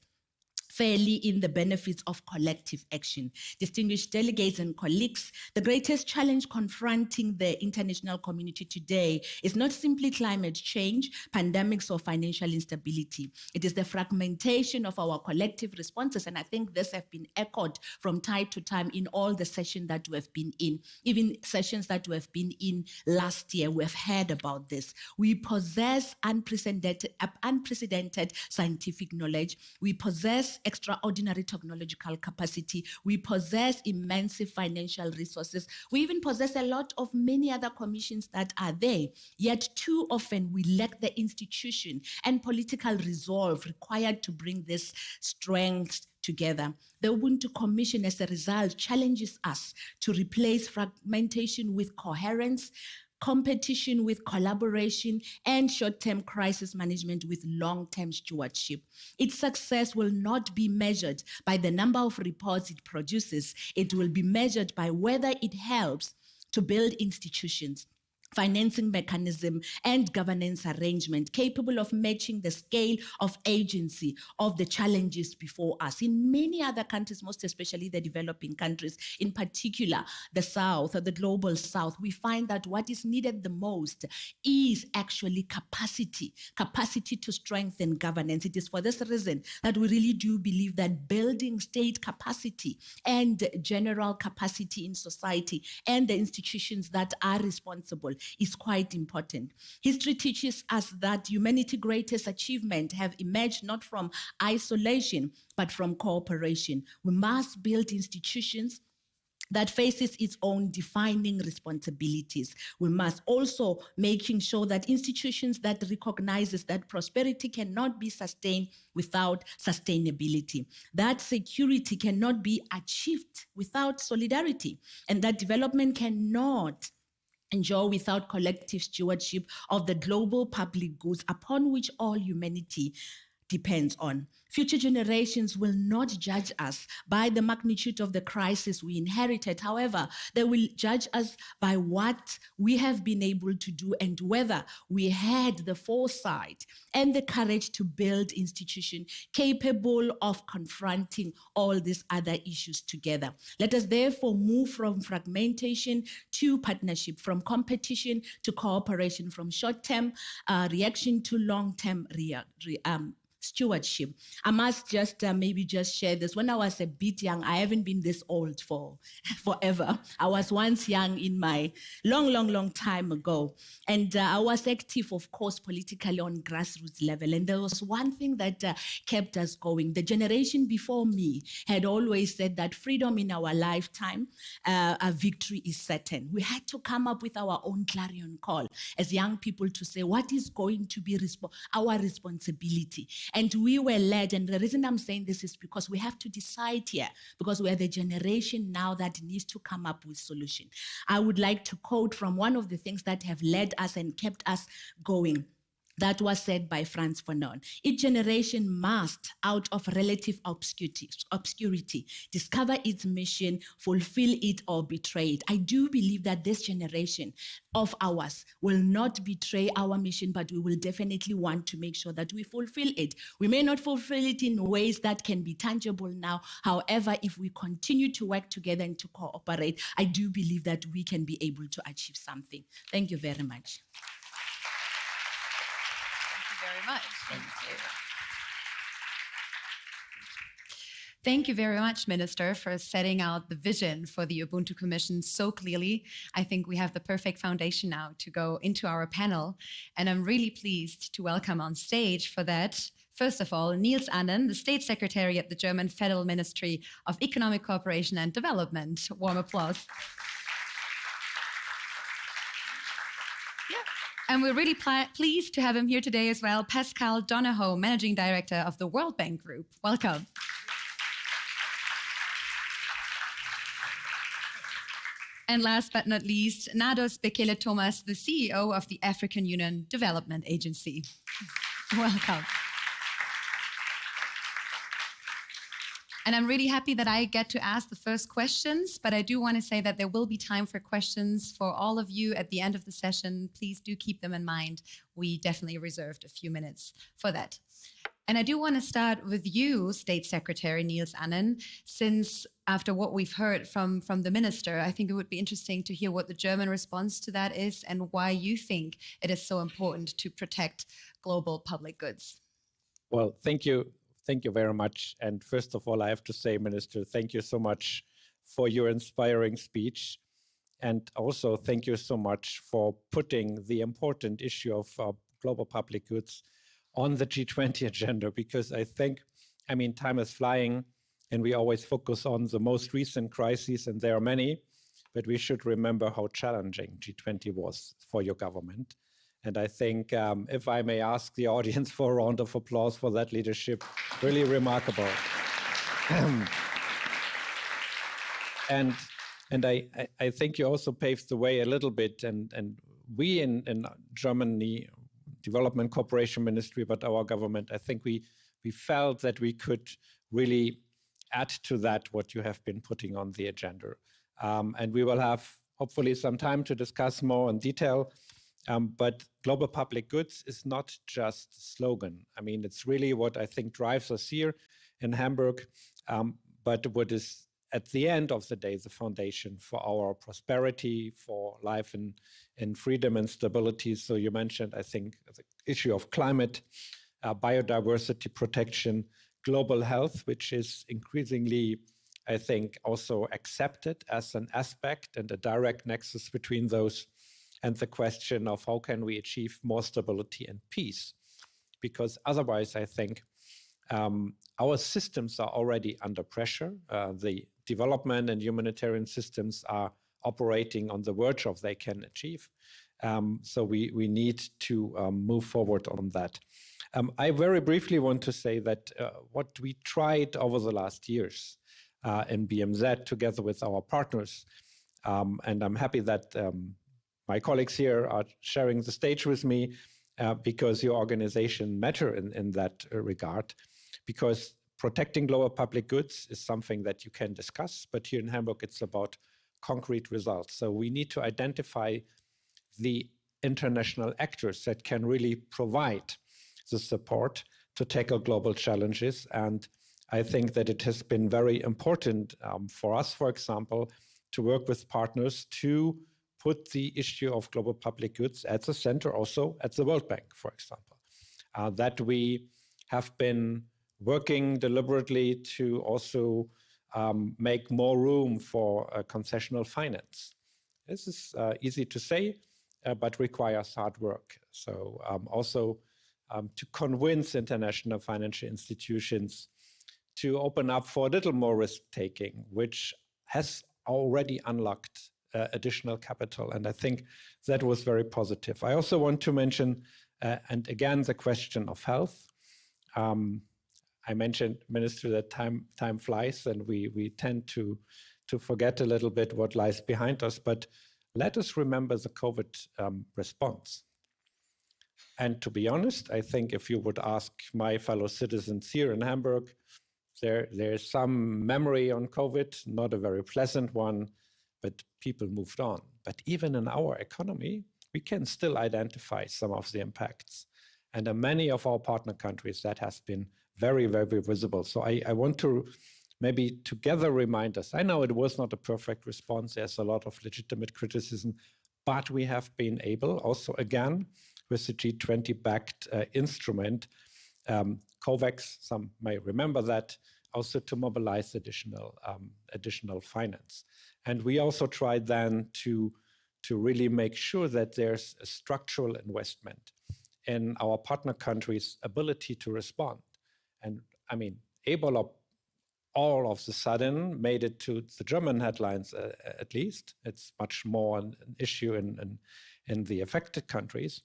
Speaker 21: fairly in the benefits of collective action. Distinguished delegates and colleagues, the greatest challenge confronting the international community today is not simply climate change, pandemics, or financial instability. It is the fragmentation of our collective responses, and I think this has been echoed from time to time in all the sessions that we have been in. Even sessions that we have been in last year, we have heard about this. We possess unprecedented scientific knowledge. We possess extraordinary technological capacity. We possess immense financial resources. We even possess a lot of many other commissions that are there. Yet too often we lack the institution and political resolve required to bring this strength together. The Ubuntu Commission, as a result, challenges us to replace fragmentation with coherence, competition with collaboration, and short-term crisis management with long-term stewardship. Its success will not be measured by the number of reports it produces. It will be measured by whether it helps to build institutions, financing mechanism, and governance arrangement capable of matching the scale of agency of the challenges before us. In many other countries, most especially the developing countries, in particular the South or the global South, we find that what is needed the most is actually capacity to strengthen governance. It is for this reason that we really do believe that building state capacity and general capacity in society and the institutions that are responsible is quite important. History teaches us that humanity's greatest achievements have emerged not from isolation, but from cooperation. We must build institutions that faces its own defining responsibilities. We must also making sure that institutions that recognizes that prosperity cannot be sustained without sustainability, that security cannot be achieved without solidarity, and that development cannot endure without collective stewardship of the global public goods upon which all humanity depends on. Future generations will not judge us by the magnitude of the crisis we inherited. However, they will judge us by what we have been able to do and whether we had the foresight and the courage to build institutions capable of confronting all these other issues together. Let us therefore move from fragmentation to partnership, from competition to cooperation, from short-term reaction to long-term stewardship. I must just maybe just share this. When I was a bit young, I haven't been this old for forever. I was once young in my long time ago. And I was active, of course, politically on grassroots level. And there was one thing that kept us going. The generation before me had always said that freedom in our lifetime, a victory is certain. We had to come up with our own clarion call as young people to say, what is going to be our responsibility? And we were led, and the reason I'm saying this is because we have to decide here, because we are the generation now that needs to come up with solution. I would like to quote from one of the things that have led us and kept us going. That was said by Frantz Fanon. Each generation must, out of relative obscurity, discover its mission, fulfill it, or betray it. I do believe that this generation of ours will not betray our mission, but we will definitely want to make sure that we fulfill it. We may not fulfill it in ways that can be tangible now. However, if we continue to work together and to cooperate, I do believe that we can be able to achieve something. Thank you very much.
Speaker 20: Very much. Thank you very much, Minister, for setting out the vision for the Ubuntu Commission so clearly. I think we have the perfect foundation now to go into our panel, and I'm really pleased to welcome on stage for that, first of all, Niels Annen, the State Secretary at the German Federal Ministry of Economic Cooperation and Development. Warm applause. And we're really pleased to have him here today as well, Pascal Donahoe, Managing Director of the World Bank Group. Welcome. And last but not least, Nados Bekele Thomas, the CEO of the African Union Development Agency. Welcome. And I'm really happy that I get to ask the first questions, but I do want to say that there will be time for questions for all of you at the end of the session. Please do keep them in mind. We definitely reserved a few minutes for that. And I do want to start with you, State Secretary Niels Annen, since after what we've heard from the minister, I think it would be interesting to hear what the German response to that is and why you think it is so important to protect global public goods.
Speaker 2: Well, thank you. Thank you very much. And first of all, I have to say, Minister, thank you so much for your inspiring speech. And also, thank you so much for putting the important issue of global public goods on the G20 agenda, because I think, time is flying and we always focus on the most recent crises, and there are many, but we should remember how challenging G20 was for your government. And I think if I may ask the audience for a round of applause for that leadership, really remarkable. And I think you also paved the way a little bit, and we in Germany, Development Cooperation Ministry, but our government, I think we felt that we could really add to that what you have been putting on the agenda. And we will have hopefully some time to discuss more in detail. But global public goods is not just a slogan. I mean, it's really what I think drives us here in Hamburg, but what is at the end of the day the foundation for our prosperity, for life in freedom and stability. So you mentioned, I think, the issue of climate, biodiversity protection, global health, which is increasingly, I think, also accepted as an aspect and a direct nexus between those, and the question of how can we achieve more stability and peace? Because otherwise, I think our systems are already under pressure. The development and humanitarian systems are operating on the verge of they can achieve. So we need to move forward on that. I very briefly want to say that what we tried over the last years in BMZ together with our partners, and I'm happy that my colleagues here are sharing the stage with me because your organization matter in that regard, because protecting global public goods is something that you can discuss, but here in Hamburg, it's about concrete results. So we need to identify the international actors that can really provide the support to tackle global challenges. And I think that it has been very important for us, for example, to work with partners to put the issue of global public goods at the center, also at the World Bank, for example. That we have been working deliberately to also make more room for concessional finance. This is easy to say, but requires hard work. So also to convince international financial institutions to open up for a little more risk-taking, which has already unlocked additional capital. And I think that was very positive. I also want to mention, and again, the question of health. I mentioned, Minister, that time flies and we tend to forget a little bit what lies behind us, but let us remember the COVID response. And to be honest, I think if you would ask my fellow citizens here in Hamburg, there's some memory on COVID, not a very pleasant one, but people moved on. But even in our economy, we can still identify some of the impacts. And in many of our partner countries, that has been very, very visible. So I want to maybe together remind us, I know it was not a perfect response, there's a lot of legitimate criticism, but we have been able also again with the G20-backed instrument, COVAX, some may remember that, also to mobilize additional finance. And we also tried then to really make sure that there's a structural investment in our partner countries' ability to respond. And I mean, Ebola all of a sudden made it to the German headlines, at least. It's much more an issue in the affected countries.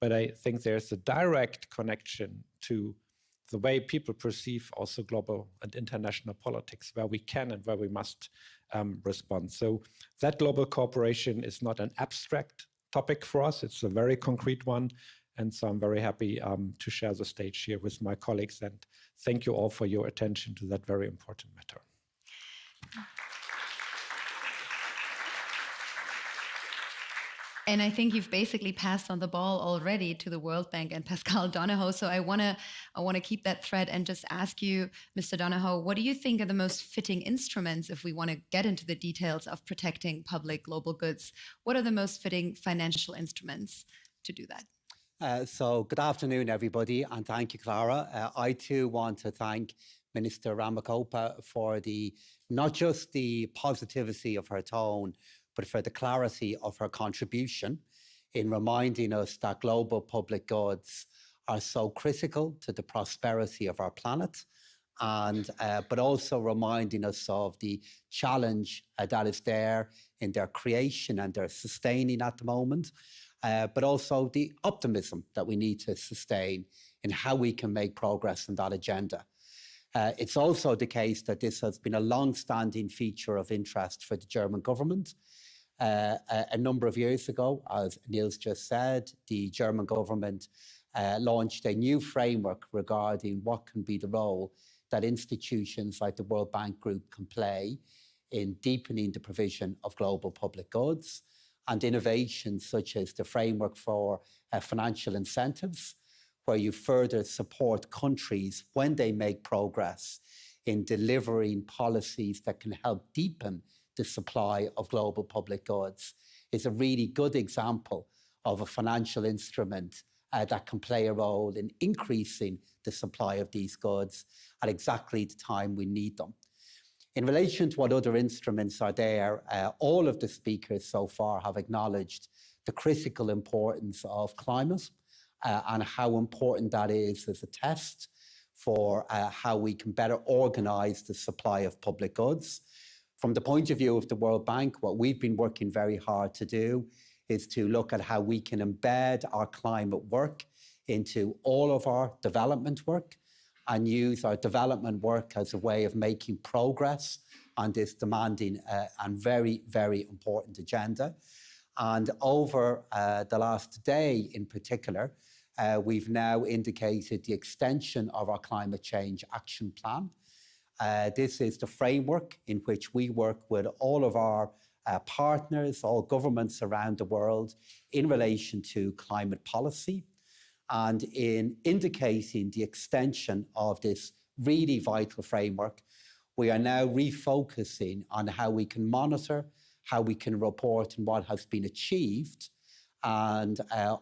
Speaker 2: But I think there's a direct connection to the way people perceive also global and international politics, where we can and where we must respond. So that global cooperation is not an abstract topic for us. It's a very concrete one. And so I'm very happy to share the stage here with my colleagues. And thank you all for your attention to that very important matter.
Speaker 20: And I think you've basically passed on the ball already to the World Bank and Pascal Donohoe. So I want to keep that thread and just ask you, Mr. Donohoe, what do you think are the most fitting instruments if we want to get into the details of protecting public global goods? What are the most fitting financial instruments to do that?
Speaker 4: So good afternoon, everybody, and thank you, Clara. I too want to thank Minister Ramakopa for not just the positivity of her tone, but for the clarity of her contribution in reminding us that global public goods are so critical to the prosperity of our planet, and but also reminding us of the challenge that is there in their creation and their sustaining at the moment, but also the optimism that we need to sustain in how we can make progress in that agenda. It's also the case that this has been a long-standing feature of interest for the German government. A number of years ago, as Niels just said, the German government launched a new framework regarding what can be the role that institutions like the World Bank Group can play in deepening the provision of global public goods, and innovations such as the framework for financial incentives, where you further support countries when they make progress in delivering policies that can help deepen the supply of global public goods, is a really good example of a financial instrument that can play a role in increasing the supply of these goods at exactly the time we need them. In relation to what other instruments are there, all of the speakers so far have acknowledged the critical importance of climate and how important that is as a test for how we can better organise the supply of public goods. From the point of view of the World Bank, what we've been working very hard to do is to look at how we can embed our climate work into all of our development work and use our development work as a way of making progress on this demanding and very, very important agenda. And over the last day in particular, we've now indicated the extension of our climate change action plan. This is the framework in which we work with all of our partners, all governments around the world in relation to climate policy. And in indicating the extension of this really vital framework, we are now refocusing on how we can monitor, how we can report on what has been achieved, and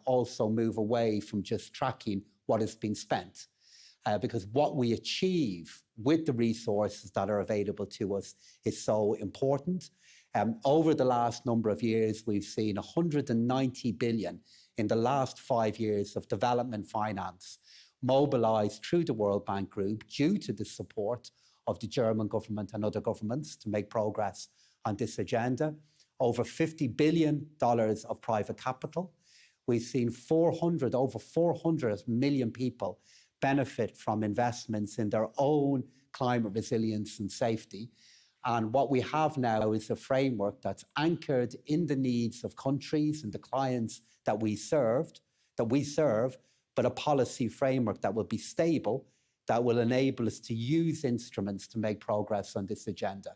Speaker 4: also move away from just tracking what has been spent. Because what we achieve with the resources that are available to us is so important. Over the last number of years, we've seen 190 billion in the last 5 years of development finance mobilised through the World Bank Group due to the support of the German government and other governments to make progress on this agenda. Over $50 billion of private capital. We've seen over 400 million people benefit from investments in their own climate resilience and safety. And what we have now is a framework that's anchored in the needs of countries and the clients that we serve, but a policy framework that will be stable, that will enable us to use instruments to make progress on this agenda.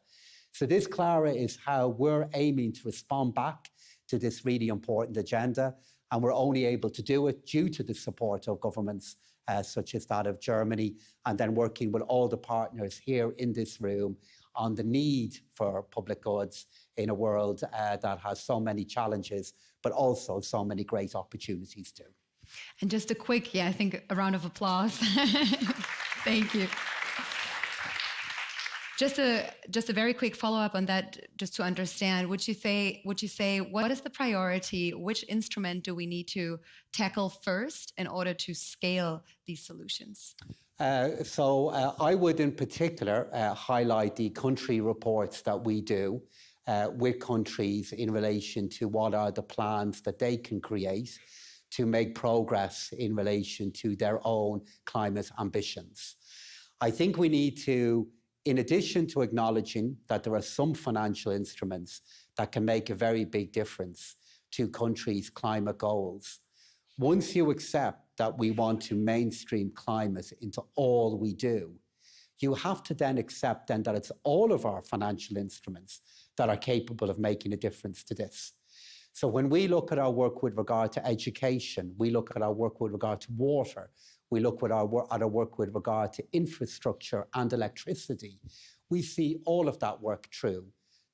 Speaker 4: So this, Clara, is how we're aiming to respond back to this really important agenda. And we're only able to do it due to the support of governments such as that of Germany, and then working with all the partners here in this room on the need for public goods in a world that has so many challenges, but also so many great opportunities too.
Speaker 20: And just a quick, I think a round of applause. Thank you. Just a very quick follow-up on that, just to understand, would you say what is the priority? Which instrument do we need to tackle first in order to scale these solutions?
Speaker 4: I would in particular highlight the country reports that we do with countries in relation to what are the plans that they can create to make progress in relation to their own climate ambitions. I think we need to, in addition to acknowledging that there are some financial instruments that can make a very big difference to countries' climate goals, once you accept that we want to mainstream climate into all we do, you have to then accept then that it's all of our financial instruments that are capable of making a difference to this. So when we look at our work with regard to education, we look at our work with regard to water, we look at our work with regard to infrastructure and electricity, we see all of that work through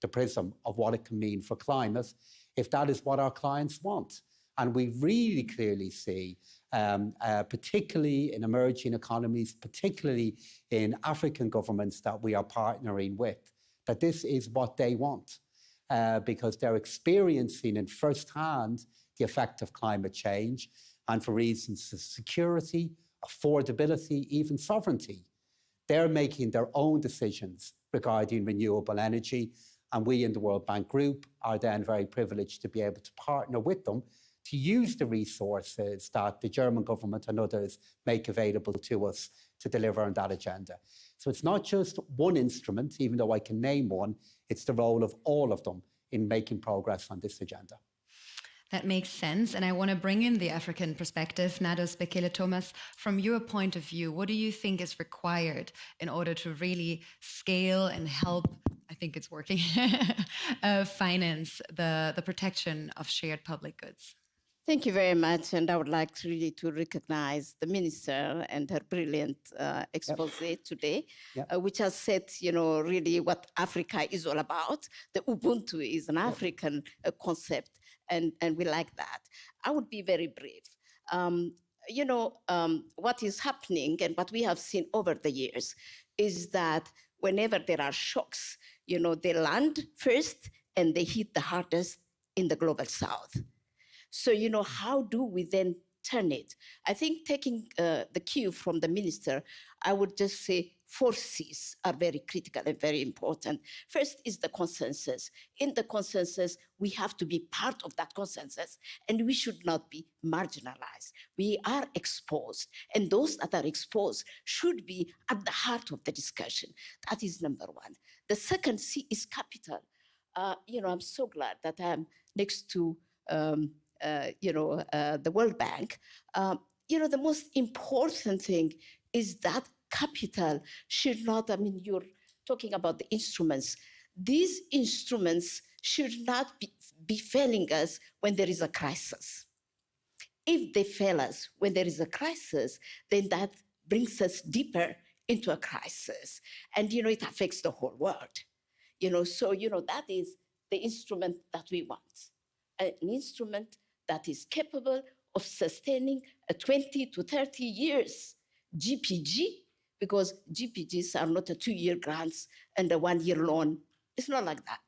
Speaker 4: the prism of what it can mean for climate if that is what our clients want. And we really clearly see, particularly in emerging economies, particularly in African governments that we are partnering with, that this is what they want because they're experiencing in firsthand the effect of climate change, and for reasons of security, affordability, even sovereignty. They're making their own decisions regarding renewable energy, and we in the World Bank Group are then very privileged to be able to partner with them to use the resources that the German government and others make available to us to deliver on that agenda. So it's not just one instrument, even though I can name one, it's the role of all of them in making progress on this agenda.
Speaker 20: That makes sense. And I want to bring in the African perspective. Nados Bekele Thomas, from your point of view, what do you think is required in order to really scale and help, I think it's working, finance the protection of shared public goods?
Speaker 1: Thank you very much. And I would like to really to recognize the minister and her brilliant expose today, which has said, really what Africa is all about. The Ubuntu is an African concept. And we like that. I would be very brief. What is happening and what we have seen over the years is that whenever there are shocks, they land first and they hit the hardest in the global south. So, how do we then turn it? I think taking the cue from the minister, I would just say 4 C's are very critical and very important. First is the consensus. In the consensus, we have to be part of that consensus, and we should not be marginalized. We are exposed, and those that are exposed should be at the heart of the discussion. That is number 1. The second C is capital. I'm so glad that I'm next to the World Bank. The most important thing is that capital should not, you're talking about the instruments. These instruments should not be failing us when there is a crisis. If they fail us when there is a crisis, then that brings us deeper into a crisis. And, it affects the whole world. So, that is the instrument that we want. An instrument that is capable of sustaining a 20 to 30 years GPG, because GPGs are not a 2-year grants and a 1-year loan. It's not like that.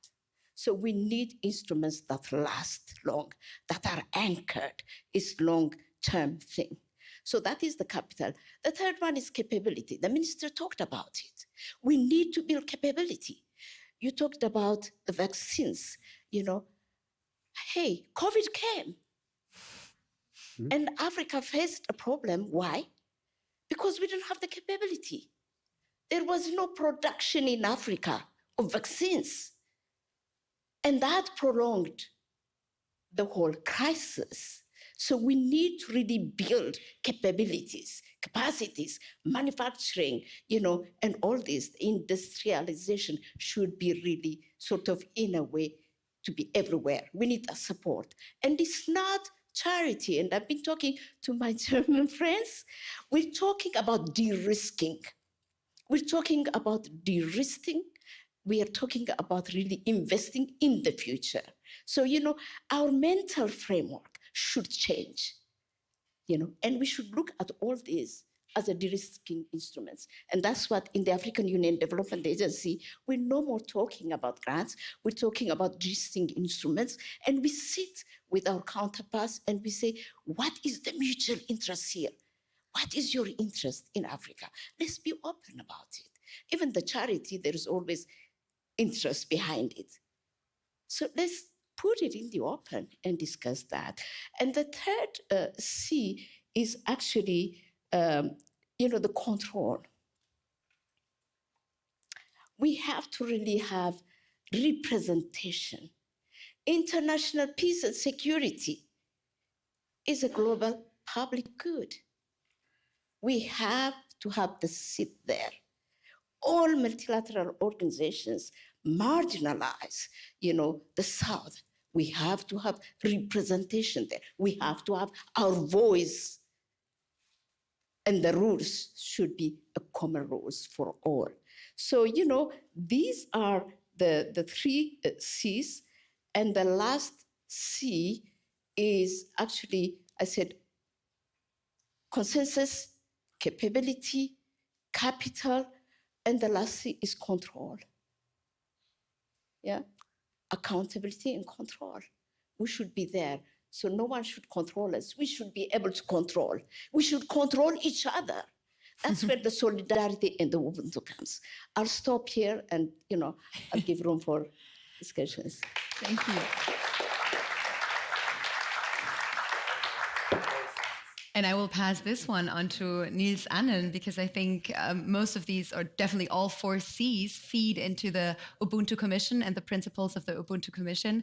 Speaker 1: So we need instruments that last long, that are anchored. It's long-term thing. So that is the capital. The third one is capability. The minister talked about it. We need to build capability. You talked about the vaccines, Hey, COVID came. And Africa faced a problem. Why? Because we didn't have the capability. There was no production in Africa of vaccines. And that prolonged the whole crisis. So we need to really build capabilities, capacities, manufacturing, and all this industrialization should be really sort of in a way to be everywhere. We need that support. And it's not charity. And I've been talking to my German friends. We're talking about de-risking. We're talking about de-risking. We are talking about really investing in the future. So, our mental framework should change, and we should look at all these as a de-risking instruments. And that's what in the African Union Development Agency, we're no more talking about grants, we're talking about de-risking instruments, and we sit with our counterparts and we say, what is the mutual interest here? What is your interest in Africa? Let's be open about it. Even the charity, there is always interest behind it. So let's put it in the open and discuss that. And the third C is actually, the control. We have to really have representation. International peace and security is a global public good. We have to have the seat there. All multilateral organizations marginalize, the South. We have to have representation there. We have to have our voice. And the rules should be a common rules for all. So, these are the 3 C's. And the last C is actually, I said, consensus, capability, capital, and the last C is control. Yeah, accountability and control. We should be there. So no one should control us. We should be able to control. We should control each other. That's where the solidarity and the Ubuntu comes. I'll stop here and, I'll give room for discussions.
Speaker 20: Thank you. And I will pass this one on to Niels Annen, because I think most of these, or definitely all 4 Cs, feed into the Ubuntu Commission and the principles of the Ubuntu Commission.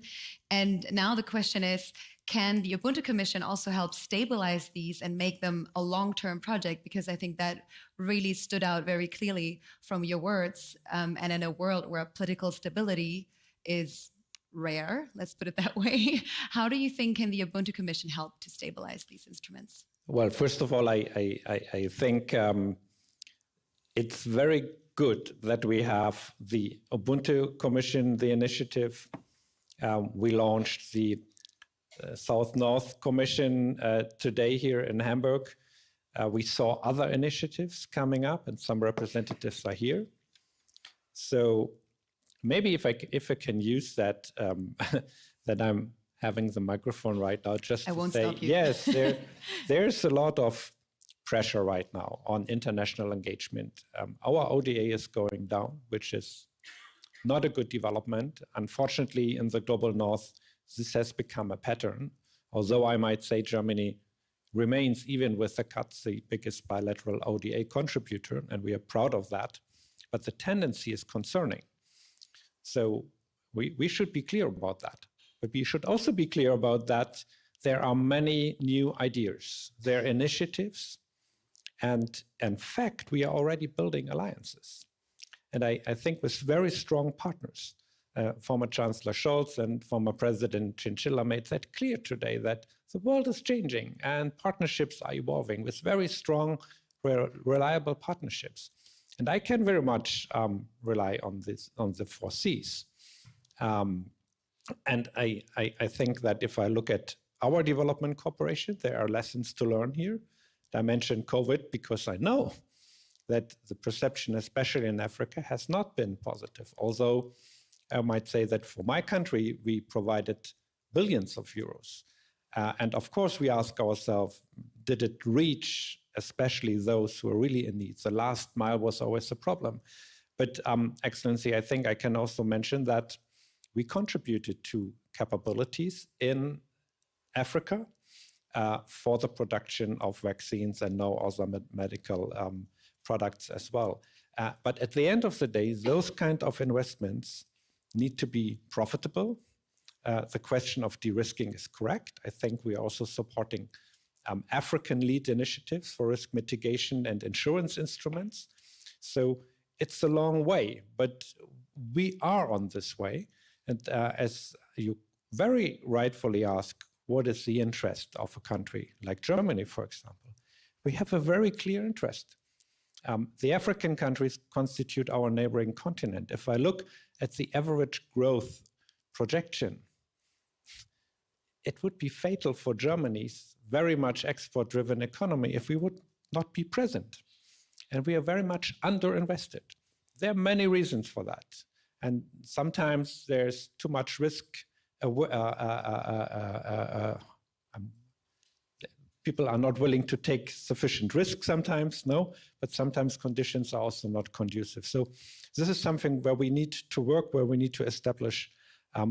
Speaker 20: And now the question is, can the Ubuntu Commission also help stabilize these and make them a long-term project? Because I think that really stood out very clearly from your words. And in a world where political stability is rare, let's put it that way, how do you think can the Ubuntu Commission help to stabilize these instruments?
Speaker 2: Well, first of all, I think it's very good that we have the Ubuntu Commission, the initiative. We launched the South-North Commission today here in Hamburg. We saw other initiatives coming up, and some representatives are here. So maybe if I can use that, that I'm having the microphone right now, just to say, yes, there's a lot of pressure right now on international engagement. Our ODA is going down, which is not a good development. Unfortunately, in the global north, this has become a pattern, although I might say Germany remains, even with the cuts, the biggest bilateral ODA contributor, and we are proud of that. But the tendency is concerning. So we should be clear about that. But we should also be clear about that there are many new ideas, there are initiatives, and in fact, we are already building alliances. And I think with very strong partners. Former Chancellor Scholz and former President Chinchilla made that clear today, that the world is changing and partnerships are evolving with very strong, reliable partnerships. And I can very much rely on the 4 Cs. And I think that if I look at our development cooperation, there are lessons to learn here. I mentioned COVID because I know that the perception, especially in Africa, has not been positive. Although I might say that for my country, we provided billions of euros. And of course, we ask ourselves, did it reach especially those who are really in need? The last mile was always a problem. But Excellency, I think I can also mention that we contributed to capabilities in Africa for the production of vaccines and now also medical products as well. But at the end of the day, those kind of investments need to be profitable. The question of de-risking is correct. I think we are also supporting African lead initiatives for risk mitigation and insurance instruments. So it's a long way, but we are on this way. And as you very rightfully ask, what is the interest of a country like Germany, for example? We have a very clear interest. The African countries constitute our neighboring continent. If I look at the average growth projection, it would be fatal for Germany's very much export-driven economy if we would not be present. And we are very much underinvested. There are many reasons for that. And sometimes there's too much risk. People are not willing to take sufficient risk sometimes, no, but sometimes conditions are also not conducive. So this is something where we need to work, where we need to establish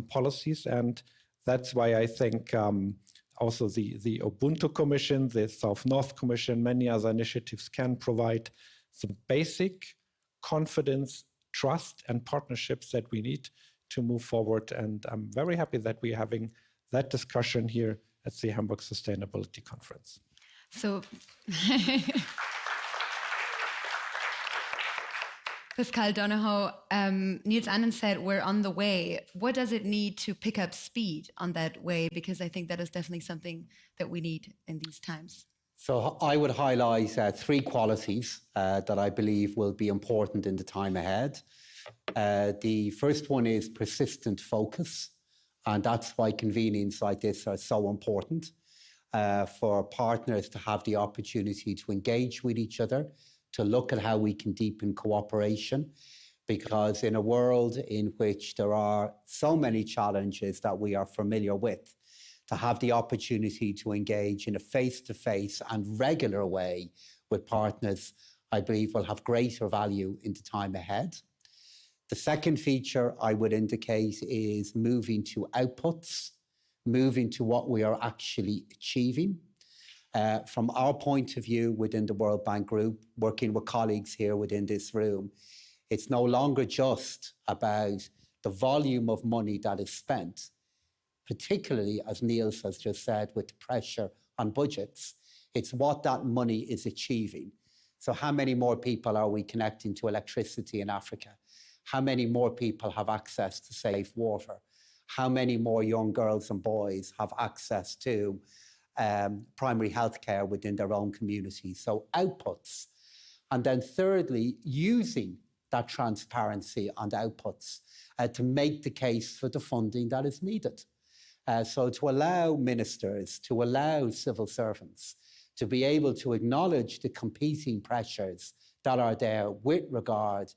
Speaker 2: policies. And that's why I think also the Ubuntu Commission, the South-North Commission, many other initiatives can provide some basic confidence, trust, and partnerships that we need to move forward. And I'm very happy that we're having that discussion here at the Hamburg Sustainability Conference.
Speaker 20: So, Pascal Donohoe, Niels Annen said we're on the way. What does it need to pick up speed on that way? Because I think that is definitely something that we need in these times.
Speaker 4: So I would highlight 3 qualities that I believe will be important in the time ahead. The first one is persistent focus. And that's why convenings like this are so important for partners to have the opportunity to engage with each other, to look at how we can deepen cooperation. Because in a world in which there are so many challenges that we are familiar with, to have the opportunity to engage in a face-to-face and regular way with partners, I believe will have greater value in the time ahead. The second feature I would indicate is moving to outputs, moving to what we are actually achieving. From our point of view within the World Bank Group, working with colleagues here within this room, it's no longer just about the volume of money that is spent, particularly, as Niels has just said, with the pressure on budgets. It's what that money is achieving. So how many more people are we connecting to electricity in Africa? How many more people have access to safe water? How many more young girls and boys have access to primary health care within their own communities? So outputs. And then thirdly, using that transparency and outputs to make the case for the funding that is needed. So to allow ministers, to allow civil servants to be able to acknowledge the competing pressures that are there with regard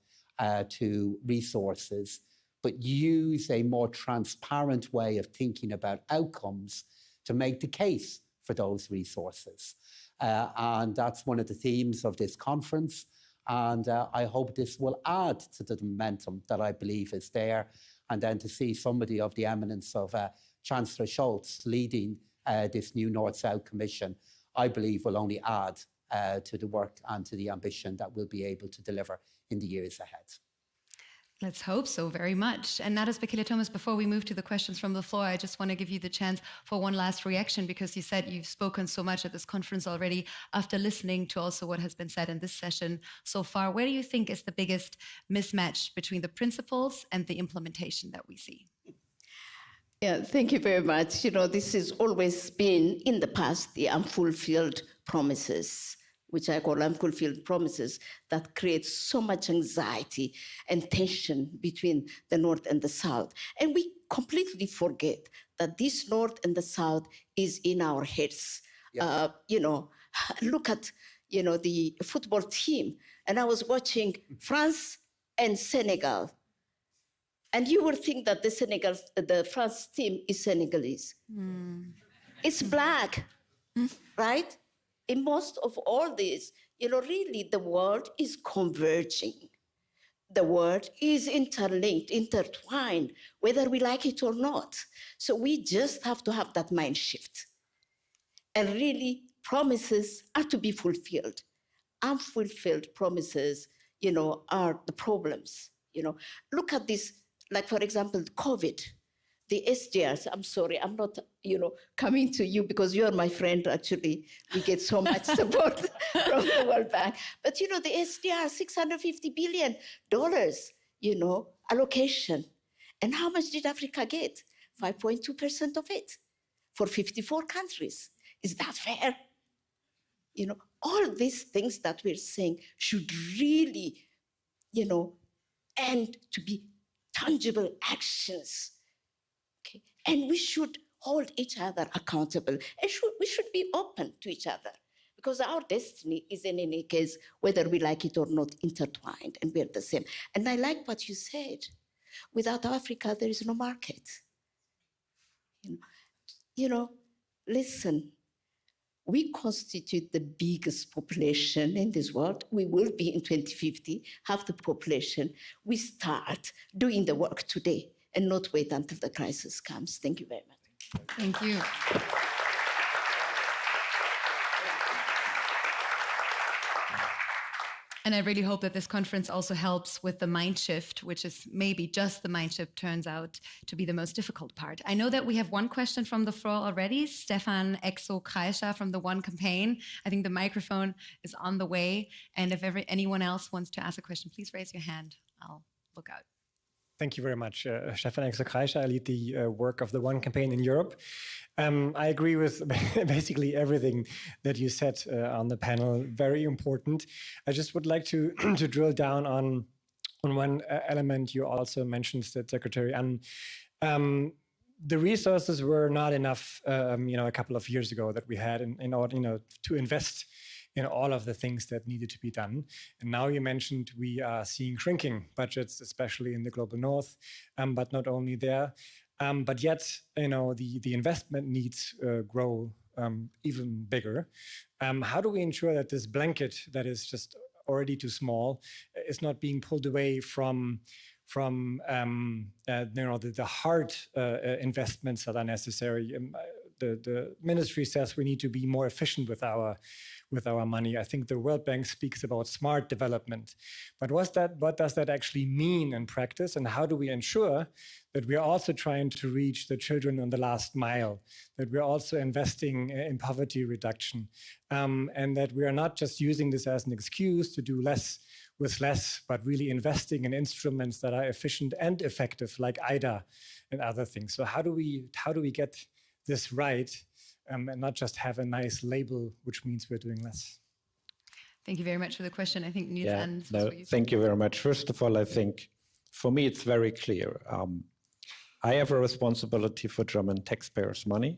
Speaker 4: to resources, but use a more transparent way of thinking about outcomes to make the case for those resources. And that's one of the themes of this conference. And I hope this will add to the momentum that I believe is there. And then to see somebody of the eminence of Chancellor Scholz leading this new North-South Commission, I believe will only add to the work and to the ambition that we'll be able to deliver in the years ahead.
Speaker 20: Let's hope so very much. And Nadas Bekele Thomas, before we move to the questions from the floor, I just want to give you the chance for one last reaction, because you said you've spoken so much at this conference already. After listening to also what has been said in this session so far, where do you think is the biggest mismatch between the principles and the implementation that we see?
Speaker 1: Yeah, thank you very much. You know, this has always been, in the past, the unfulfilled promises, which I call unfulfilled promises, that create so much anxiety and tension between the North and the South. And we completely forget that this North and the South is in our heads. Yeah. You know, look at, you know, the football team. And I was watching France and Senegal. And you would think that the France team is Senegalese. It's black, right? In most of all this, you know, really the world is converging. The world is interlinked, intertwined, whether we like it or not. So we just have to have that mind shift. And really, promises are to be fulfilled. Unfulfilled promises, you know, are the problems. You know, look at this. Like, for example, COVID, the SDRs, I'm sorry, I'm not, you know, coming to you because you're my friend, actually. We get so much support from the World Bank. But, you know, the SDR, $650 billion, you know, allocation. And how much did Africa get? 5.2% of it for 54 countries. Is that fair? You know, all these things that we're saying should really, you know, end to be tangible actions, okay? And we should hold each other accountable, and we should be open to each other, because our destiny is, in any case, whether we like it or not, intertwined, and we're the same. And I like what you said. Without Africa, there is no market. You know, listen, we constitute the biggest population in this world. We will be in 2050, half the population. We start doing the work today and not wait until the crisis comes. Thank you very much.
Speaker 20: Thank you. And I really hope that this conference also helps with the mind shift, which is maybe just the mind shift turns out to be the most difficult part. I know that we have one question from the floor already. Stefan Exo Kreischer from the One Campaign. I think the microphone is on the way. And if anyone else wants to ask a question, please raise your hand. I'll look out.
Speaker 3: Thank you very much. Stefan Exo Kreischer. I lead the work of the One Campaign in Europe. I agree with basically everything that you said on the panel. Very important. I just would like to drill down on one element you also mentioned, Secretary. And the resources were not enough, a couple of years ago that we had in order, to invest in all of the things that needed to be done. And now you mentioned we are seeing shrinking budgets, especially in the global north, but not only there. But yet, the investment needs grow even bigger. How do we ensure that this blanket that is just already too small is not being pulled away from the hard investments that are necessary? the ministry says we need to be more efficient with our money. I think the World Bank speaks about smart development. But what does that actually mean in practice? And how do we ensure that we are also trying to reach the children on the last mile, that we're also investing in poverty reduction, and that we are not just using this as an excuse to do less with less, but really investing in instruments that are efficient and effective, like IDA and other things. So how do we get this right, and not just have a nice label, which means we're doing less?
Speaker 20: Thank you very much for the question. I think Nils and
Speaker 2: thank you very much. First of all, I think for me it's very clear. I have a responsibility for German taxpayers' money,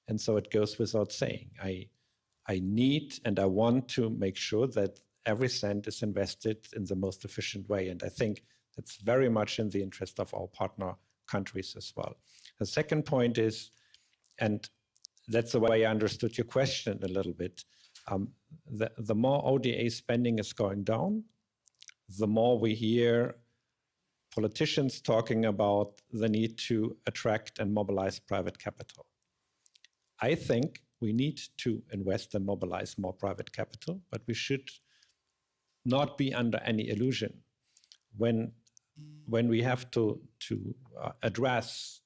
Speaker 2: and so it goes without saying. I need and I want to make sure that every cent is invested in the most efficient way, and I think that's very much in the interest of our partner countries as well. The second point is, and that's the way I understood your question a little bit, the more ODA spending is going down, the more we hear politicians talking about the need to attract and mobilize private capital. I think we need to invest and mobilize more private capital, but we should not be under any illusion when we have to address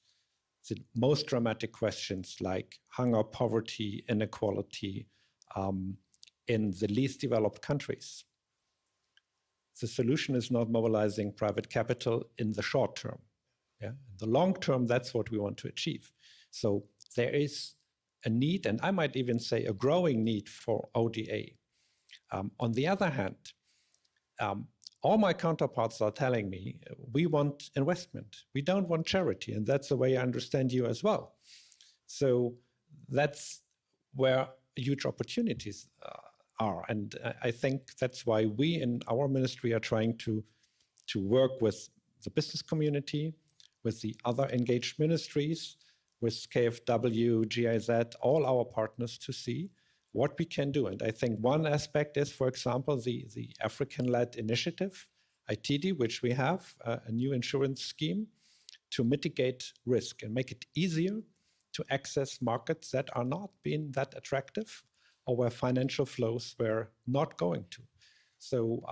Speaker 2: the most dramatic questions like hunger, poverty, inequality in the least developed countries. The solution is not mobilizing private capital in the short term. Yeah? In the long term, that's what we want to achieve. So there is a need, and I might even say a growing need for ODA. On the other hand, all my counterparts are telling me we want investment. We don't want charity, and that's the way I understand you as well. So that's where huge opportunities are, and I think that's why we in our ministry are trying to work with the business community, with the other engaged ministries, with KfW, GIZ, all our partners to see what we can do. And I think one aspect is, for example, the African-led initiative, ITD, which we have, a new insurance scheme to mitigate risk and make it easier to access markets that are not being that attractive or where financial flows were not going to. So,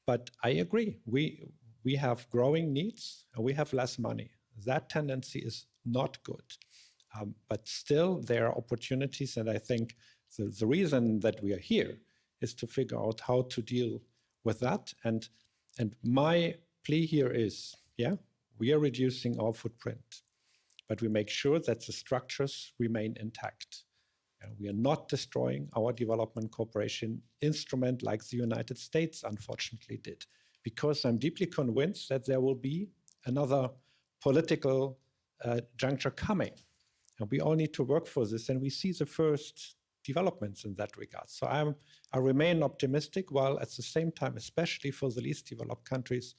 Speaker 2: but I agree, we have growing needs and we have less money. That tendency is not good. But still there are opportunities, and I think the reason that we are here is to figure out how to deal with that. And my plea here is, we are reducing our footprint, but we make sure that the structures remain intact. We are not destroying our development cooperation instrument like the United States unfortunately did, because I'm deeply convinced that there will be another political juncture coming. And we all need to work for this, and we see the first developments in that regard. So I remain optimistic, while at the same time, especially for the least developed countries,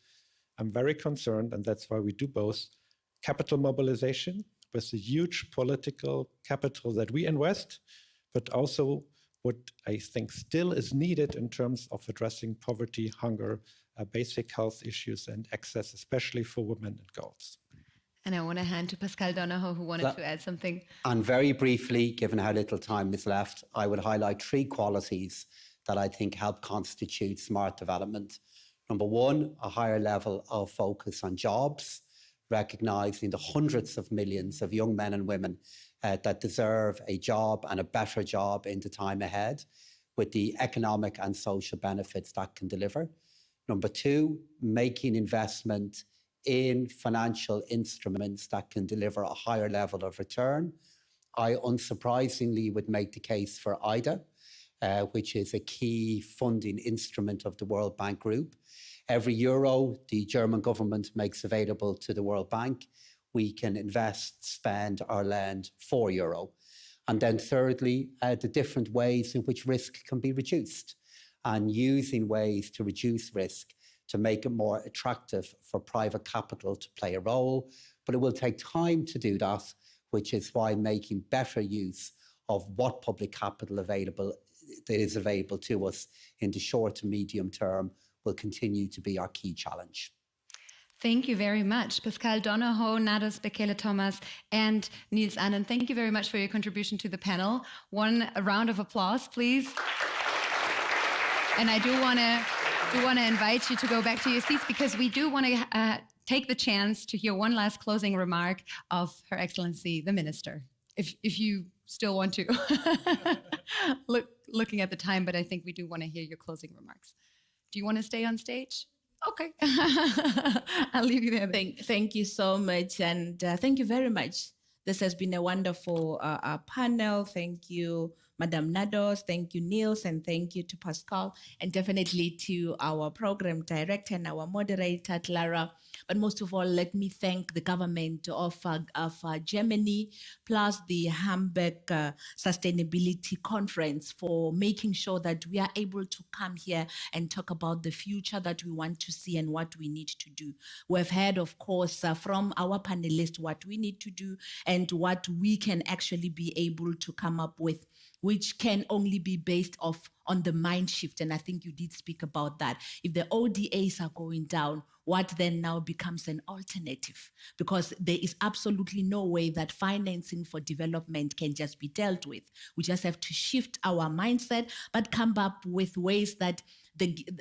Speaker 2: I'm very concerned, and that's why we do both capital mobilization with the huge political capital that we invest, but also what I think still is needed in terms of addressing poverty, hunger, basic health issues, and access, especially for women and girls.
Speaker 20: And I want to hand to Pascal Donahoe, who wanted to add something.
Speaker 4: And very briefly, given how little time is left, I would highlight 3 qualities that I think help constitute smart development. Number 1, a higher level of focus on jobs, recognizing the hundreds of millions of young men and women that deserve a job and a better job in the time ahead, with the economic and social benefits that can deliver. Number 2, making investment in financial instruments that can deliver a higher level of return. I unsurprisingly would make the case for IDA, which is a key funding instrument of the World Bank Group. Every euro the German government makes available to the World Bank, we can invest, spend, or lend €4. And then thirdly, the different ways in which risk can be reduced, and using ways to reduce risk to make it more attractive for private capital to play a role. But it will take time to do that, which is why making better use of what public capital is available to us in the short to medium term will continue to be our key challenge.
Speaker 20: Thank you very much, Pascal Donohoe, Nados Bekele Thomas, and Niels Annan. Thank you very much for your contribution to the panel. A round of applause, please. And I do want to invite you to go back to your seats because we do want to take the chance to hear one last closing remark of Her Excellency the Minister, if you still want to. Looking at the time, but I think we do want to hear your closing remarks. Do you want to stay on stage? Okay. I'll leave you there.
Speaker 21: Thank you so much. And thank you very much. This has been a wonderful panel. Thank you, Madam Nados. Thank you, Niels. And thank you to Pascal. And definitely to our program director and our moderator, Clara. But most of all, let me thank the government of Germany, plus the Hamburg Sustainability Conference for making sure that we are able to come here and talk about the future that we want to see and what we need to do. We've heard, of course, from our panelists what we need to do and what we can actually be able to come up with, which can only be based on the mind shift. And I think you did speak about that. If the ODAs are going down, what then now becomes an alternative? Because there is absolutely no way that financing for development can just be dealt with. We just have to shift our mindset, but come up with ways that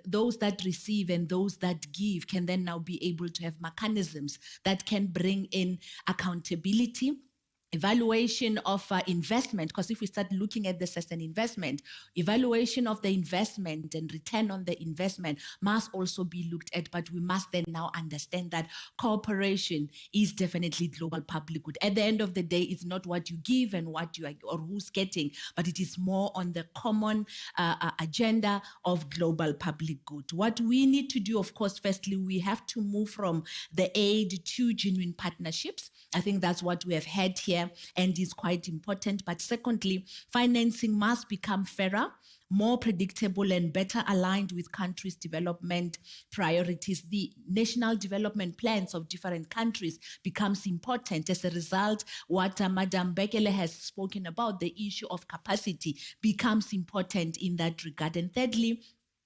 Speaker 21: those that receive and those that give can then now be able to have mechanisms that can bring in accountability, evaluation of investment, because if we start looking at this as an investment, evaluation of the investment and return on the investment must also be looked at, but we must then now understand that cooperation is definitely global public good. At the end of the day, it's not what you give and what you are or who's getting, but it is more on the common agenda of global public good. What we need to do, of course, firstly, we have to move from the aid to genuine partnerships. I think that's what we have had here and is quite important. But secondly, financing must become fairer, more predictable and better aligned with countries' development priorities. The national development plans of different countries becomes important. As a result, what Madam Bekele has spoken about, the issue of capacity, becomes important in that regard. And thirdly,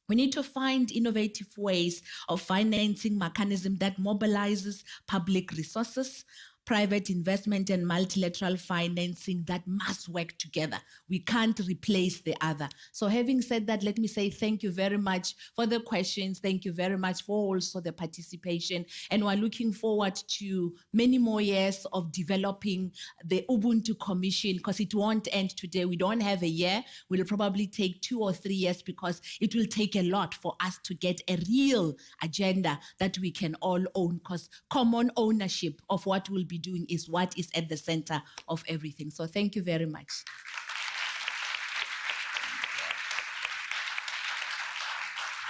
Speaker 21: we need to find innovative ways of financing mechanism that mobilizes public resources, private investment and multilateral financing that must work together. We can't replace the other. So having said that, let me say thank you very much for the questions. Thank you very much for also the participation. And we're looking forward to many more years of developing the Ubuntu Commission, because it won't end today. We don't have a year. We'll probably take 2 or 3 years, because it will take a lot for us to get a real agenda that we can all own, because common ownership of what we'll be doing is what is at the center of everything. So thank you very much.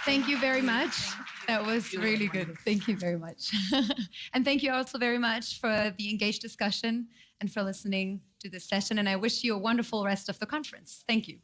Speaker 20: Thank you very much. That was really good. Thank you very much. And thank you also very much for the engaged discussion and for listening to this session. And I wish you a wonderful rest of the conference. Thank you.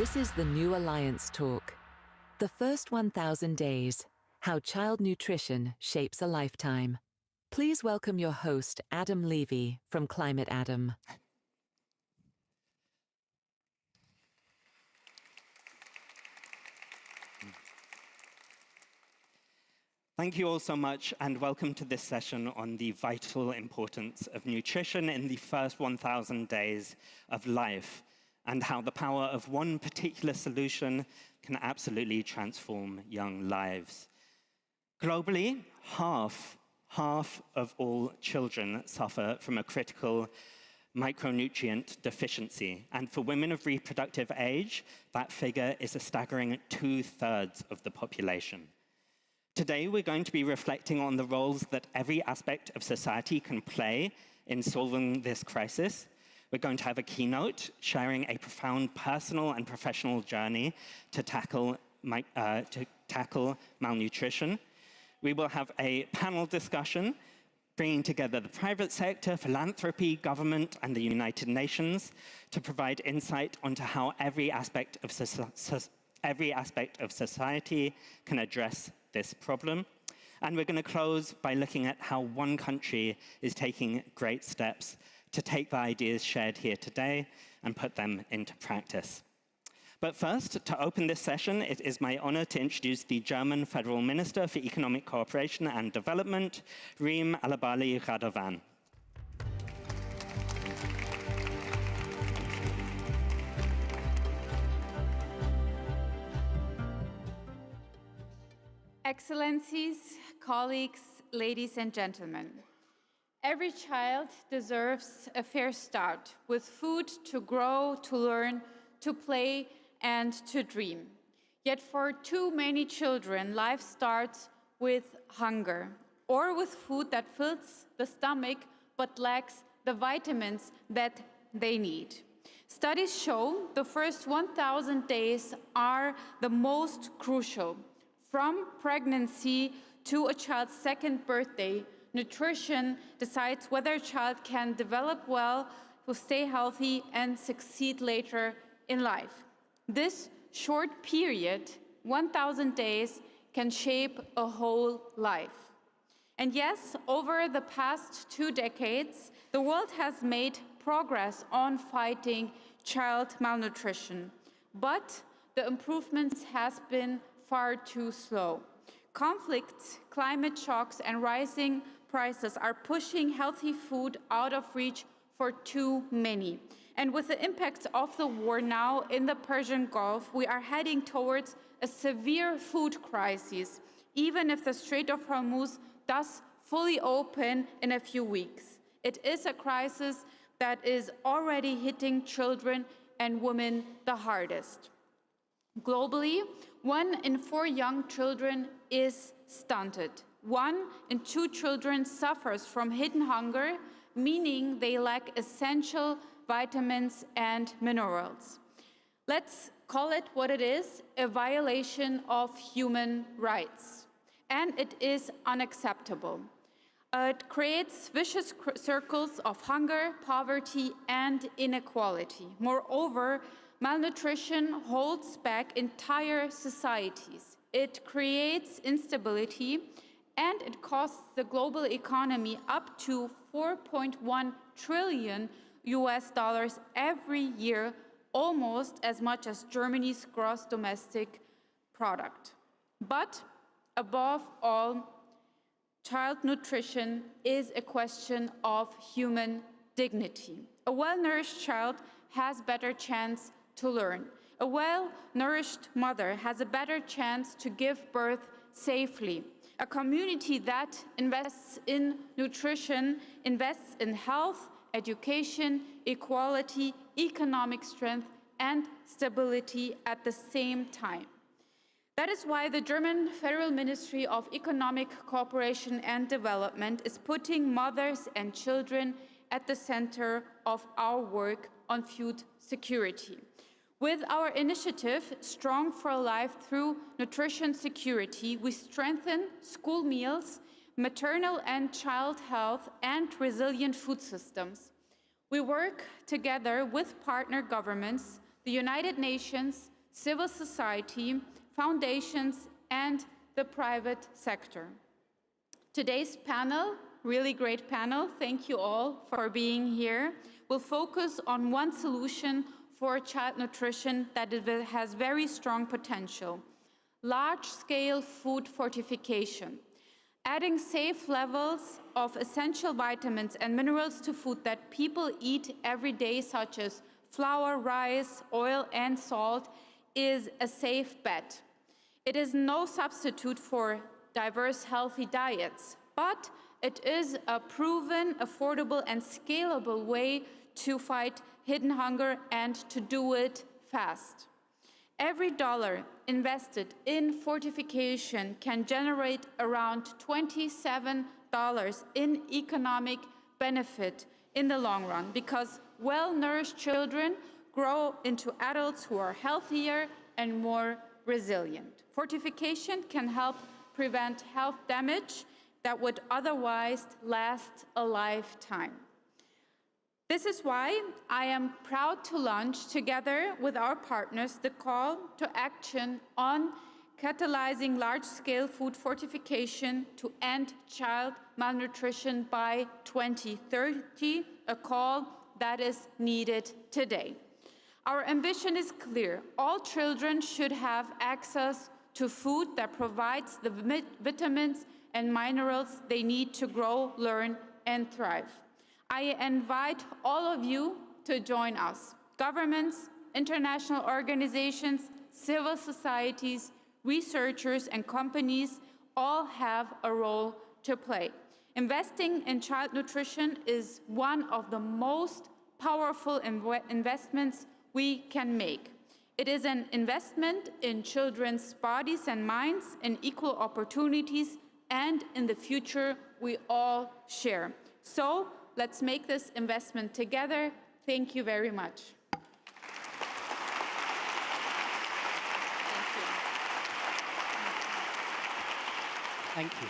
Speaker 10: This is the New Alliance Talk. The first 1,000 days, how child nutrition shapes a lifetime. Please welcome your host, Adam Levy from Climate Adam.
Speaker 22: Thank you all so much, and welcome to this session on the vital importance of nutrition in the first 1,000 days of life, and how the power of one particular solution can absolutely transform young lives. Globally, half of all children suffer from a critical micronutrient deficiency, and for women of reproductive age, that figure is a staggering 2/3 of the population. Today, we're going to be reflecting on the roles that every aspect of society can play in solving this crisis. We're going to have a keynote sharing a profound personal and professional journey to tackle malnutrition. We will have a panel discussion bringing together the private sector, philanthropy, government, and the United Nations to provide insight onto how every aspect of society can address this problem. And we're going to close by looking at how one country is taking great steps to take the ideas shared here today and put them into practice. But first, to open this session, it is my honor to introduce the German Federal Minister for Economic Cooperation and Development, Reem Alabali Radovan.
Speaker 5: Excellencies, colleagues, ladies and gentlemen, every child deserves a fair start with food to grow, to learn, to play, and to dream. Yet for too many children, life starts with hunger or with food that fills the stomach but lacks the vitamins that they need. Studies show the first 1,000 days are the most crucial. From pregnancy to a child's second birthday, nutrition decides whether a child can develop well, will stay healthy, and succeed later in life. This short period, 1,000 days, can shape a whole life. And yes, over the past 2 decades, the world has made progress on fighting child malnutrition, but the improvements has been far too slow. Conflicts, climate shocks, and rising prices are pushing healthy food out of reach for too many. And with the impacts of the war now in the Persian Gulf, we are heading towards a severe food crisis, even if the Strait of Hormuz does fully open in a few weeks. It is a crisis that is already hitting children and women the hardest. Globally, 1 in 4 young children is stunted. 1 in 2 children suffers from hidden hunger, meaning they lack essential vitamins and minerals. Let's call it what it is, a violation of human rights. And it is unacceptable. It creates vicious circles of hunger, poverty, and inequality. Moreover, malnutrition holds back entire societies. It creates instability, and it costs the global economy up to $4.1 trillion every year, almost as much as Germany's gross domestic product. But above all, child nutrition is a question of human dignity. A well-nourished child has better chance to learn. A well-nourished mother has a better chance to give birth safely. A community that invests in nutrition invests in health, education, equality, economic strength, and stability at the same time. That is why the German Federal Ministry of Economic Cooperation and Development is putting mothers and children at the center of our work on food security. With our initiative, Strong for Life Through Nutrition Security, we strengthen school meals, maternal and child health, and resilient food systems. We work together with partner governments, the United Nations, civil society, foundations, and the private sector. Today's panel, really great panel, thank you all for being here, will focus on one solution for child nutrition that has very strong potential: large-scale food fortification. Adding safe levels of essential vitamins and minerals to food that people eat every day, such as flour, rice, oil, and salt, is a safe bet. It is no substitute for diverse, healthy diets, but it is a proven, affordable, and scalable way to fight hidden hunger and to do it fast. Every dollar invested in fortification can generate around $27 in economic benefit in the long run, because well-nourished children grow into adults who are healthier and more resilient. Fortification can help prevent health damage that would otherwise last a lifetime. This is why I am proud to launch, together with our partners, the call to action on catalyzing large-scale food fortification to end child malnutrition by 2030, a call that is needed today. Our ambition is clear. All children should have access to food that provides the vitamins and minerals they need to grow, learn, and thrive. I invite all of you to join us. Governments, international organizations, civil societies, researchers, and companies all have a role to play. Investing in child nutrition is one of the most powerful investments we can make. It is an investment in children's bodies and minds, in equal opportunities, and in the future we all share. So let's make this investment together. Thank you very much.
Speaker 22: Thank you.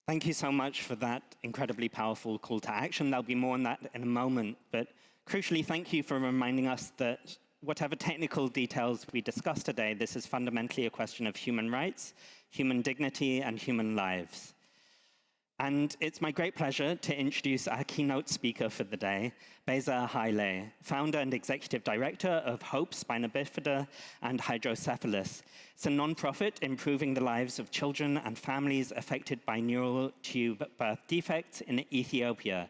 Speaker 22: Thank you so much for that incredibly powerful call to action. There'll be more on that in a moment, but crucially, thank you for reminding us that whatever technical details we discuss today, this is fundamentally a question of human rights, human dignity, and human lives. And it's my great pleasure to introduce our keynote speaker for the day, Beza Haile, founder and executive director of Hope Spina Bifida and Hydrocephalus. It's a non-profit improving the lives of children and families affected by neural tube birth defects in Ethiopia.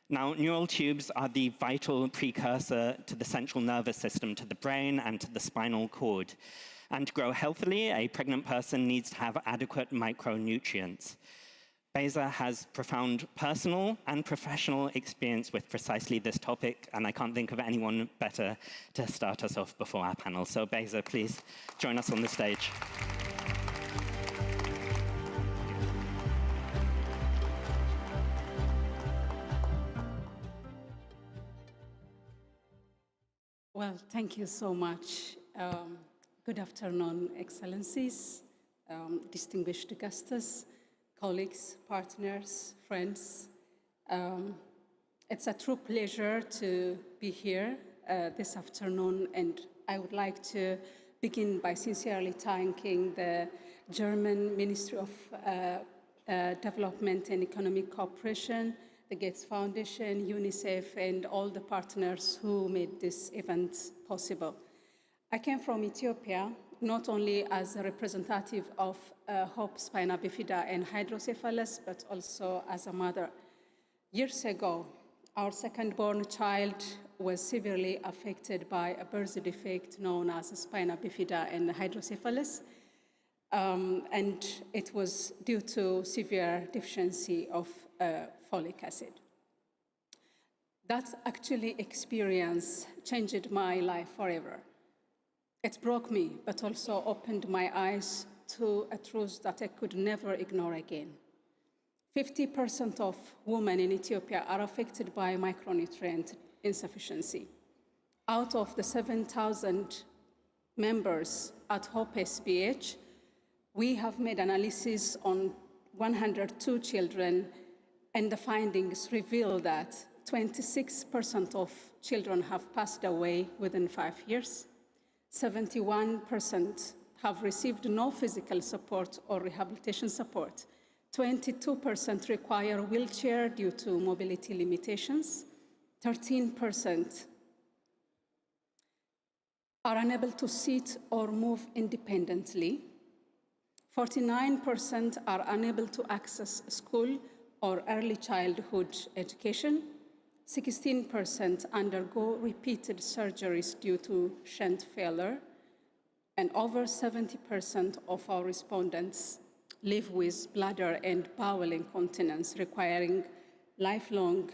Speaker 22: Now, neural tubes are the vital precursor to the central nervous system, to the brain and to the spinal cord. And to grow healthily, a pregnant person needs to have adequate micronutrients. Beza has profound personal and professional experience with precisely this topic, and I can't think of anyone better to start us off before our panel. So Beza, please join us on the stage.
Speaker 12: Well, thank you so much. Good afternoon, Excellencies, distinguished guests, colleagues, partners, friends. It's a true pleasure to be here this afternoon, and I would like to begin by sincerely thanking the German Ministry of Development and Economic Cooperation, the Gates Foundation, UNICEF, and all the partners who made this event possible. I came from Ethiopia, not only as a representative of Hope Spina Bifida and Hydrocephalus, but also as a mother. Years ago, our second-born child was severely affected by a birth defect known as spina bifida and hydrocephalus, and it was due to severe deficiency of folic acid. That actually experience changed my life forever. It broke me, but also opened my eyes to a truth that I could never ignore again. 50% of women in Ethiopia are affected by micronutrient insufficiency. Out of the 7,000 members at Hope SBH, we have made analysis on 102 children, and the findings reveal that 26% of children have passed away within 5 years. 71% have received no physical support or rehabilitation support. 22% require wheelchair due to mobility limitations. 13% are unable to sit or move independently. 49% are unable to access school or early childhood education. 16% undergo repeated surgeries due to shunt failure. And over 70% of our respondents live with bladder and bowel incontinence, requiring lifelong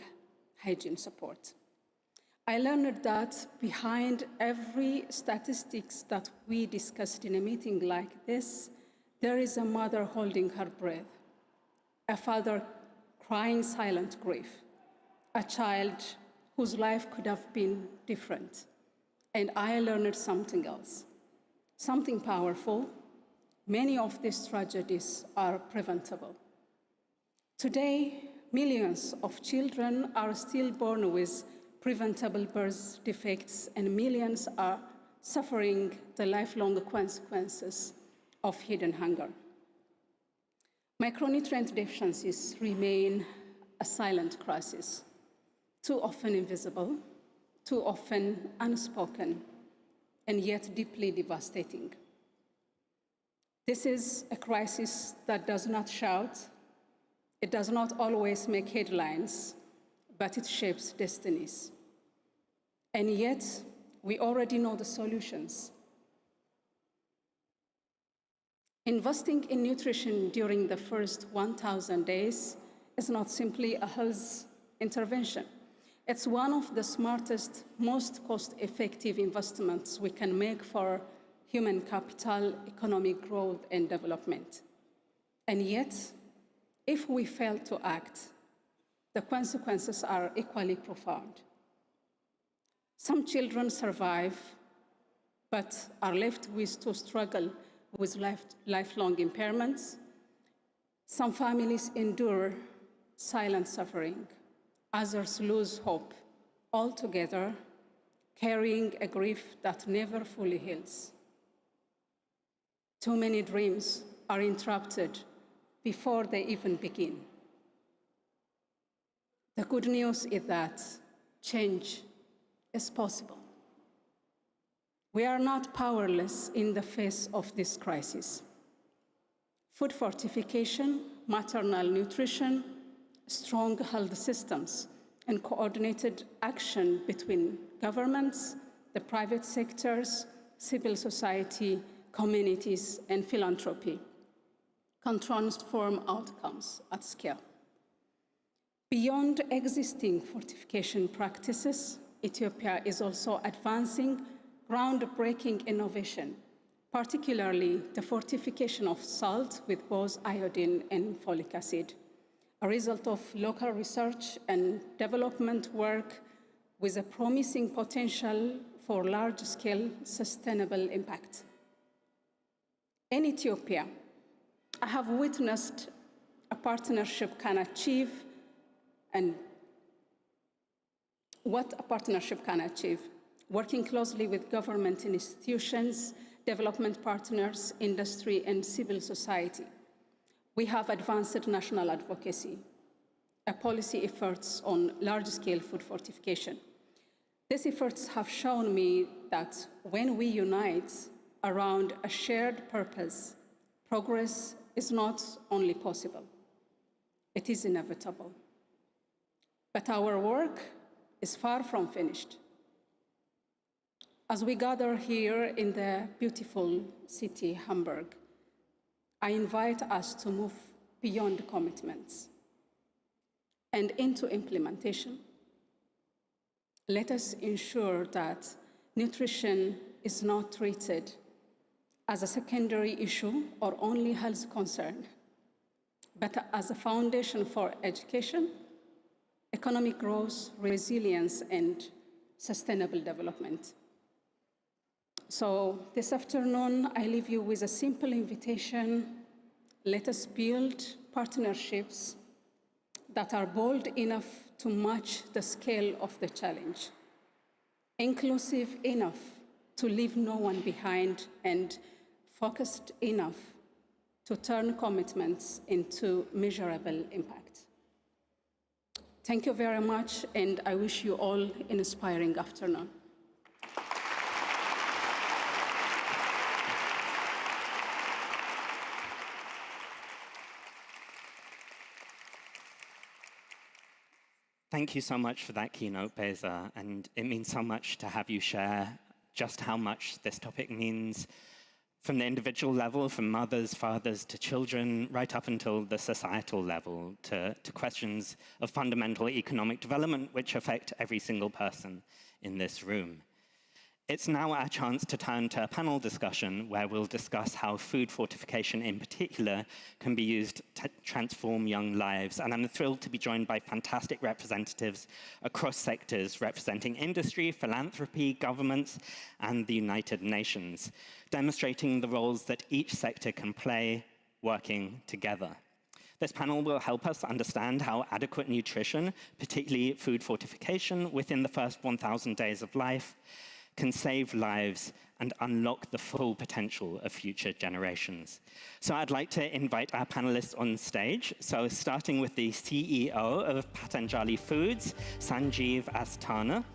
Speaker 12: hygiene support. I learned that behind every statistics that we discussed in a meeting like this, there is a mother holding her breath, a father crying silent grief, a child whose life could have been different. And I learned something else, something powerful. Many of these tragedies are preventable. Today, millions of children are still born with preventable birth defects, and millions are suffering the lifelong consequences of hidden hunger. Micronutrient deficiencies remain a silent crisis, too often invisible, too often unspoken, and yet deeply devastating. This is a crisis that does not shout. It does not always make headlines, but it shapes destinies. And yet, we already know the solutions. Investing in nutrition during the first 1,000 days is not simply a health intervention. It's one of the smartest, most cost-effective investments we can make for human capital, economic growth, and development. And yet, if we fail to act, the consequences are equally profound. Some children survive, but are left to struggle with lifelong impairments. Some families endure silent suffering. Others lose hope altogether, carrying a grief that never fully heals. Too many dreams are interrupted before they even begin. The good news is that change is possible. We are not powerless in the face of this crisis. Food fortification, maternal nutrition, strong health systems, and coordinated action between governments, the private sectors, civil society, communities, and philanthropy can transform outcomes at scale. Beyond existing fortification practices, Ethiopia is also advancing groundbreaking innovation, particularly the fortification of salt with both iodine and folic acid, a result of local research and development work with a promising potential for large-scale sustainable impact. In Ethiopia, I have witnessed a partnership can achieve and what a partnership can achieve, working closely with government institutions, development partners, industry, and civil society. We have advanced national advocacy, a policy efforts on large-scale food fortification. These efforts have shown me that when we unite around a shared purpose, progress is not only possible, it is inevitable. But our work is far from finished. As we gather here in the beautiful city, Hamburg, I invite us to move beyond commitments and into implementation. Let us ensure that nutrition is not treated as a secondary issue or only health concern, but as a foundation for education, economic growth, resilience, and sustainable development. So this afternoon, I leave you with a simple invitation. Let us build partnerships that are bold enough to match the scale of the challenge, inclusive enough to leave no one behind, and focused enough to turn commitments into measurable impact. Thank you very much, and I wish you all an inspiring afternoon.
Speaker 22: Thank you so much for that keynote, Beza, and it means so much to have you share just how much this topic means from the individual level, from mothers, fathers to children, right up until the societal level, to questions of fundamental economic development which affect every single person in this room. It's now our chance to turn to a panel discussion where we'll discuss how food fortification in particular can be used to transform young lives. And I'm thrilled to be joined by fantastic representatives across sectors representing industry, philanthropy, governments, and the United Nations, demonstrating the roles that each sector can play working together. This panel will help us understand how adequate nutrition, particularly food fortification within the first 1,000 days of life, can save lives and unlock the full potential of future generations. So I'd like to invite our panelists on stage. So starting with the CEO of Patanjali Foods, Sanjeev Asthana.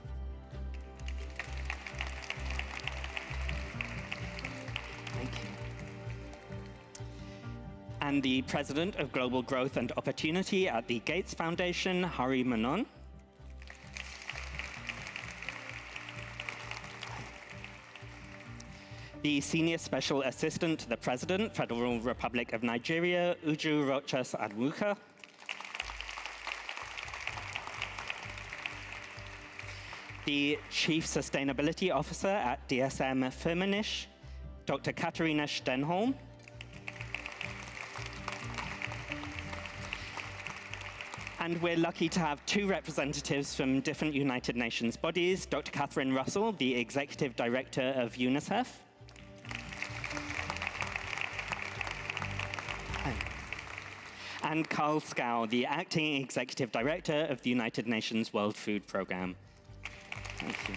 Speaker 22: Thank you. And the President of Global Growth and Opportunity at the Gates Foundation, Hari Menon. The Senior Special Assistant to the President, Federal Republic of Nigeria, Uju Rochas Adwuka. The Chief Sustainability Officer at DSM Firmenich, Dr. Katharina Stenholm. And we're lucky to have two representatives from different United Nations bodies, Dr. Catherine Russell, the Executive Director of UNICEF, and Carl Scow, the Acting Executive Director of the United Nations World Food Programme. Thank you.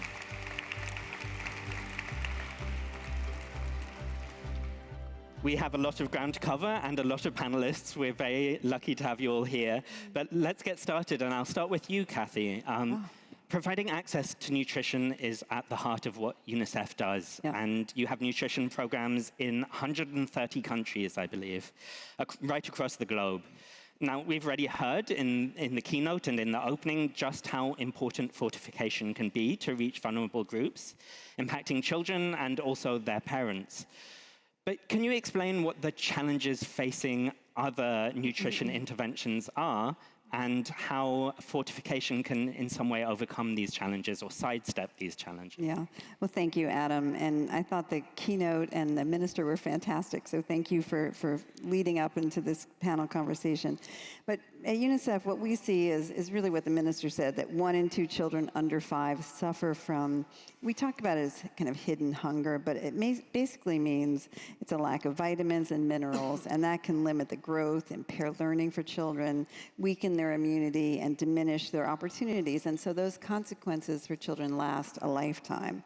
Speaker 22: We have a lot of ground to cover and a lot of panelists. We're very lucky to have you all here. But let's get started, and I'll start with you, Kathy. Providing access to nutrition is at the heart of what UNICEF does. Yeah. And you have nutrition programs in 130 countries, I believe, right across the globe. Now, we've already heard in the keynote and in the opening just how important fortification can be to reach vulnerable groups, impacting children and also their parents. But can you explain what the challenges facing other nutrition interventions are, and how fortification can in some way overcome these challenges or sidestep these challenges?
Speaker 13: Yeah, well, thank you, Adam. And I thought the keynote and the minister were fantastic, so thank you for leading up into this panel conversation. But at UNICEF, what we see is really what the minister said, that 1 in 2 children under 5 suffer from, we talk about it as kind of hidden hunger, but it basically means it's a lack of vitamins and minerals, and that can limit the growth, impair learning for children, weaken their immunity, and diminish their opportunities. And so those consequences for children last a lifetime.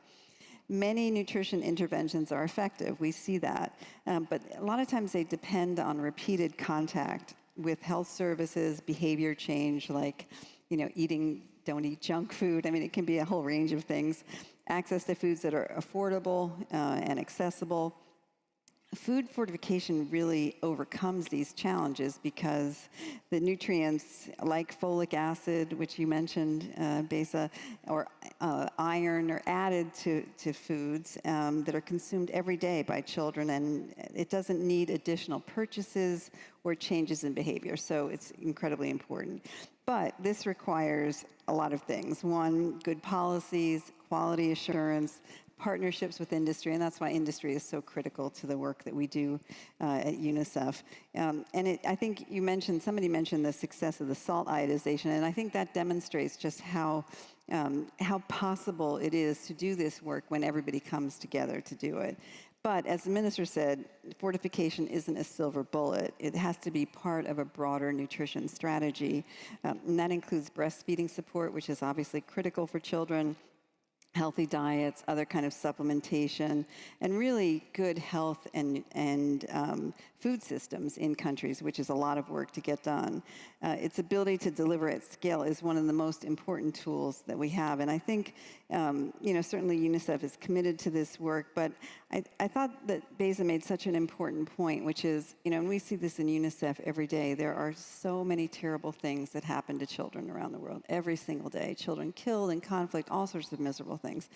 Speaker 13: Many nutrition interventions are effective, we see that, but a lot of times they depend on repeated contact with health services, behavior change, like, don't eat junk food. I mean, it can be a whole range of things. Access to foods that are affordable and accessible. Food fortification really overcomes these challenges because the nutrients like folic acid, which you mentioned, Beza, or iron are added to foods that are consumed every day by children, and it doesn't need additional purchases or changes in behavior, so it's incredibly important. But this requires a lot of things. 1, good policies, quality assurance, partnerships with industry, and that's why industry is so critical to the work that we do at UNICEF. I think somebody mentioned the success of the salt iodization, and I think that demonstrates just how possible it is to do this work when everybody comes together to do it. But as the minister said, fortification isn't a silver bullet. It has to be part of a broader nutrition strategy. And that includes breastfeeding support, which is obviously critical for children, healthy diets, other kind of supplementation, and really good health and food systems in countries, which is a lot of work to get done. Its ability to deliver at scale is one of the most important tools that we have. And I think, certainly UNICEF is committed to this work, but I thought that Beza made such an important point, which is, and we see this in UNICEF every day, there are so many terrible things that happen to children around the world every single day. Children killed in conflict, all sorts of miserable things.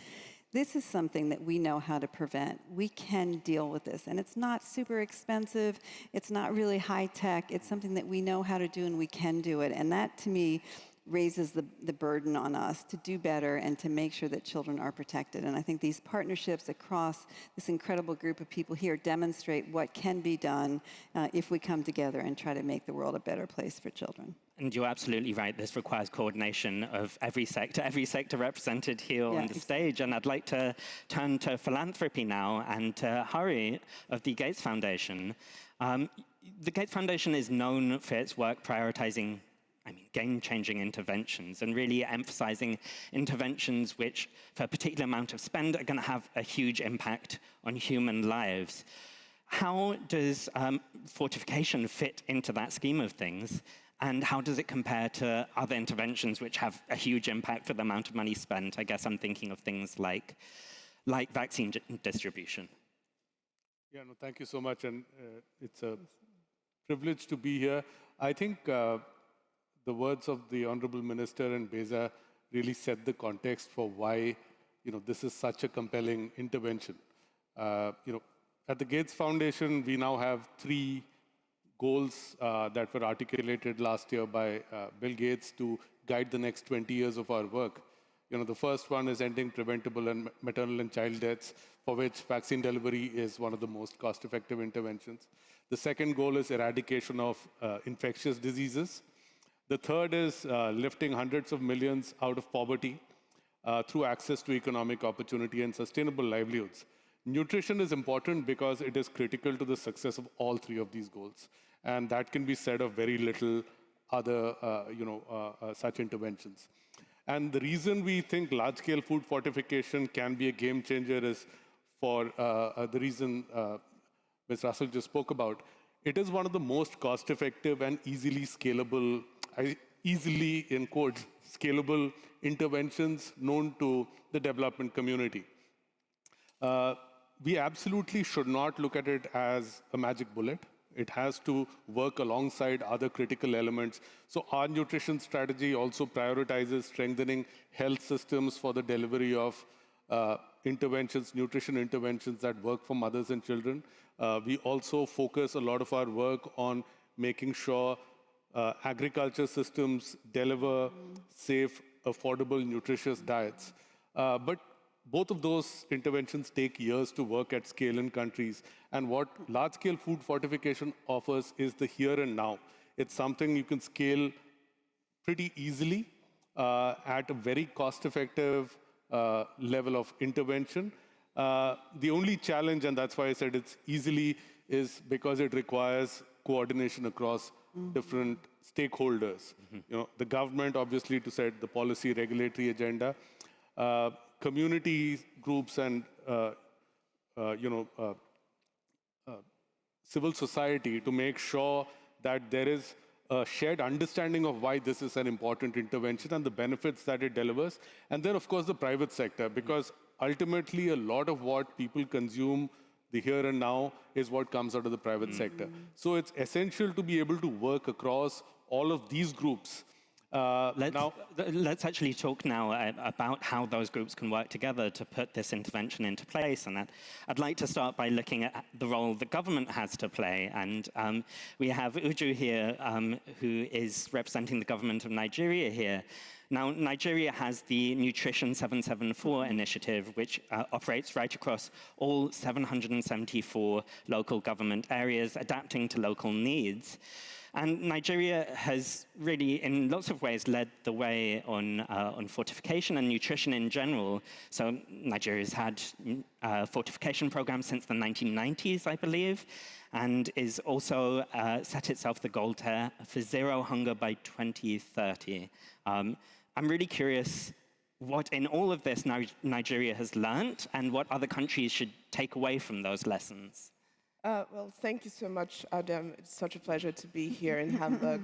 Speaker 13: This is something that we know how to prevent. We can deal with this, and it's not super expensive. It's not really high tech. It's something that we know how to do, and we can do it. And that, to me, raises the burden on us to do better and to make sure that children are protected. And I think these partnerships across this incredible group of people here demonstrate what can be done if we come together and try to make the world a better place for children.
Speaker 22: And you're absolutely right. This requires coordination of every sector represented here on the stage. And I'd like to turn to philanthropy now and to Hari of the Gates Foundation. The Gates Foundation is known for its work prioritizing game-changing interventions and really emphasizing interventions which, for a particular amount of spend, are going to have a huge impact on human lives. How does fortification fit into that scheme of things? And how does it compare to other interventions which have a huge impact for the amount of money spent? I guess I'm thinking of things like vaccine distribution.
Speaker 7: Yeah, no, thank you so much. And it's a privilege to be here. I think the words of the Honorable Minister and Beza really set the context for why this is such a compelling intervention. At the Gates Foundation, we now have 3 goals that were articulated last year by Bill Gates to guide the next 20 years of our work. The first one is ending preventable and maternal and child deaths, for which vaccine delivery is one of the most cost-effective interventions. The second goal is eradication of infectious diseases. The third is lifting hundreds of millions out of poverty through access to economic opportunity and sustainable livelihoods. Nutrition is important because it is critical to the success of all 3 of these goals. And that can be said of very little other such interventions. And the reason we think large-scale food fortification can be a game changer is for the reason Ms. Russell just spoke about. It is one of the most cost-effective and easily scalable, easily in quotes, scalable interventions known to the development community. We absolutely should not look at it as a magic bullet. It has to work alongside other critical elements. So our nutrition strategy also prioritizes strengthening health systems for the delivery of interventions, nutrition interventions that work for mothers and children. We also focus a lot of our work on making sure agriculture systems deliver safe, affordable, nutritious diets. But both of those interventions take years to work at scale in countries. And what large-scale food fortification offers is the here and now. It's something you can scale pretty easily at a very cost-effective level of intervention. The only challenge, and that's why I said it's easily, is because it requires coordination across different stakeholders. The government, obviously, to set the policy regulatory agenda, community groups and civil society to make sure that there is a shared understanding of why this is an important intervention and the benefits that it delivers. And then, of course, the private sector, because ultimately a lot of what people consume, the here and now, is what comes out of the private sector. So it's essential to be able to work across all of these groups.
Speaker 22: Let's actually talk now about how those groups can work together to put this intervention into place. And I'd like to start by looking at the role the government has to play. And we have Uju here, who is representing the government of Nigeria here. Now, Nigeria has the Nutrition 774 initiative, which operates right across all 774 local government areas, adapting to local needs. And Nigeria has really, in lots of ways, led the way on fortification and nutrition in general. So Nigeria's had fortification program since the 1990s, I believe, and is also set itself the goal for zero hunger by 2030. I'm really curious what in all of this Nigeria has learnt and what other countries should take away from those lessons.
Speaker 8: Well, thank you so much, Adam. It's such a pleasure to be here in Hamburg.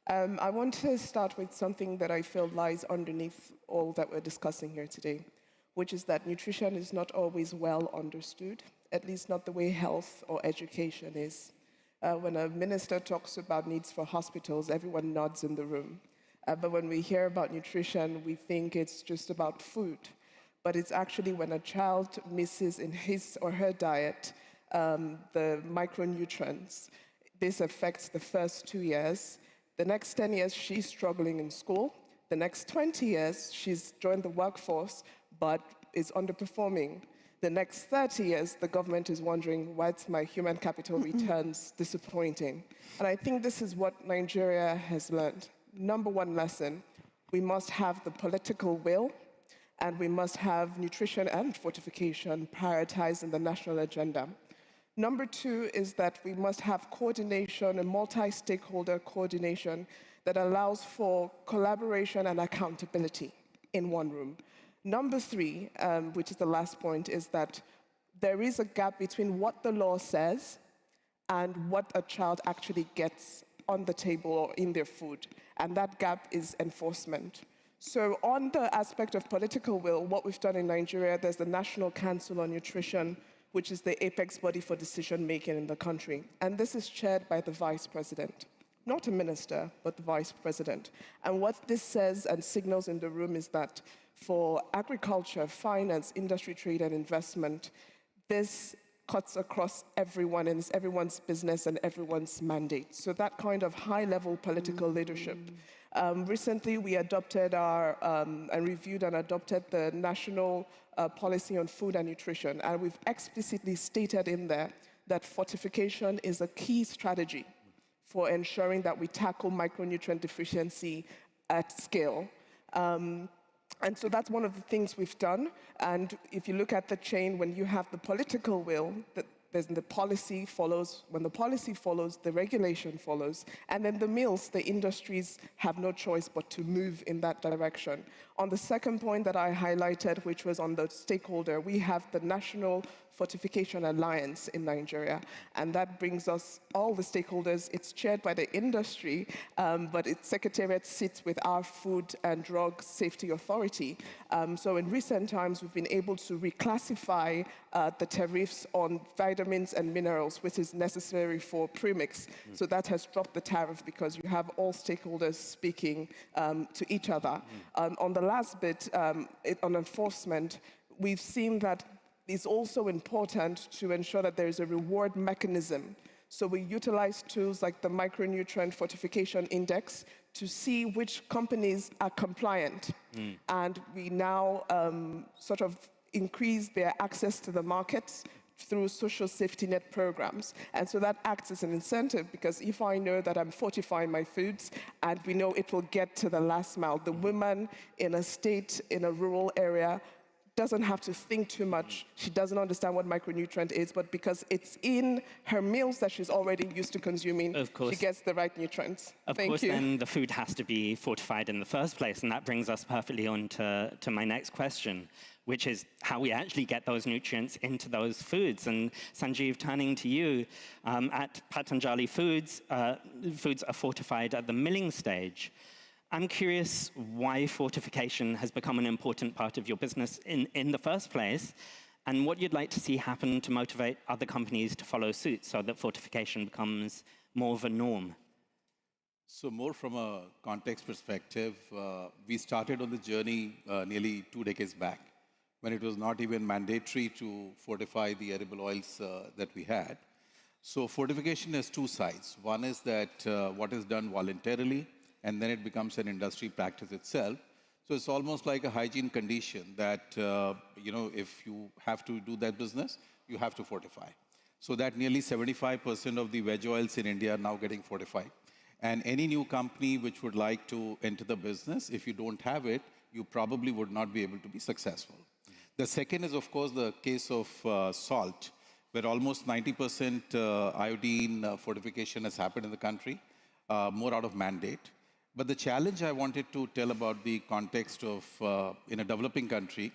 Speaker 8: I want to start with something that I feel lies underneath all that we're discussing here today, which is that nutrition is not always well understood, at least not the way health or education is. When a minister talks about needs for hospitals, everyone nods in the room. But when we hear about nutrition, we think it's just about food. But it's actually when a child misses in his or her diet the micronutrients. This affects the first 2 years. The next 10 years, she's struggling in school. The next 20 years, she's joined the workforce, but is underperforming. The next 30 years, the government is wondering, why's my human capital returns disappointing? And I think this is what Nigeria has learned. Number one lesson, we must have the political will, and we must have nutrition and fortification prioritized in the national agenda. Number two is that we must have coordination and multi-stakeholder coordination that allows for collaboration and accountability in one room. Number three, which is the last point, is that there is a gap between what the law says and what a child actually gets on the table or in their food, and that gap is enforcement. So on the aspect of political will, what we've done in Nigeria, there's the National Council on Nutrition, which is the apex body for decision-making in the country. And this is chaired by the vice president, not a minister, but the vice president. And what this says and signals in the room is that for agriculture, finance, industry, trade, and investment, this cuts across everyone, and it's everyone's business and everyone's mandate. So that kind of high-level political leadership. Recently, we adopted and reviewed and adopted the National Policy on Food and Nutrition, and we've explicitly stated in there that fortification is a key strategy for ensuring that we tackle micronutrient deficiency at scale. And so that's one of the things we've done. And if you look at the chain, when you have the political will, the policy follows. When the policy follows, the regulation follows. And then the mills, the industries, have no choice but to move in that direction. On the second point that I highlighted, which was on the stakeholder, we have the National Fortification Alliance in Nigeria. And that brings us all the stakeholders. It's chaired by the industry, but its secretariat sits with our Food and Drug Safety Authority. So in recent times, we've been able to reclassify the tariffs on vitamins and minerals, which is necessary for premix. So that has dropped the tariff because you have all stakeholders speaking to each other. On the last bit, on enforcement, we've seen that it's also important to ensure that there is a reward mechanism. So we utilize tools like the Micronutrient Fortification Index to see which companies are compliant. And we now sort of increase their access to the markets through social safety net programs. And so that acts as an incentive, because if I know that I'm fortifying my foods and we know it will get to the last mile, the woman in a state, in a rural area, doesn't have to think too much. She doesn't understand what micronutrient is, but because it's in her meals that she's already used to consuming, she gets the right nutrients.
Speaker 22: Of course, then the food has to be fortified in the first place, and that brings us perfectly on to my next question, which is how we actually get those nutrients into those foods. And Sanjeev, turning to you, at Patanjali Foods, foods are fortified at the milling stage. I'm curious why fortification has become an important part of your business in the first place, and what you'd like to see happen to motivate other companies to follow suit so that fortification becomes more of a norm.
Speaker 7: So more from a context perspective, we started on the journey nearly 2 decades back, when it was not even mandatory to fortify the edible oils that we had. So fortification has two sides. One is that what is done voluntarily, and then it becomes an industry practice itself. So it's almost like a hygiene condition that, if you have to do that business, you have to fortify. So that nearly 75% of the veg oils in India are now getting fortified. And any new company which would like to enter the business, if you don't have it, you probably would not be able to be successful.
Speaker 6: The second is, of course, the case of salt, where almost 90% iodine fortification has happened in the country, more out of mandate. But the challenge I wanted to tell about the context of, in a developing country,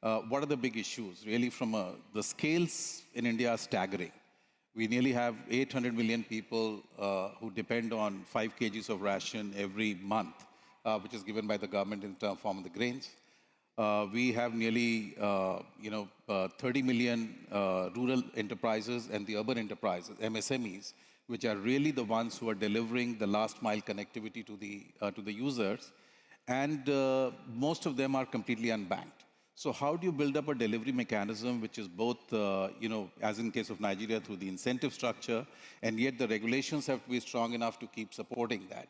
Speaker 6: what are the big issues? Really, the scales in India are staggering. We nearly have 800 million people who depend on 5 kgs of ration every month, which is given by the government in the form of the grains. We have nearly 30 million rural enterprises and the urban enterprises, MSMEs, which are really the ones who are delivering the last mile connectivity to the users. And most of them are completely unbanked. So how do you build up a delivery mechanism which is both, as in case of Nigeria, through the incentive structure, and yet the regulations have to be strong enough to keep supporting that?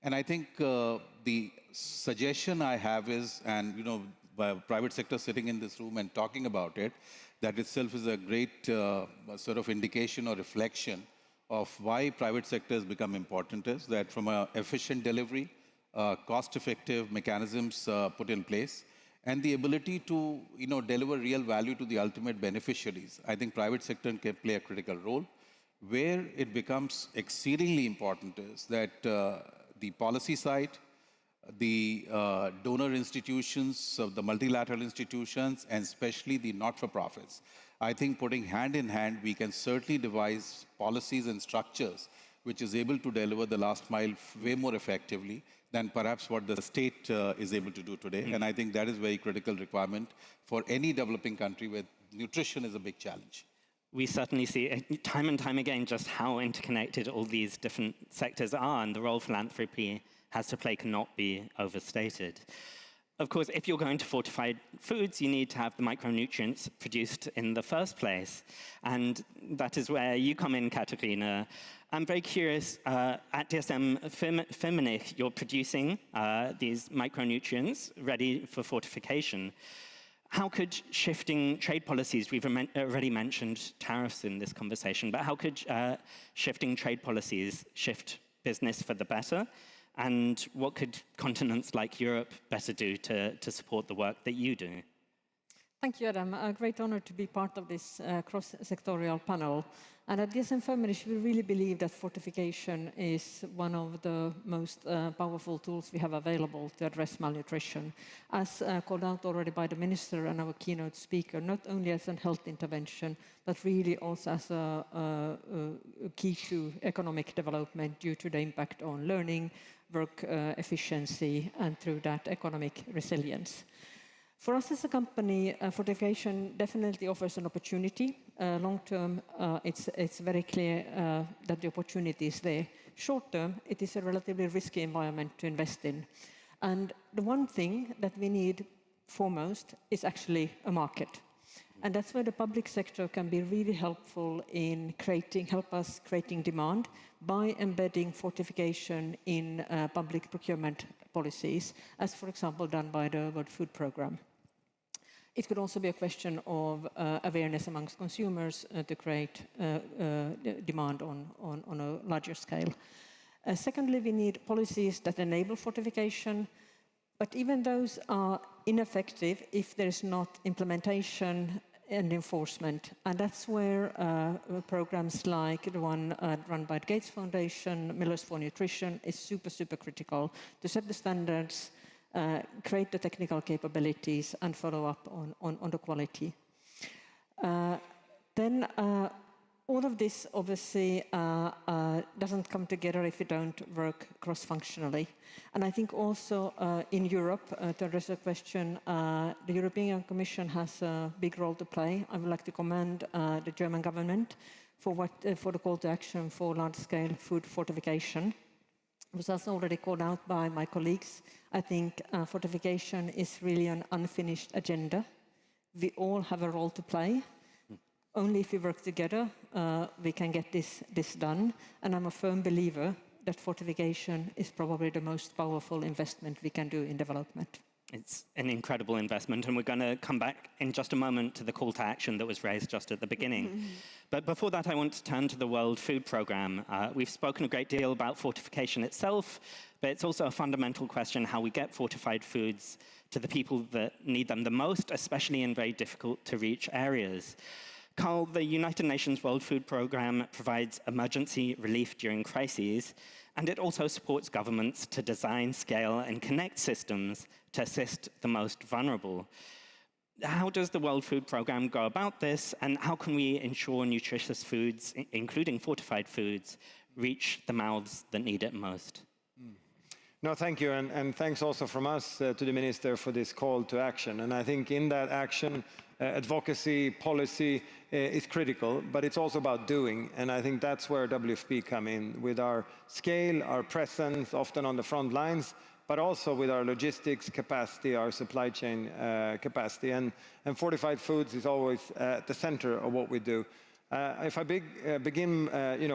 Speaker 6: And I think the suggestion I have is, and by private sector sitting in this room and talking about it, that itself is a great sort of indication or reflection of why private sector has become important, is that from an efficient delivery, cost-effective mechanisms put in place, and the ability to deliver real value to the ultimate beneficiaries. I think private sector can play a critical role. Where it becomes exceedingly important is that the policy side, the donor institutions, the multilateral institutions, and especially the not-for-profits. I think putting hand in hand, we can certainly devise policies and structures which is able to deliver the last mile way more effectively than perhaps what the state is able to do today. And I think that is a very critical requirement for any developing country where nutrition is a big challenge.
Speaker 22: We certainly see time and time again just how interconnected all these different sectors are, and the role philanthropy has to play cannot be overstated. Of course, if you're going to fortified foods, you need to have the micronutrients produced in the first place. And that is where you come in, Katarina. I'm very curious, at DSM Firmenich, you're producing these micronutrients ready for fortification. How could shifting trade policies, we've already mentioned tariffs in this conversation, but how could shifting trade policies shift business for the better? And what could continents like Europe better do to support the work that you do?
Speaker 14: Thank you, Adam. A great honor to be part of this cross-sectorial panel. And at DSM Firmenich, we really believe that fortification is one of the most powerful tools we have available to address malnutrition. As called out already by the minister and our keynote speaker, not only as a health intervention, but really also as a key to economic development due to the impact on learning, work efficiency, and through that economic resilience. For us as a company, fortification definitely offers an opportunity. Long term, it's very clear that the opportunity is there. Short term, it is a relatively risky environment to invest in. And the one thing that we need foremost is actually a market. And that's where the public sector can be really helpful in help us creating demand by embedding fortification in public procurement policies, as for example done by the World Food Programme. It could also be a question of awareness amongst consumers to create demand on a larger scale. Secondly, we need policies that enable fortification, but even those are ineffective if there is not implementation and enforcement. And that's where programs like the one run by the Gates Foundation, Millers for Nutrition, is super, super critical to set the standards, create the technical capabilities, and follow up on the quality. Then all of this obviously doesn't come together if we don't work cross-functionally. And I think also in Europe, to address the question, the European Commission has a big role to play. I would like to commend the German government for the call to action for large-scale food fortification. It was also already called out by my colleagues. I think fortification is really an unfinished agenda. We all have a role to play. Only if we work together, we can get this done. And I'm a firm believer that fortification is probably the most powerful investment we can do in development.
Speaker 22: It's an incredible investment, and we're going to come back in just a moment to the call to action that was raised just at the beginning. But before that, I want to turn to the World Food Programme. We've spoken a great deal about fortification itself, but it's also a fundamental question how we get fortified foods to the people that need them the most, especially in very difficult to reach areas. Carl, the United Nations World Food Programme provides emergency relief during crises, and it also supports governments to design, scale, and connect systems to assist the most vulnerable. How does the World Food Programme go about this, and how can we ensure nutritious foods, including fortified foods, reach the mouths that need it most?
Speaker 11: No, thank you, and thanks also from us to the Minister for this call to action. And I think in that action, advocacy, policy is critical, but it's also about doing. And I think that's where WFP come in, with our scale, our presence, often on the front lines, but also with our logistics capacity, our supply chain capacity. And fortified foods is always at the center of what we do. If I begin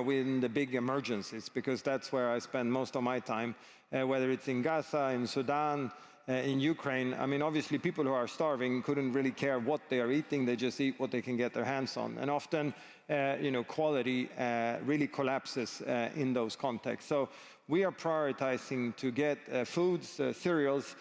Speaker 11: with the big emergencies, because that's where I spend most of my time, whether it's in Gaza, in Sudan, in Ukraine. I mean, obviously, people who are starving couldn't really care what they are eating. They just eat what they can get their hands on. And often, quality really collapses in those contexts. So we are prioritizing to get foods, cereals,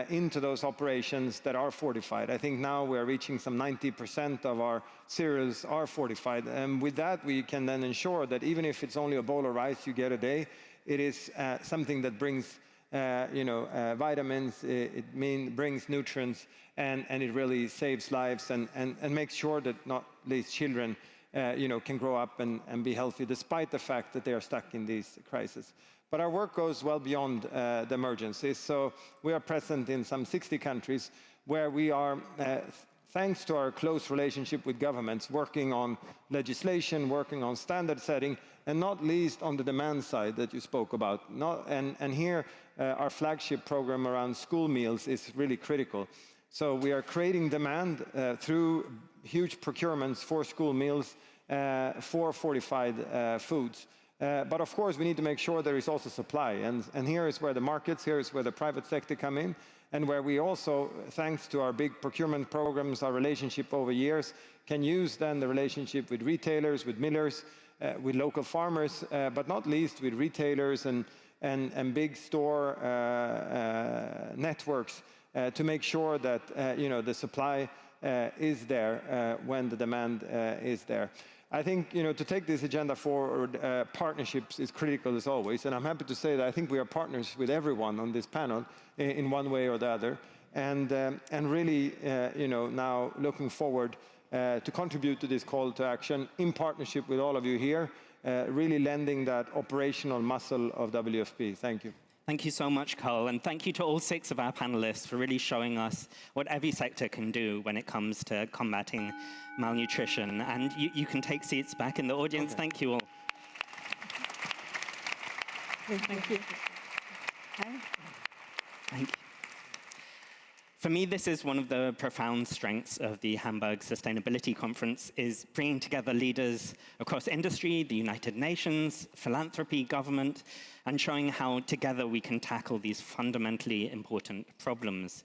Speaker 11: into those operations that are fortified. I think now we're reaching some 90% of our cereals are fortified. And with that, we can then ensure that even if it's only a bowl of rice you get a day, it is something that brings vitamins, it brings nutrients, and it really saves lives and makes sure that not least children can grow up and be healthy despite the fact that they are stuck in these crises. But our work goes well beyond the emergencies. So we are present in some 60 countries where we are, thanks to our close relationship with governments, working on legislation, working on standard setting, and not least on the demand side that you spoke about. And here, our flagship program around school meals is really critical. So we are creating demand through huge procurements for school meals, for fortified foods. But of course, we need to make sure there is also supply. And here is where the markets, here is where the private sector come in, and where we also, thanks to our big procurement programs, our relationship over years, can use then the relationship with retailers, with millers, with local farmers, but not least with retailers and big store networks to make sure that the supply is there when the demand is there. I think to take this agenda forward, partnerships is critical as always, and I'm happy to say that I think we are partners with everyone on this panel in one way or the other, and really now looking forward to contribute to this call to action in partnership with all of you here, really lending that operational muscle of WFP. Thank you.
Speaker 22: Thank you so much, Carl, and thank you to all 6 of our panelists for really showing us what every sector can do when it comes to combating malnutrition. And you can take seats back in the audience. Okay. Thank you all.
Speaker 14: Thank you.
Speaker 22: Thank you. For me, this is one of the profound strengths of the Hamburg Sustainability Conference, is bringing together leaders across industry, the United Nations, philanthropy, government, and showing how together we can tackle these fundamentally important problems.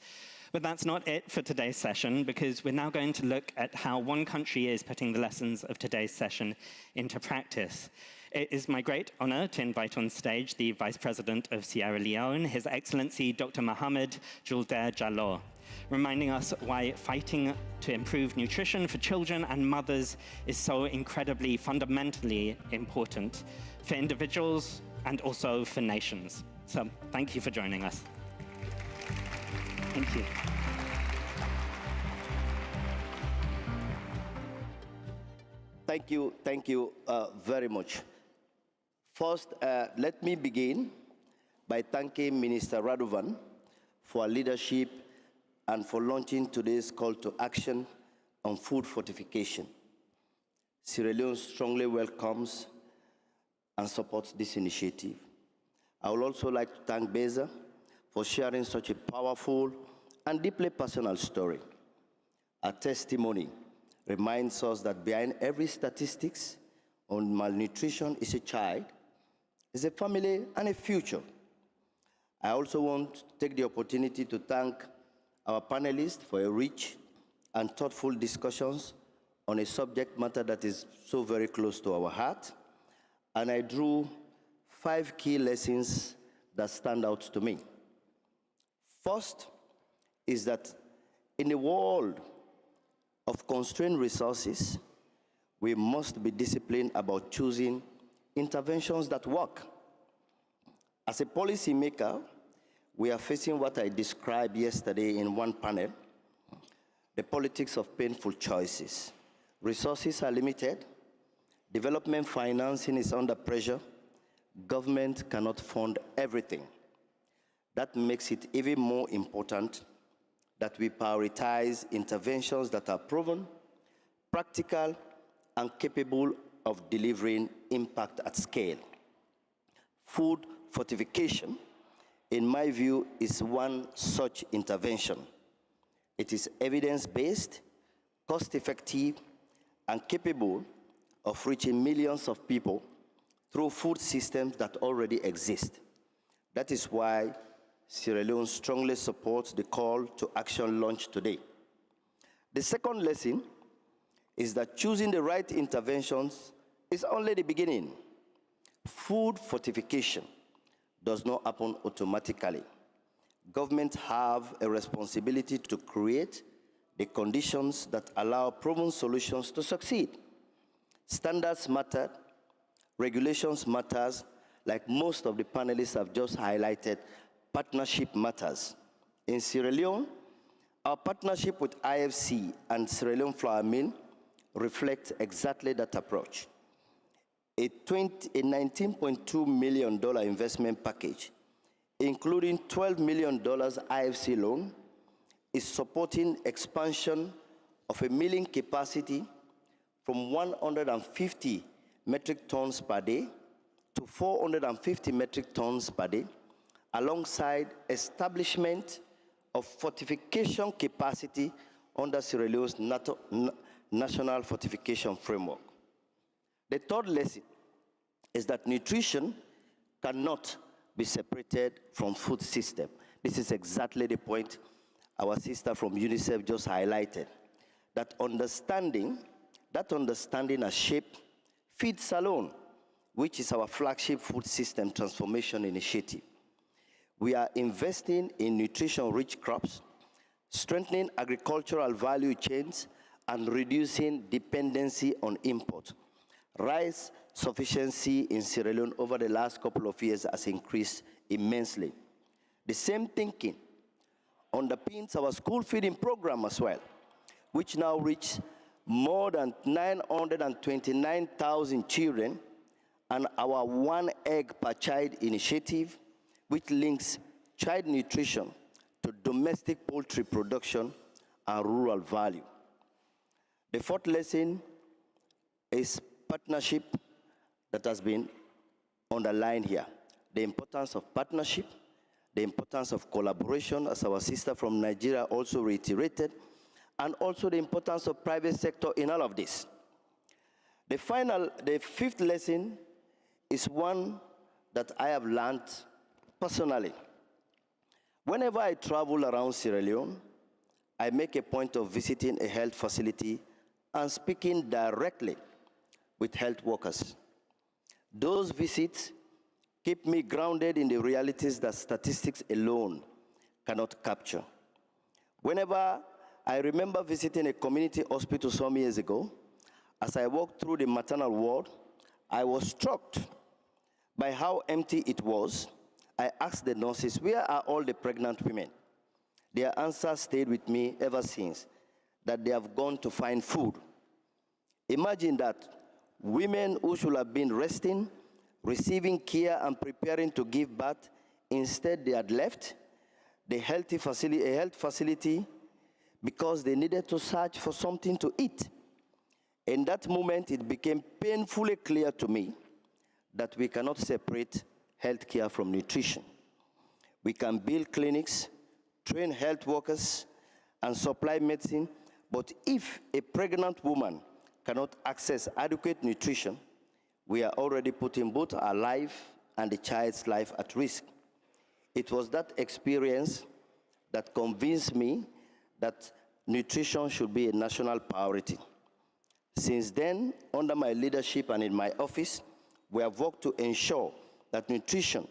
Speaker 22: But that's not it for today's session, because we're now going to look at how one country is putting the lessons of today's session into practice. It is my great honor to invite on stage the Vice President of Sierra Leone, His Excellency Dr. Mohamed Julder Jallow, reminding us why fighting to improve nutrition for children and mothers is so incredibly fundamentally important for individuals and also for nations. So thank you for joining us. Thank you.
Speaker 18: Thank you very much. First, let me begin by thanking Minister Radovan for her leadership and for launching today's call to action on food fortification. Sierra Leone strongly welcomes and supports this initiative. I would also like to thank Beza for sharing such a powerful and deeply personal story. Her testimony reminds us that behind every statistics on malnutrition is a child, is a family, and a future. I also want to take the opportunity to thank our panelists for a rich and thoughtful discussions on a subject matter that is so very close to our heart. And I drew 5 key lessons that stand out to me. First, is that in a world of constrained resources, we must be disciplined about choosing interventions that work. As a policymaker, we are facing what I described yesterday in one panel, the politics of painful choices. Resources are limited, development financing is under pressure, government cannot fund everything. That makes it even more important that we prioritize interventions that are proven, practical, and capable of delivering impact at scale. Food fortification, in my view, is one such intervention. It is evidence-based, cost-effective, and capable of reaching millions of people through food systems that already exist. That is why Sierra Leone strongly supports the call to action launched today. The second lesson is that choosing the right interventions is only the beginning. Food fortification does not happen automatically. Governments have a responsibility to create the conditions that allow proven solutions to succeed. Standards matter, regulations matters, like most of the panelists have just highlighted, partnership matters. In Sierra Leone, our partnership with IFC and Sierra Leone Flour Mill reflects exactly that approach. A $19.2 million investment package, including $12 million IFC loan, is supporting expansion of a milling capacity from 150 metric tons per day to 450 metric tons per day, alongside establishment of fortification capacity under Sierra Leone's National Fortification Framework. The third lesson is that nutrition cannot be separated from food system. This is exactly the point our sister from UNICEF just highlighted. That understanding has shaped Feeds Alone, which is our flagship food system transformation initiative. We are investing in nutrition-rich crops, strengthening agricultural value chains, and reducing dependency on import. Rice sufficiency in Sierra Leone over the last couple of years has increased immensely. The same thinking underpins our school feeding program as well, which now reaches more than 929,000 children, and our One Egg per Child initiative, which links child nutrition to domestic poultry production and rural value. The fourth lesson is partnership that has been underlined here. The importance of partnership, the importance of collaboration, as our sister from Nigeria also reiterated, and also the importance of private sector in all of this. The fifth lesson is one that I have learned personally. Whenever I travel around Sierra Leone, I make a point of visiting a health facility and speaking directly with health workers. Those visits keep me grounded in the realities that statistics alone cannot capture. Whenever I remember visiting a community hospital some years ago, as I walked through the maternal ward, I was struck by how empty it was. I asked the nurses, where are all the pregnant women? Their answer stayed with me ever since, that they have gone to find food. Imagine that women who should have been resting, receiving care and preparing to give birth, instead they had left a health facility because they needed to search for something to eat. In that moment, it became painfully clear to me that we cannot separate healthcare from nutrition. We can build clinics, train health workers, and supply medicine, but if a pregnant woman cannot access adequate nutrition, we are already putting both our life and the child's life at risk. It was that experience that convinced me that nutrition should be a national priority. Since then, under my leadership and in my office, we have worked to ensure that nutrition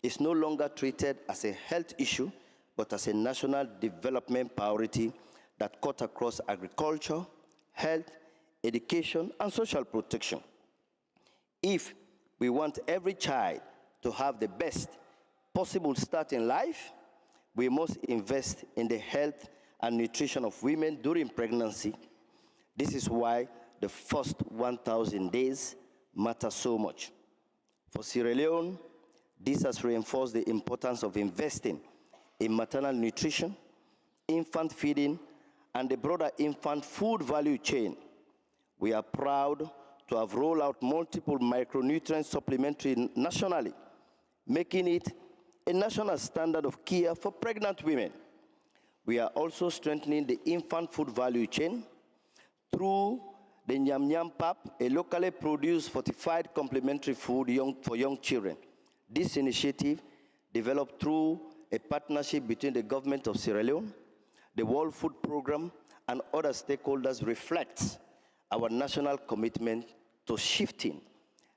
Speaker 18: is no longer treated as a health issue, but as a national development priority that cut across agriculture, health, education, and social protection. If we want every child to have the best possible start in life, we must invest in the health and nutrition of women during pregnancy. This is why the first 1,000 days matter so much. For Sierra Leone, this has reinforced the importance of investing in maternal nutrition, infant feeding, and the broader infant food value chain. We are proud to have rolled out multiple micronutrient supplementary nationally, making it a national standard of care for pregnant women. We are also strengthening the infant food value chain through the Nyam Nyam Pap, a locally produced fortified complementary food for young children. This initiative, developed through a partnership between the government of Sierra Leone, the World Food Programme, and other stakeholders, reflects our national commitment to shifting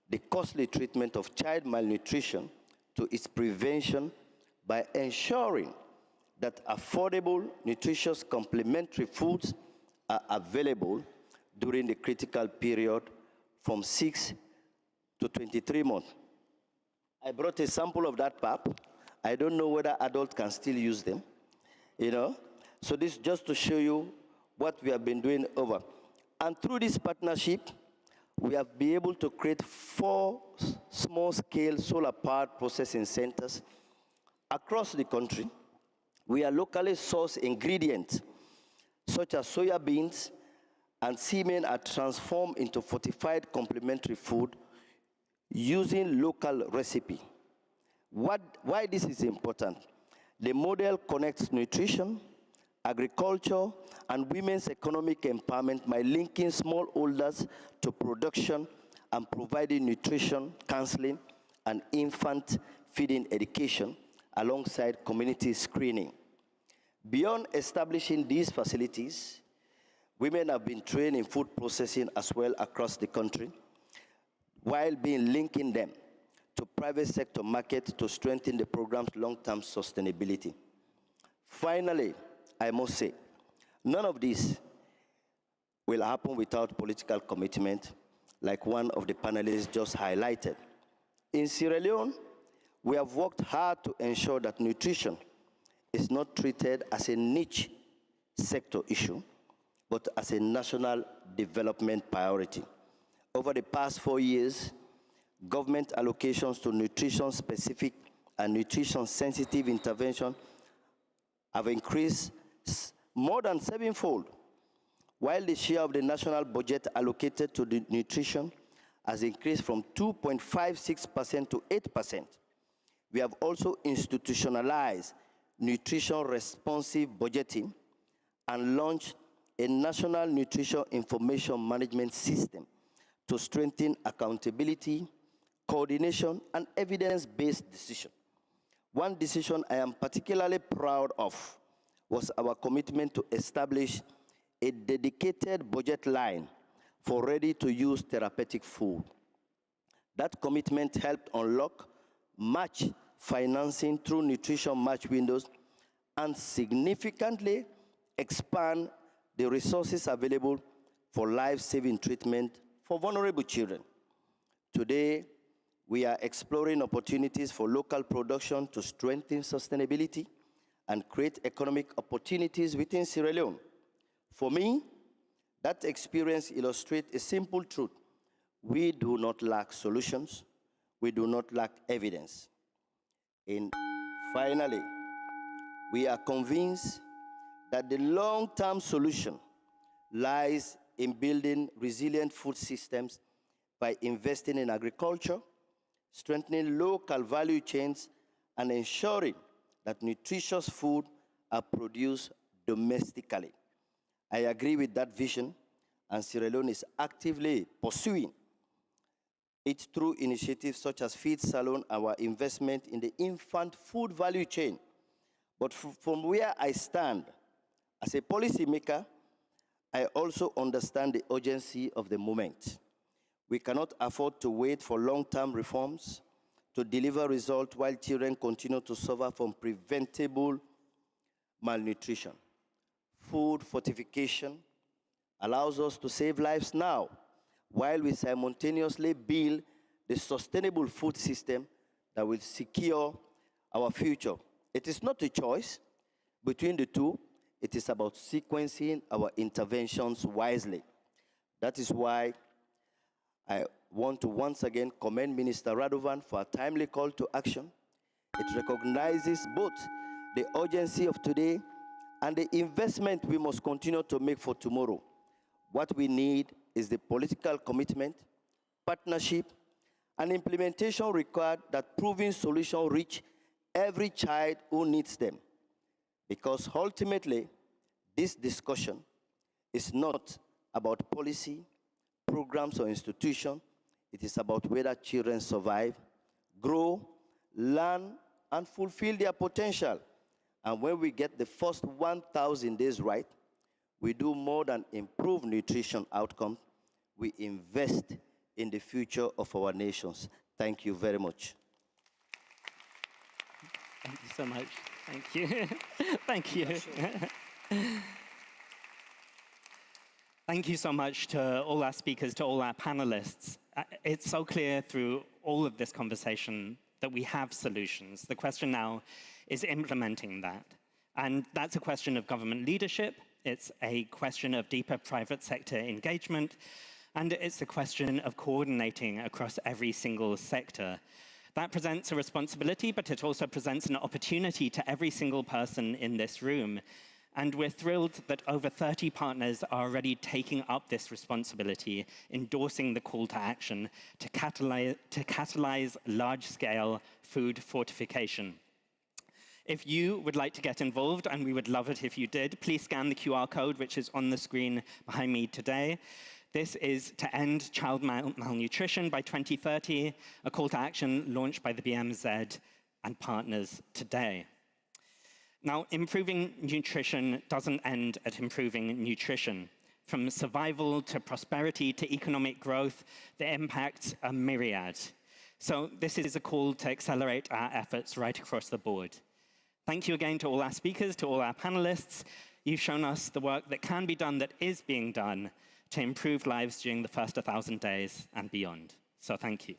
Speaker 18: the costly treatment of child malnutrition to its prevention by ensuring that affordable, nutritious complementary foods are available during the critical period from 6 to 23 months. I brought a sample of that pap. I don't know whether adults can still use them, So this is just to show you what we have been doing over. And through this partnership, we have been able to create 4 small-scale solar-powered processing centers across the country. We are locally sourced ingredients, such as soya beans and semen, are transformed into fortified complementary food using local recipe. Why this is important? The model connects nutrition, agriculture, and women's economic empowerment by linking smallholders to production and providing nutrition, counseling, and infant feeding education alongside community screening. Beyond establishing these facilities, women have been trained in food processing as well across the country, while linking them to private sector markets to strengthen the program's long-term sustainability. Finally, I must say, none of this will happen without political commitment, like one of the panelists just highlighted. In Sierra Leone, we have worked hard to ensure that nutrition is not treated as a niche sector issue, but as a national development priority. Over the past 4 years, government allocations to nutrition-specific and nutrition-sensitive intervention have increased more than 7-fold, while the share of the national budget allocated to the nutrition has increased from 2.56% to 8%. We have also institutionalized nutrition-responsive budgeting and launched a national nutrition information management system to strengthen accountability, coordination, and evidence-based decision. One decision I am particularly proud of was our commitment to establish a dedicated budget line for ready-to-use therapeutic food. That commitment helped unlock match financing through nutrition match windows and significantly expand the resources available for life-saving treatment for vulnerable children. Today, we are exploring opportunities for local production to strengthen sustainability and create economic opportunities within Sierra Leone. For me, that experience illustrates a simple truth. We do not lack solutions. We do not lack evidence. And finally, we are convinced that the long-term solution lies in building resilient food systems by investing in agriculture, strengthening local value chains, and ensuring that nutritious food are produced domestically. I agree with that vision, and Sierra Leone is actively pursuing it through initiatives such as Feed Salon, our investment in the infant food value chain. But from where I stand, as a policymaker, I also understand the urgency of the moment. We cannot afford to wait for long-term reforms to deliver results while children continue to suffer from preventable malnutrition. Food fortification allows us to save lives now, while we simultaneously build the sustainable food system that will secure our future. It is not a choice between the two. It is about sequencing our interventions wisely. That is why I want to once again commend Minister Radovan for a timely call to action. It recognizes both the urgency of today and the investment we must continue to make for tomorrow. What we need is the political commitment, partnership, and implementation required that proven solutions reach every child who needs them. Because ultimately, this discussion is not about policy, programs, or institutions. It is about whether children survive, grow, learn, and fulfill their potential. And when we get the first 1,000 days right, we do more than improve nutrition outcomes. We invest in the future of our nations. Thank you very much.
Speaker 22: Thank you so much. Thank you. Thank you. Thank you so much to all our speakers, to all our panelists. It's so clear through all of this conversation that we have solutions. The question now is implementing that. And that's a question of government leadership. It's a question of deeper private sector engagement. And it's a question of coordinating across every single sector. That presents a responsibility, but it also presents an opportunity to every single person in this room. And we're thrilled that over 30 partners are already taking up this responsibility, endorsing the call to action to catalyze large-scale food fortification. If you would like to get involved, and we would love it if you did, please scan the QR code which is on the screen behind me today. This is to end child malnutrition by 2030, a call to action launched by the BMZ and partners today. Now, improving nutrition doesn't end at improving nutrition. From survival to prosperity to economic growth, the impacts are myriad. So this is a call to accelerate our efforts right across the board. Thank you again to all our speakers, to all our panelists. You've shown us the work that can be done, that is being done, to improve lives during the first 1,000 days and beyond. So thank you.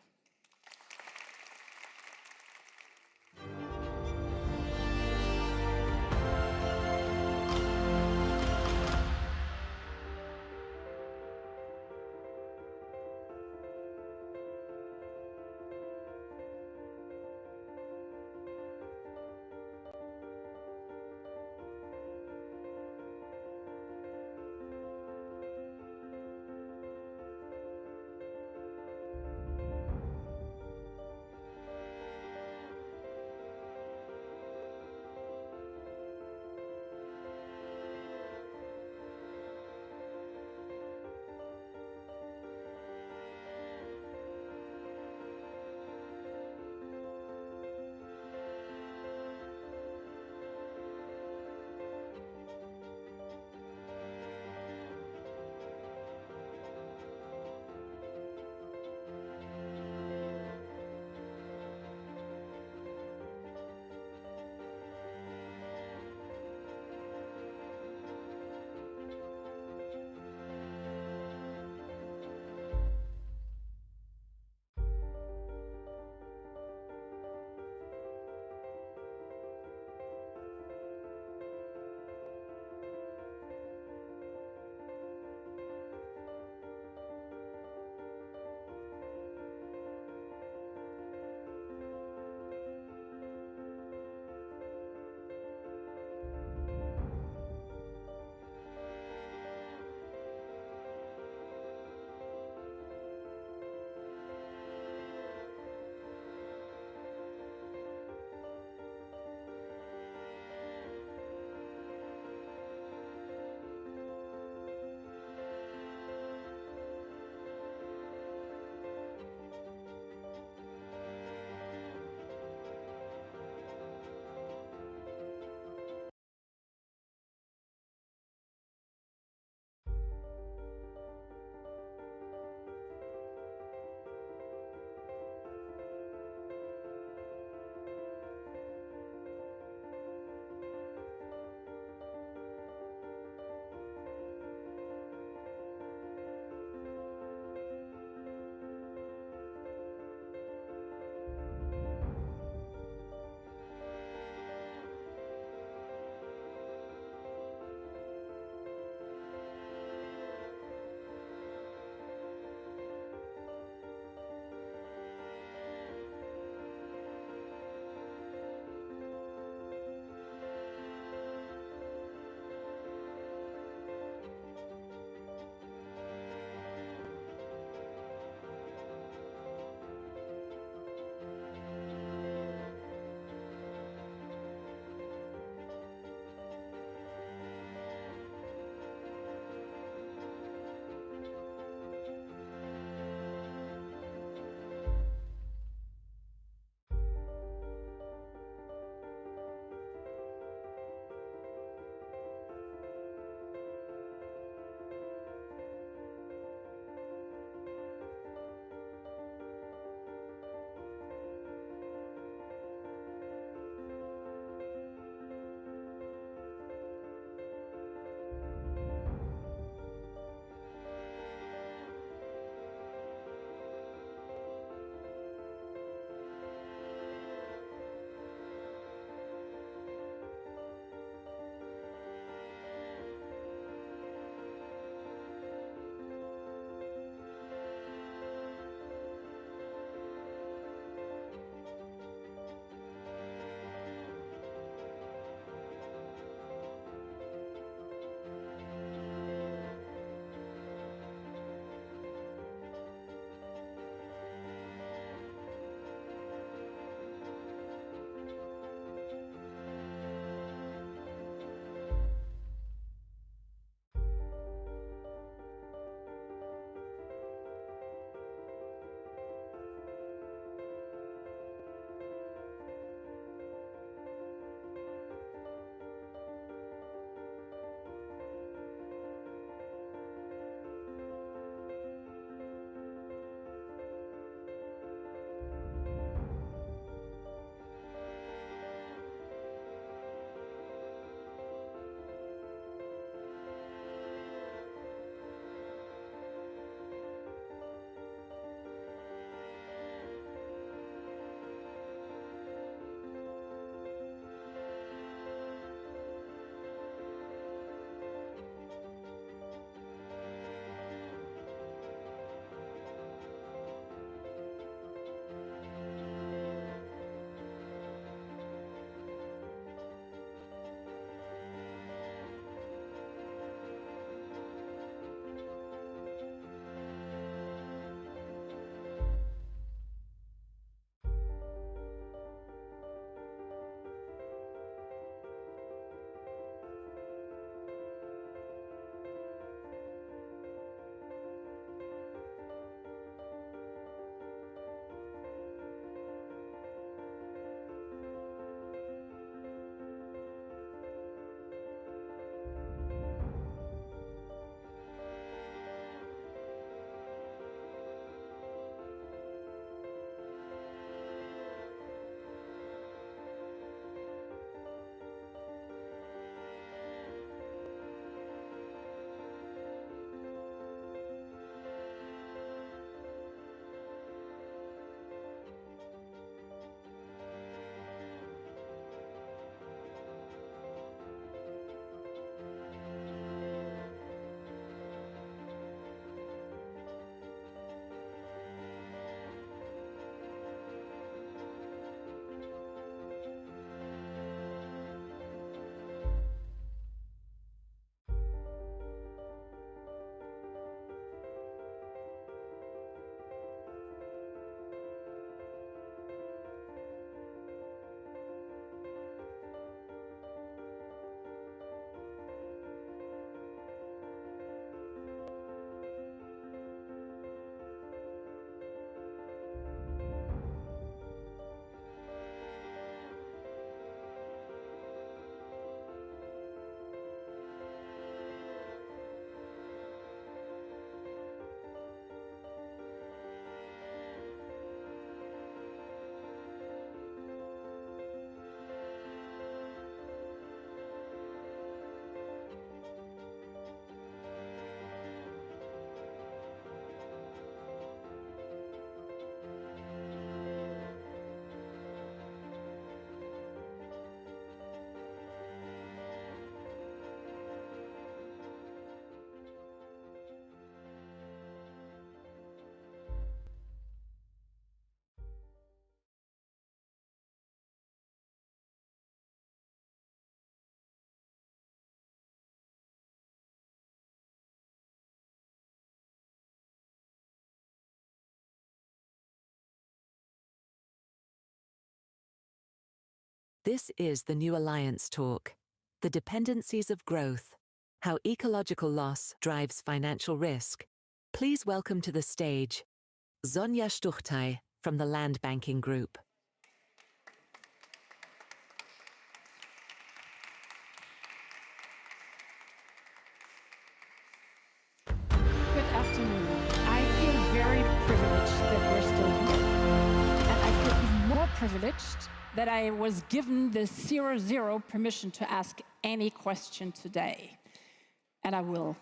Speaker 10: This is the New Alliance Talk, The Dependencies of Growth, How Ecological Loss Drives Financial Risk. Please welcome to the stage Sonja Stuchtai from the Land Banking Group.
Speaker 17: Good afternoon. I feel very privileged that we're still here. And I feel even more privileged that I was given the 0-0 permission to ask any question today. And I will.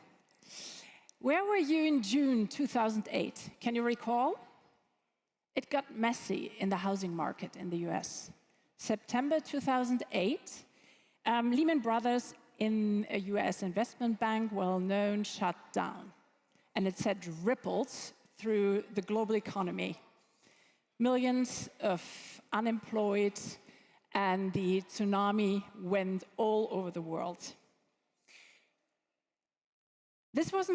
Speaker 17: Where were you in June 2008? Can you recall? It got messy in the housing market in the US. September 2008, Lehman Brothers in a US investment bank, well known, shut down. And it sent ripples through the global economy. Millions of unemployed, and the tsunami went all over the world. This was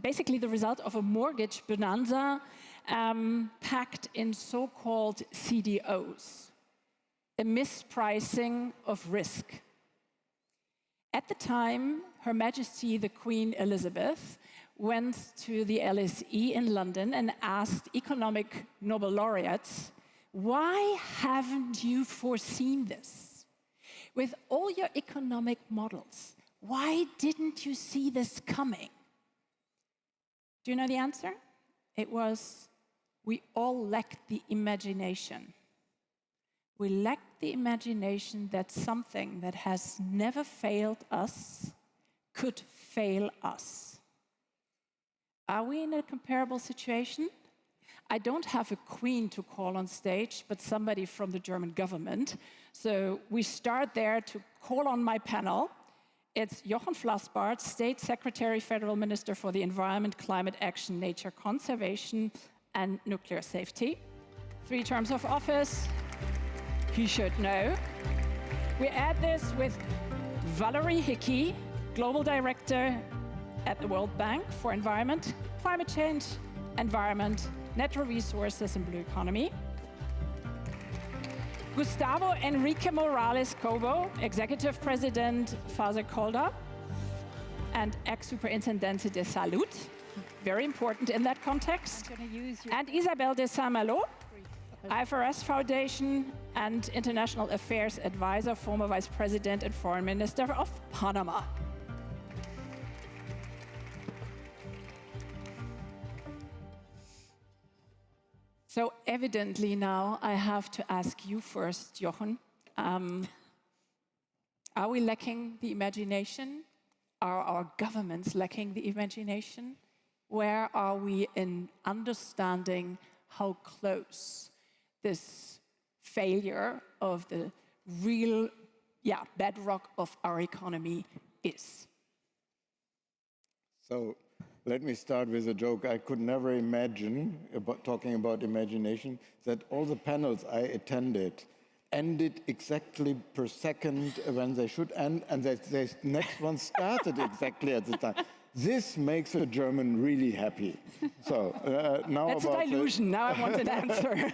Speaker 17: basically the result of a mortgage bonanza packed in so-called CDOs, a mispricing of risk. At the time, Her Majesty the Queen Elizabeth went to the LSE in London and asked economic Nobel laureates, why haven't you foreseen this? With all your economic models, why didn't you see this coming? Do you know the answer? It was, we all lacked the imagination. We lacked the imagination that something that has never failed us could fail us. Are we in a comparable situation? I don't have a queen to call on stage, but somebody from the German government. So we start there to call on my panel. It's Jochen Flassbart, State Secretary, Federal Minister for the Environment, Climate Action, Nature Conservation, and Nuclear Safety. 3 terms of office. He should know. We add this with Valerie Hickey, Global Director at the World Bank for Environment, Climate Change, Environment, Natural Resources, and Blue Economy. Gustavo Enrique Morales Cobo, Executive President, Faser Kolda, and ex-Superintendente de Salud, very important in that context. And Isabel de Saint-Malo, IFRS Foundation and International Affairs Advisor, former Vice President and Foreign Minister of Panama. So evidently now I have to ask you first, Jochen, are we lacking the imagination? Are our governments lacking the imagination? Where are we in understanding how close this failure of the real bedrock of our economy is?
Speaker 19: So let me start with a joke. I could never imagine, talking about imagination, that all the panels I attended ended exactly per second when they should end, and the next one started exactly at the time. This makes a German really happy. So now
Speaker 17: that's a delusion. Now I want an answer.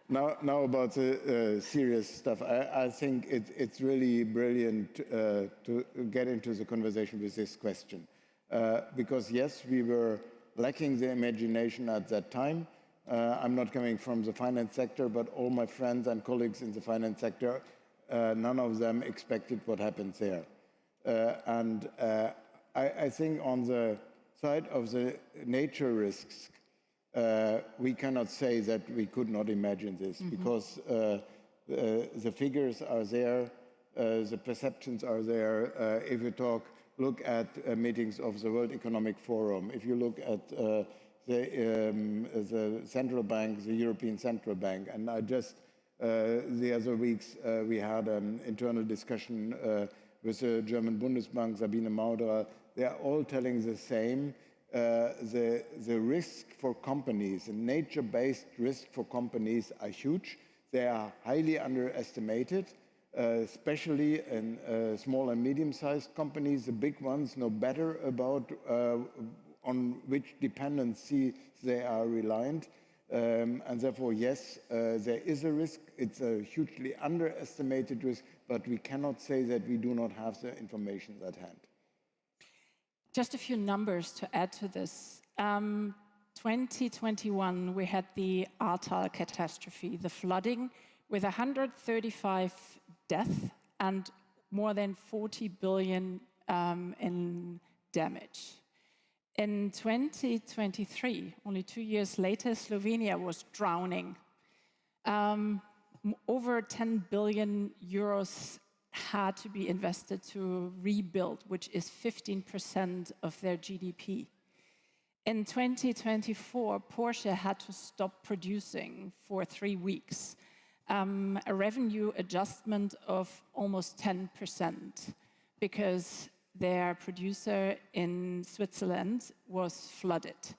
Speaker 19: Now about the serious stuff. I think it's really brilliant to get into the conversation with this question. Because yes, we were lacking the imagination at that time. I'm not coming from the finance sector, but all my friends and colleagues in the finance sector, none of them expected what happens there. I think on the side of the nature risks, we cannot say that we could not imagine this, because the figures are there, the perceptions are there. If you look at meetings of the World Economic Forum, if you look at the central bank, the European Central Bank, and I just, the other weeks, we had an internal discussion with the German Bundesbank, Sabine Mauderer. They are all telling the same. The risk for companies, the nature-based risk for companies are huge. They are highly underestimated, especially in small and medium-sized companies. The big ones know better about on which dependency they are reliant. And therefore, yes, there is a risk. It's a hugely underestimated risk, but we cannot say that we do not have the information at hand.
Speaker 17: Just a few numbers to add to this. 2021, we had the Ahrtal catastrophe, the flooding, with 135 deaths and more than 40 billion in damage. In 2023, only 2 years later, Slovenia was drowning. Over 10 billion euros had to be invested to rebuild, which is 15% of their GDP. In 2024, Porsche had to stop producing for 3 weeks, a revenue adjustment of almost 10%, because their producer in Switzerland was flooded.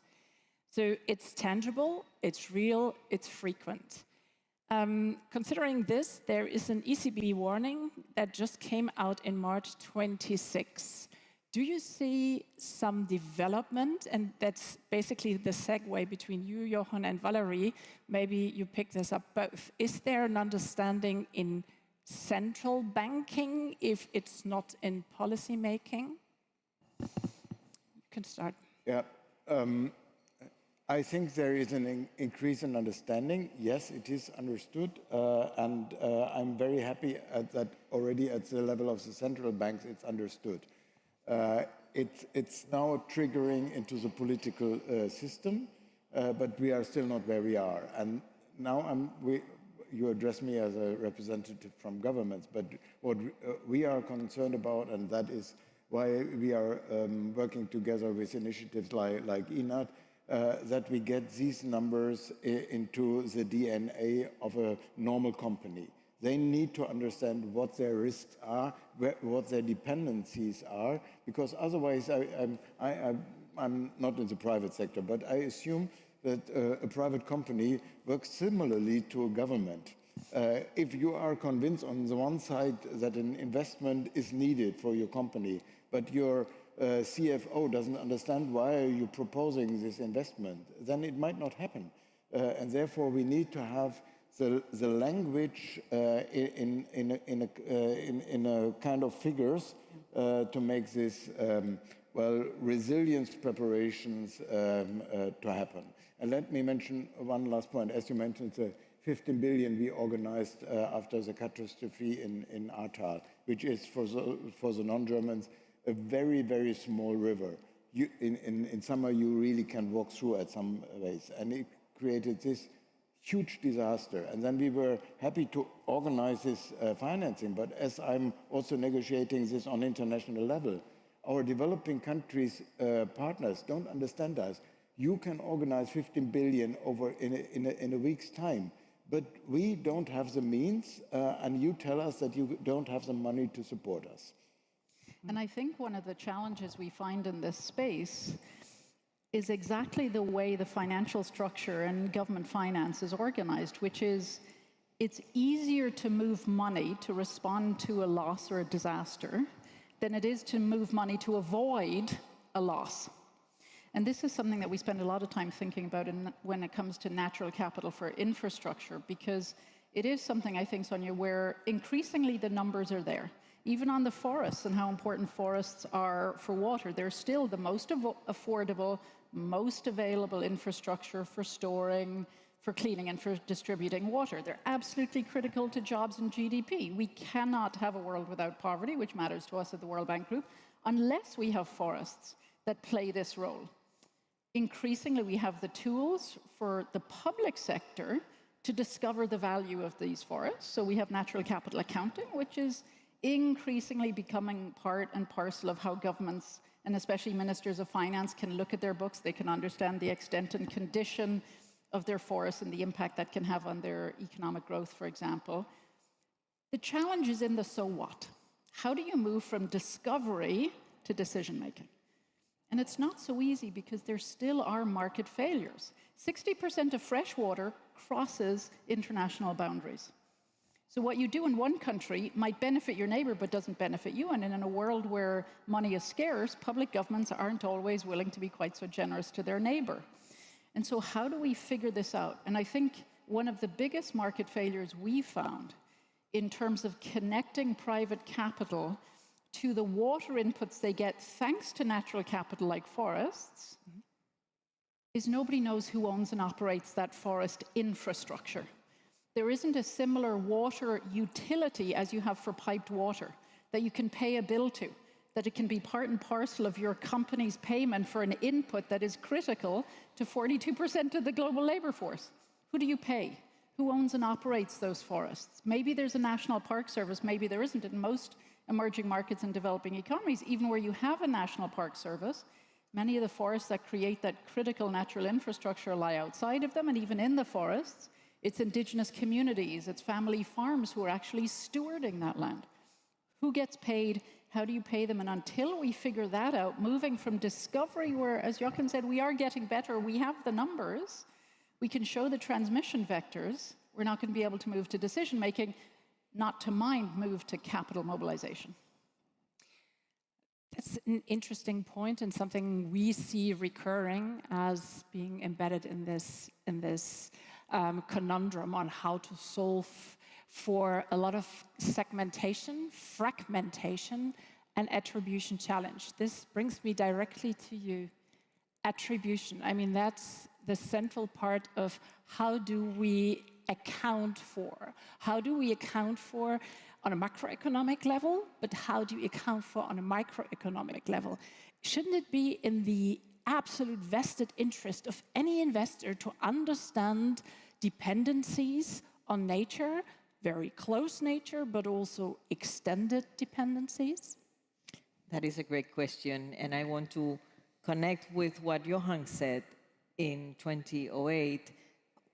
Speaker 17: So it's tangible, it's real, it's frequent. Considering this, there is an ECB warning that just came out in March 26. Do you see some development? And that's basically the segue between you, Jochen, and Valerie. Maybe you pick this up both. Is there an understanding in central banking if it's not in policy making? You can start.
Speaker 19: Yeah. I think there is an increase in understanding. Yes, it is understood. And I'm very happy that already at the level of the central banks, it's understood. It's now triggering into the political system, but we are still not where we are. And now you address me as a representative from governments, but what we are concerned about, and that is why we are working together with initiatives like INAT, that we get these numbers into the DNA of a normal company. They need to understand what their risks are, what their dependencies are, because otherwise I'm not in the private sector, but I assume that a private company works similarly to a government. If you are convinced on the one side that an investment is needed for your company, but your CFO doesn't understand why are you proposing this investment, then it might not happen. And therefore we need to have the language in a kind of figures to make this resilience preparations to happen. And let me mention one last point. As you mentioned, the 15 billion we organized after the catastrophe in Ahrtal, which is for the non-Germans a very, very small river. In summer you really can walk through at some ways, and it created this huge disaster. And then we were happy to organize this financing, but as I'm also negotiating this on international level, our developing countries partners don't understand us. You can organize 15 billion over in a week's time, but we don't have the means, and you tell us that you don't have the money to support us.
Speaker 15: And I think one of the challenges we find in this space is exactly the way the financial structure and government finance is organized, which is it's easier to move money to respond to a loss or a disaster than it is to move money to avoid a loss. And this is something that we spend a lot of time thinking about when it comes to natural capital for infrastructure, because it is something, I think, Sonia, where increasingly the numbers are there. Even on the forests and how important forests are for water, they're still the most affordable, most available infrastructure for storing, for cleaning, and for distributing water. They're absolutely critical to jobs and GDP. We cannot have a world without poverty, which matters to us at the World Bank Group, unless we have forests that play this role. Increasingly, we have the tools for the public sector to discover the value of these forests. So we have natural capital accounting, which is increasingly becoming part and parcel of how governments, and especially ministers of finance, can look at their books. They can understand the extent and condition of their forests and the impact that can have on their economic growth, for example. The challenge is in the so what. How do you move from discovery to decision making? And it's not so easy because there still are market failures. 60% of fresh water crosses international boundaries. So what you do in one country might benefit your neighbor but doesn't benefit you. And in a world where money is scarce, public governments aren't always willing to be quite so generous to their neighbor. And so how do we figure this out? And I think one of the biggest market failures we found in terms of connecting private capital to the water inputs they get thanks to natural capital like forests is nobody knows who owns and operates that forest infrastructure. There isn't a similar water utility as you have for piped water that you can pay a bill to, that it can be part and parcel of your company's payment for an input that is critical to 42% of the global labor force. Who do you pay? Who owns and operates those forests? Maybe there's a national park service, maybe there isn't. In most emerging markets and developing economies, even where you have a national park service, many of the forests that create that critical natural infrastructure lie outside of them, and even in the forests, it's indigenous communities, it's family farms who are actually stewarding that land. Who gets paid? How do you pay them? And until we figure that out, moving from discovery, where, as Jochen said, we are getting better, we have the numbers, we can show the transmission vectors, we're not going to be able to move to decision-making, not to mind move to capital mobilization.
Speaker 14: That's an interesting point and something we see recurring as being embedded in this conundrum on how to solve for a lot of segmentation, fragmentation, and attribution challenge. This brings me directly to you. Attribution, I mean, that's the central part of how do we account for? How do we account for on a macroeconomic level, but how do you account for on a microeconomic level? Shouldn't it be in the absolute vested interest of any investor to understand dependencies on nature, very close nature, but also extended dependencies?
Speaker 9: That is a great question, and I want to connect with what Johan said in 2008.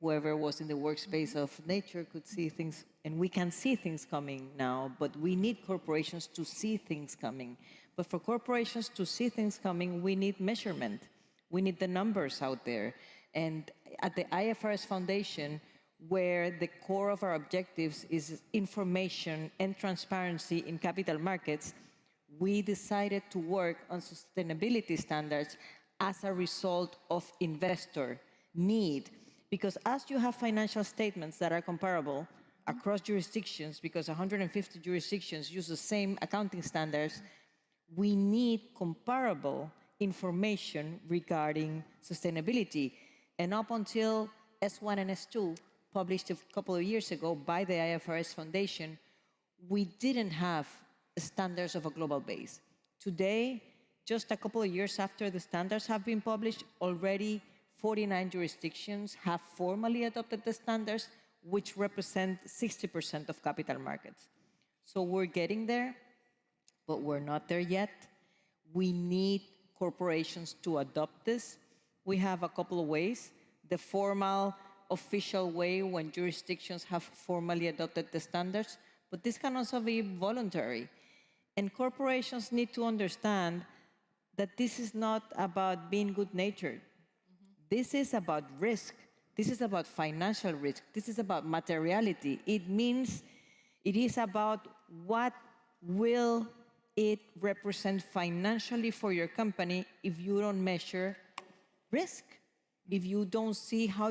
Speaker 9: Whoever was in the workspace of nature could see things, and we can see things coming now, but we need corporations to see things coming. But for corporations to see things coming, we need measurement. We need the numbers out there. And at the IFRS Foundation, where the core of our objectives is information and transparency in capital markets, we decided to work on sustainability standards as a result of investor need. Because as you have financial statements that are comparable across jurisdictions, because 150 jurisdictions use the same accounting standards, we need comparable information regarding sustainability. And up until S1 and S2, published a couple of years ago by the IFRS Foundation, we didn't have standards of a global base. Today, just a couple of years after the standards have been published, already 49 jurisdictions have formally adopted the standards, which represent 60% of capital markets. So we're getting there, but we're not there yet. We need corporations to adopt this. We have a couple of ways. The formal, official way when jurisdictions have formally adopted the standards, but this can also be voluntary. And corporations need to understand that this is not about being good-natured. This is about risk. This is about financial risk. This is about materiality. It means it is about what will it represent financially for your company if you don't measure risk, if you don't see how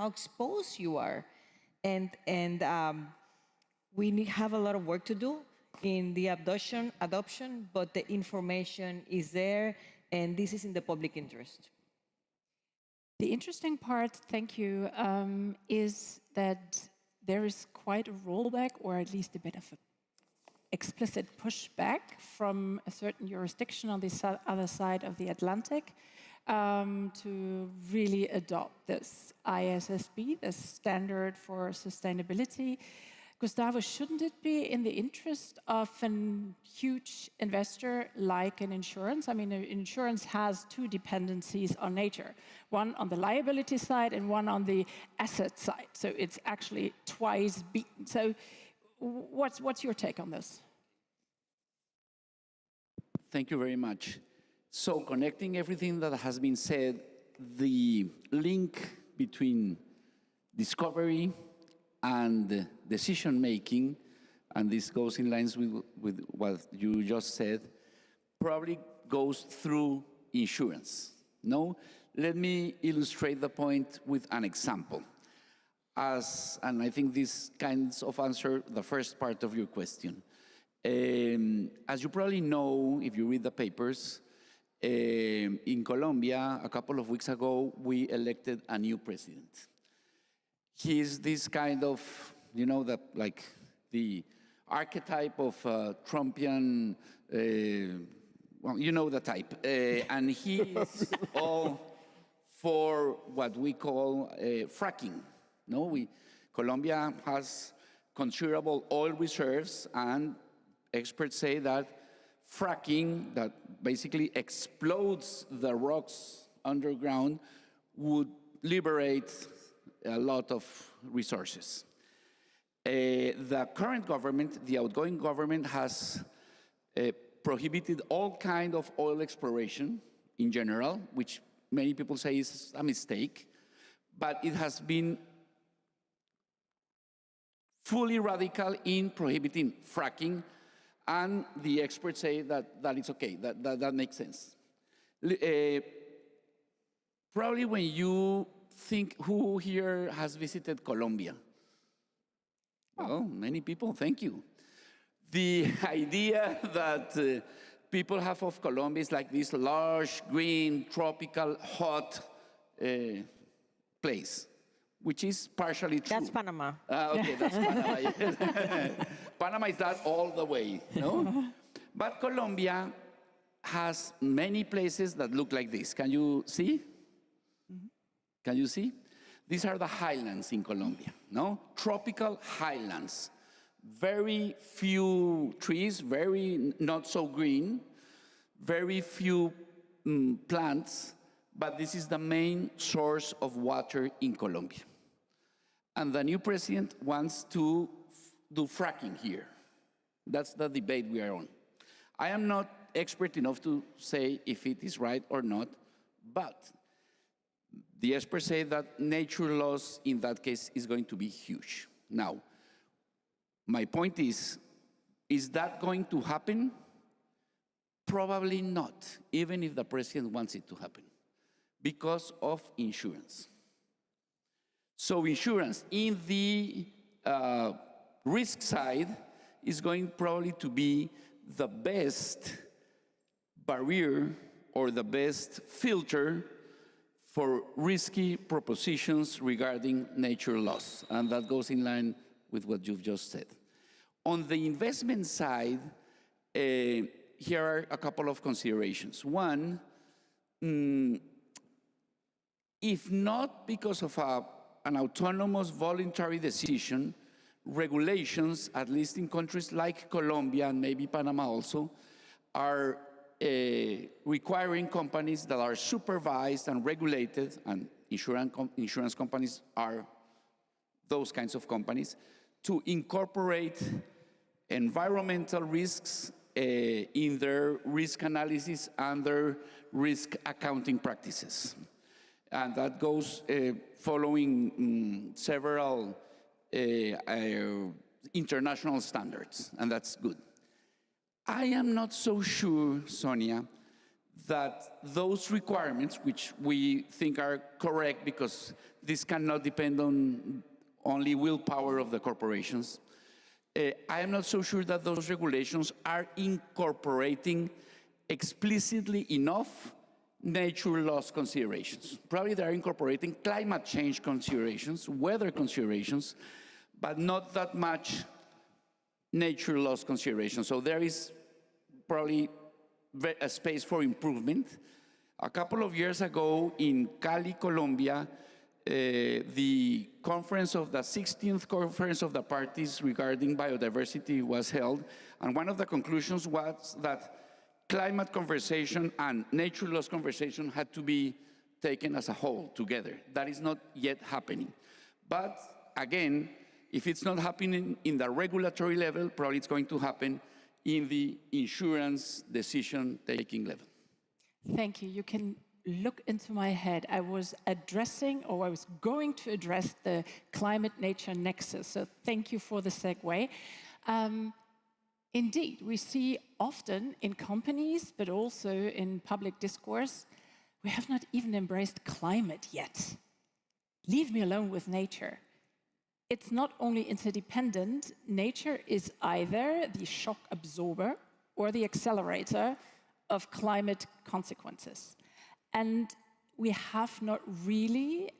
Speaker 9: exposed you are. And we have a lot of work to do in the adoption, but the information is there, and this is in the public interest.
Speaker 14: The interesting part, thank you, is that there is quite a rollback, or at least a bit of an explicit pushback from a certain jurisdiction on the other side of the Atlantic to really adopt this ISSB, the standard for sustainability. Gustavo, shouldn't it be in the interest of a huge investor like an insurance? I mean, insurance has two dependencies on nature, one on the liability side and one on the asset side. So it's actually twice beaten. So what's your take on this?
Speaker 16: Thank you very much. So connecting everything that has been said, the link between discovery and decision-making, and this goes in lines with what you just said, probably goes through insurance. No, let me illustrate the point with an example. And I think this kinds of answer the first part of your question. As you probably know, if you read the papers, in Colombia, a couple of weeks ago, we elected a new president. He's this kind of, you know, like the archetype of Trumpian, well, you know the type. And he is all for what we call fracking. No, Colombia has considerable oil reserves, and experts say that fracking, that basically explodes the rocks underground, would liberate a lot of resources. The current government, the outgoing government, has prohibited all kinds of oil exploration in general, which many people say is a mistake, but it has been fully radical in prohibiting fracking, and the experts say that it's okay, that makes sense. Probably when you think, who here has visited Colombia? Well, many people, thank you. The idea that people have of Colombia is like this large, green, tropical, hot place, which is partially true.
Speaker 9: That's Panama.
Speaker 16: Okay, that's Panama. Yes. Panama is that all the way, no? But Colombia has many places that look like this. Can you see? Can you see? These are the highlands in Colombia, no? Tropical highlands. Very few trees, very not so green, very few plants, but this is the main source of water in Colombia. And the new president wants to do fracking here. That's the debate we are on. I am not expert enough to say if it is right or not, but the experts say that nature loss in that case is going to be huge. Now, my point is that going to happen? Probably not, even if the president wants it to happen, because of insurance. So insurance in the risk side is going probably to be the best barrier or the best filter for risky propositions regarding nature loss. And that goes in line with what you've just said. On the investment side, here are a couple of considerations. One, if not because of an autonomous voluntary decision, regulations, at least in countries like Colombia and maybe Panama also, are requiring companies that are supervised and regulated, and insurance companies are those kinds of companies, to incorporate environmental risks in their risk analysis and their risk accounting practices. And that goes following several international standards, and that's good. I am not so sure, Sonia, that those requirements, which we think are correct because this cannot depend on only willpower of the corporations, I am not so sure that those regulations are incorporating explicitly enough nature loss considerations. Probably they are incorporating climate change considerations, weather considerations, but not that much nature loss considerations. So there is probably a space for improvement. A couple of years ago in Cali, Colombia, the 16th Conference of the Parties regarding biodiversity was held, and one of the conclusions was that climate conversation and nature loss conversation had to be taken as a whole, together. That is not yet happening. But again, if it's not happening in the regulatory level, probably it's going to happen in the insurance decision-taking level.
Speaker 17: Thank you. You can look into my head. I was going to address the climate-nature nexus, so thank you for the segue. Indeed, we see often in companies, but also in public discourse, we have not even embraced climate yet. Leave me alone with nature. It's not only interdependent, nature is either the shock absorber or the accelerator of climate consequences. And we have not really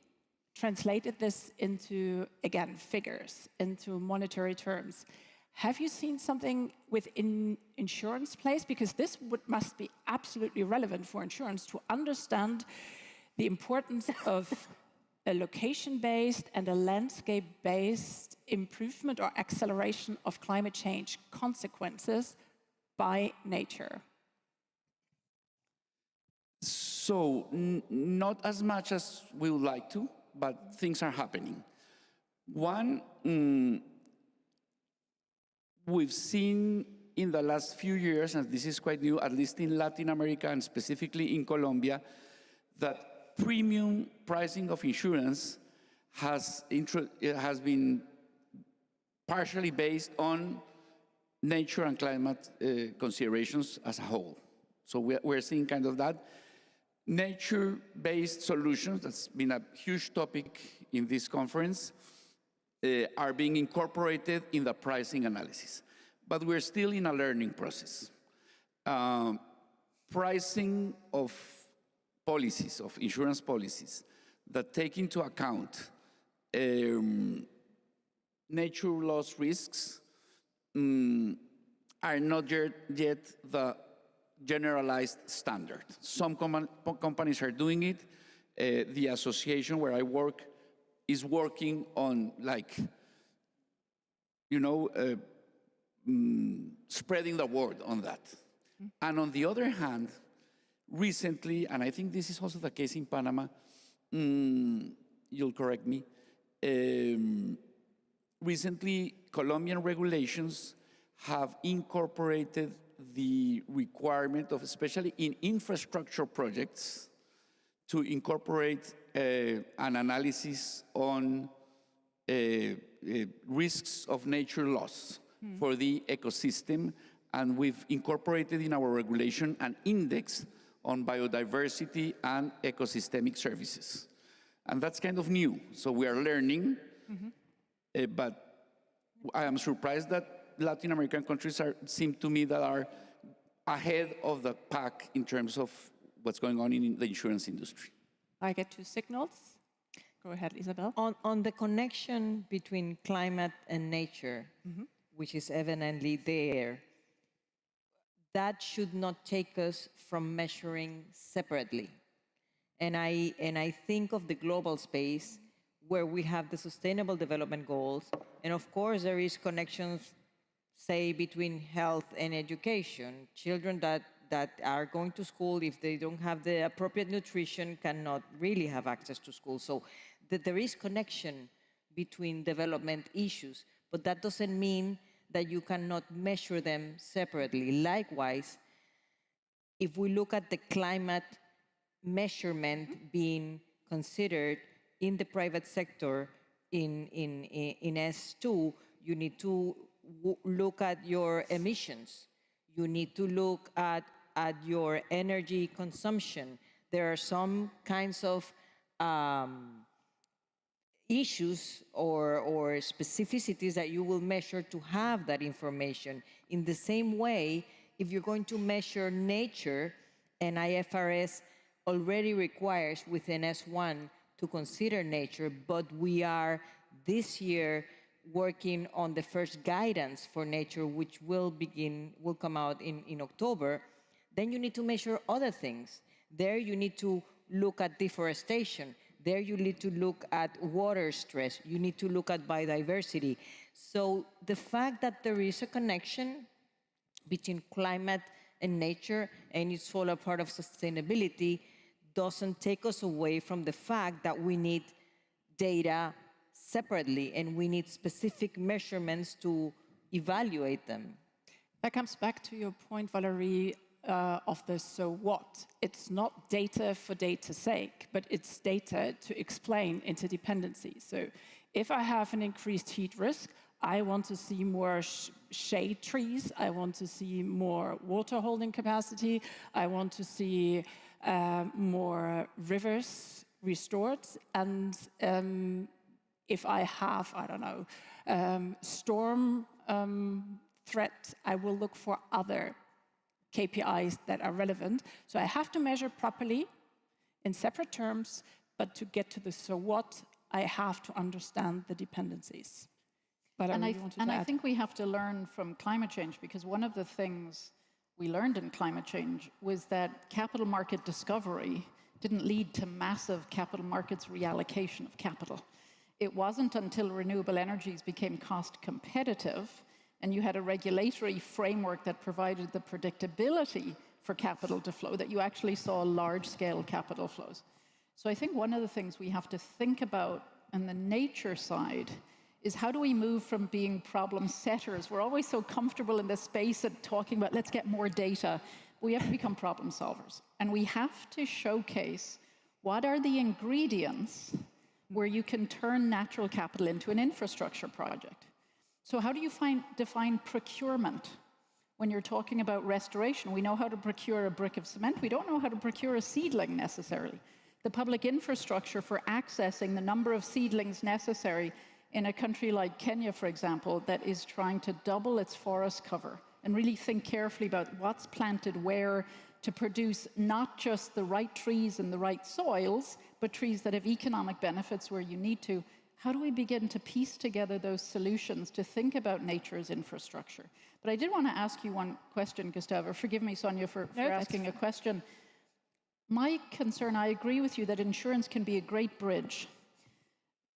Speaker 17: translated this into, again, figures, into monetary terms. Have you seen something within insurance place? Because this must be absolutely relevant for insurance to understand the importance of a location-based and a landscape-based improvement or acceleration of climate change consequences by nature.
Speaker 16: So, not as much as we would like to, but things are happening. One, we've seen in the last few years, and this is quite new, at least in Latin America and specifically in Colombia, that premium pricing of insurance has been partially based on nature and climate considerations as a whole. So we're seeing kind of that. Nature-based solutions, that's been a huge topic in this conference, are being incorporated in the pricing analysis. But we're still in a learning process. Pricing of policies, of insurance policies, that take into account nature loss risks are not yet the generalized standard. Some companies are doing it. The association where I work is working on, like, spreading the word on that. And on the other hand, recently, and I think this is also the case in Panama, you'll correct me, recently Colombian regulations have incorporated the requirement of, especially in infrastructure projects, to incorporate an analysis on risks of nature loss for the ecosystem. And we've incorporated in our regulation an index on biodiversity and ecosystemic services. And that's kind of new. So we are learning, but I am surprised that Latin American countries seem to me that are ahead of the pack in terms of what's going on in the insurance industry.
Speaker 17: I get two signals. Go ahead, Isabel.
Speaker 9: On the connection between climate and nature, which is evidently there, that should not take us from measuring separately. And I think of the global space where we have the Sustainable Development Goals, and of course there is connections, say, between health and education. Children that are going to school, if they don't have the appropriate nutrition, cannot really have access to school. So there is connection between development issues, but that doesn't mean that you cannot measure them separately. Likewise, if we look at the climate measurement being considered in the private sector in S2, you need to look at your emissions. You need to look at your energy consumption. There are some kinds of issues or specificities that you will measure to have that information. In the same way, if you're going to measure nature, and IFRS already requires within S1 to consider nature, but we are this year working on the first guidance for nature, which will come out in October, then you need to measure other things. There you need to look at deforestation. There you need to look at water stress. You need to look at biodiversity. So the fact that there is a connection between climate and nature, and it's all a part of sustainability, doesn't take us away from the fact that we need data separately, and we need specific measurements to evaluate them.
Speaker 17: That comes back to your point, Valerie, of the so what. It's not data for data's sake, but it's data to explain interdependency. So if I have an increased heat risk, I want to see more shade trees, I want to see more water holding capacity, I want to see more rivers restored, and if I have, I don't know, storm threat, I will look for other KPIs that are relevant. So I have to measure properly in separate terms, but to get to the so what, I have to understand the dependencies. But
Speaker 15: I think we have to learn from climate change, because one of the things we learned in climate change was that capital market discovery didn't lead to massive capital markets reallocation of capital. It wasn't until renewable energies became cost competitive and you had a regulatory framework that provided the predictability for capital to flow that you actually saw large-scale capital flows. So I think one of the things we have to think about on the nature side is how do we move from being problem setters? We're always so comfortable in this space of talking about let's get more data. We have to become problem solvers. And we have to showcase what are the ingredients where you can turn natural capital into an infrastructure project. So how do you define procurement? When you're talking about restoration, we know how to procure a brick of cement. We don't know how to procure a seedling necessarily. The public infrastructure for accessing the number of seedlings necessary in a country like Kenya, for example, that is trying to double its forest cover and really think carefully about what's planted where to produce not just the right trees in the right soils, but trees that have economic benefits where you need to. How do we begin to piece together those solutions to think about nature as infrastructure? But I did want to ask you one question, Gustavo. Forgive me, Sonia, for asking a question. My concern, I agree with you that insurance can be a great bridge.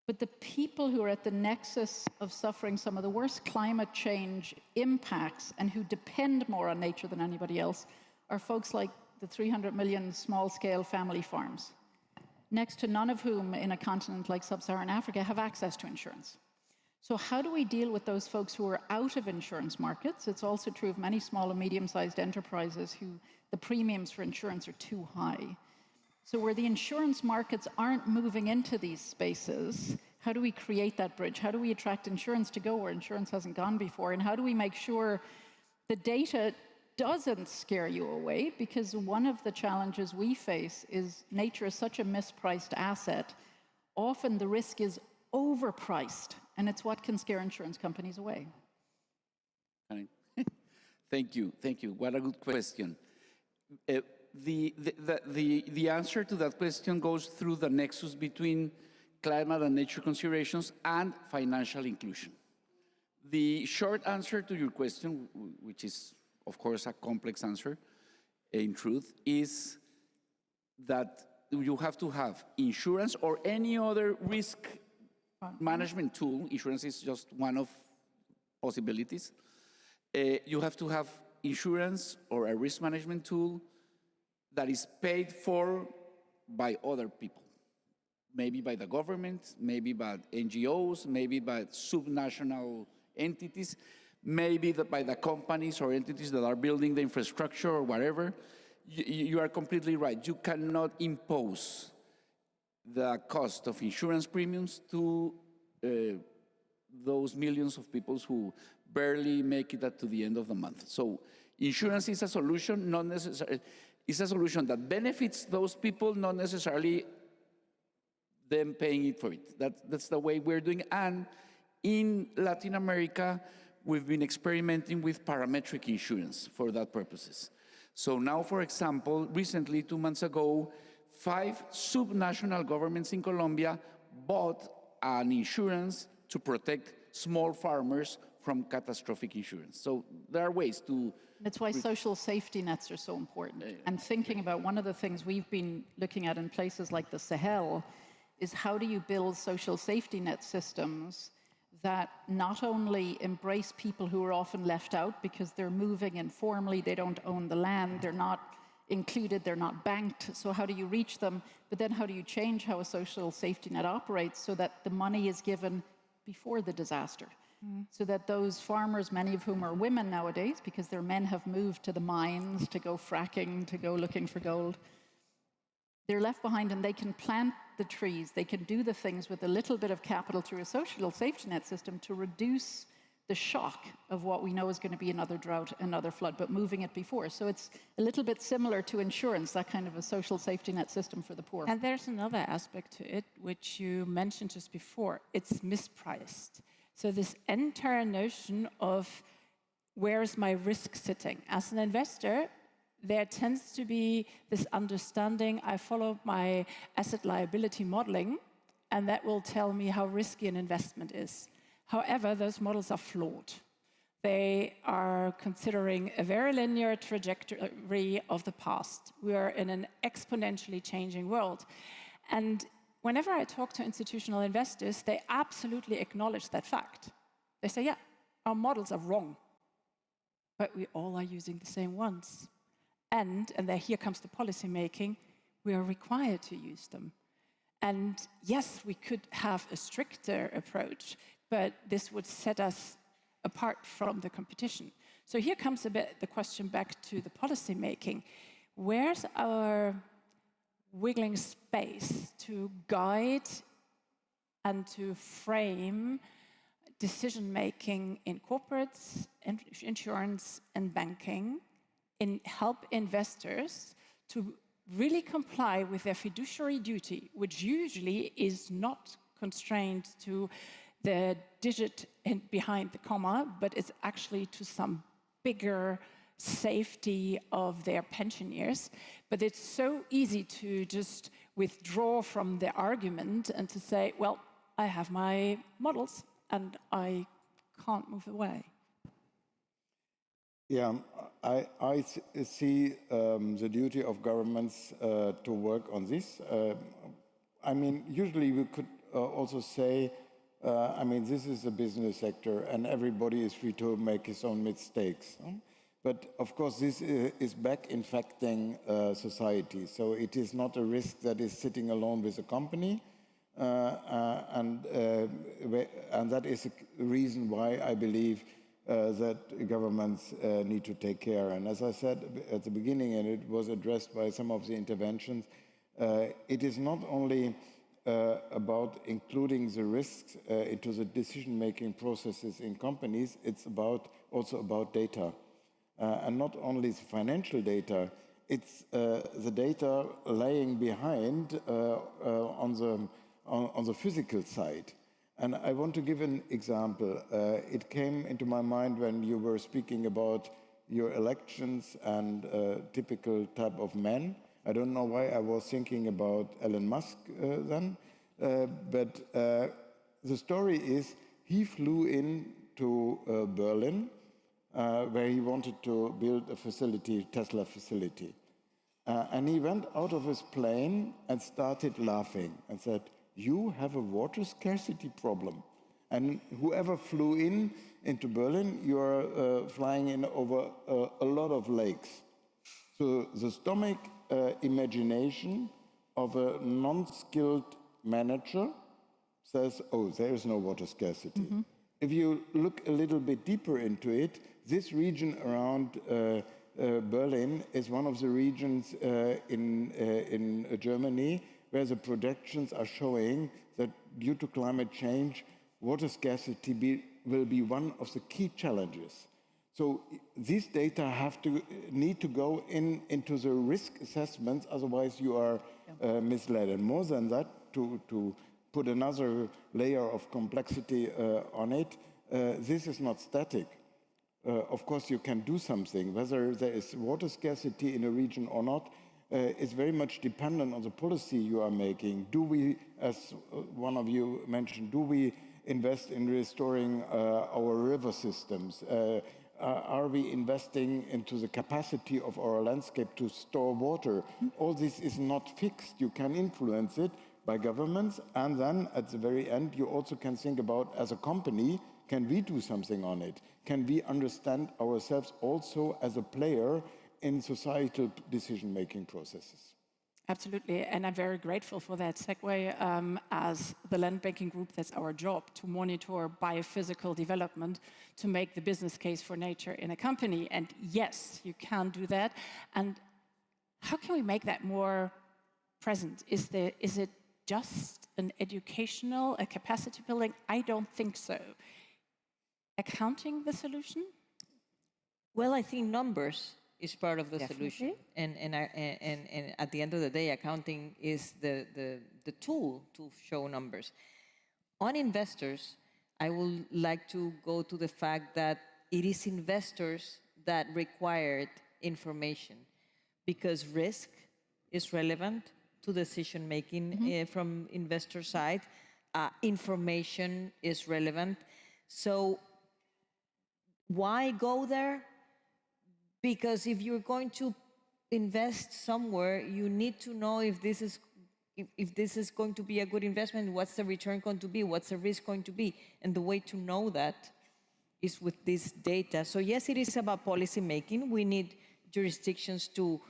Speaker 15: But the people who are at the nexus of suffering some of the worst climate change impacts and who depend more on nature than anybody else are folks like the 300 million small-scale family farms, next to none of whom in a continent like sub-Saharan Africa have access to insurance. So how do we deal with those folks who are out of insurance markets? It's also true of many small and medium-sized enterprises who the premiums for insurance are too high. So where the insurance markets aren't moving into these spaces, how do we create that bridge? How do we attract insurance to go where insurance hasn't gone before? And how do we make sure the data doesn't scare you away? Because one of the challenges we face is nature is such a mispriced asset. Often the risk is overpriced, and it's what can scare insurance companies away.
Speaker 16: Thank you. What a good question. The answer to that question goes through the nexus between climate and nature considerations and financial inclusion. The short answer to your question, which is, of course, a complex answer, in truth, is that you have to have insurance or any other risk management tool. Insurance is just one of possibilities. You have to have insurance or a risk management tool that is paid for by other people, maybe by the government, maybe by NGOs, maybe by subnational entities, maybe by the companies or entities that are building the infrastructure or whatever. You are completely right. You cannot impose the cost of insurance premiums to those millions of people who barely make it to the end of the month. So insurance is a solution, not necessarily. It's a solution that benefits those people, not necessarily them paying it for it. That's the way we're doing it. And in Latin America, we've been experimenting with parametric insurance for that purposes. So now, for example, recently, 2 months ago, 5 subnational governments in Colombia bought an insurance to protect small farmers from catastrophic insurance. So there are ways to...
Speaker 15: That's why social safety nets are so important. And thinking about one of the things we've been looking at in places like the Sahel is how do you build social safety net systems that not only embrace people who are often left out because they're moving informally, they don't own the land, they're not included, they're not banked, so how do you reach them? But then how do you change how a social safety net operates so that the money is given before the disaster? So that those farmers, many of whom are women nowadays, because their men have moved to the mines to go fracking, to go looking for gold, they're left behind and they can plant the trees, they can do the things with a little bit of capital through a social safety net system to reduce the shock of what we know is going to be another drought, another flood, but moving it before. So it's a little bit similar to insurance, that kind of a social safety net system for the poor.
Speaker 17: And there's another aspect to it, which you mentioned just before. It's mispriced. So this entire notion of where is my risk sitting? As an investor, there tends to be this understanding, I follow my asset liability modeling, and that will tell me how risky an investment is. However, those models are flawed. They are considering a very linear trajectory of the past. We are in an exponentially changing world. And whenever I talk to institutional investors, they absolutely acknowledge that fact. They say, yeah, our models are wrong, but we all are using the same ones. And then here comes the policy making, we are required to use them. And yes, we could have a stricter approach, but this would set us apart from the competition. So here comes a bit the question back to the policy making. Where's our wiggling space to guide and to frame decision making in corporates, insurance, and banking, and help investors to really comply with their fiduciary duty, which usually is not constrained to the digit behind the comma, but it's actually to some bigger safety of their pensioners. But it's so easy to just withdraw from the argument and to say, well, I have my models and I can't move away.
Speaker 19: Yeah, I see the duty of governments to work on this. I mean, usually we could also say, I mean, this is a business sector and everybody is free to make his own mistakes. But of course, this is back infecting society. So it is not a risk that is sitting alone with a company. And that is a reason why I believe that governments need to take care. And as I said at the beginning, and it was addressed by some of the interventions, it is not only about including the risks into the decision-making processes in companies, it's also about data. And not only the financial data, it's the data laying behind on the physical side. And I want to give an example. It came into my mind when you were speaking about your elections and typical type of men. I don't know why I was thinking about Elon Musk then, but the story is he flew into Berlin where he wanted to build a facility, Tesla facility. And he went out of his plane and started laughing and said, "You have a water scarcity problem." And whoever flew into Berlin, you're flying in over a lot of lakes. So the stomach imagination of a non-skilled manager says, oh, there is no water scarcity. Mm-hmm. If you look a little bit deeper into it, this region around Berlin is one of the regions in Germany where the projections are showing that due to climate change, water scarcity will be one of the key challenges. So these data need to go into the risk assessments, otherwise you are misled. And more than that, to put another layer of complexity on it, this is not static. Of course, you can do something. Whether there is water scarcity in a region or not is very much dependent on the policy you are making. Do we, as one of you mentioned, do we invest in restoring our river systems? Are we investing into the capacity of our landscape to store water? All this is not fixed. You can influence it by governments, and then at the very end, you also can think about, as a company, can we do something on it? Can we understand ourselves also as a player in societal decision-making processes?
Speaker 17: Absolutely, and I'm very grateful for that segue. As the land banking group, that's our job, to monitor biophysical development, to make the business case for nature in a company. And yes, you can do that. And how can we make that more present? Is it just an educational, a capacity building? I don't think so. accounting the solution?
Speaker 9: Well, I think numbers is part of the
Speaker 17: Definitely.
Speaker 9: solution. And at the end of the day, accounting is the tool to show numbers. On investors, I would like to go to the fact that it is investors that required information because risk is relevant to decision-making from investor side. Information is relevant. So why go there? Because if you're going to invest somewhere, you need to know if this is going to be a good investment, what's the return going to be, what's the risk going to be. And the way to know that is with this data. So yes, it is about policy making. We need jurisdictions to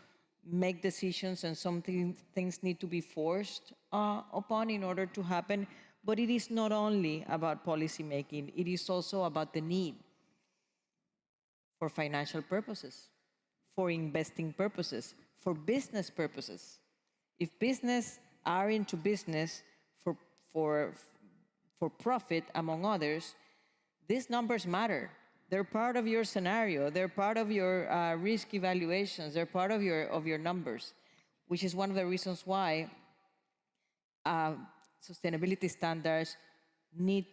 Speaker 9: make decisions and some things need to be forced upon in order to happen. But it is not only about policy making, it is also about the need for financial purposes, for investing purposes, for business purposes. If business are into business for profit, among others, these numbers matter. They're part of your scenario. They're part of your risk evaluations. They're part of your numbers, which is one of the reasons why sustainability standards need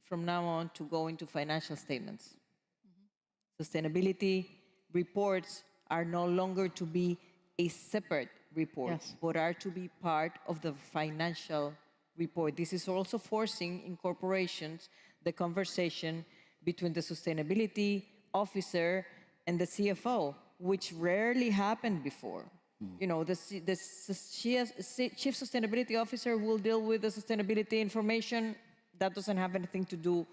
Speaker 9: from now on to go into financial statements. Sustainability reports are no longer to be a separate report, but are to be part of the financial report. This is also forcing in corporations the conversation between the sustainability officer and the CFO, which rarely happened before. You know, the chief sustainability officer will deal with the sustainability information. That doesn't have anything to do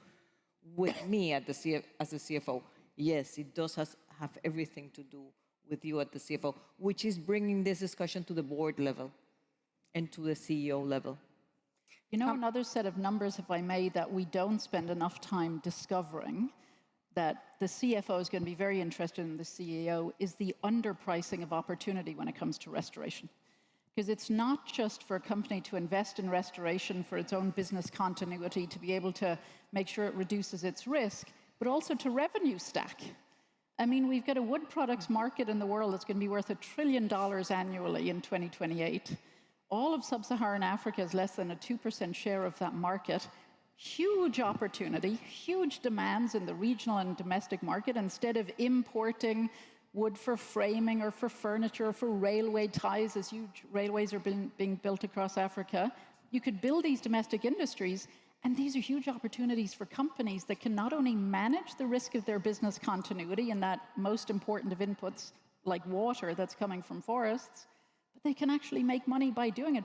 Speaker 9: with me as the CFO. Yes, it does have everything to do with you at the CFO, which is bringing this discussion to the board level and to the CEO level.
Speaker 15: You know, another set of numbers, if I may, that we don't spend enough time discovering, that the CFO is going to be very interested in, the CEO, is the underpricing of opportunity when it comes to restoration. Because it's not just for a company to invest in restoration for its own business continuity, to be able to make sure it reduces its risk, but also to revenue stack. I mean, we've got a wood products market in the world that's going to be worth $1 trillion annually in 2028. All of sub-Saharan Africa is less than a 2% share of that market. Huge opportunity, huge demands in the regional and domestic market. Instead of importing wood for framing or for furniture or for railway ties, as huge railways are being built across Africa, you could build these domestic industries. And these are huge opportunities for companies that can not only manage the risk of their business continuity and that most important of inputs like water that's coming from forests, but they can actually make money by doing it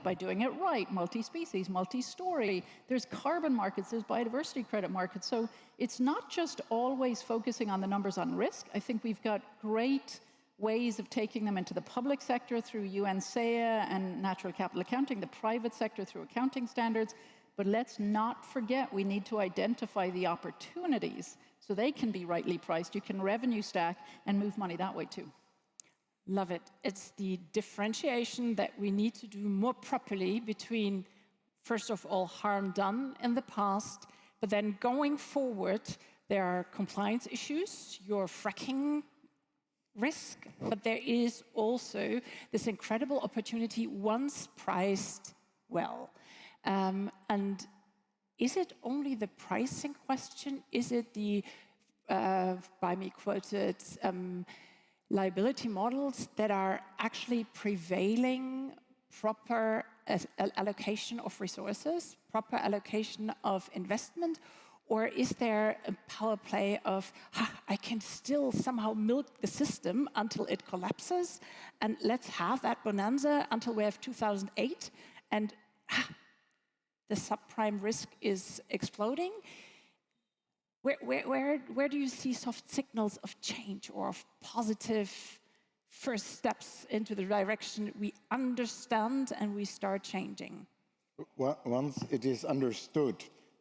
Speaker 15: right, multi-species, multi-story. There's carbon markets, there's biodiversity credit markets. So it's not just always focusing on the numbers on risk. I think we've got great ways of taking them into the public sector through UNSEA and natural capital accounting, the private sector through accounting standards. But let's not forget, we need to identify the opportunities so they can be rightly priced. You can revenue stack and move money that way too.
Speaker 17: Love it. It's the differentiation that we need to do more properly between, first of all, harm done in the past, but then going forward, there are compliance issues, your fracking risk, but there is also this incredible opportunity once priced well. And is it only the pricing question? Is it the, by me quoted, liability models that are actually prevailing proper allocation of resources, proper allocation of investment? Or is there a power play of, I can still somehow milk the system until it collapses, and let's have that bonanza until we have 2008, and the subprime risk is exploding? Where do you see soft signals of change or of positive first steps into the direction we understand and we start changing?
Speaker 19: Once it is understood,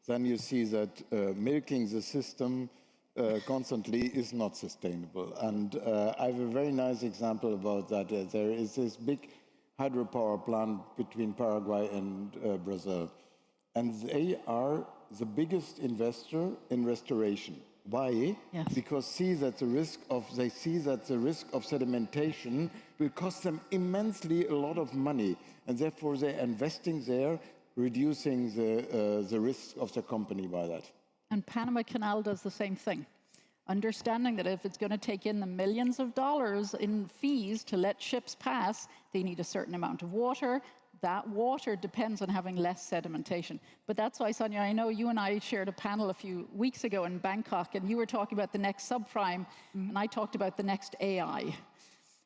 Speaker 19: then you see that milking the system constantly is not sustainable. And I have a very nice example about that. There is this big hydropower plant between Paraguay and Brazil. And they are the biggest investor in restoration. Why?
Speaker 15: Yes.
Speaker 19: Because they see that the risk of sedimentation will cost them immensely a lot of money, and therefore they're investing there, reducing the risk of the company by that.
Speaker 15: And Panama Canal does the same thing. Understanding that if it's going to take in the millions of dollars in fees to let ships pass, they need a certain amount of water. That water depends on having less sedimentation. But that's why, Sonia, I know you and I shared a panel a few weeks ago in Bangkok, and you were talking about the next subprime, and I talked about the next AI.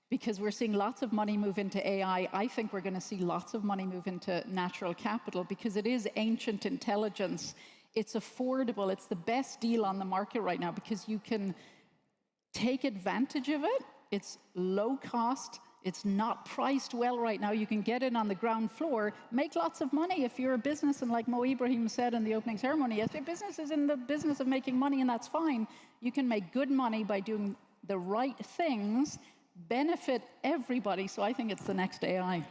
Speaker 15: Because we're seeing lots of money move into AI. I think we're going to see lots of money move into natural capital because it is ancient intelligence. It's affordable. It's the best deal on the market right now because you can take advantage of it. It's low cost. It's not priced well right now. You can get in on the ground floor, make lots of money if you're a business. And like Mo Ibrahim said in the opening ceremony, yes, your business is in the business of making money, and that's fine. You can make good money by doing the right things, benefit everybody. So I think it's the next AI.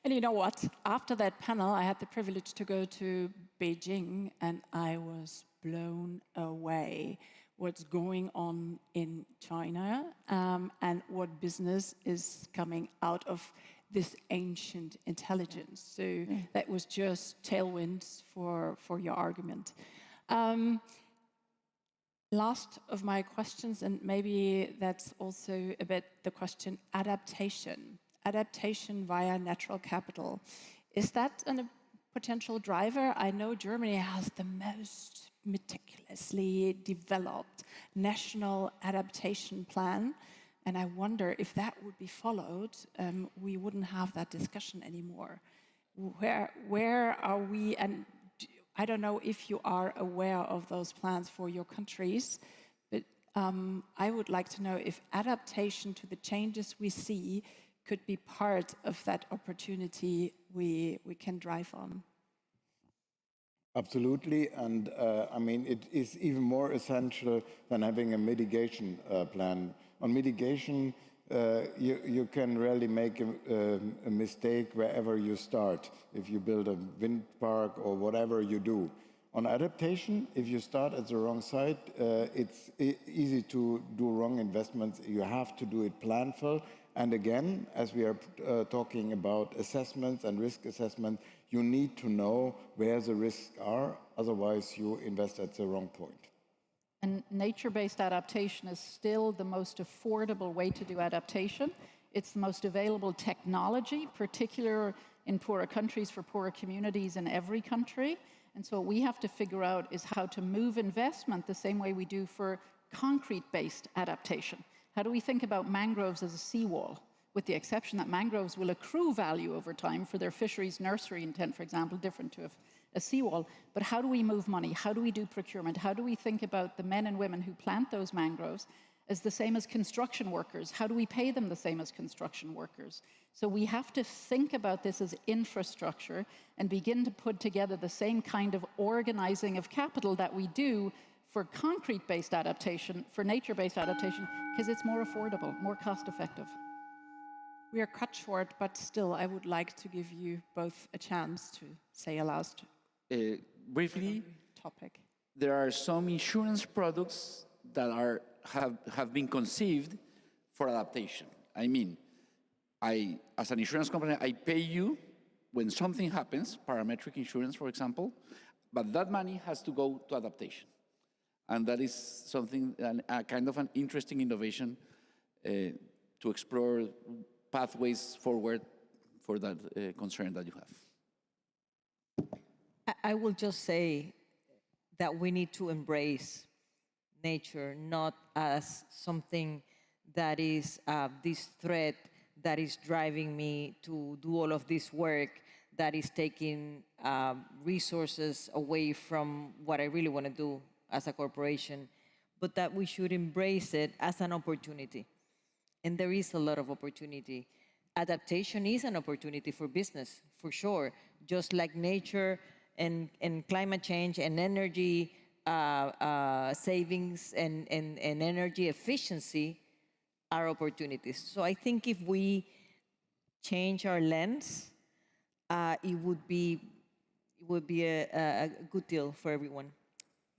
Speaker 17: And you know what? After that panel, I had the privilege to go to Beijing, and I was blown away what's going on in China and what business is coming out of this ancient intelligence. So that was just tailwinds for your argument. Last of my questions, and maybe that's also a bit the question, adaptation. Adaptation via natural capital. Is that a potential driver? I know Germany has the most meticulously developed national adaptation plan, and I wonder if that would be followed, we wouldn't have that discussion anymore. Where are we? And I don't know if you are aware of those plans for your countries, but I would like to know if adaptation to the changes we see could be part of that opportunity we can drive on.
Speaker 19: Absolutely, and I mean, it is even more essential than having a mitigation plan. On mitigation, you can really make a mistake wherever you start, if you build a wind park or whatever you do. On adaptation, if you start at the wrong side, it's easy to do wrong investments. You have to do it planful. And again, as we are talking about assessments and risk assessment, you need to know where the risks are, otherwise you invest at the wrong point.
Speaker 15: And nature-based adaptation is still the most affordable way to do adaptation. It's the most available technology, particularly in poorer countries for poorer communities in every country. And so what we have to figure out is how to move investment the same way we do for concrete-based adaptation. How do we think about mangroves as a seawall, with the exception that mangroves will accrue value over time for their fisheries nursery intent, for example, different to a seawall. But how do we move money? How do we do procurement? How do we think about the men and women who plant those mangroves as the same as construction workers? How do we pay them the same as construction workers? So we have to think about this as infrastructure and begin to put together the same kind of organizing of capital that we do for concrete-based adaptation, for nature-based adaptation, because it's more affordable, more cost-effective.
Speaker 17: We are cut short, but still, I would like to give you both a chance to say a last
Speaker 16: briefly
Speaker 17: topic.
Speaker 16: There are some insurance products that have been conceived for adaptation. I mean, as an insurance company, I pay you when something happens, parametric insurance, for example, but that money has to go to adaptation. And that is something, a kind of an interesting innovation to explore pathways forward for that concern that you have.
Speaker 9: I will just say that we need to embrace nature not as something that is this threat that is driving me to do all of this work, that is taking resources away from what I really want to do as a corporation, but that we should embrace it as an opportunity. And there is a lot of opportunity. Adaptation is an opportunity for business, for sure, just like nature and climate change and energy savings and energy efficiency are opportunities. So I think if we change our lens, it would be a good deal for everyone.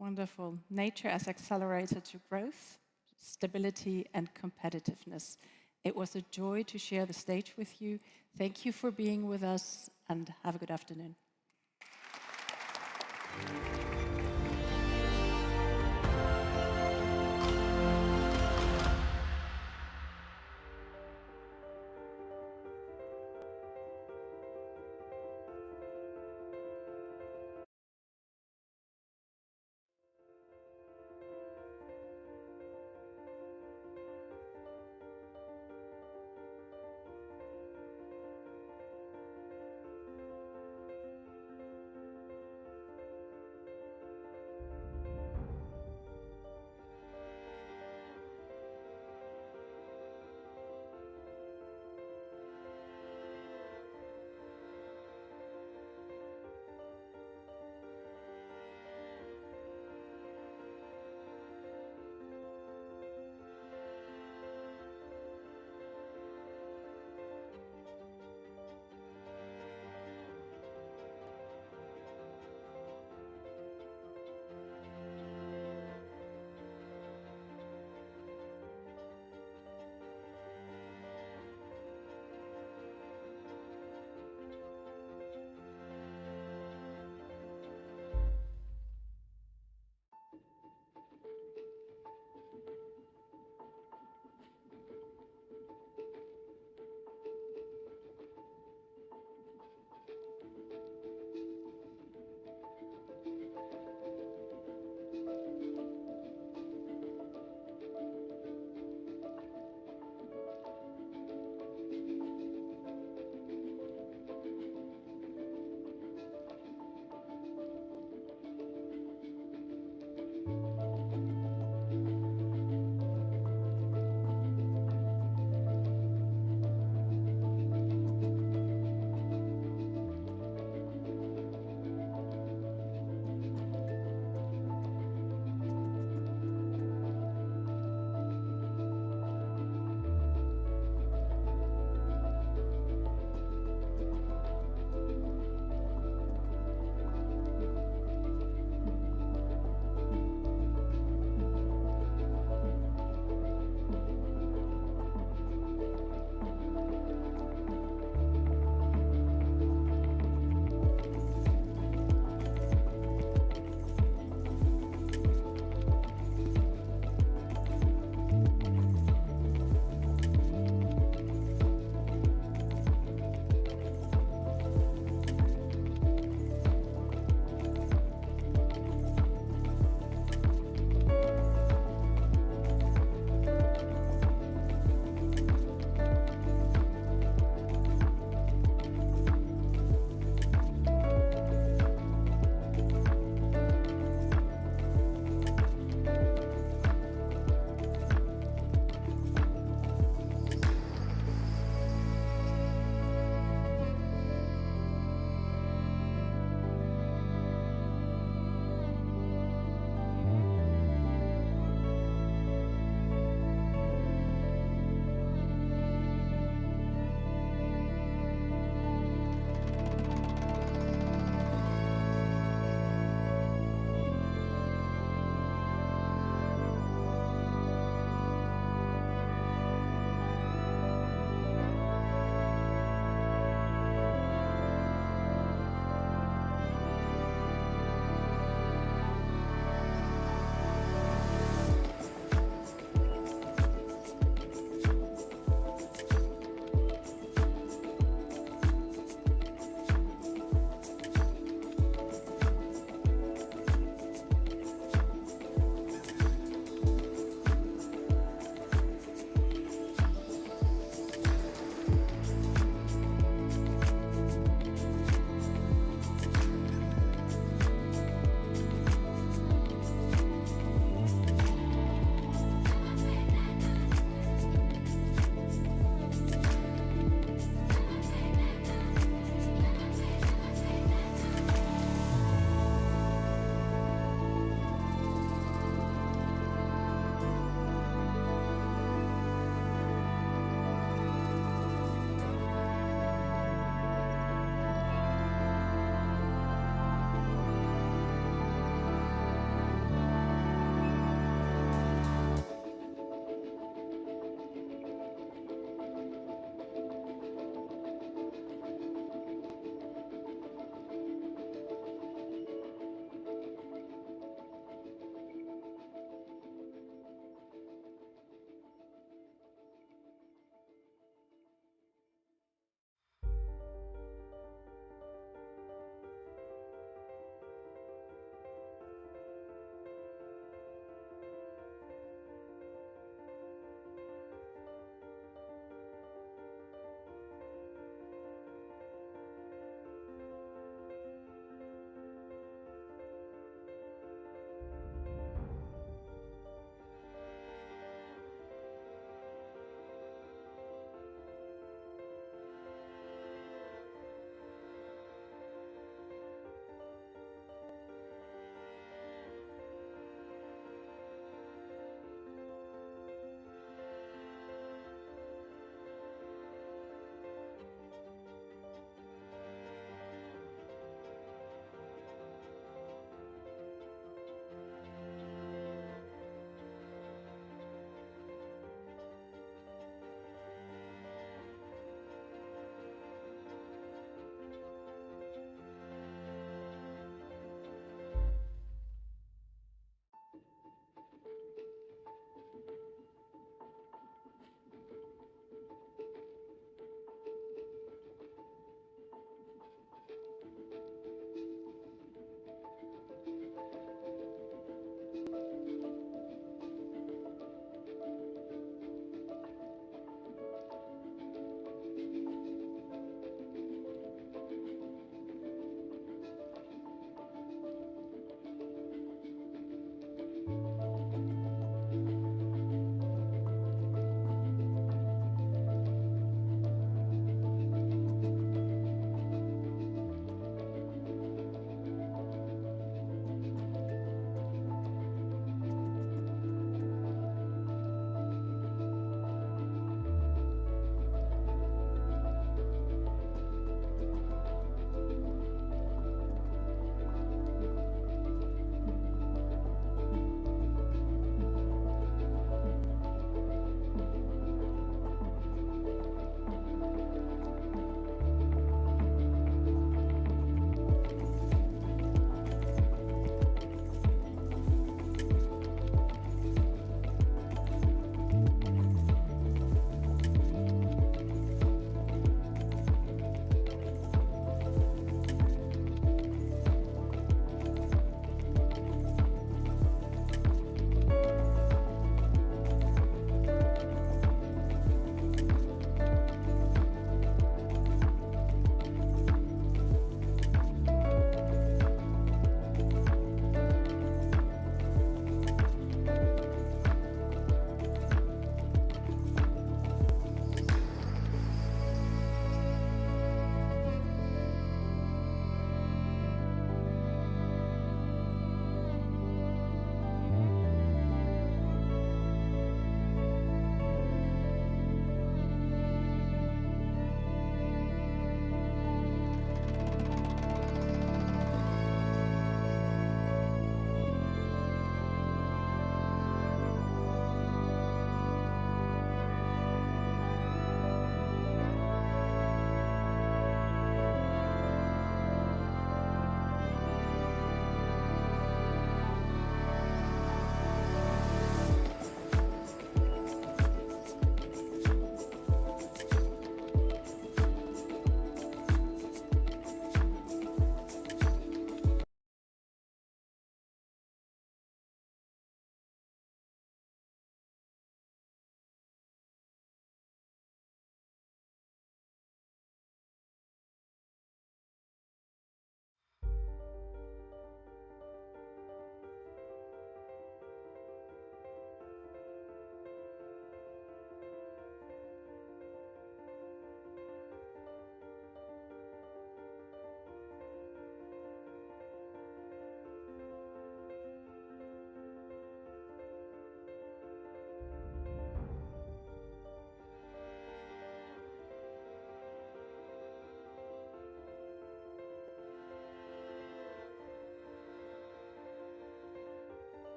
Speaker 1: Wonderful. Nature as accelerator to growth, stability, and competitiveness. It was a joy to share the stage with you. Thank you for being with us, and have a good afternoon.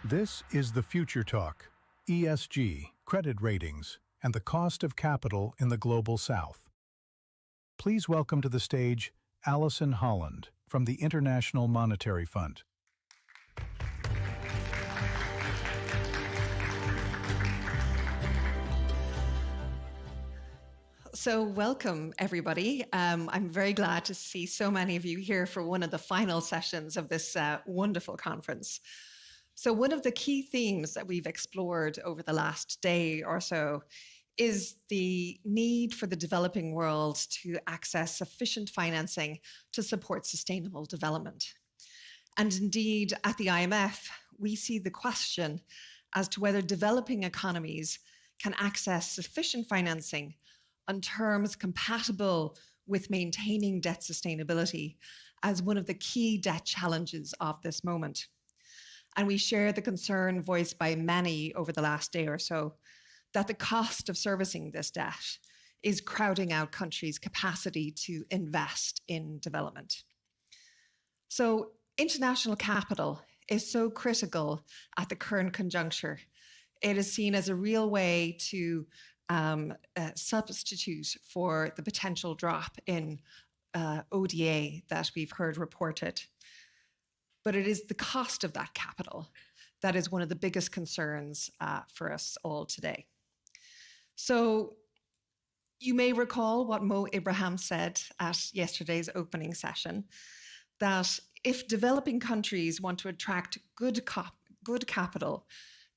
Speaker 2: This is the Future Talk, ESG, credit ratings, and the cost of capital in the Global South. Please welcome to the stage Alison Holland from the International Monetary Fund.
Speaker 3: So welcome, everybody. I'm very glad to see so many of you here for one of the final sessions of this wonderful conference. So one of the key themes that we've explored over the last day or so is the need for the developing world to access sufficient financing to support sustainable development. And indeed, at the IMF, we see the question as to whether developing economies can access sufficient financing on terms compatible with maintaining debt sustainability as one of the key debt challenges of this moment. And we share the concern voiced by many over the last day or so that the cost of servicing this debt is crowding out countries' capacity to invest in development. So international capital is so critical at the current conjuncture. It is seen as a real way to substitute for the potential drop in ODA that we've heard reported. But it is the cost of that capital that is one of the biggest concerns for us all today. So you may recall what Mo Ibrahim said at yesterday's opening session, that if developing countries want to attract good capital,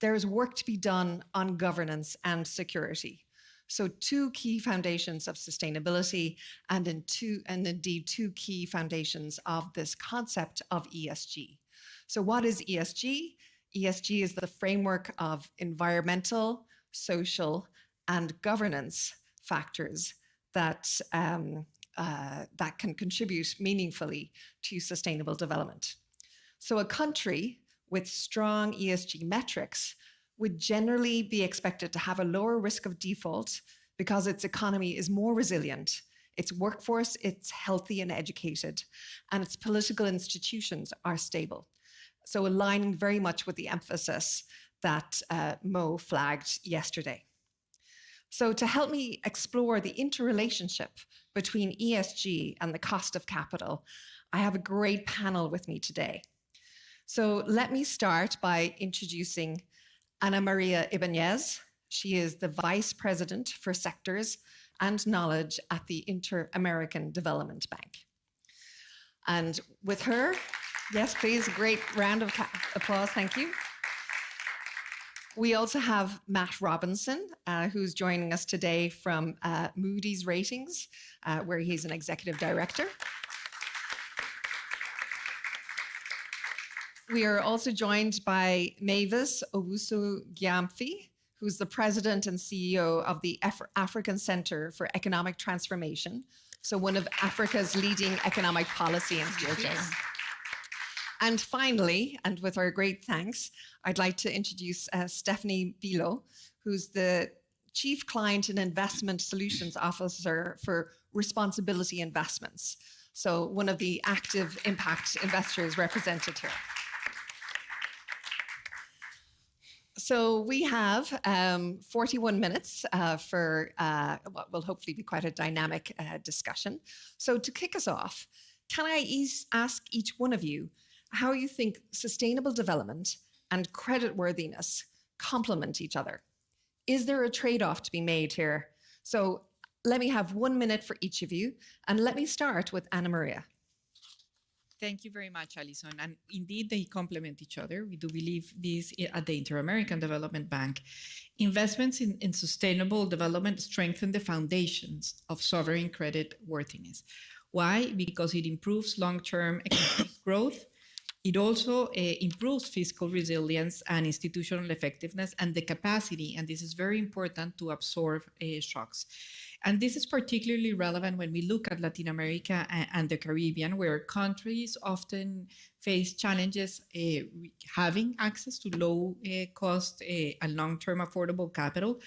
Speaker 3: there is work to be done on governance and security. So two key foundations of sustainability and indeed two key foundations of this concept of ESG. So what is ESG? ESG is the framework of environmental, social, and governance factors that can contribute meaningfully to sustainable development. So a country with strong ESG metrics would generally be expected to have a lower risk of default because its economy is more resilient, its workforce is healthy and educated, and its political institutions are stable. So aligning very much with the emphasis that Mo flagged yesterday. So to help me explore the interrelationship between ESG and the cost of capital, I have a great panel with me today. So let me start by introducing Ana Maria Ibanez. She is the Vice President for Sectors and Knowledge at the Inter-American Development Bank. And with her, yes, please, a great round of applause, thank you. We also have Matt Robinson, who's joining us today from Moody's Ratings, where he's an executive director. We are also joined by Mavis Owusu-Gyamfi, who's the president and CEO of the African Center for Economic Transformation, so one of Africa's leading economic policy institutions. And finally, and with our great thanks, I'd like to introduce Stephanie Bilo, who's the Chief Client and Investment Solutions Officer for Responsibility Investments, so one of the active impact investors represented here. So we have 41 minutes for what will hopefully be quite a dynamic discussion. So to kick us off, can I ask each one of you how you think sustainable development and creditworthiness complement each other? Is there a trade-off to be made here? So let me have 1 minute for each of you, and let me start with Ana Maria.
Speaker 23: Thank you very much, Alison. And indeed, they complement each other. We do believe this at the Inter-American Development Bank. Investments in sustainable development strengthen the foundations of sovereign credit worthiness. Why? Because it improves long-term economic growth. It also improves fiscal resilience and institutional effectiveness and the capacity, and this is very important, to absorb shocks. And this is particularly relevant when we look at Latin America and the Caribbean, where countries often face challenges having access to low cost and long-term affordable capital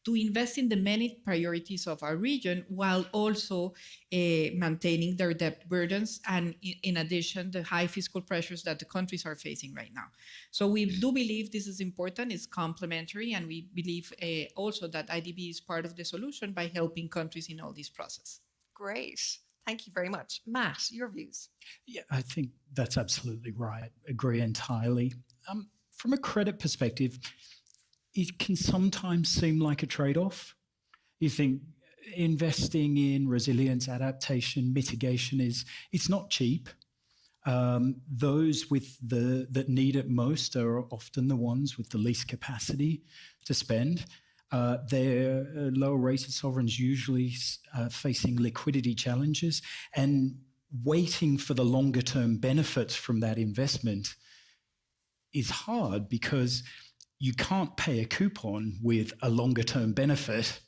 Speaker 23: to invest in the many priorities of our region while also maintaining their debt burdens and in addition the high fiscal pressures that the countries are facing right now. So we do believe this is important, it's complementary, and we believe also that IDB is part of the solution by helping countries in all this process.
Speaker 3: Great. Thank you very much. Matt, your views?
Speaker 4: Yeah, I think that's absolutely right. Agree entirely. From a credit perspective, it can sometimes seem like a trade-off. You think investing in resilience, adaptation, mitigation it's not cheap. Those that need it most are often the ones with the least capacity to spend. They're lower-rated sovereigns usually facing liquidity challenges, and waiting for the longer-term benefits from that investment is hard because you can't pay a coupon with a longer-term benefit.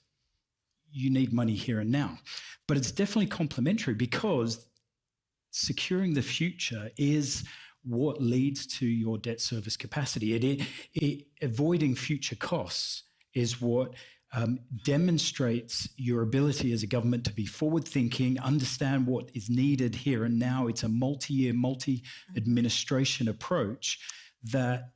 Speaker 4: You need money here and now. But it's definitely complementary because securing the future is what leads to your debt service capacity. Avoiding future costs is what demonstrates your ability as a government to be forward-thinking, understand what is needed here and now. It's a multi-year, multi-administration approach that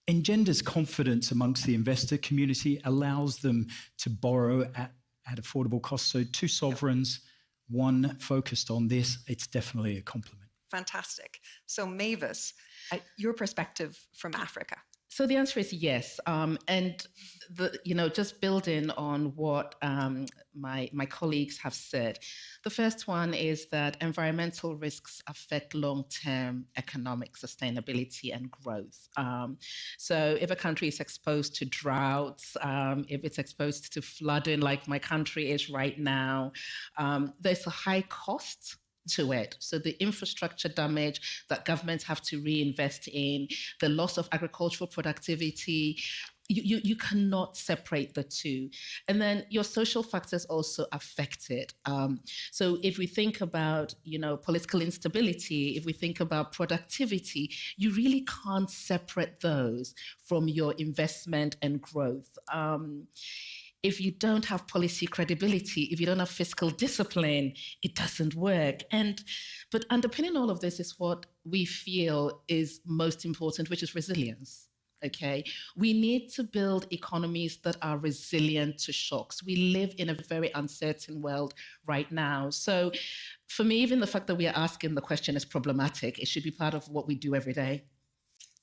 Speaker 4: engenders confidence amongst the investor community, allows them to borrow at affordable costs. So two sovereigns, one focused on this, it's definitely a complement.
Speaker 3: Fantastic. So Mavis, your perspective from Africa.
Speaker 20: So the answer is yes. And just building on what my colleagues have said, the first one is that environmental risks affect long-term economic sustainability and growth. So if a country is exposed to droughts, if it's exposed to flooding like my country is right now, there's a high cost to it. So the infrastructure damage that governments have to reinvest in, the loss of agricultural productivity, you cannot separate the two. And then your social factors also affect it. So if we think about, political instability, if we think about productivity, you really can't separate those from your investment and growth. If you don't have policy credibility, if you don't have fiscal discipline, it doesn't work. But underpinning all of this is what we feel is most important, which is resilience. Okay, we need to build economies that are resilient to shocks. We live in a very uncertain world right now. So for me, even the fact that we are asking the question is problematic. It should be part of what we do every day.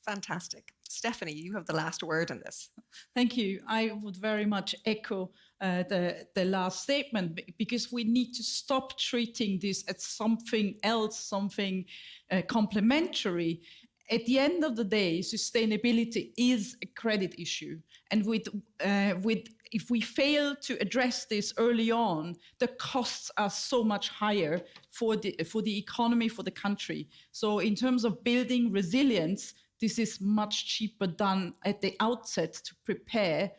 Speaker 3: Fantastic. Stephanie, you have the last word on this.
Speaker 21: Thank you. I would very much echo the last statement, because we need to stop treating this as something else, something complementary. At the end of the day, sustainability is a credit issue. And if we fail to address this early on, the costs are so much higher for the economy, for the country. So in terms of building resilience, this is much cheaper done at the outset to prepare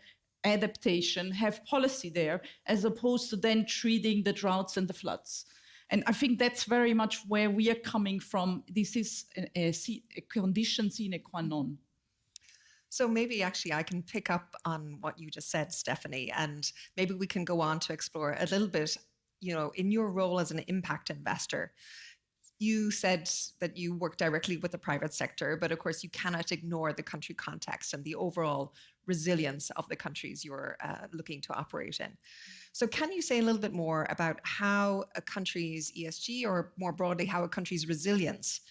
Speaker 21: adaptation, have policy there, as opposed to then treating the droughts and the floods. And I think that's very much where we are coming from. This is a condition sine qua non.
Speaker 3: So maybe actually I can pick up on what you just said, Stephanie, and maybe we can go on to explore a little bit, in your role as an impact investor. You said that you work directly with the private sector, but of course you cannot ignore the country context and the overall resilience of the countries you're looking to operate in. So can you say a little bit more about how a country's ESG, or more broadly, how a country's resilience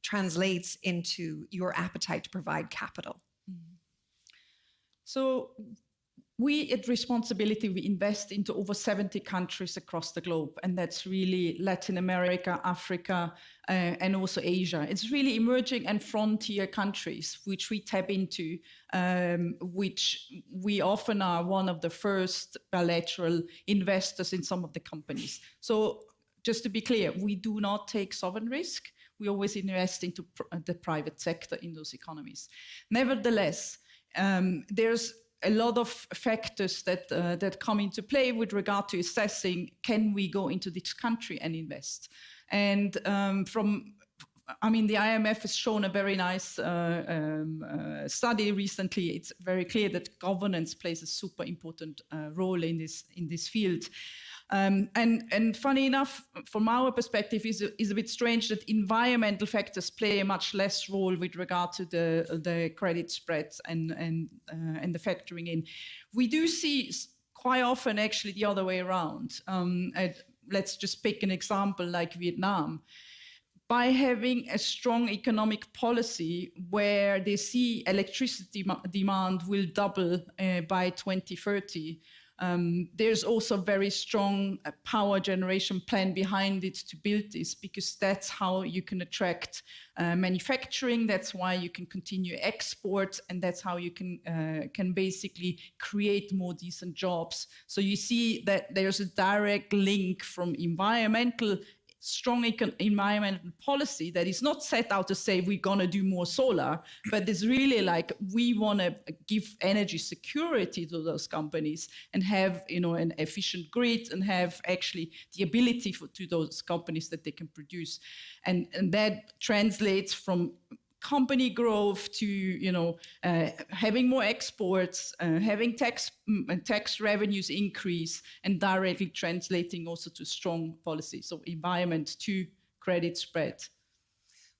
Speaker 3: translates into your appetite to provide capital?
Speaker 21: So we at Responsibility, we invest into over 70 countries across the globe, and that's really Latin America, Africa, and also Asia. It's really emerging and frontier countries which we tap into, which we often are one of the first bilateral investors in some of the companies. So just to be clear, we do not take sovereign risk. We always invest into the private sector in those economies. Nevertheless, there's a lot of factors that come into play with regard to assessing, can we go into this country and invest? And I mean, the IMF has shown a very nice study recently. It's very clear that governance plays a super important role in this field. And funny enough, from our perspective, is a bit strange that environmental factors play a much less role with regard to the credit spreads and the factoring in. We do see quite often actually the other way around. Let's just pick an example like Vietnam. By having a strong economic policy where they see electricity demand will double by 2030, there's also a very strong power generation plan behind it to build this, because that's how you can attract manufacturing, that's why you can continue exports, and that's how you can basically create more decent jobs. So you see that there's a direct link from strong environmental policy that is not set out to say we're going to do more solar, but it's really like we want to give energy security to those companies and have an efficient grid and have actually the ability to those companies that they can produce. And that translates from company growth to having more exports, having tax revenues increase, and directly translating also to strong policy. So environment to credit spread.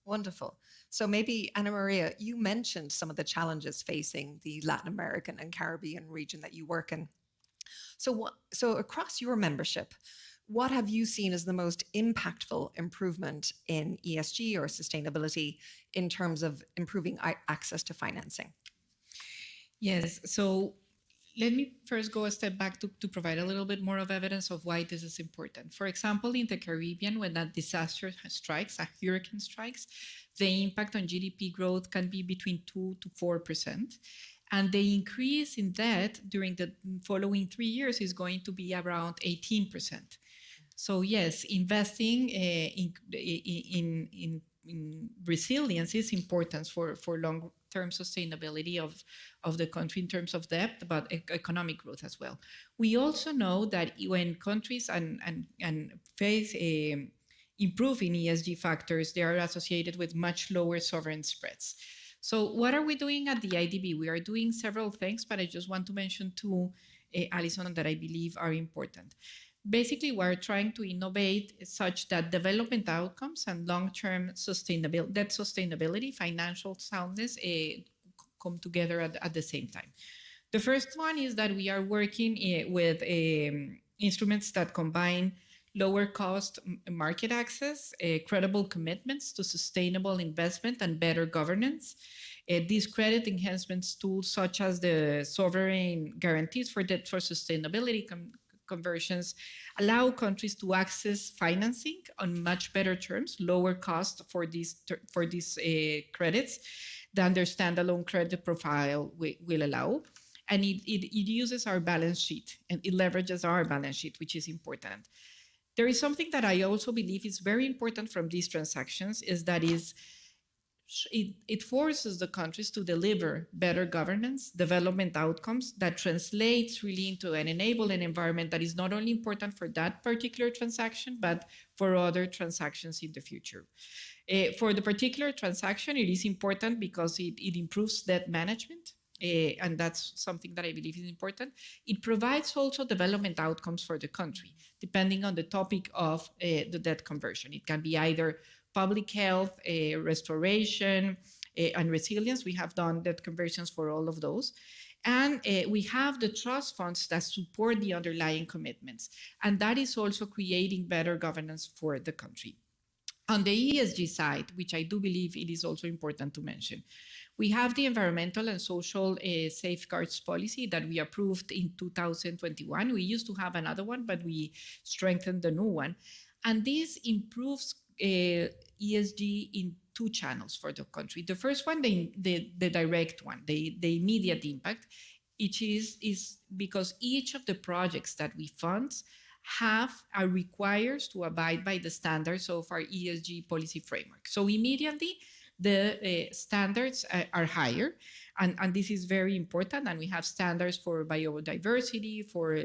Speaker 3: Wonderful. So maybe, Anna Maria, you mentioned some of the challenges facing the Latin American and Caribbean region that you work in. So across your membership, what have you seen as the most impactful improvement in ESG or sustainability in terms of improving access to financing?
Speaker 23: Yes, so let me first go a step back to provide a little bit more of evidence of why this is important. For example, in the Caribbean, when a disaster strikes, a hurricane strikes, the impact on GDP growth can be between 2 to 4%. And the increase in debt during the following 3 years is going to be around 18%. So yes, investing in resilience is important for long-term sustainability of the country in terms of debt, but economic growth as well. We also know that when countries and face improving ESG factors, they are associated with much lower sovereign spreads. So what are we doing at the IDB? We are doing several things, but I just want to mention two, Alison, that I believe are important. Basically, we're trying to innovate such that development outcomes and long-term sustainability, financial soundness come together at the same time. The first one is that we are working with instruments that combine lower cost market access, credible commitments to sustainable investment and better governance. These credit enhancements tools, such as the sovereign guarantees for debt for sustainability conversions, allow countries to access financing on much better terms, lower cost for these credits than their standalone credit profile will allow. And it uses our balance sheet, and it leverages our balance sheet, which is important. There is something that I also believe is very important from these transactions, is that it forces the countries to deliver better governance, development outcomes that translates really into an enabling environment that is not only important for that particular transaction, but for other transactions in the future. For the particular transaction, it is important because it improves debt management. And that's something that I believe is important. It provides also development outcomes for the country, depending on the topic of the debt conversion. It can be either public health, restoration, and resilience. We have done debt conversions for all of those. And we have the trust funds that support the underlying commitments. And that is also creating better governance for the country. On the ESG side, which I do believe it is also important to mention, we have the environmental and social safeguards policy that we approved in 2021. We used to have another one, but we strengthened the new one. And this improves ESG in two channels for the country. The first one, the direct one, the immediate impact, which is because each of the projects that we fund are required to abide by the standards of our ESG policy framework. So immediately, the standards are higher, and this is very important. And we have standards for biodiversity, for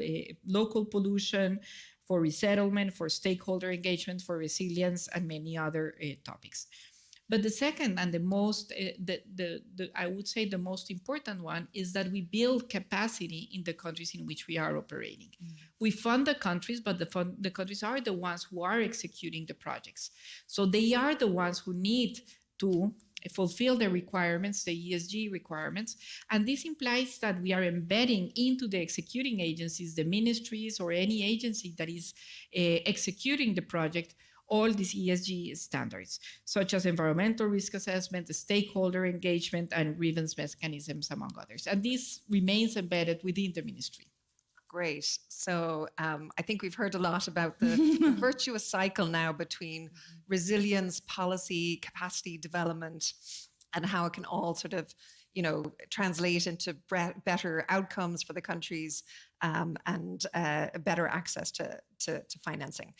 Speaker 23: local pollution, for resettlement, for stakeholder engagement, for resilience, and many other topics. But the second and the most, I would say the most important one is that we build capacity in the countries in which we are operating. We fund the countries, but the countries are the ones who are executing the projects. So they are the ones who need to fulfill the requirements, the ESG requirements. And this implies that we are embedding into the executing agencies, the ministries or any agency that is executing the project, all these ESG standards, such as environmental risk assessment, stakeholder engagement, and grievance mechanisms, among others. And this remains embedded within the ministry.
Speaker 3: Great. So I think we've heard a lot about the virtuous cycle now between resilience, policy, capacity development, and how it can all sort of, translate into better outcomes for the countries and better access to financing.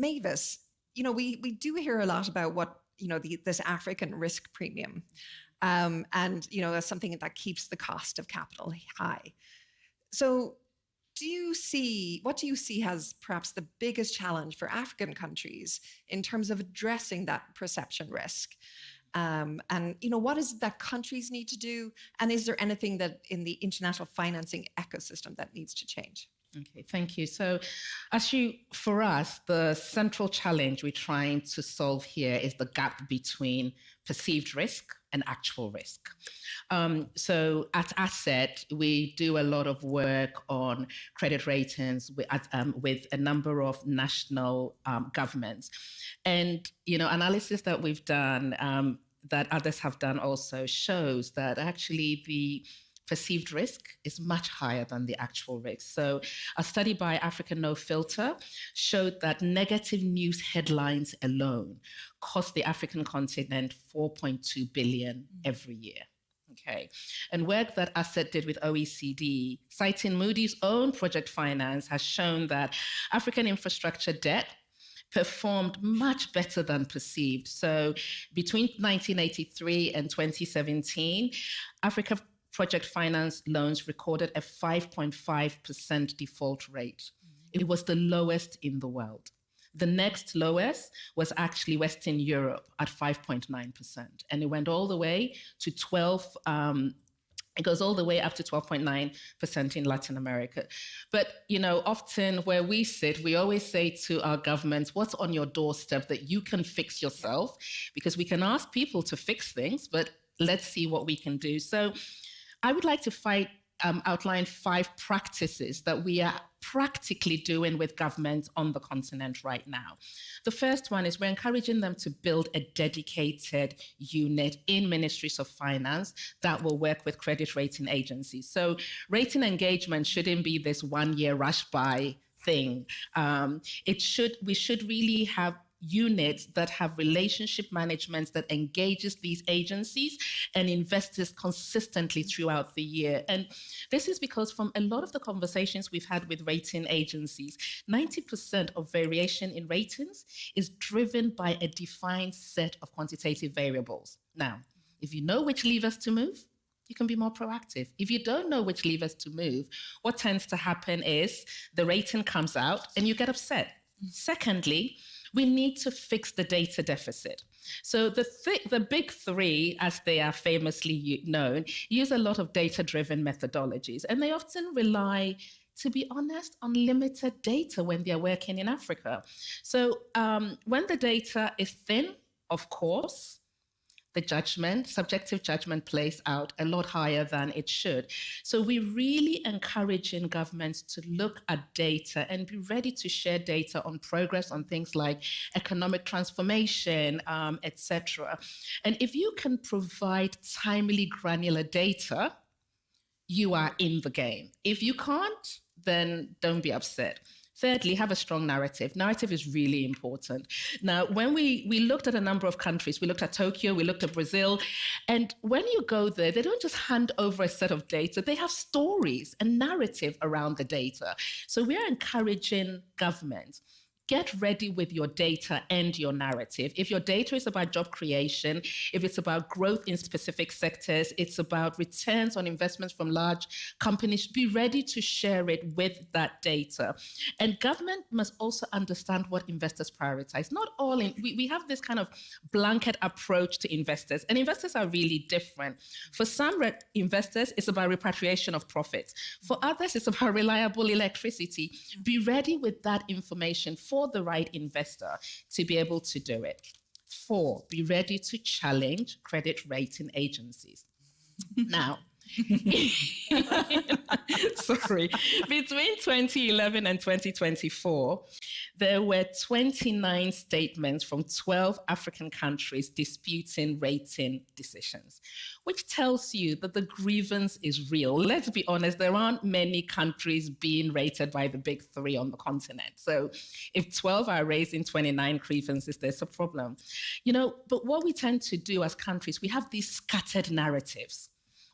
Speaker 3: Mavis, we do hear a lot about what, this African risk premium, and, as something that keeps the cost of capital high. So what do you see as perhaps the biggest challenge for African countries in terms of addressing that perception risk? And, what is it that countries need to do? And is there anything that in the international financing ecosystem that needs to change?
Speaker 20: Okay, thank you. So for us, the central challenge we're trying to solve here is the gap between perceived risk and actual risk. So at Asset, we do a lot of work on credit ratings with a number of national governments. And, analysis that we've done, that others have done also, shows that actually the perceived risk is much higher than the actual risk. So a study by Africa No Filter showed that negative news headlines alone cost the African continent 4.2 billion every year. Okay. And work that Asset did with OECD, citing Moody's own project finance, has shown that African infrastructure debt performed much better than perceived. So between 1983 and 2017, Africa project finance loans recorded a 5.5% default rate. It was the lowest in the world. The next lowest was actually Western Europe at 5.9%. And it went all the way to it goes all the way up to 12.9% in Latin America. But, often where we sit, we always say to our governments, what's on your doorstep that you can fix yourself? Because we can ask people to fix things, but let's see what we can do. So I would like to outline 5 practices that we are practically doing with governments on the continent right now. The first one is we're encouraging them to build a dedicated unit in ministries of finance that will work with credit rating agencies. So rating engagement shouldn't be this one-year rush by thing. We should really have units that have relationship management that engages these agencies and investors consistently throughout the year. And this is because from a lot of the conversations we've had with rating agencies, 90% of variation in ratings is driven by a defined set of quantitative variables. Now, if you know which levers to move, you can be more proactive. If you don't know which levers to move, what tends to happen is the rating comes out and you get upset. Secondly, we need to fix the data deficit. So the big 3, as they are famously known, use a lot of data-driven methodologies, and they often rely, to be honest, on limited data when they're working in Africa. So when the data is thin, of course, the subjective judgment plays out a lot higher than it should. So we're really encouraging governments to look at data and be ready to share data on progress on things like economic transformation, etc. And if you can provide timely, granular data, you are in the game. If you can't, then don't be upset. Thirdly, have a strong narrative. Narrative is really important. Now, when we looked at a number of countries, we looked at Tokyo, we looked at Brazil, and when you go there, they don't just hand over a set of data, they have stories and narrative around the data. So we are encouraging governments get ready with your data and your narrative. If your data is about job creation, if it's about growth in specific sectors, it's about returns on investments from large companies, be ready to share it with that data. And government must also understand what investors prioritize. Not all we have this kind of blanket approach to investors, and investors are really different. For some investors, it's about repatriation of profits. For others, it's about reliable electricity. Be ready with that information for the right investor to be able to do it. 4, be ready to challenge credit rating agencies. Now, sorry, between 2011 and 2024, there were 29 statements from 12 African countries disputing rating decisions, which tells you that the grievance is real. Let's be honest, there aren't many countries being rated by the big 3 on the continent. So if 12 are raising 29 grievances, there's a problem. But what we tend to do as countries, we have these scattered narratives.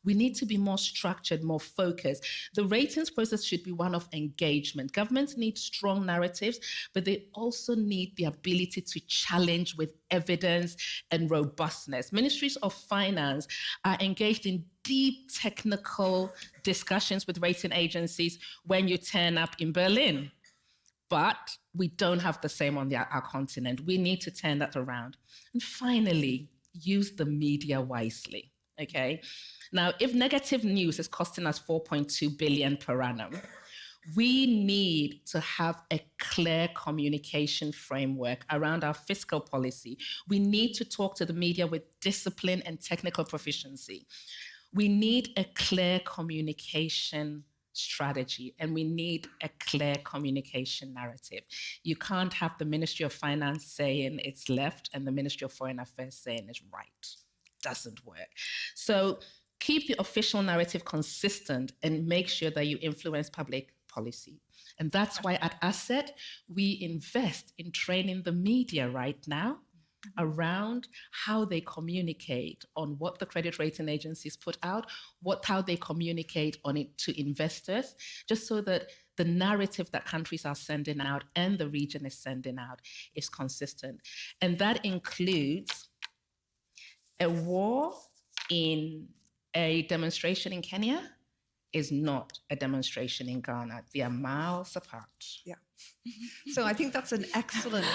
Speaker 20: We need to be more structured, more focused. The ratings process should be one of engagement. Governments need strong narratives, but they also need the ability to challenge with evidence and robustness. Ministries of Finance are engaged in deep technical discussions with rating agencies when you turn up in Berlin. But we don't have the same on our continent. We need to turn that around. And finally, use the media wisely, okay? Now, if negative news is costing us 4.2 billion per annum, we need to have a clear communication framework around our fiscal policy. We need to talk to the media with discipline and technical proficiency. We need a clear communication strategy, and we need a clear communication narrative. You can't have the Ministry of Finance saying it's left and the Ministry of Foreign Affairs saying it's right. Doesn't work. So keep the official narrative consistent and make sure that you influence public policy. And that's why at Asset, we invest in training the media right now around how they communicate on what the credit rating agencies put out, how they communicate on it to investors, just so that the narrative that countries are sending out and the region is sending out is consistent. And that includes a war in a demonstration in Kenya is not a demonstration in Ghana. They are miles apart.
Speaker 3: Yeah. So I think that's an excellent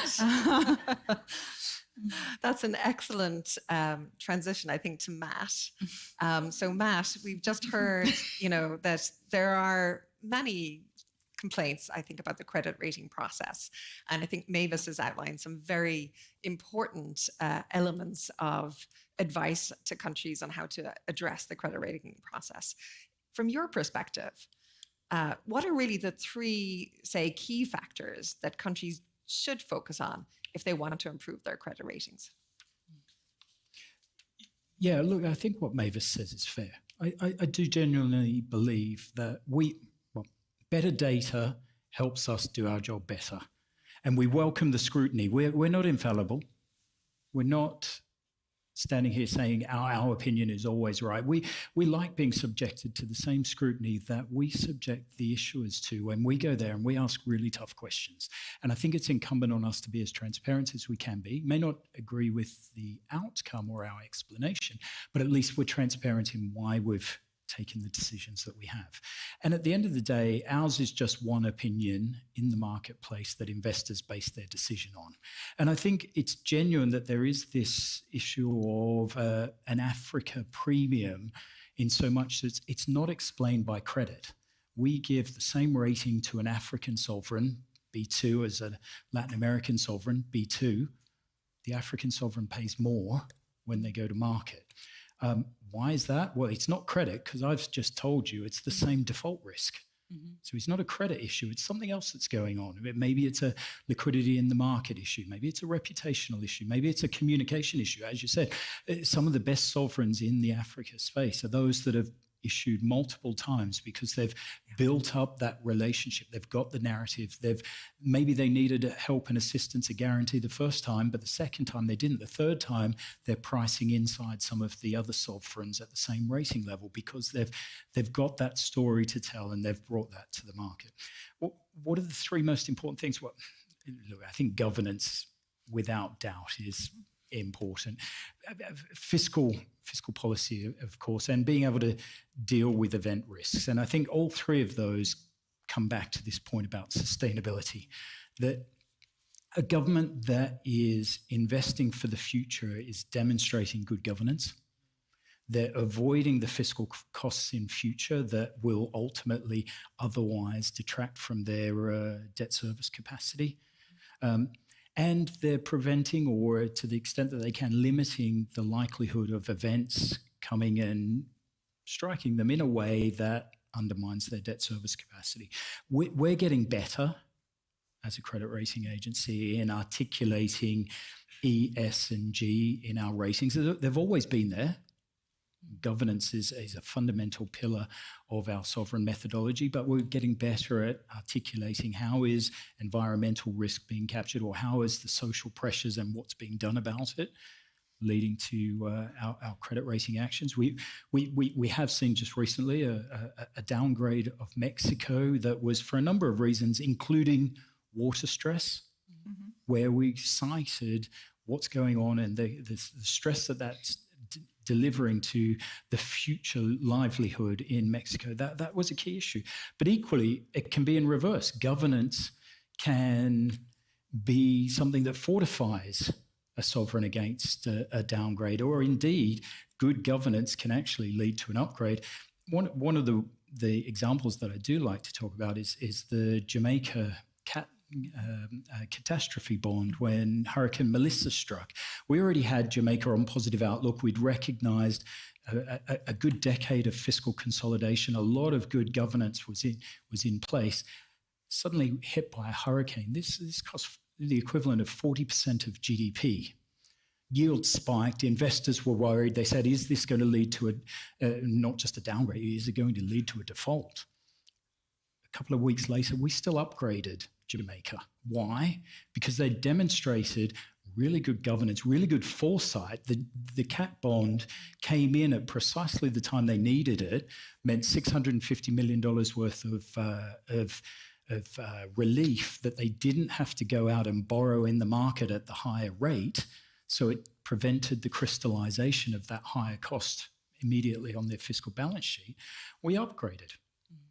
Speaker 3: transition, I think, to Matt. So Matt, we've just heard, that there are many complaints, I think, about the credit rating process. And I think Mavis has outlined some very important elements of advice to countries on how to address the credit rating process. From your perspective, what are really the 3, say, key factors that countries should focus on if they wanted to improve their credit ratings?
Speaker 4: Yeah, look, I think what Mavis says is fair. I do genuinely believe that better data helps us do our job better. And we welcome the scrutiny. We're not infallible. We're not standing here saying our opinion is always right. We like being subjected to the same scrutiny that we subject the issuers to when we go there and we ask really tough questions. And I think it's incumbent on us to be as transparent as we can be. May not agree with the outcome or our explanation, but at least we're transparent in why we've taken the decisions that we have. And at the end of the day, ours is just one opinion in the marketplace that investors base their decision on. And I think it's genuine that there is this issue of an Africa premium in so much that it's not explained by credit. We give the same rating to an African sovereign, B2, as a Latin American sovereign, B2. The African sovereign pays more when they go to market. Why is that? Well, it's not credit, because I've just told you it's the same default risk. Mm-hmm. So it's not a credit issue. It's something else that's going on. Maybe it's a liquidity in the market issue. Maybe it's a reputational issue. Maybe it's a communication issue. As you said, some of the best sovereigns in the Africa space are those that have issued multiple times because they've built up that relationship. They've got the narrative. Maybe they needed help and assistance, a guarantee the first time, but the second time they didn't. The third time, they're pricing inside some of the other sovereigns at the same rating level because they've got that story to tell and they've brought that to the market. What are the 3 most important things? Well, look, I think governance, without doubt, is important. Fiscal policy, of course, and being able to deal with event risks. And I think all three of those come back to this point about sustainability, that a government that is investing for the future is demonstrating good governance. They're avoiding the fiscal costs in future that will ultimately otherwise detract from their debt service capacity. And they're preventing, or to the extent that they can, limiting the likelihood of events coming and striking them in a way that undermines their debt service capacity. We're getting better as a credit rating agency in articulating E, S, and G in our ratings. They've always been there. Governance is a fundamental pillar of our sovereign methodology, but we're getting better at articulating how is environmental risk being captured, or how is the social pressures and what's being done about it leading to our credit rating actions. We have seen just recently a downgrade of Mexico that was for a number of reasons, including water stress, where we cited what's going on and the stress that's delivering to the future livelihood in Mexico. That was a key issue. But equally, it can be in reverse. Governance can be something that fortifies a sovereign against a downgrade, or indeed, good governance can actually lead to an upgrade. One of the examples that I do like to talk about is the Jamaica catastrophe bond when Hurricane Melissa struck. We already had Jamaica on positive outlook. We'd recognized a good decade of fiscal consolidation. A lot of good governance was in place. Suddenly hit by a hurricane. This cost the equivalent of 40% of GDP. Yields spiked. Investors were worried. They said, is this going to lead to not just a downgrade, is it going to lead to a default? A couple of weeks later, we still upgraded Jamaica. Why? Because they demonstrated really good governance, really good foresight. The cat bond came in at precisely the time they needed it, meant $650 million worth of relief that they didn't have to go out and borrow in the market at the higher rate. So it prevented the crystallization of that higher cost immediately on their fiscal balance sheet. We upgraded.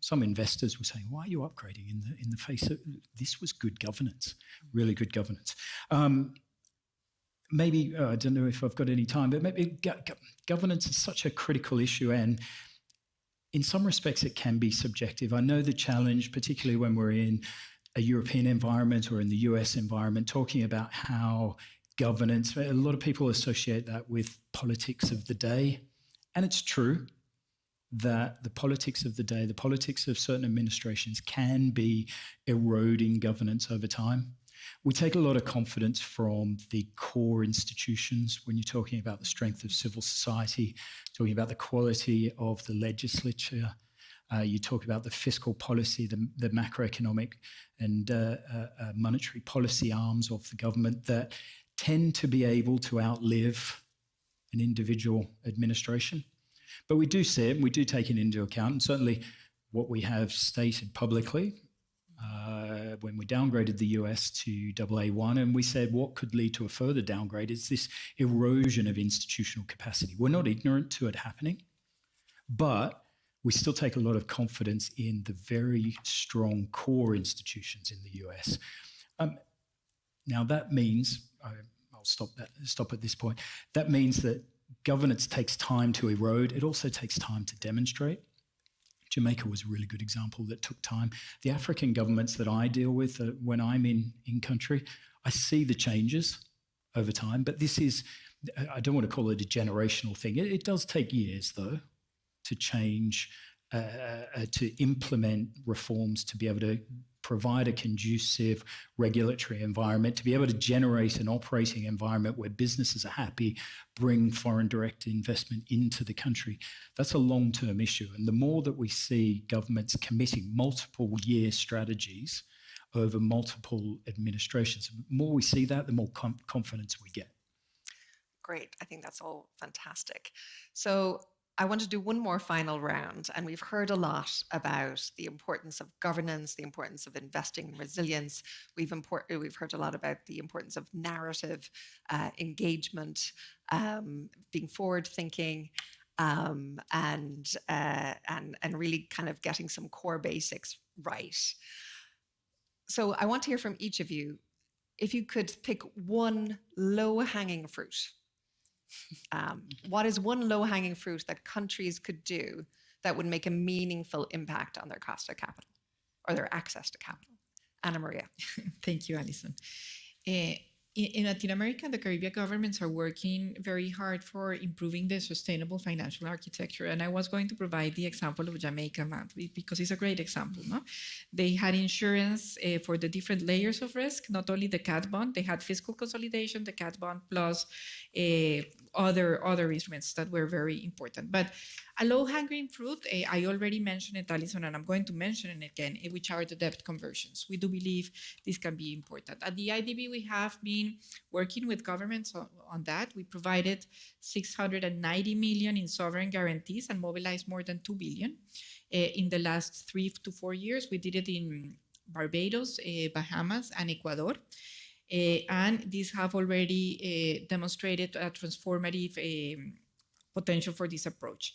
Speaker 4: Some investors were saying, why are you upgrading in the face of this? Was good governance, really good governance. Maybe, I don't know if I've got any time, but maybe governance is such a critical issue, and in some respects it can be subjective. I know the challenge, particularly when we're in a European environment or in the US environment, talking about how governance, a lot of people associate that with politics of the day, and it's true that the politics of the day, the politics of certain administrations can be eroding governance over time. We take a lot of confidence from the core institutions when you're talking about the strength of civil society, talking about the quality of the legislature. You talk about the fiscal policy, the macroeconomic and monetary policy arms of the government that tend to be able to outlive an individual administration. But we do see it, and we do take it into account, and certainly what we have stated publicly when we downgraded the US to AA1, and we said what could lead to a further downgrade is this erosion of institutional capacity. We're not ignorant to it happening, but we still take a lot of confidence in the very strong core institutions in the US. Now that means, I'll stop at this point, that means that governance takes time to erode. It also takes time to demonstrate. Jamaica was a really good example that took time. The African governments that I deal with when I'm in country, I see the changes over time, but this is, I don't want to call it a generational thing. It does take years, though, to change, to implement reforms, to be able to provide a conducive regulatory environment, to be able to generate an operating environment where businesses are happy, bring foreign direct investment into the country. That's a long-term issue. And the more that we see governments committing multiple year strategies over multiple administrations, the more we see that, the more confidence we get.
Speaker 3: Great. I think that's all fantastic. So I want to do one more final round, and we've heard a lot about the importance of governance, the importance of investing in resilience. We've heard a lot about the importance of narrative engagement, being forward-thinking, and really kind of getting some core basics right. So I want to hear from each of you. If you could pick one low-hanging fruit, what is one low-hanging fruit that countries could do that would make a meaningful impact on their cost of capital or their access to capital? Ana Maria.
Speaker 23: Thank you, Alison. In Latin America, the Caribbean governments are working very hard for improving the sustainable financial architecture. And I was going to provide the example of Jamaica, Matt, because it's a great example. No? They had insurance for the different layers of risk, not only the cat bond, they had fiscal consolidation, the cat bond, plus other instruments that were very important. But a low-hanging fruit, I already mentioned it, Alison, and I'm going to mention it again, which are the debt conversions. We do believe this can be important. At the IDB, we have been working with governments on that. We provided 690 million in sovereign guarantees and mobilized more than 2 billion in the last 3 to 4 years. We did it in Barbados, Bahamas, and Ecuador. And these have already demonstrated a transformative potential for this approach.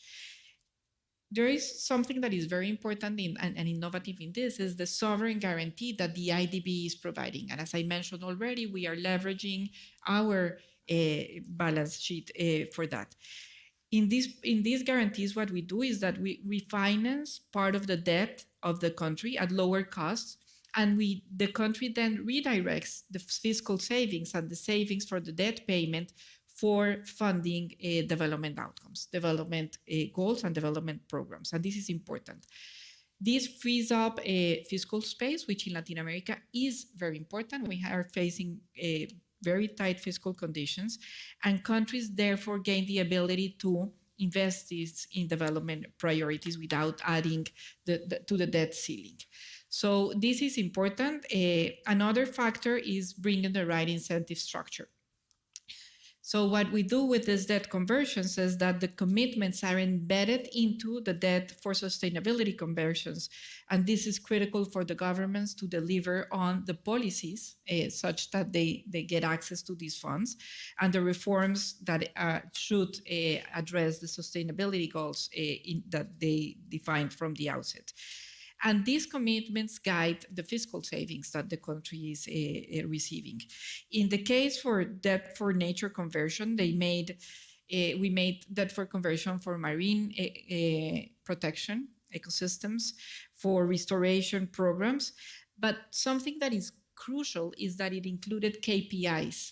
Speaker 23: There is something that is very important and innovative in this is the sovereign guarantee that the IDB is providing. And as I mentioned already, we are leveraging our balance sheet for that. In these guarantees, what we do is that we refinance part of the debt of the country at lower costs, and the country then redirects the fiscal savings and the savings for the debt payment for funding development outcomes, development goals, and development programs. And this is important. This frees up fiscal space, which in Latin America is very important. We are facing very tight fiscal conditions, and countries therefore gain the ability to invest this in development priorities without adding to the debt ceiling. So this is important. Another factor is bringing the right incentive structure. So what we do with this debt conversions is that the commitments are embedded into the debt for sustainability conversions. And this is critical for the governments to deliver on the policies such that they get access to these funds and the reforms that should address the sustainability goals that they defined from the outset. And these commitments guide the fiscal savings that the country is receiving. In the case for debt for nature conversion, we made debt for conversion for marine protection, ecosystems, for restoration programs. But something that is crucial is that it included KPIs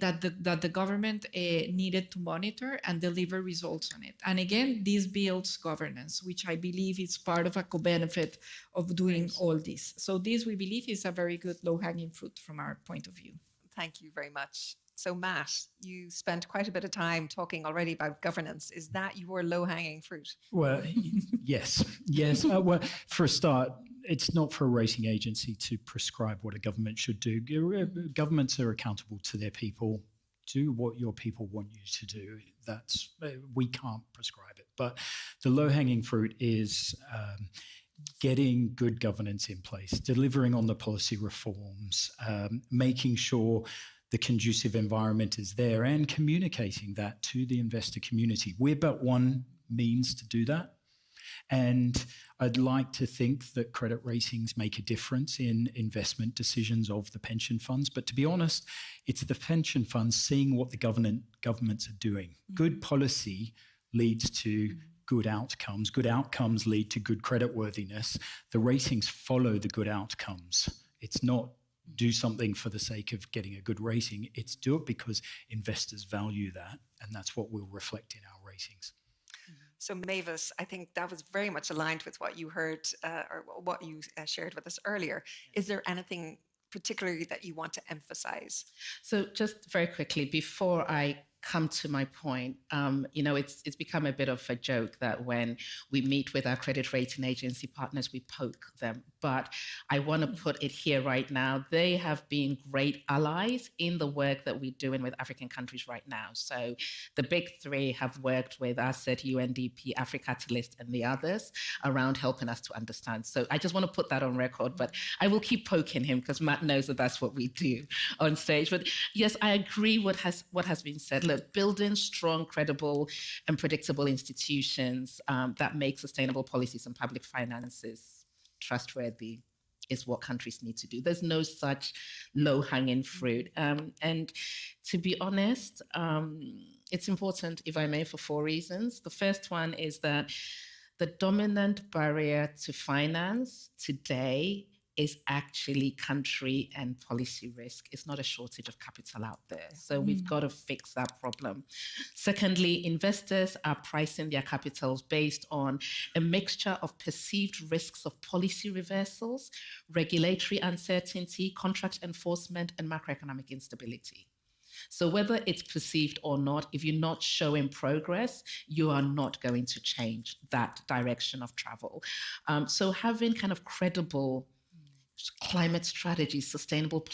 Speaker 23: that the government needed to monitor and deliver results on it. And again, this builds governance, which I believe is part of a co-benefit of doing all this. So this, we believe, is a very good low-hanging fruit from our point of view.
Speaker 3: Thank you very much. So Matt, you spent quite a bit of time talking already about governance. Is that your low-hanging fruit?
Speaker 4: Well, yes. Well, for a start, it's not for a rating agency to prescribe what a government should do. Governments are accountable to their people. Do what your people want you to do. We can't prescribe it. But the low-hanging fruit is getting good governance in place, delivering on the policy reforms, making sure the conducive environment is there, and communicating that to the investor community. We're but one means to do that. And I'd like to think that credit ratings make a difference in investment decisions of the pension funds. But to be honest, it's the pension funds seeing what the governments are doing. Mm-hmm. Good policy leads to good outcomes. Good outcomes lead to good creditworthiness. The ratings follow the good outcomes. It's not do something for the sake of getting a good rating. It's do it because investors value that. And that's what we'll reflect in our ratings.
Speaker 3: So Mavis, I think that was very much aligned with what you heard or what you shared with us earlier. Is there anything particularly that you want to emphasize?
Speaker 20: So just very quickly, before I come to my point, it's become a bit of a joke that when we meet with our credit rating agency partners, we poke them but I want to put it here right now. They have been great allies in the work that we're doing with African countries right now. So the big three have worked with us at UNDP, Africatalist, and the others around helping us to understand. So I just want to put that on record, but I will keep poking him because Matt knows that that's what we do on stage. But yes, I agree what has been said. Look, building strong, credible, and predictable institutions that make sustainable policies and public finances trustworthy is what countries need to do. There's no such low-hanging fruit. And to be honest, it's important, if I may, for 4 reasons. The first one is that the dominant barrier to finance today is actually country and policy risk. It's not a shortage of capital out there. So we've got to fix that problem. Secondly, investors are pricing their capitals based on a mixture of perceived risks of policy reversals, regulatory uncertainty, contract enforcement, and macroeconomic instability. So whether it's perceived or not, if you're not showing progress, you are not going to change that direction of travel. So having kind of credible climate strategies, sustainable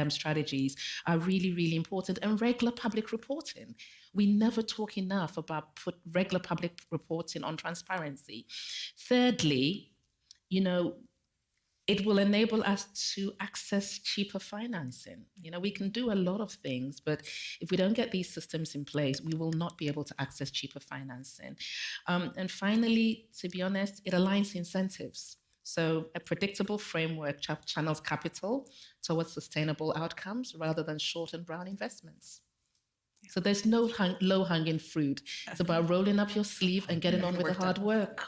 Speaker 20: strategies are really, really important, and regular public reporting. We never talk enough about regular public reporting on transparency. Thirdly, it will enable us to access cheaper financing. We can do a lot of things, but if we don't get these systems in place, we will not be able to access cheaper financing. And finally, to be honest, it aligns incentives. So a predictable framework channels capital towards sustainable outcomes rather than short and brown investments. So there's no low-hanging fruit. It's about rolling up your sleeve and getting on with the hard work.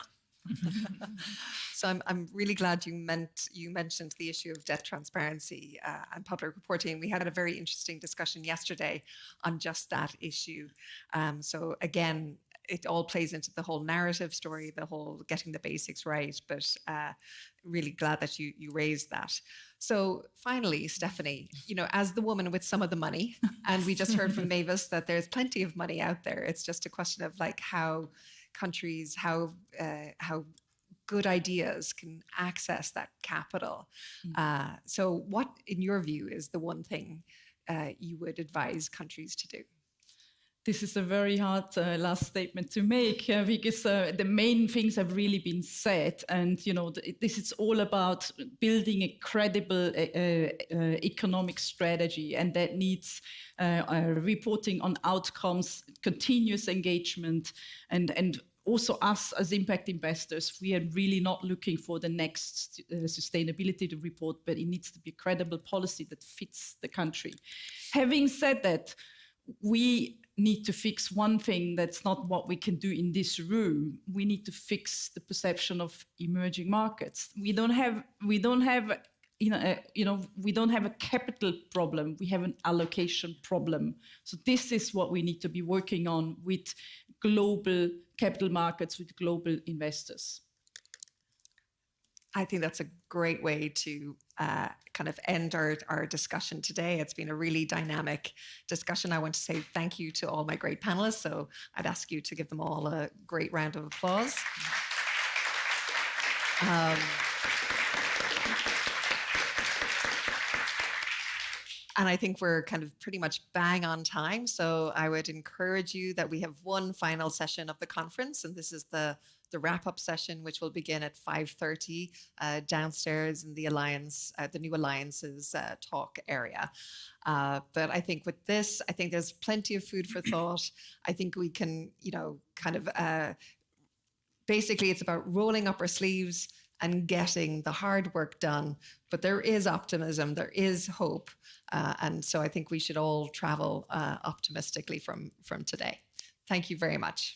Speaker 3: So I'm really glad you mentioned the issue of debt transparency and public reporting. We had a very interesting discussion yesterday on just that issue. So again, it all plays into the whole narrative story, the whole getting the basics right, but really glad that you raised that. So finally, Stephanie, as the woman with some of the money, and we just heard from Mavis that there's plenty of money out there. It's just a question of how countries, how good ideas can access that capital. So what, in your view, is the one thing you would advise countries to do?
Speaker 21: This is a very hard last statement to make because the main things have really been said. And, this is all about building a credible economic strategy, and that needs reporting on outcomes, continuous engagement, and also us as impact investors. We are really not looking for the next sustainability report, but it needs to be a credible policy that fits the country. Having said that, we need to fix one thing that's not what we can do in this room. We need to fix the perception of emerging markets. We don't have a capital problem. We have an allocation problem. So this is what we need to be working on with global capital markets, with global investors.
Speaker 3: I think that's a great way to kind of end our discussion today. It's been a really dynamic discussion. I want to say thank you to all my great panelists. So I'd ask you to give them all a great round of applause. And I think we're kind of pretty much bang on time. So I would encourage you that we have one final session of the conference, and this is the wrap-up session, which will begin at 5:30 downstairs in the Alliance, the New Alliances talk area. But I think with this, I think there's plenty of food for thought. I think we can, basically it's about rolling up our sleeves and getting the hard work done. But there is optimism, there is hope. And so I think we should all travel optimistically from today. Thank you very much.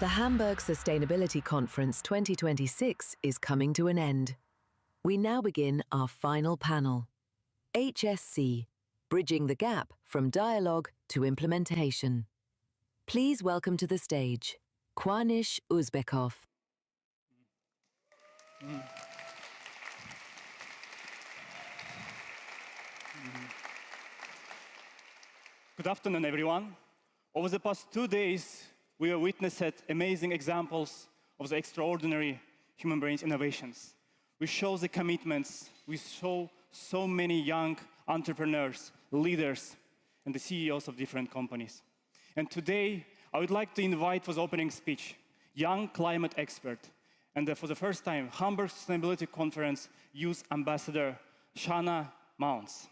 Speaker 10: The Hamburg Sustainability Conference 2026 is coming to an end. We now begin our final panel. HSC, Bridging the Gap from Dialogue to Implementation. Please welcome to the stage, Kwanish Uzbekov.
Speaker 5: Good afternoon, everyone. Over the past 2 days, we have witnessed amazing examples of the extraordinary human brains innovations. We show the commitments. We show so many young entrepreneurs, leaders, and the CEOs of different companies. And today, I would like to invite for the opening speech, young climate expert, and for the first time, Hamburg Sustainability Conference Youth Ambassador, Shana Mounts.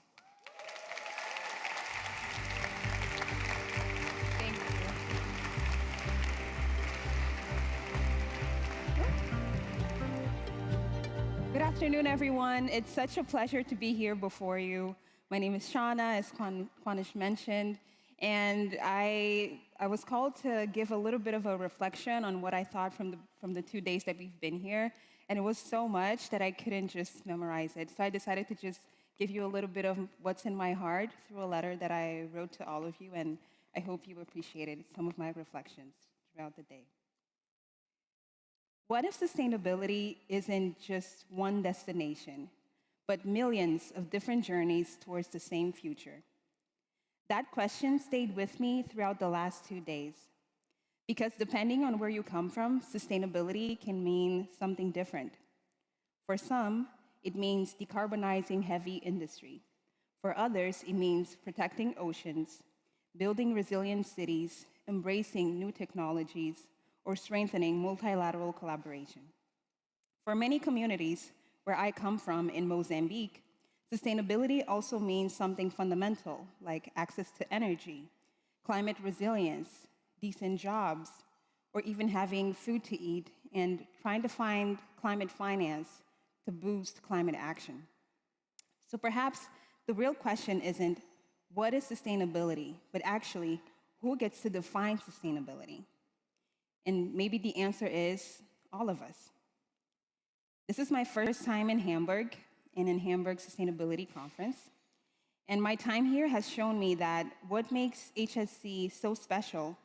Speaker 12: Good afternoon, everyone. It's such a pleasure to be here before you. My name is Shauna, as Kwanish mentioned, and I was called to give a little bit of a reflection on what I thought from the 2 days that we've been here, and it was so much that I couldn't just memorize it. So I decided to just give you a little bit of what's in my heart through a letter that I wrote to all of you, and I hope you appreciated some of my reflections throughout the day. What if sustainability isn't just one destination, but millions of different journeys towards the same future? That question stayed with me throughout the last 2 days, because depending on where you come from, sustainability can mean something different. For some, it means decarbonizing heavy industry. For others, it means protecting oceans, building resilient cities, embracing new technologies, or strengthening multilateral collaboration. For many communities where I come from in Mozambique, sustainability also means something fundamental, like access to energy, climate resilience, decent jobs, or even having food to eat and trying to find climate finance to boost climate action. So perhaps the real question isn't, what is sustainability, but actually, who gets to define sustainability? And maybe the answer is all of us. This is my first time in Hamburg and in Hamburg Sustainability Conference. And my time here has shown me that what makes HSC so special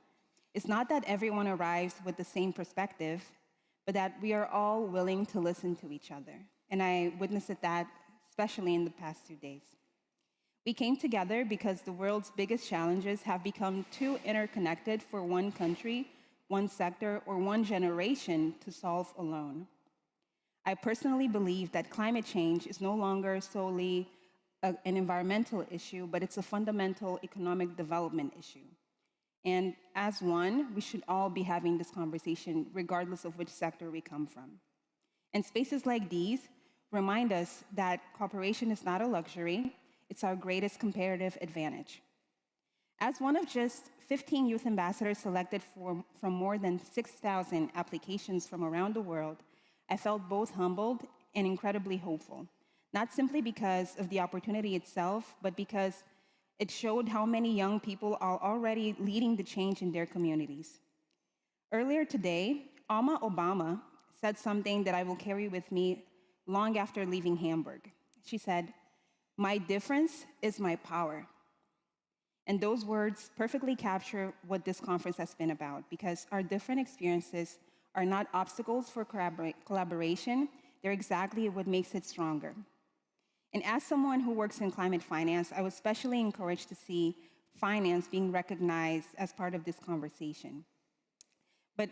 Speaker 12: is not that everyone arrives with the same perspective, but that we are all willing to listen to each other. And I witnessed that especially in the past 2 days. We came together because the world's biggest challenges have become too interconnected for one country, one sector, or one generation to solve alone. I personally believe that climate change is no longer solely an environmental issue, but it's a fundamental economic development issue. And as one, we should all be having this conversation regardless of which sector we come from. And spaces like these remind us that cooperation is not a luxury, it's our greatest comparative advantage. As one of just 15 youth ambassadors selected from more than 6,000 applications from around the world, I felt both humbled and incredibly hopeful, not simply because of the opportunity itself, but because it showed how many young people are already leading the change in their communities. Earlier today, Alma Obama said something that I will carry with me long after leaving Hamburg. She said, "My difference is my power." And those words perfectly capture what this conference has been about, because our different experiences are not obstacles for collaboration, they're exactly what makes it stronger. And as someone who works in climate finance, I was especially encouraged to see finance being recognized as part of this conversation. But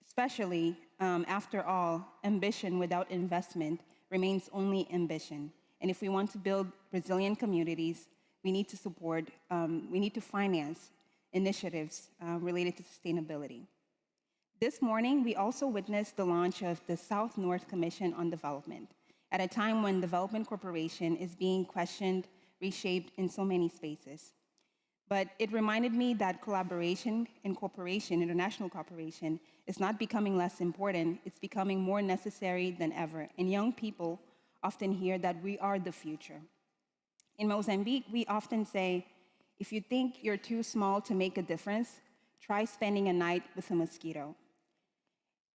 Speaker 12: especially, after all, ambition without investment remains only ambition. And if we want to build resilient communities, we need to support, we need to finance initiatives related to sustainability. This morning, we also witnessed the launch of the South-North Commission on Development, at a time when development cooperation is being questioned, reshaped in so many spaces. But it reminded me that collaboration and cooperation, international cooperation, is not becoming less important, it's becoming more necessary than ever. And young people often hear that we are the future. In Mozambique, we often say, if you think you're too small to make a difference, try spending a night with a mosquito.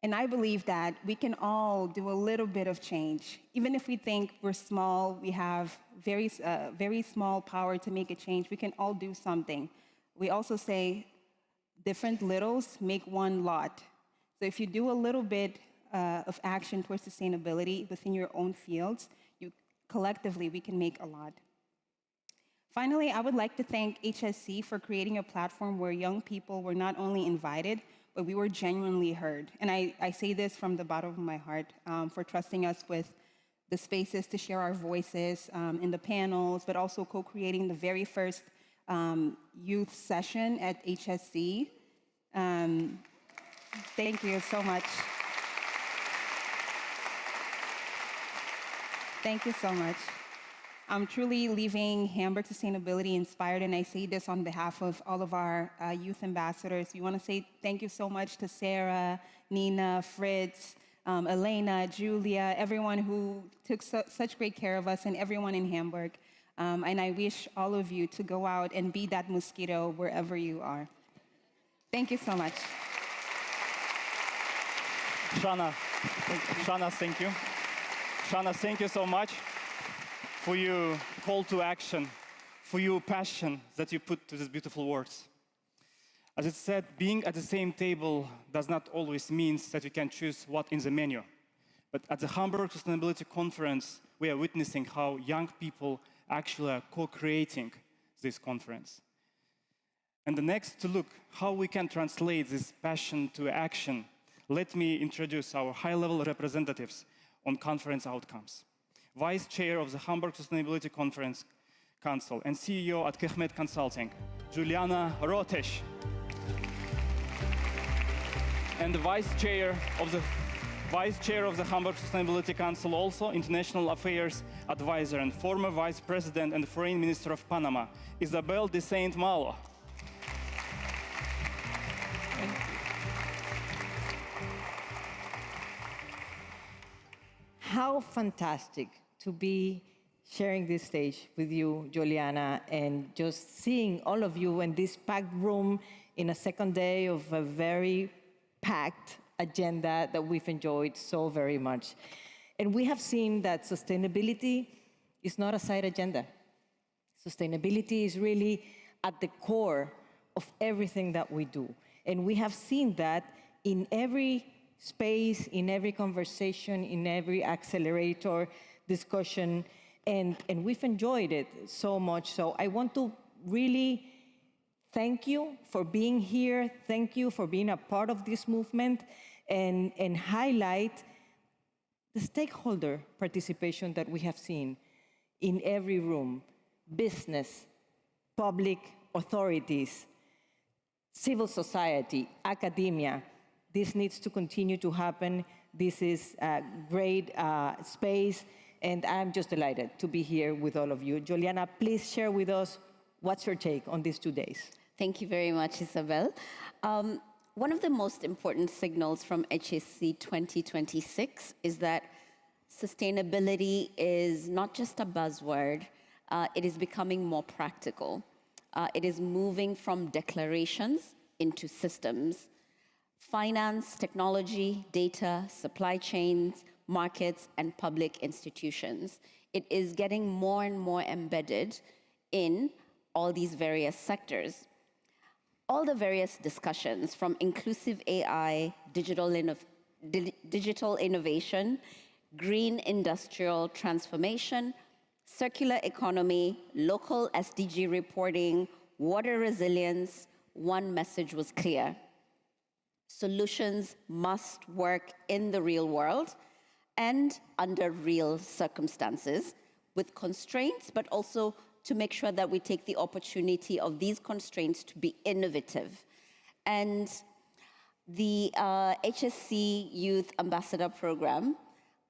Speaker 12: And I believe that we can all do a little bit of change. Even if we think we're small, we have very small power to make a change, we can all do something. We also say different littles make one lot. So if you do a little bit of action towards sustainability within your own fields, collectively we can make a lot. Finally, I would like to thank HSC for creating a platform where young people were not only invited, but we were genuinely heard. And I say this from the bottom of my heart, for trusting us with the spaces to share our voices in the panels, but also co-creating the very first youth session at HSC. Thank you so much. Thank you so much. I'm truly leaving Hamburg Sustainability inspired, and I say this on behalf of all of our youth ambassadors. We want to say thank you so much to Sarah, Nina, Fritz, Elena, Julia, everyone who took such great care of us, and everyone in Hamburg. And I wish all of you to go out and be that mosquito wherever you are. Thank you so much.
Speaker 5: Shana, thank you. Shana, thank you so much for your call to action, for your passion that you put to these beautiful words. As it said, being at the same table does not always mean that you can choose what in the menu. But at the Hamburg Sustainability Conference, we are witnessing how young people actually are co-creating this conference. And the next to look how we can translate this passion to action, let me introduce our high-level representatives on conference outcomes. Vice Chair of the Hamburg Sustainability Conference Council and CEO at Kehmet Consulting, Juliana Rotesh. And the Vice Chair of the Hamburg Sustainability Council, also International Affairs Advisor and former Vice President and Foreign Minister of Panama, Isabel de Saint-Malo.
Speaker 9: How fantastic to be sharing this stage with you, Juliana, and just seeing all of you in this packed room in a second day of a very packed agenda that we've enjoyed so very much. And we have seen that sustainability is not a side agenda. Sustainability is really at the core of everything that we do. And we have seen that in every space, in every conversation, in every accelerator discussion, and we've enjoyed it so much. So I want to really thank you for being here. Thank you for being a part of this movement, and highlight the stakeholder participation that we have seen in every room: business, public authorities, civil society, academia. This needs to continue to happen. This is a great space, and I'm just delighted to be here with all of you. Juliana, please share with us what's your take on these 2 days.
Speaker 7: Thank you very much, Isabel. One of the most important signals from HSC 2026 is that sustainability is not just a buzzword, it is becoming more practical. It is moving from declarations into systems. Finance, technology, data, supply chains, markets, and public institutions. It is getting more and more embedded in all these various sectors. All the various discussions from inclusive AI, digital innovation, green industrial transformation, circular economy, local SDG reporting, water resilience, one message was clear: solutions must work in the real world and under real circumstances, with constraints, but also to make sure that we take the opportunity of these constraints to be innovative. And the HSC Youth Ambassador Program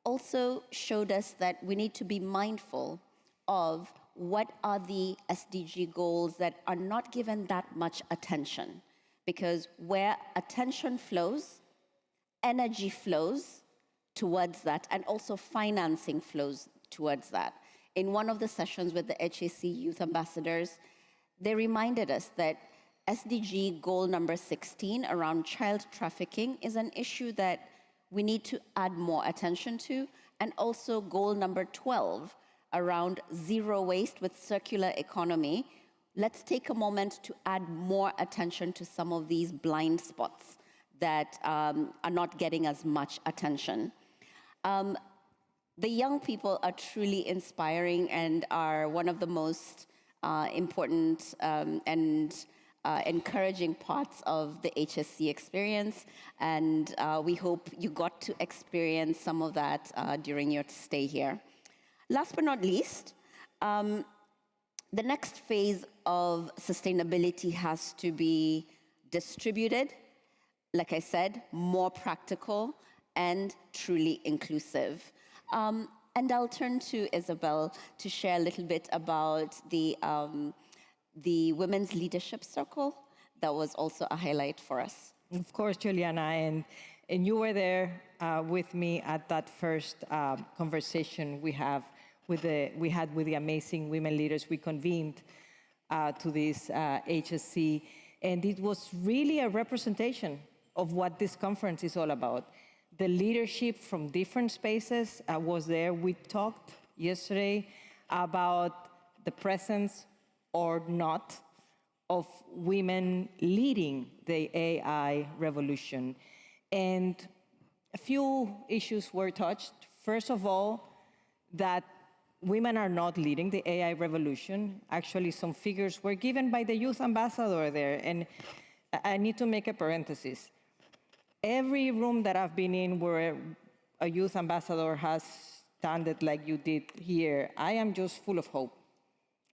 Speaker 7: also showed us that we need to be mindful of what are the SDG goals that are not given that much attention. Because where attention flows, energy flows towards that, and also financing flows towards that. In one of the sessions with the HSC Youth Ambassadors, they reminded us that SDG goal number 16 around child trafficking is an issue that we need to add more attention to, and also goal number 12 around zero waste with circular economy. Let's take a moment to add more attention to some of these blind spots that are not getting as much attention. The young people are truly inspiring and are one of the most important and encouraging parts of the HSC experience, and we hope you got to experience some of that during your stay here. Last but not least, the next phase of sustainability has to be distributed, like I said, more practical and truly inclusive. And I'll turn to Isabel to share a little bit about the Women's Leadership Circle. That was also a highlight for us.
Speaker 9: Of course, Juliana, and you were there with me at that first conversation we had with the amazing women leaders we convened to this HSC, and it was really a representation of what this conference is all about. The leadership from different spaces was there. We talked yesterday about the presence or not of women leading the AI revolution. And a few issues were touched. First of all, that women are not leading the AI revolution. Actually, some figures were given by the youth ambassador there. And I need to make a parenthesis. Every room that I've been in where a youth ambassador has standed like you did here, I am just full of hope.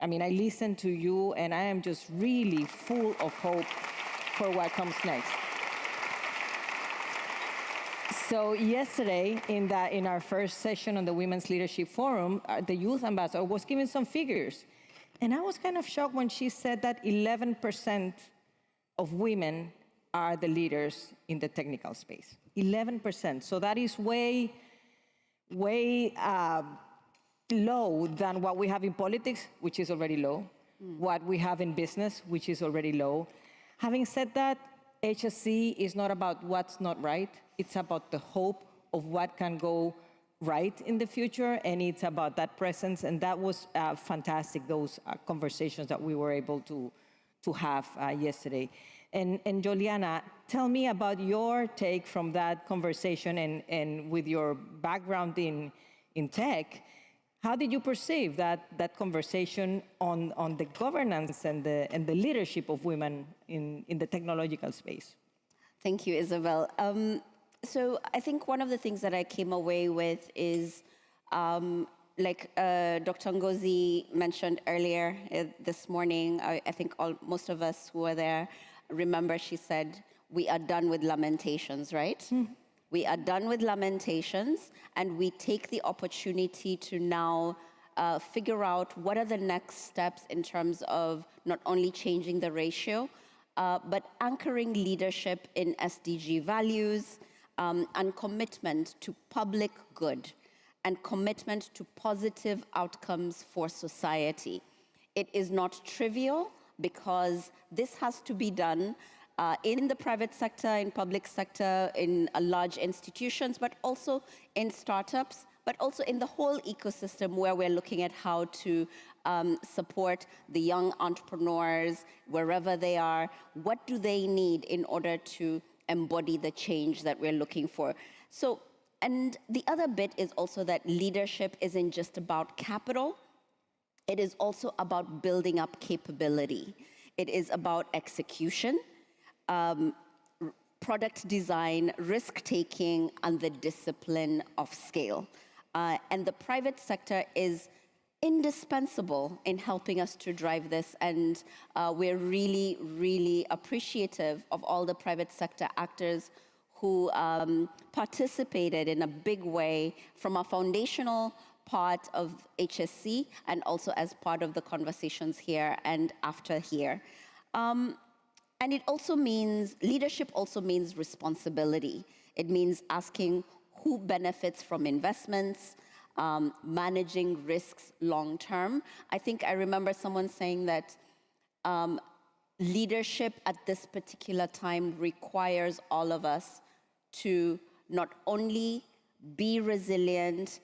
Speaker 9: I mean, I listen to you, and I am just really full of hope for what comes next. So yesterday, in our first session on the Women's Leadership Forum, the youth ambassador was giving some figures. And I was kind of shocked when she said that 11% of women are the leaders in the technical space. 11%. So that is way low than what we have in politics, which is already low, what we have in business, which is already low. Having said that, HSC is not about what's not right. It's about the hope of what can go right in the future, and it's about that presence, and that was fantastic, those conversations that we were able to have yesterday. And Juliana, tell me about your take from that conversation, and with your background in tech, how did you perceive that conversation on the governance and the leadership of women in the technological space?
Speaker 7: Thank you, Isabel. So I think one of the things that I came away with is, like Dr. Ngozi mentioned earlier this morning, I think most of us who were there remember she said, we are done with lamentations, right? We are done with lamentations, and we take the opportunity to now figure out what are the next steps in terms of not only changing the ratio, but anchoring leadership in SDG values and commitment to public good and commitment to positive outcomes for society. It is not trivial because this has to be done in the private sector, in public sector, in large institutions, but also in startups, but also in the whole ecosystem where we're looking at how to support the young entrepreneurs wherever they are. What do they need in order to embody the change that we're looking for? So, and the other bit is also that leadership isn't just about capital. It is also about building up capability. It is about execution, product design, risk-taking, and the discipline of scale. And the private sector is indispensable in helping us to drive this, and we're really, really appreciative of all the private sector actors who participated in a big way from a foundational part of HSC and also as part of the conversations here and after here. And it also means, leadership also means responsibility. It means asking who benefits from investments, managing risks long term. I think I remember someone saying that leadership at this particular time requires all of us to not only be resilient,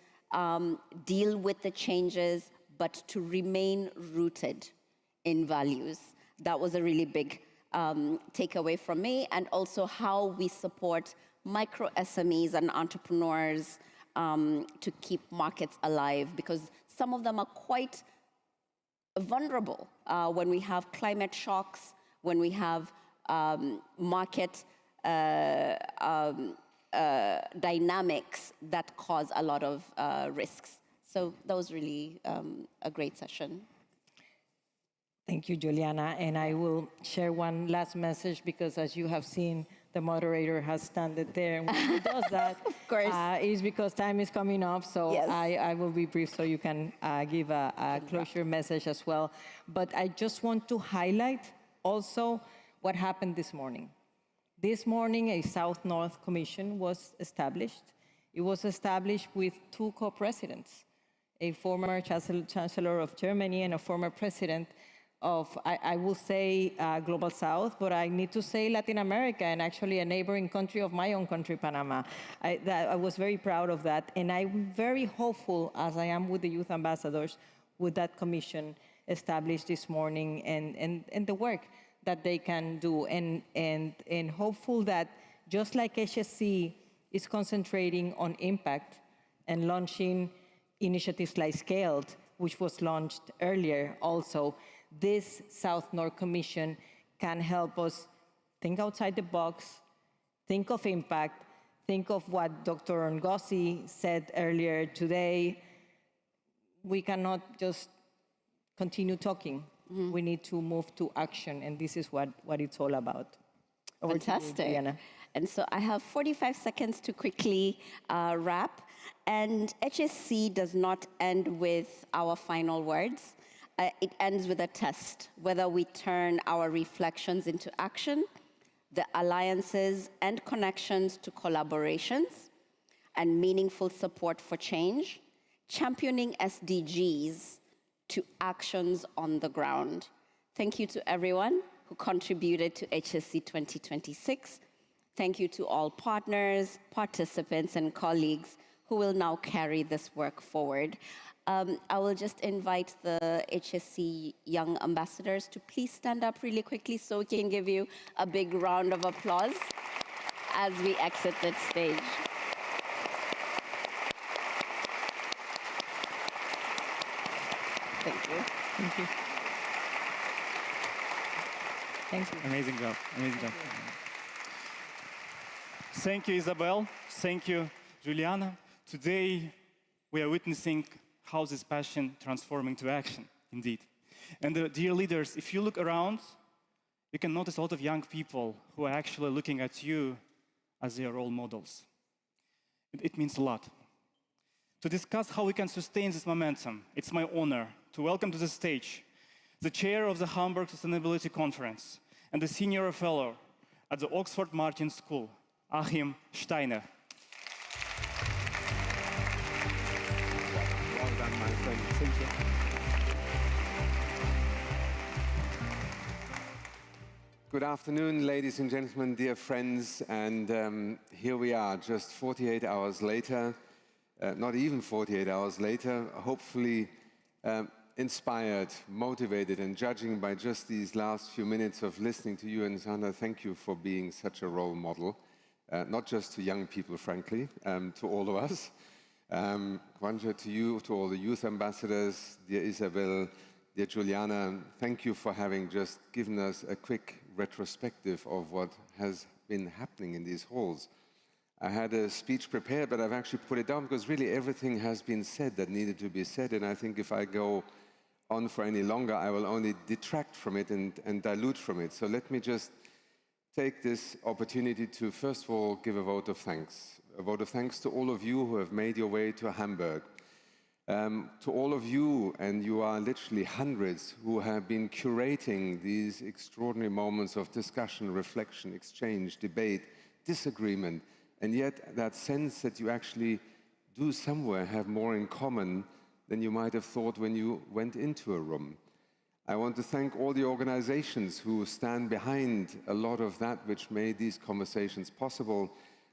Speaker 7: deal with the changes, but to remain rooted in values. That was a really big takeaway from me, and also how we support micro SMEs and entrepreneurs to keep markets alive, because some of them are quite vulnerable when we have climate shocks, when we have market dynamics that cause a lot of risks. So that was really a great session.
Speaker 9: Thank you, Juliana. And I will share one last message, because as you have seen, the moderator has standed there. And when he does that,
Speaker 7: of course,
Speaker 9: is because time is coming up. So
Speaker 7: yes.
Speaker 9: I will be brief so you can give a closure message as well. But I just want to highlight also what happened this morning. This morning, a South-North Commission was established. It was established with two co-presidents, a former Chancellor of Germany and a former president of, I will say, Global South, but I need to say Latin America, and actually a neighboring country of my own country, Panama. I was very proud of that, and I'm very hopeful, as I am with the youth ambassadors, with that commission established this morning and the work that they can do, and hopeful that just like HSC is concentrating on impact and launching initiatives like Scaled, which was launched earlier also, this South-North Commission can help us think outside the box, think of impact, think of what Dr. Ngozi said earlier today. We cannot just continue talking. Mm-hmm. We need to move to action, and this is what it's all about. Over
Speaker 7: Fantastic.
Speaker 9: to you, Diana.
Speaker 7: And so I have 45 seconds to quickly wrap. And HSC does not end with our final words. It ends with a test, whether we turn our reflections into action, the alliances and connections to collaborations, and meaningful support for change, championing SDGs to actions on the ground. Thank you to everyone who contributed to HSC 2026. Thank you to all partners, participants, and colleagues who will now carry this work forward. I will just invite the HSC Young Ambassadors to please stand up really quickly so we can give you a big round of applause as we exit the stage. Thank you.
Speaker 9: Thank you. Thank you.
Speaker 5: Amazing job. Amazing job. Thank you, Isabel. Thank you, Juliana. Today, we are witnessing how this passion transforms into action, indeed. And dear leaders, if you look around, you can notice a lot of young people who are actually looking at you as their role models. It means a lot. To discuss how we can sustain this momentum, it's my honor to welcome to the stage the chair of the Hamburg Sustainability Conference and the senior fellow at the Oxford Martin School, Achim Steiner. Well done, my friend. Thank you.
Speaker 6: Good afternoon, ladies and gentlemen, dear friends. And here we are, just 48 hours later, not even 48 hours later, hopefully inspired, motivated, and judging by just these last few minutes of listening to you. And Sandra, thank you for being such a role model, not just to young people, frankly, to all of us. Kwanja, to you, to all the youth ambassadors, dear Isabel, dear Juliana, thank you for having just given us a quick retrospective of what has been happening in these halls. I had a speech prepared, but I've actually put it down because really everything has been said that needed to be said. And I think if I go on for any longer, I will only detract from it and dilute from it. So let me just take this opportunity to, first of all, give a vote of thanks. A vote of thanks to all of you who have made your way to Hamburg. To all of you, and you are literally hundreds, who have been curating these extraordinary moments of discussion, reflection, exchange, debate, disagreement, and yet that sense that you actually do somewhere have more in common than you might have thought when you went into a room. I want to thank all the organizations who stand behind a lot of that which made these conversations possible.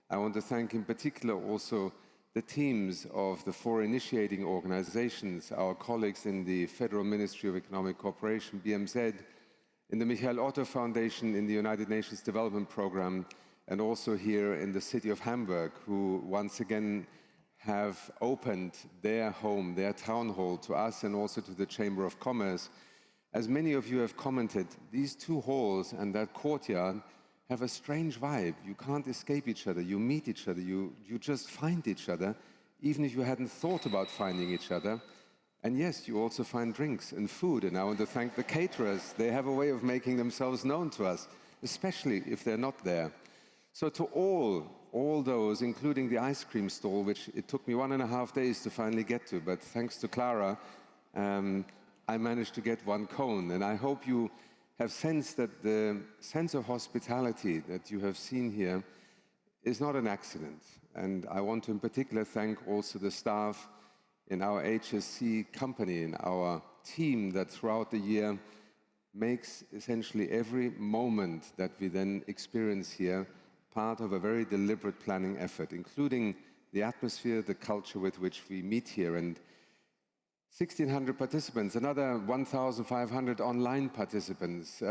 Speaker 6: I want to thank in particular also the teams of the 4 initiating organizations, our colleagues in the Federal Ministry of Economic Cooperation, BMZ, in the Michael Otto Foundation, in the United Nations Development Programme, and also here in the city of Hamburg, who once again have opened their home, their town hall to us and also to the Chamber of Commerce. As many of you have commented, these 2 halls and that courtyard have a strange vibe. You can't escape each other, you meet each other, you just find each other, even if you hadn't thought about finding each other. And yes, you also find drinks and food, and I want to thank the caterers. They have a way of making themselves known to us, especially if they're not there. So to all those, including the ice cream stall, which it took me 1.5 days to finally get to, but thanks to Clara, I managed to get 1 cone, and I hope you have sensed that the sense of hospitality that you have seen here is not an accident. And I want to in particular thank also the staff in our HSC company, in our team that throughout the year makes essentially every moment that we then experience here part of a very deliberate planning effort, including the atmosphere, the culture with which we meet here. And 1,600 participants, another 1,500 online participants.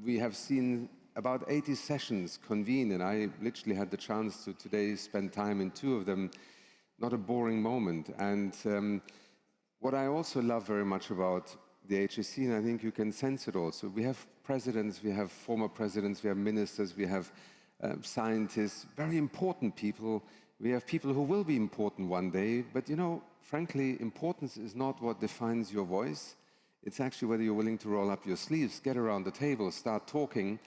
Speaker 6: We have seen about 80 sessions convene, and I literally had the chance to today spend time in 2 of them. Not a boring moment. And what I also love very much about the HSC, and I think you can sense it also, we have presidents, we have former presidents, we have ministers, we have scientists, very important people. We have people who will be important one day, but you know, frankly, importance is not what defines your voice. It's actually whether you're willing to roll up your sleeves, get around the table, start talking.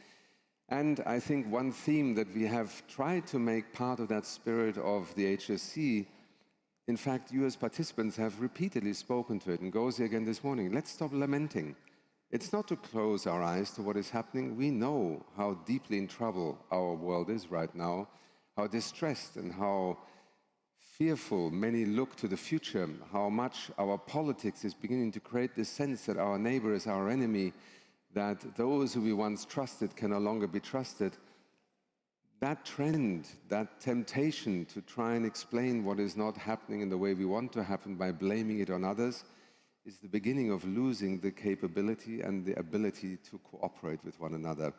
Speaker 6: And I think one theme that we have tried to make part of that spirit of the HSC, in fact, you as participants have repeatedly spoken to it, and goes again this morning. Let's stop lamenting. It's not to close our eyes to what is happening. We know how deeply in trouble our world is right now, how distressed and how fearful many look to the future, how much our politics is beginning to create this sense that our neighbor is our enemy, that those who we once trusted can no longer be trusted. That trend, that temptation to try and explain what is not happening in the way we want to happen by blaming it on others is the beginning of losing the capability and the ability to cooperate with one another.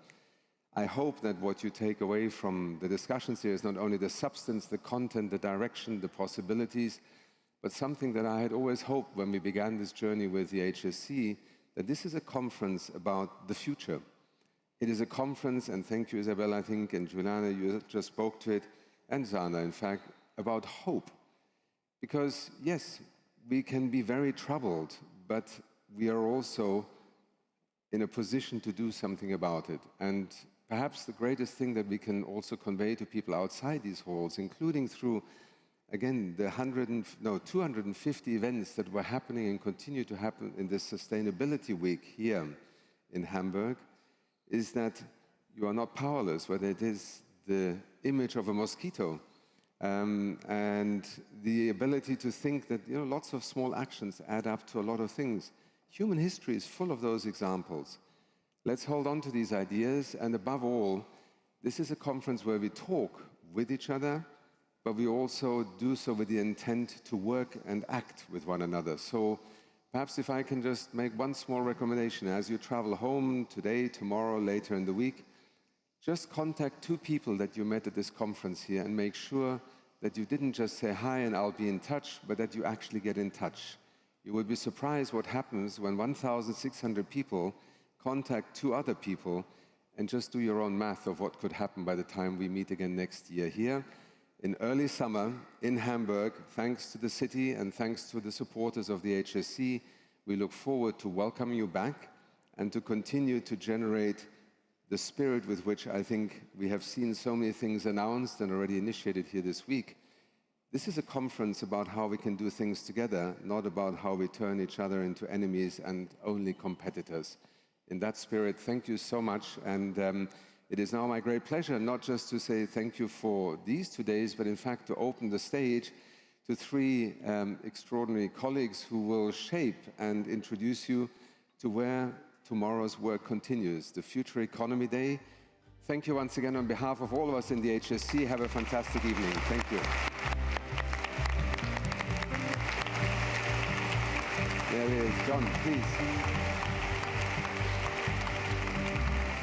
Speaker 6: I hope that what you take away from the discussions here is not only the substance, the content, the direction, the possibilities, but something that I had always hoped when we began this journey with the HSC, that this is a conference about the future. It is a conference, and thank you, Isabel, I think, and Juliana, you just spoke to it, and Zana, in fact, about hope. Because, yes, we can be very troubled, but we are also in a position to do something about it. And perhaps the greatest thing that we can also convey to people outside these halls, including through, again, the 250 events that were happening and continue to happen in this Sustainability Week here in Hamburg, is that you are not powerless, whether it is the image of a mosquito and the ability to think that lots of small actions add up to a lot of things. Human history is full of those examples. Let's hold on to these ideas, and above all, this is a conference where we talk with each other, but we also do so with the intent to work and act with one another. So perhaps if I can just make one small recommendation, as you travel home today, tomorrow, later in the week, just contact 2 people that you met at this conference here and make sure that you didn't just say hi and I'll be in touch, but that you actually get in touch. You will be surprised what happens when 1,600 people contact 2 other people, and just do your own math of what could happen by the time we meet again next year here in early summer in Hamburg. Thanks to the city and thanks to the supporters of the HSC, we look forward to welcoming you back and to continue to generate the spirit with which I think we have seen so many things announced and already initiated here this week. This is a conference about how we can do things together, not about how we turn each other into enemies and only competitors. In that spirit, thank you so much. And it is now my great pleasure not just to say thank you for these 2 days, but in fact to open the stage to 3 extraordinary colleagues who will shape and introduce you to where tomorrow's work continues. The Future Economy Day Thank you once again on behalf of all of us in the HSC. Have a fantastic evening. Thank you. There he is. John, please.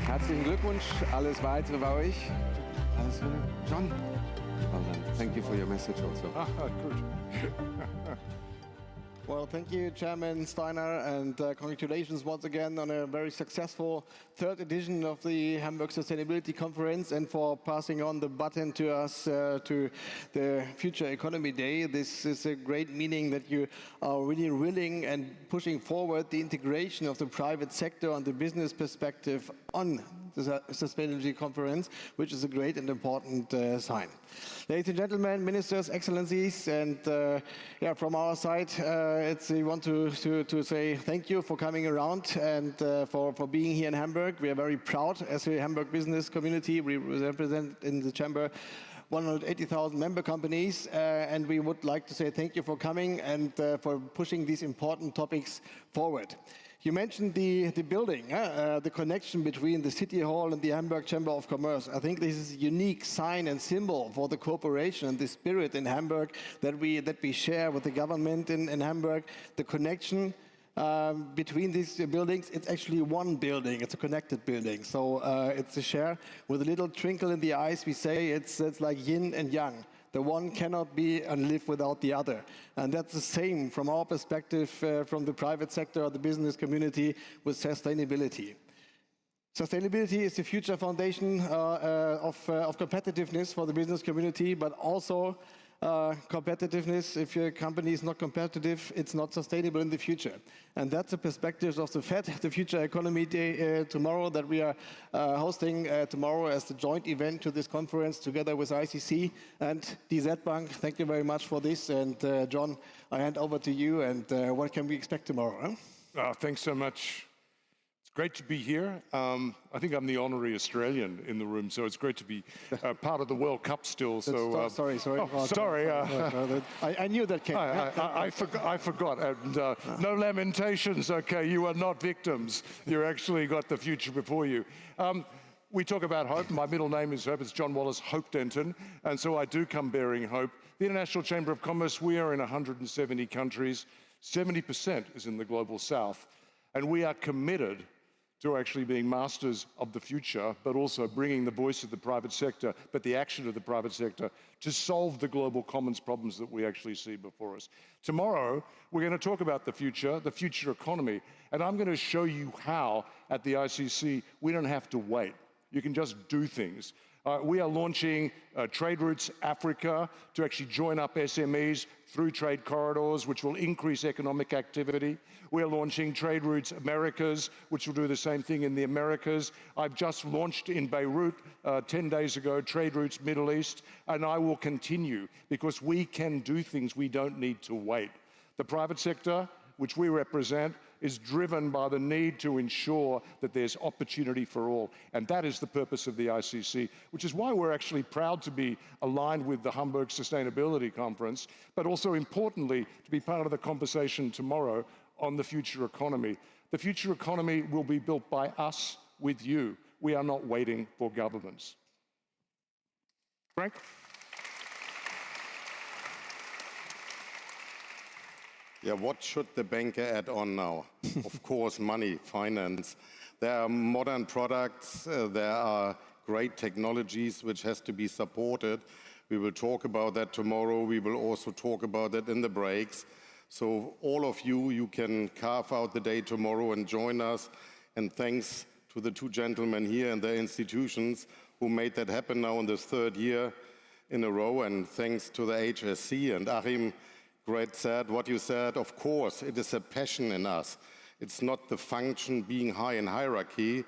Speaker 6: Herzlichen Glückwunsch. Alles Weitere bei euch. Alles Gute. John. Well done. Thank you for your message also.
Speaker 8: Good. Well, thank you, Chairman Steiner, and congratulations once again on a very successful third edition of the Hamburg Sustainability Conference and for passing on the baton to us to the Future Economy Day. This is a great meaning that you are really willing and pushing forward the integration of the private sector and the business perspective on the Sustainability Conference, which is a great and important sign. Ladies and gentlemen, ministers, excellencies, and from our side, we want to say thank you for coming around and for being here in Hamburg. We are very proud as a Hamburg business community. We represent in the chamber 180,000 member companies, and we would like to say thank you for coming and for pushing these important topics forward. You mentioned the building, the connection between the City Hall and the Hamburg Chamber of Commerce. I think this is a unique sign and symbol for the cooperation and the spirit in Hamburg that we share with the government in Hamburg. The connection between these buildings, it's actually one building. It's a connected building. So it's a share with a little twinkle in the eyes. We say it's like yin and yang. The one cannot be and live without the other. And that's the same from our perspective, from the private sector or the business community with sustainability. Sustainability is the future foundation of competitiveness for the business community, but also competitiveness. If your company is not competitive, it's not sustainable in the future. And that's the perspectives of the FED, the Future Economy Day tomorrow, that we are hosting tomorrow as the joint event to this conference together with ICC and DZ Bank. Thank you very much for this. And John, I hand over to you. And what can we expect tomorrow?
Speaker 11: Thanks so much. Great to be here. I think I'm the honorary Australian in the room, so it's great to be part of the World Cup still. So
Speaker 8: sorry.
Speaker 11: Oh, sorry.
Speaker 8: I knew that came.
Speaker 11: I forgot. And no lamentations. Okay, you are not victims. You actually got the future before you. We talk about hope. My middle name is Hope. It's John Wallace Hope Denton, and so I do come bearing hope. The International Chamber of Commerce. We are in 170 countries. 70% is in the global South, and we are committed to actually being masters of the future, but also bringing the voice of the private sector, but the action of the private sector to solve the global commons problems that we actually see before us. Tomorrow, we're going to talk about the future economy, and I'm going to show you how, at the ICC, we don't have to wait. You can just do things. We are launching Trade Routes Africa to actually join up SMEs through trade corridors, which will increase economic activity. We are launching Trade Routes Americas, which will do the same thing in the Americas. I've just launched in Beirut 10 days ago, Trade Routes Middle East, and I will continue because we can do things. We don't need to wait. The private sector, which we represent, is driven by the need to ensure that there's opportunity for all. And that is the purpose of the ICC, which is why we're actually proud to be aligned with the Hamburg Sustainability Conference, but also importantly, to be part of the conversation tomorrow on the future economy. The future economy will be built by us with you. We are not waiting for governments. Frank?
Speaker 13: Yeah, what should the banker add on now? Of course, money, finance. There are modern products, there are great technologies which has to be supported. We will talk about that tomorrow. We will also talk about that in the breaks. So all of you, you can carve out the day tomorrow and join us. And thanks to the two gentlemen here and their institutions who made that happen now in this third year in a row. And thanks to the HSC and Achim. Great said what you said. Of course, it is a passion in us. It's not the function being high in hierarchy,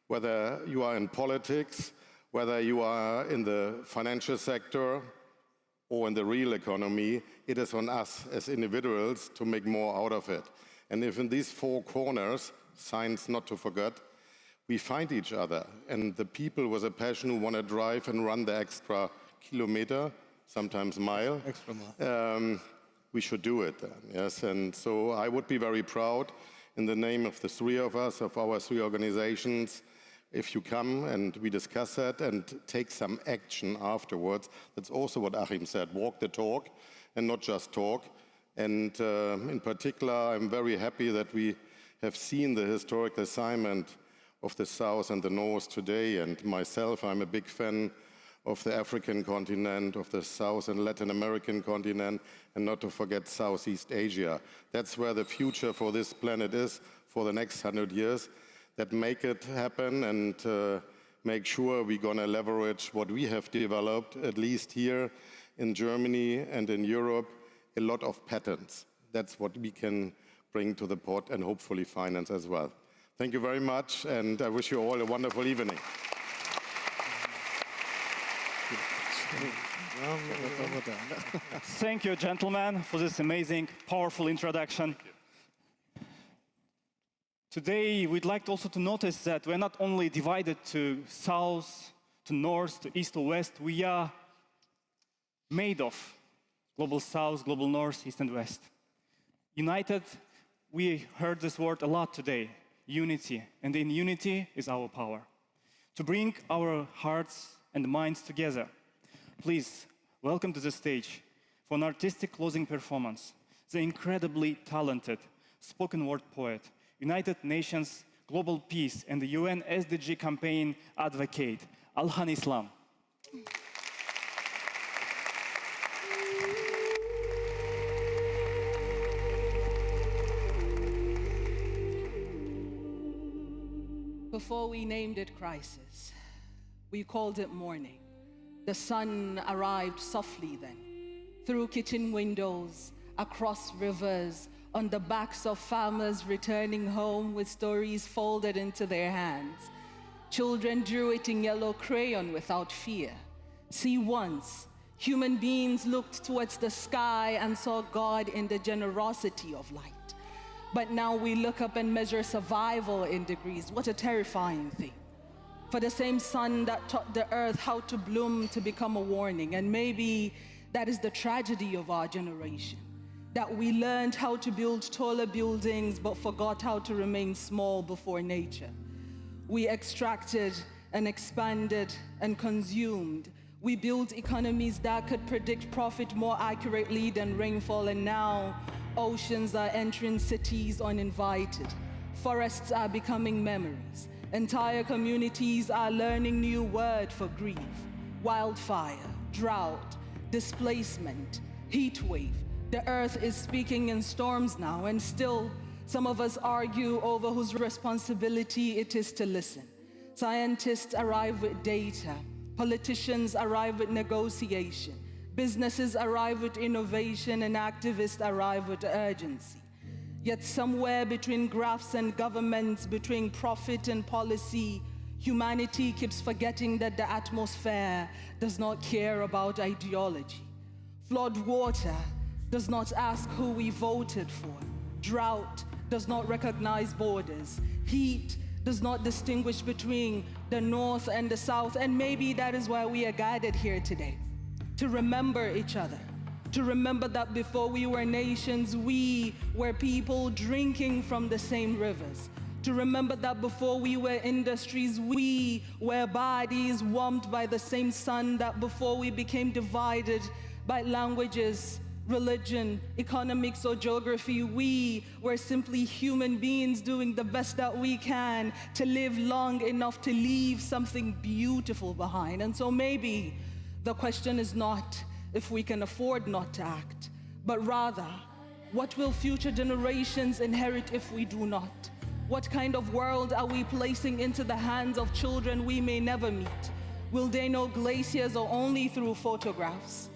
Speaker 13: whether you are in politics, whether you are in the financial sector or in the real economy. It is on us as individuals to make more out of it. And if in these four corners, science not to forget, we find each other and the people with a passion who want to drive and run the extra kilometer, sometimes mile,
Speaker 8: extra mile.
Speaker 13: We should do it then, yes. And so I would be very proud in the name of the three of us, of our three organizations. if you come and we discuss that and take some action afterwards. That's also what Achim said, walk the talk and not just talk. And in particular, I'm very happy that we have seen the historical assignment of the South and the North today. And myself, I'm a big fan of the African continent, of the South and Latin American continent, and not to forget Southeast Asia. That's where the future for this planet is for the next 100 years. That make it happen and make sure we're going to leverage what we have developed, at least here in Germany and in Europe, a lot of patents. That's what we can bring to the pot and hopefully finance as well. Thank you very much, and I wish you all a wonderful evening.
Speaker 5: Thank you, gentlemen, for this amazing, powerful introduction. Today, we'd like also to notice that we're not only divided to south, to north, to east, to west. We are made of global south, global north, east, and west. United, we heard this word a lot today, unity. And in unity is our power. To bring our hearts and minds together, please welcome to the stage for an artistic closing performance, the incredibly talented spoken word poet, United Nations Global Peace and the UN SDG campaign advocate, Alhan Islam.
Speaker 14: Before we named it crisis, we called it morning. The sun arrived softly then, through kitchen windows, across rivers, on the backs of farmers returning home with stories folded into their hands. Children drew it in yellow crayon without fear. See, once, human beings looked towards the sky and saw God in the generosity of light. But now we look up and measure survival in degrees. What a terrifying thing. For the same sun that taught the earth how to bloom to become a warning. And maybe that is the tragedy of our generation, that we learned how to build taller buildings but forgot how to remain small before nature. We extracted and expanded and consumed. We built economies that could predict profit more accurately than rainfall, and now oceans are entering cities uninvited. Forests are becoming memories. Entire communities are learning new words for grief. Wildfire, drought, displacement, heat wave. The earth is speaking in storms now, and still some of us argue over whose responsibility it is to listen. Scientists arrive with data. Politicians arrive with negotiation. Businesses arrive with innovation, and activists arrive with urgency. Yet somewhere between graphs and governments, between profit and policy, humanity keeps forgetting that the atmosphere does not care about ideology. Flood water does not ask who we voted for. Drought does not recognize borders. Heat does not distinguish between the North and the South. And maybe that is why we are gathered here today, to remember each other. To remember that before we were nations, we were people drinking from the same rivers. To remember that before we were industries, we were bodies warmed by the same sun. That before we became divided by languages, religion, economics, or geography, we were simply human beings doing the best that we can to live long enough to leave something beautiful behind. And so maybe the question is not if we can afford not to act, but rather, what will future generations inherit if we do not? What kind of world are we placing into the hands of children we may never meet? Will they know glaciers or only through photographs?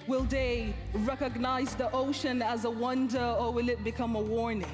Speaker 14: Will they recognize the ocean as a wonder, or will it become a warning?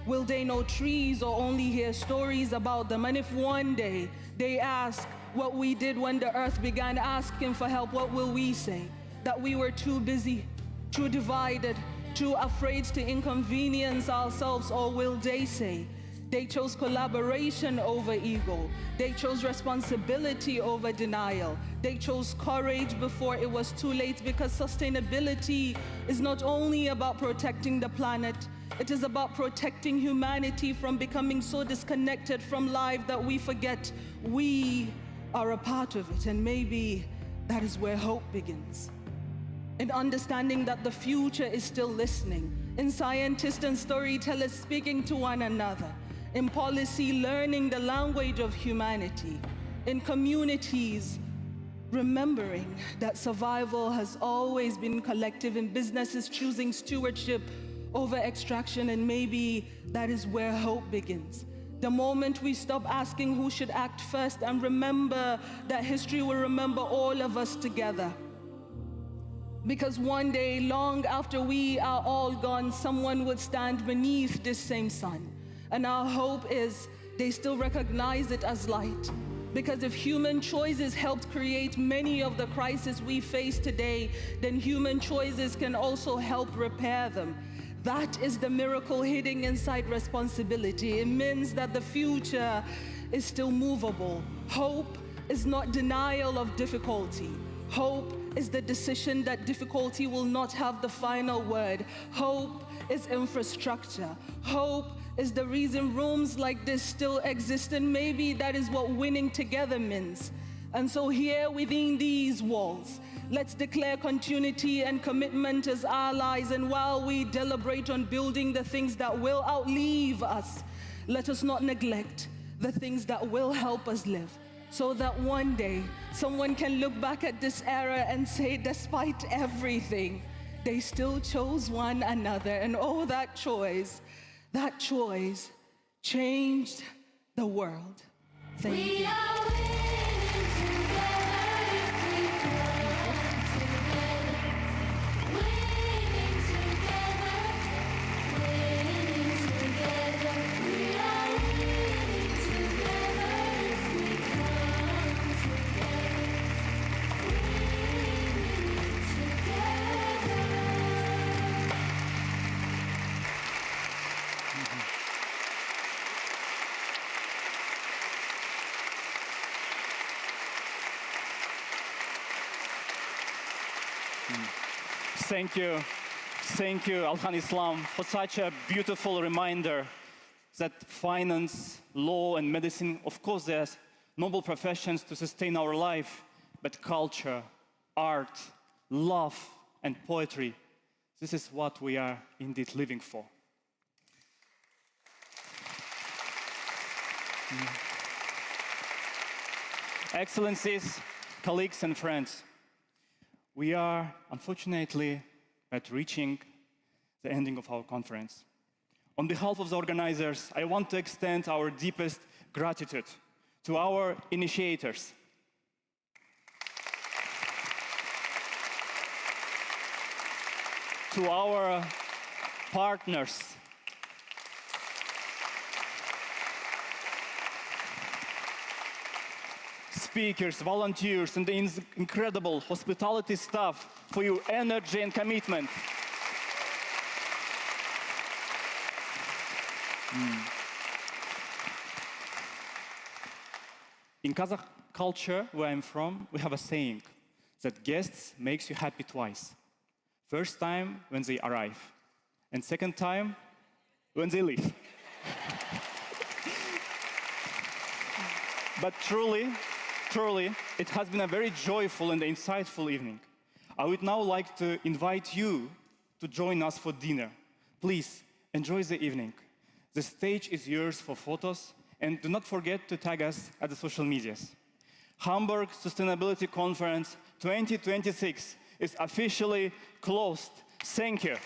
Speaker 14: Will they know trees or only hear stories about them? And if one day they ask what we did when the earth began asking for help, what will we say? That we were too busy, too divided, too afraid to inconvenience ourselves? Or will they say they chose collaboration over ego, they chose responsibility over denial, they chose courage before it was too late? Because sustainability is not only about protecting the planet, It is about protecting humanity from becoming so disconnected from life that we forget we are a part of it. And maybe that is where hope begins. In understanding that the future is still listening, in scientists and storytellers speaking to one another, in policy learning the language of humanity, in communities remembering that survival has always been collective, in businesses choosing stewardship over extraction, and maybe that is where hope begins. The moment we stop asking who should act first and remember that history will remember all of us together. Because one day, long after we are all gone, someone would stand beneath this same sun. And our hope is they still recognize it as light. Because if human choices helped create many of the crises we face today, then human choices can also help repair them. That is the miracle hidden inside responsibility. It means that the future is still movable. Hope is not denial of difficulty. Hope is the decision that difficulty will not have the final word. Hope is infrastructure. Hope is the reason rooms like this still exist, and maybe that is what winning together means. And so here within these walls, let's declare continuity and commitment as allies, and while we deliberate on building the things that will outlive us, let us not neglect the things that will help us live, so that one day someone can look back at this era and say, despite everything, they still chose one another. And oh, that choice changed the world. Thank you.
Speaker 5: Thank you, Alhan Islam, for such a beautiful reminder that finance, law, and medicine, of course, there's noble professions to sustain our life, but culture, art, love, and poetry, this is what we are indeed living for. Excellencies, colleagues, and friends, we are, unfortunately, at reaching the ending of our conference. On behalf of the organizers, I want to extend our deepest gratitude to our initiators, to our partners, speakers, volunteers, and the incredible hospitality staff for your energy and commitment. In Kazakh culture, where I'm from, we have a saying that guests makes you happy twice. First time when they arrive, and second time when they leave. But truly, it has been a very joyful and insightful evening. I would now like to invite you to join us for dinner. Please, enjoy the evening. The stage is yours for photos, and do not forget to tag us at the social medias. Hamburg Sustainability Conference 2026 is officially closed. Thank you.